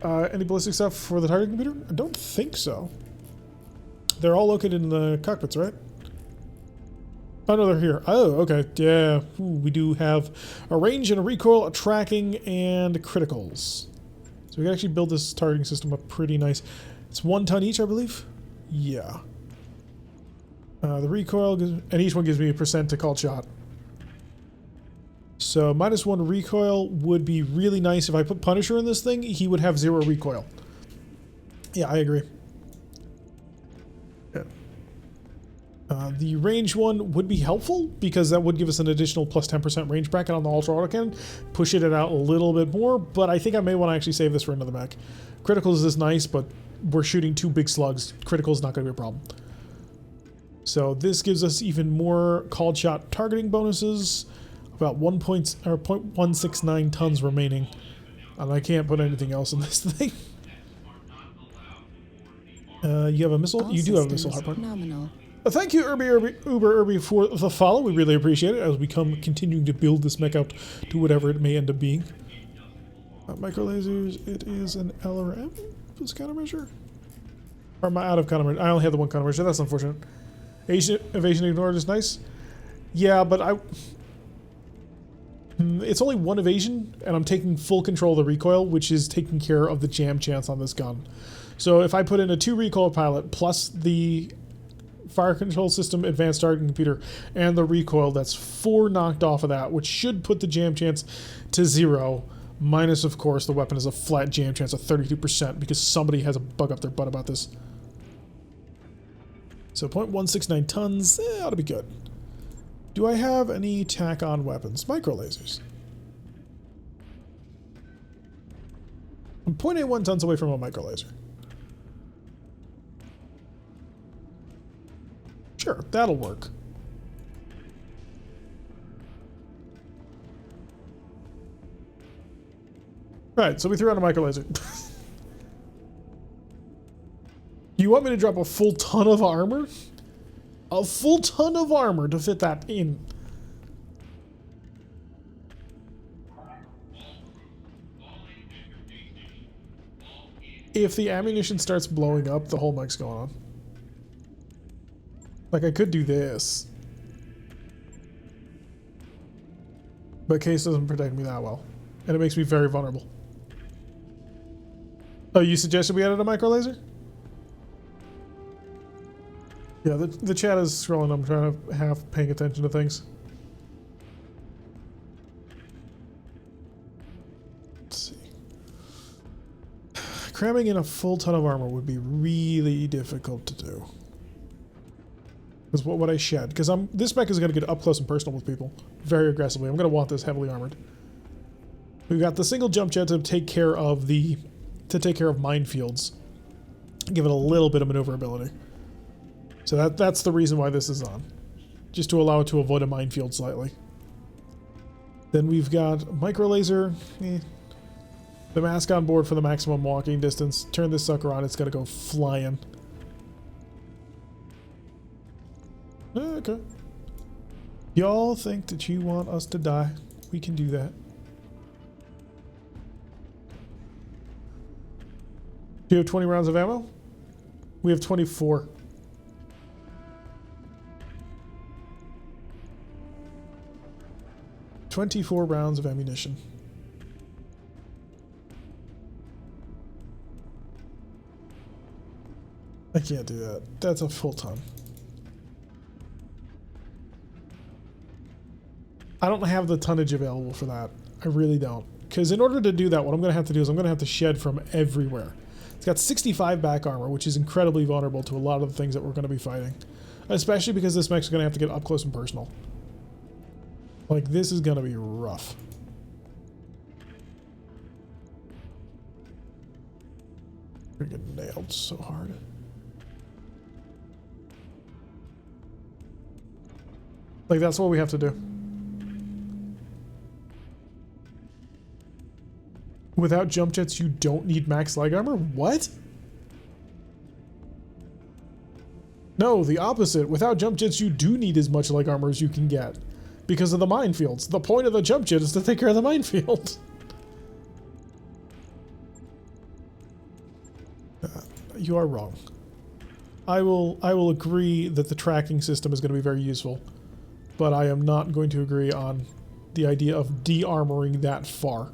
S1: Any ballistic stuff for the targeting computer? I don't think so. They're all located in the cockpits, right? Oh no, they're here. Oh, okay. Yeah, ooh, we do have a range and a recoil, a tracking, and criticals. So we can actually build this targeting system up pretty nice. It's 1 ton each, I believe. Yeah. The recoil, and each one gives me a % to call shot. So -1 recoil would be really nice. If I put Punisher in this thing, he would have 0 recoil. Yeah, I agree. Yeah. The range one would be helpful because that would give us an additional plus 10% range bracket on the ultra autocannon, pushing it out a little bit more, but I think I may want to actually save this for another mech. Criticals is nice, but we're shooting 2 big slugs. Critical is not going to be a problem. So this gives us even more called shot targeting bonuses, about 0.169 tons remaining, and I can't put anything else in this thing. You have a missile? You do have a missile, hardpoint.
S5: Nominal.
S1: Thank you, Uber Irby, for the follow. We really appreciate it as we continuing to build this mech out to whatever it may end up being. Micro lasers, it is an LRM. This countermeasure? Or am I out of countermeasure? I only have the one countermeasure. That's unfortunate. Evasion ignored is nice. Yeah, but it's only 1 evasion, and I'm taking full control of the recoil, which is taking care of the jam chance on this gun. So if I put in a 2 recoil pilot plus the fire control system, advanced targeting computer, and the recoil, that's 4 knocked off of that, which should put the jam chance to 0. Minus, of course, the weapon is a flat jam chance of 32% because somebody has a bug up their butt about this. So 0.169 tons, ought to be good. Do I have any tack-on weapons? Micro lasers. I'm 0.81 tons away from a micro laser. Sure, that'll work. Right, so we threw out a micro laser. You want me to drop a full ton of armor? A full ton of armor to fit that in. If the ammunition starts blowing up, the whole mech's going on. Like, I could do this. But case doesn't protect me that well. And it makes me very vulnerable. Oh, you suggested we added a micro laser? Yeah, the chat is scrolling. I'm trying to half paying attention to things. Let's see. Cramming in a full ton of armor would be really difficult to do. Because what would I shed? Because this mech is going to get up close and personal with people very aggressively. I'm going to want this heavily armored. We've got the single jump jet to take care of minefields, give it a little bit of maneuverability. So that's the reason why this is on, just to allow it to avoid a minefield slightly. Then we've got micro laser. The mask on board for the maximum walking distance. Turn this sucker on, it's gonna go flying. Okay. Y'all think that you want us to die? We can do that. Do you have 20 rounds of ammo? We have 24. $24 rounds of ammunition. I can't do that. That's a full ton. I don't have the tonnage available for that. I really don't. Because in order to do that, what I'm going to have to do is I'm going to have to shed from everywhere. It's got 65 back armor, which is incredibly vulnerable to a lot of the things that we're going to be fighting. Especially because this mech's going to have to get up close and personal. Like, this is going to be rough. We're getting nailed so hard. Like, that's what we have to do. Without jump jets, you don't need max leg armor? What? No, the opposite. Without jump jets, you do need as much leg armor as you can get. Because of the minefields. The point of the jump jet is to take care of the minefield. You are wrong. I will agree that the tracking system is going to be very useful. But I am not going to agree on the idea of de-armoring that far.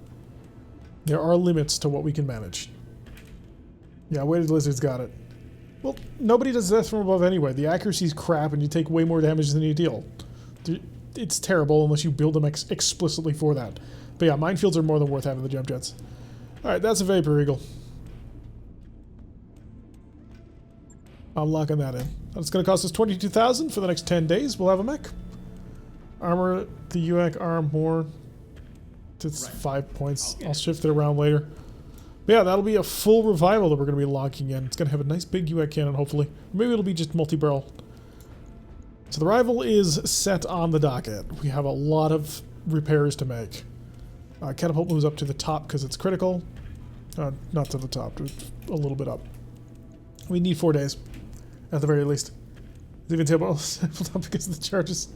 S1: There are limits to what we can manage. Yeah, Weighted Lizard's got it. Well, nobody does death from above anyway. The accuracy's crap and you take way more damage than you deal. It's terrible unless you build them explicitly for that. But yeah, minefields are more than worth having the jump jets. Alright, that's a Vapor Eagle. I'm locking that in. It's going to cost us $22,000 for the next 10 days. We'll have a mech. Armor, the UAC arm more. It's 5 points. I'll shift it around later. But yeah, that'll be a full revival that we're going to be locking in. It's going to have a nice big UAC cannon, hopefully. Maybe it'll be just multi-barrel. So the rival is set on the docket. We have a lot of repairs to make. Catapult moves up to the top because it's critical. Not to the top, a little bit up. We need 4 days, at the very least. It's even table up because of the charges.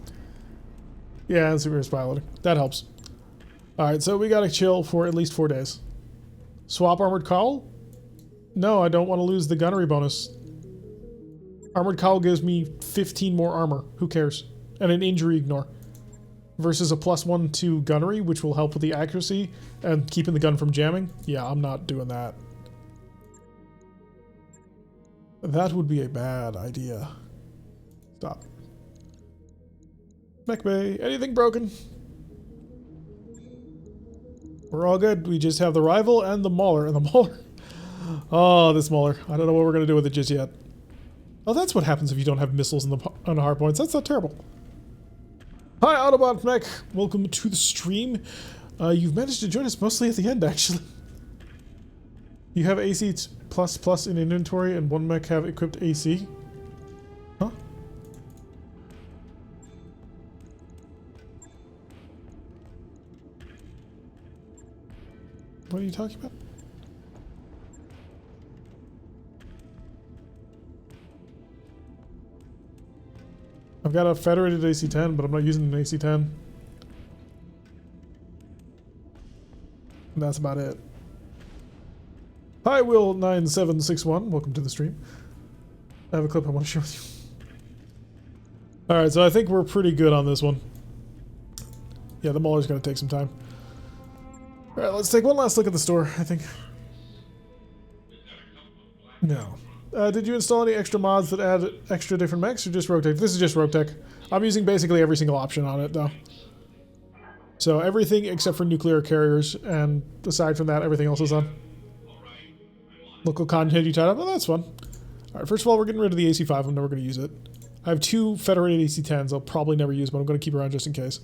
S1: Yeah, and superheroes piloting. That helps. Alright, so we gotta chill for at least 4 days. Swap Armored Cowl? No, I don't want to lose the gunnery bonus. Armored Cowl gives me 15 more armor. Who cares? And an injury ignore. Versus a +1 to gunnery, which will help with the accuracy and keeping the gun from jamming. Yeah, I'm not doing that. That would be a bad idea. Stop. Mech Bay, anything broken? We're all good. We just have the rival and the Mauler. And the Mauler. Oh, this Mauler. I don't know what we're going to do with it just yet. Oh, that's what happens if you don't have missiles on the hard points. That's not terrible. Hi, Autobot Mech. Welcome to the stream. You've managed to join us mostly at the end, actually. You have AC ++ in inventory and one mech have equipped AC. Huh? What are you talking about? I've got a federated AC-10, but I'm not using an AC-10. And that's about it. Hi, Will9761. Welcome to the stream. I have a clip I want to share with you. Alright, so I think we're pretty good on this one. Yeah, the Mauler's going to take some time. Alright, let's take one last look at the store, I think. No. Did you install any extra mods that add extra different mechs or just RogueTech? This is just RogueTech. I'm using basically every single option on it, though. So everything except for nuclear carriers, and aside from that, everything else is on. Local content you tied up? Oh, that's fun. Alright, first of all, we're getting rid of the AC-5. I'm never going to use it. I have 2 federated AC-10s I'll probably never use, but I'm going to keep around just in case.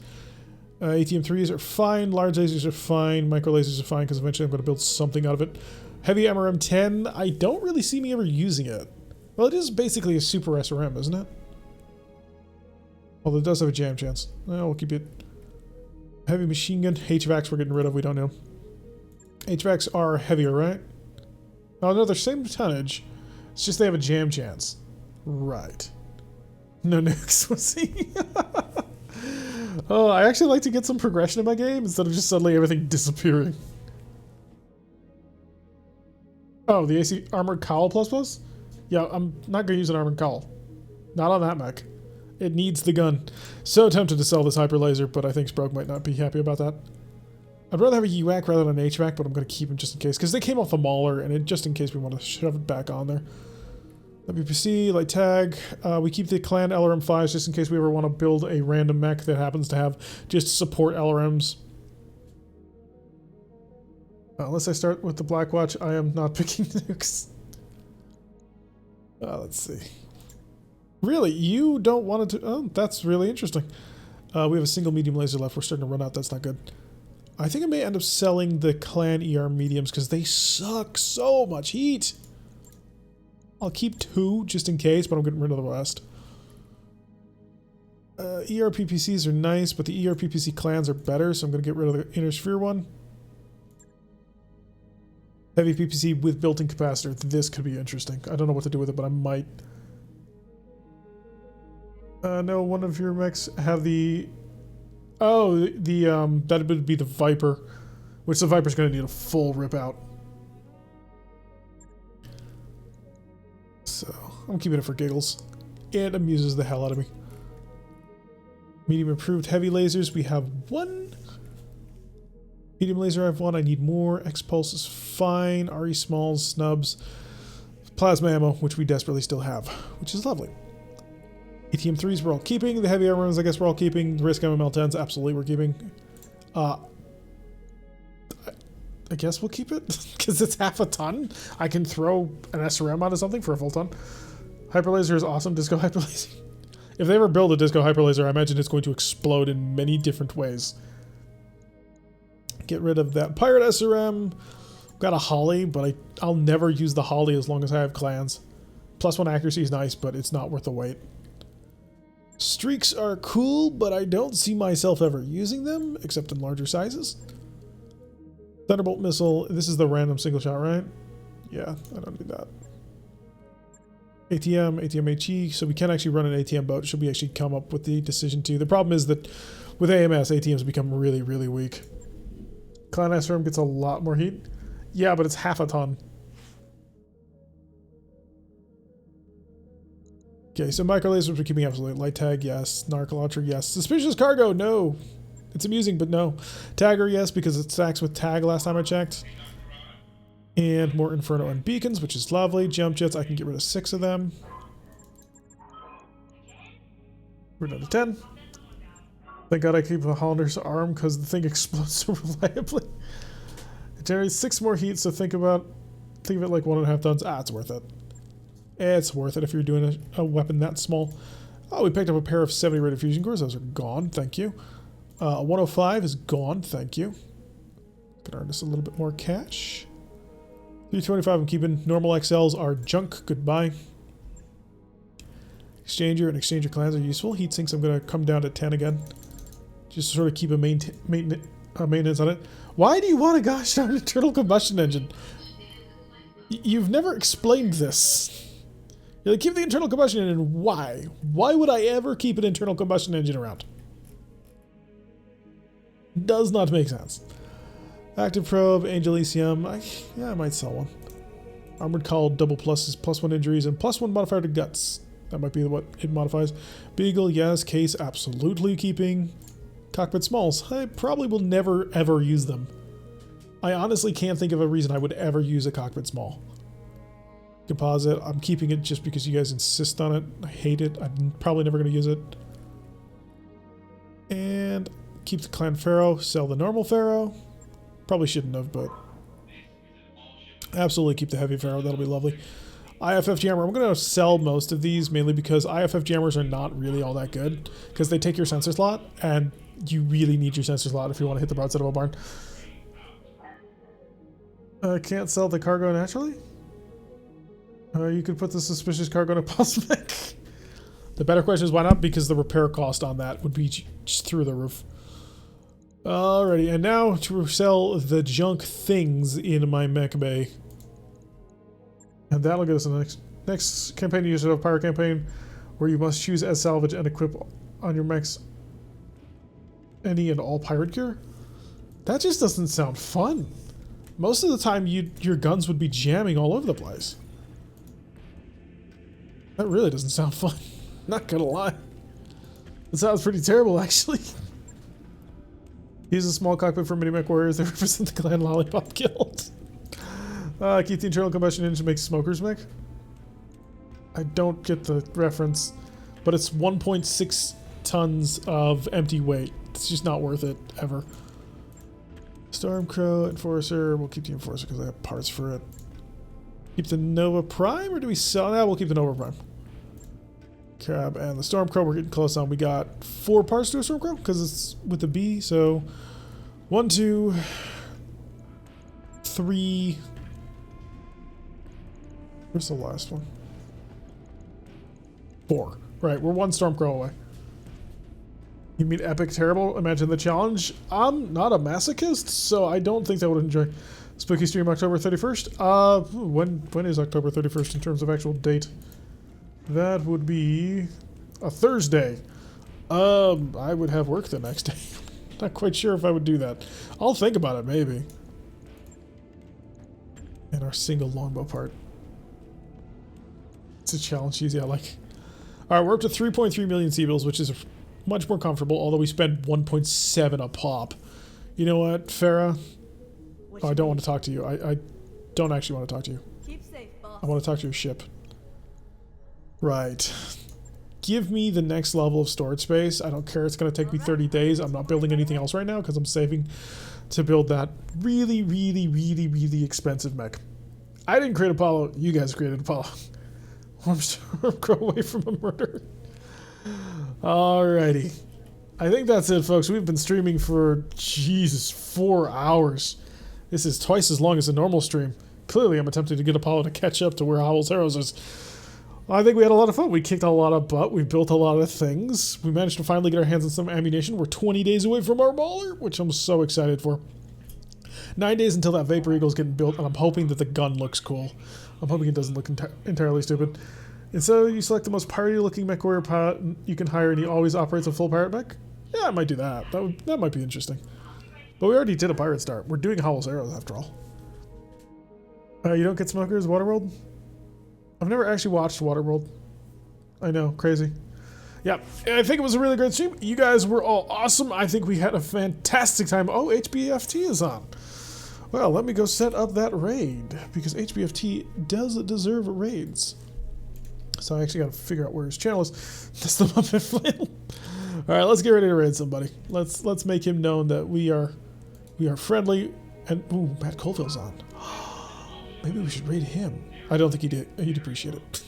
S1: ATM-3s are fine. Large lasers are fine. Micro lasers are fine because eventually I'm going to build something out of it. Heavy MRM-10, I don't really see me ever using it. Well, it is basically a super SRM, isn't it? Although it does have a jam chance. Well, we'll keep it. Heavy machine gun. HVACs we're getting rid of. We don't know. HVACs are heavier, right? Oh, no, they're same tonnage. It's just they have a jam chance. Right. No nukes. We'll see. Oh, I actually like to get some progression in my game instead of just suddenly everything disappearing. Oh, the AC Armored Cowl ++? Yeah, I'm not going to use an Armored Cowl. Not on that mech. It needs the gun. So tempted to sell this Hyper Laser, but I think Sproke might not be happy about that. I'd rather have a UAC rather than an HVAC, but I'm going to keep him just in case. Because they came off the Mauler, and just in case we want to shove it back on there. WPC, light tag. We keep the clan LRM-5s just in case we ever want to build a random mech that happens to have just support LRMs. Unless I start with the Black Watch, I am not picking nukes. Let's see. Really? You don't want to... Oh, that's really interesting. We have a single medium laser left. We're starting to run out. That's not good. I think I may end up selling the clan ER mediums because they suck so much heat. I'll keep 2 just in case, but I'm getting rid of the rest. ERPPCs are nice, but the ERPPC clans are better, so I'm going to get rid of the Inner Sphere one. Heavy PPC with built-in capacitor. This could be interesting. I don't know what to do with it, but I might. No, one of your mechs have the... Oh, that would be the Viper, which the Viper's going to need a full rip out. So, I'm keeping it for giggles. It amuses the hell out of me. Medium improved heavy lasers, we have 1. Medium laser I have 1, I need more. X-Pulse is fine. RE smalls, snubs. Plasma ammo, which we desperately still have, which is lovely. ATM-3s we're all keeping. The heavy armors I guess we're all keeping. The risk MML-10s absolutely we're keeping. I guess we'll keep it because it's half a ton. I can throw an SRM onto something for a full ton. Hyperlaser is awesome. Disco Hyperlaser. If they ever build a Disco Hyperlaser, I imagine it's going to explode in many different ways. Get rid of that Pirate SRM. Got a Holly, but I'll never use the Holly as long as I have clans. +1 accuracy is nice, but it's not worth the wait. Streaks are cool, but I don't see myself ever using them, except in larger sizes. Thunderbolt missile. This is the random single shot, right? Yeah, I don't need that. ATM, ATM HE, so we can actually run an ATM boat. Should we actually come up with the decision to? The problem is that with AMS, ATMs become really, really weak. Clan SRM gets a lot more heat. Yeah, but it's half a ton. Okay, so micro lasers we're keeping absolutely. Light tag, yes. Narc launcher, yes. Suspicious cargo, no. It's amusing, but no. Tagger, yes, because it stacks with tag last time I checked. And more Inferno and beacons, which is lovely. Jump jets, I can get rid of 6 of them. We're down to 10. Thank God I keep a Hollander's arm because the thing explodes so reliably. It generates 6 more heat, so think of it like 1.5 tons. Ah, it's worth it. It's worth it if you're doing a weapon that small. Oh, we picked up a pair of 70 rated fusion cores. Those are gone, thank you. 105 is gone, thank you. Can earn us a little bit more cash. 325 I'm keeping. Normal XLs are junk, goodbye. Exchanger and Exchanger clans are useful. Heat sinks I'm going to come down to 10 again. Just to sort of keep a maintenance on it. Why do you want a gosh darn internal combustion engine? You've never explained this. You're like, keep the internal combustion engine. Why? Why would I ever keep an internal combustion engine around? Does not make sense. Active probe, Angelicium. I might sell one. Armored Call, double pluses, +1 injuries, and +1 modifier to guts. That might be what it modifies. Beagle, yes. Case, absolutely keeping. Cockpit smalls. I probably will never, ever use them. I honestly can't think of a reason I would ever use a cockpit small. Composite, I'm keeping it just because you guys insist on it. I hate it. I'm probably never going to use it. And keep the Clan Pharaoh, sell the normal Pharaoh. Probably shouldn't have, but absolutely keep the heavy Pharaoh. That'll be lovely. IFF jammer. I'm going to sell most of these mainly because IFF jammers are not really all that good because they take your sensor slot and you really need your sensor slot if you want to hit the broadside of a barn. Can't sell the cargo naturally? You could put the suspicious cargo in a pulse mech. The better question is why not? Because the repair cost on that would be just through the roof. Alrighty, and now to sell the junk things in my mech bay. And that'll get us in the next campaign. You should have a pirate campaign where you must choose as salvage and equip on your mechs any and all pirate gear. That just doesn't sound fun. Most of the time your guns would be jamming all over the place. That really doesn't sound fun. Not gonna lie. It sounds pretty terrible actually. Use a small cockpit for mini-mech warriors that represent the Clan Lollipop Guild. Keep the internal combustion engine to make smokers mech. I don't get the reference, but it's 1.6 tons of empty weight. It's just not worth it, ever. Stormcrow, Enforcer. We'll keep the Enforcer because I have parts for it. Keep the Nova Prime, or do we sell that? We'll keep the Nova Prime. Crab and the Stormcrow we're getting close on. We got 4 parts to a Stormcrow because it's with the B. So 1, 2, 3. Where's the last one? 4. Right, we're 1 Stormcrow away. You mean epic terrible? Imagine the challenge. I'm not a masochist, so I don't think I would enjoy. Spooky stream October 31st. When is October 31st in terms of actual date? That would be a Thursday. I would have work the next day. Not quite sure if I would do that. I'll think about it, maybe. And our single longbow part. It's a challenge easy, I like. Alright, we're up to 3.3 million Seabills, which is much more comfortable, although we spend 1.7 a pop. You know what, Farah? Oh, I don't want to talk to you. I don't actually want to talk to you.
S8: Keep safe, boss.
S1: I want to talk to your ship. Right. Give me the next level of storage space. I don't care. It's going to take me 30 days. I'm not building anything else right now because I'm saving to build that really, really, really, really expensive mech. I didn't create Apollo. You guys created Apollo. Grow away from a murder. Alrighty. I think that's it, folks. We've been streaming for, Jesus, 4 hours. This is twice as long as a normal stream. Clearly, I'm attempting to get Apollo to catch up to where Howl's Heroes is. I think we had a lot of fun. We kicked a lot of butt. We built a lot of things. We managed to finally get our hands on some ammunition. We're 20 days away from our mauler, which I'm so excited for. 9 days until that Vapor Eagle's getting built, and I'm hoping that the gun looks cool. I'm hoping it doesn't look entirely stupid. And so you select the most piratey-looking mech warrior pilot you can hire, and he always operates a full pirate mech? Yeah, I might do that. That might be interesting. But we already did a pirate start. We're doing Howl's Arrows, after all. You don't get Smokers, Waterworld? I've never actually watched Waterworld. I know, crazy. Yeah, I think it was a really great stream. You guys were all awesome. I think we had a fantastic time. Oh, HBFT is on. Well, let me go set up that raid, because HBFT does deserve raids. So I actually got to figure out where his channel is. That's the Muppet Flannel. All right, let's get ready to raid somebody. Let's make him known that we are friendly. And ooh, Matt Colville's on. Maybe we should raid him. I don't think he'd appreciate it.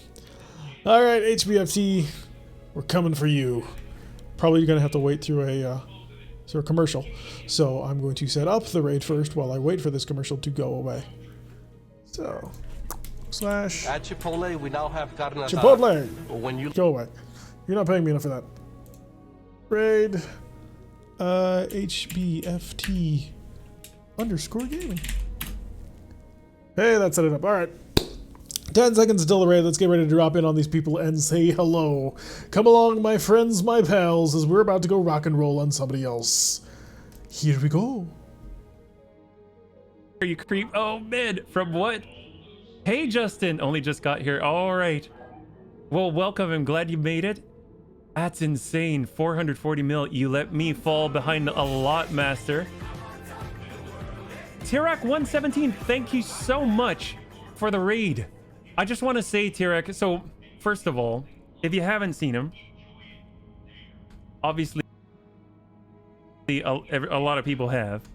S1: All right, HBFT, we're coming for you. Probably gonna have to wait through a commercial. So I'm going to set up the raid first while I wait for this commercial to go away. So slash
S9: at Chipotle, we now have carne asada.
S1: Chipotle.
S9: When you
S1: go away, you're not paying me enough for that. Raid HBFT _ gaming. Hey, that set it up. All right. 10 seconds until the raid. Let's get ready to drop in on these people and say hello. Come along, my friends, my pals, as we're about to go rock and roll on somebody else. Here we go.
S8: You creep. Oh, mid. From what? Hey, Justin. Only just got here. All right. Well, welcome. I'm glad you made it. That's insane. 440 mil. You let me fall behind a lot, Master. Tirak 117, thank you so much for the raid. I just want to say, Tirak, so first of all, if you haven't seen him, obviously a lot of people have.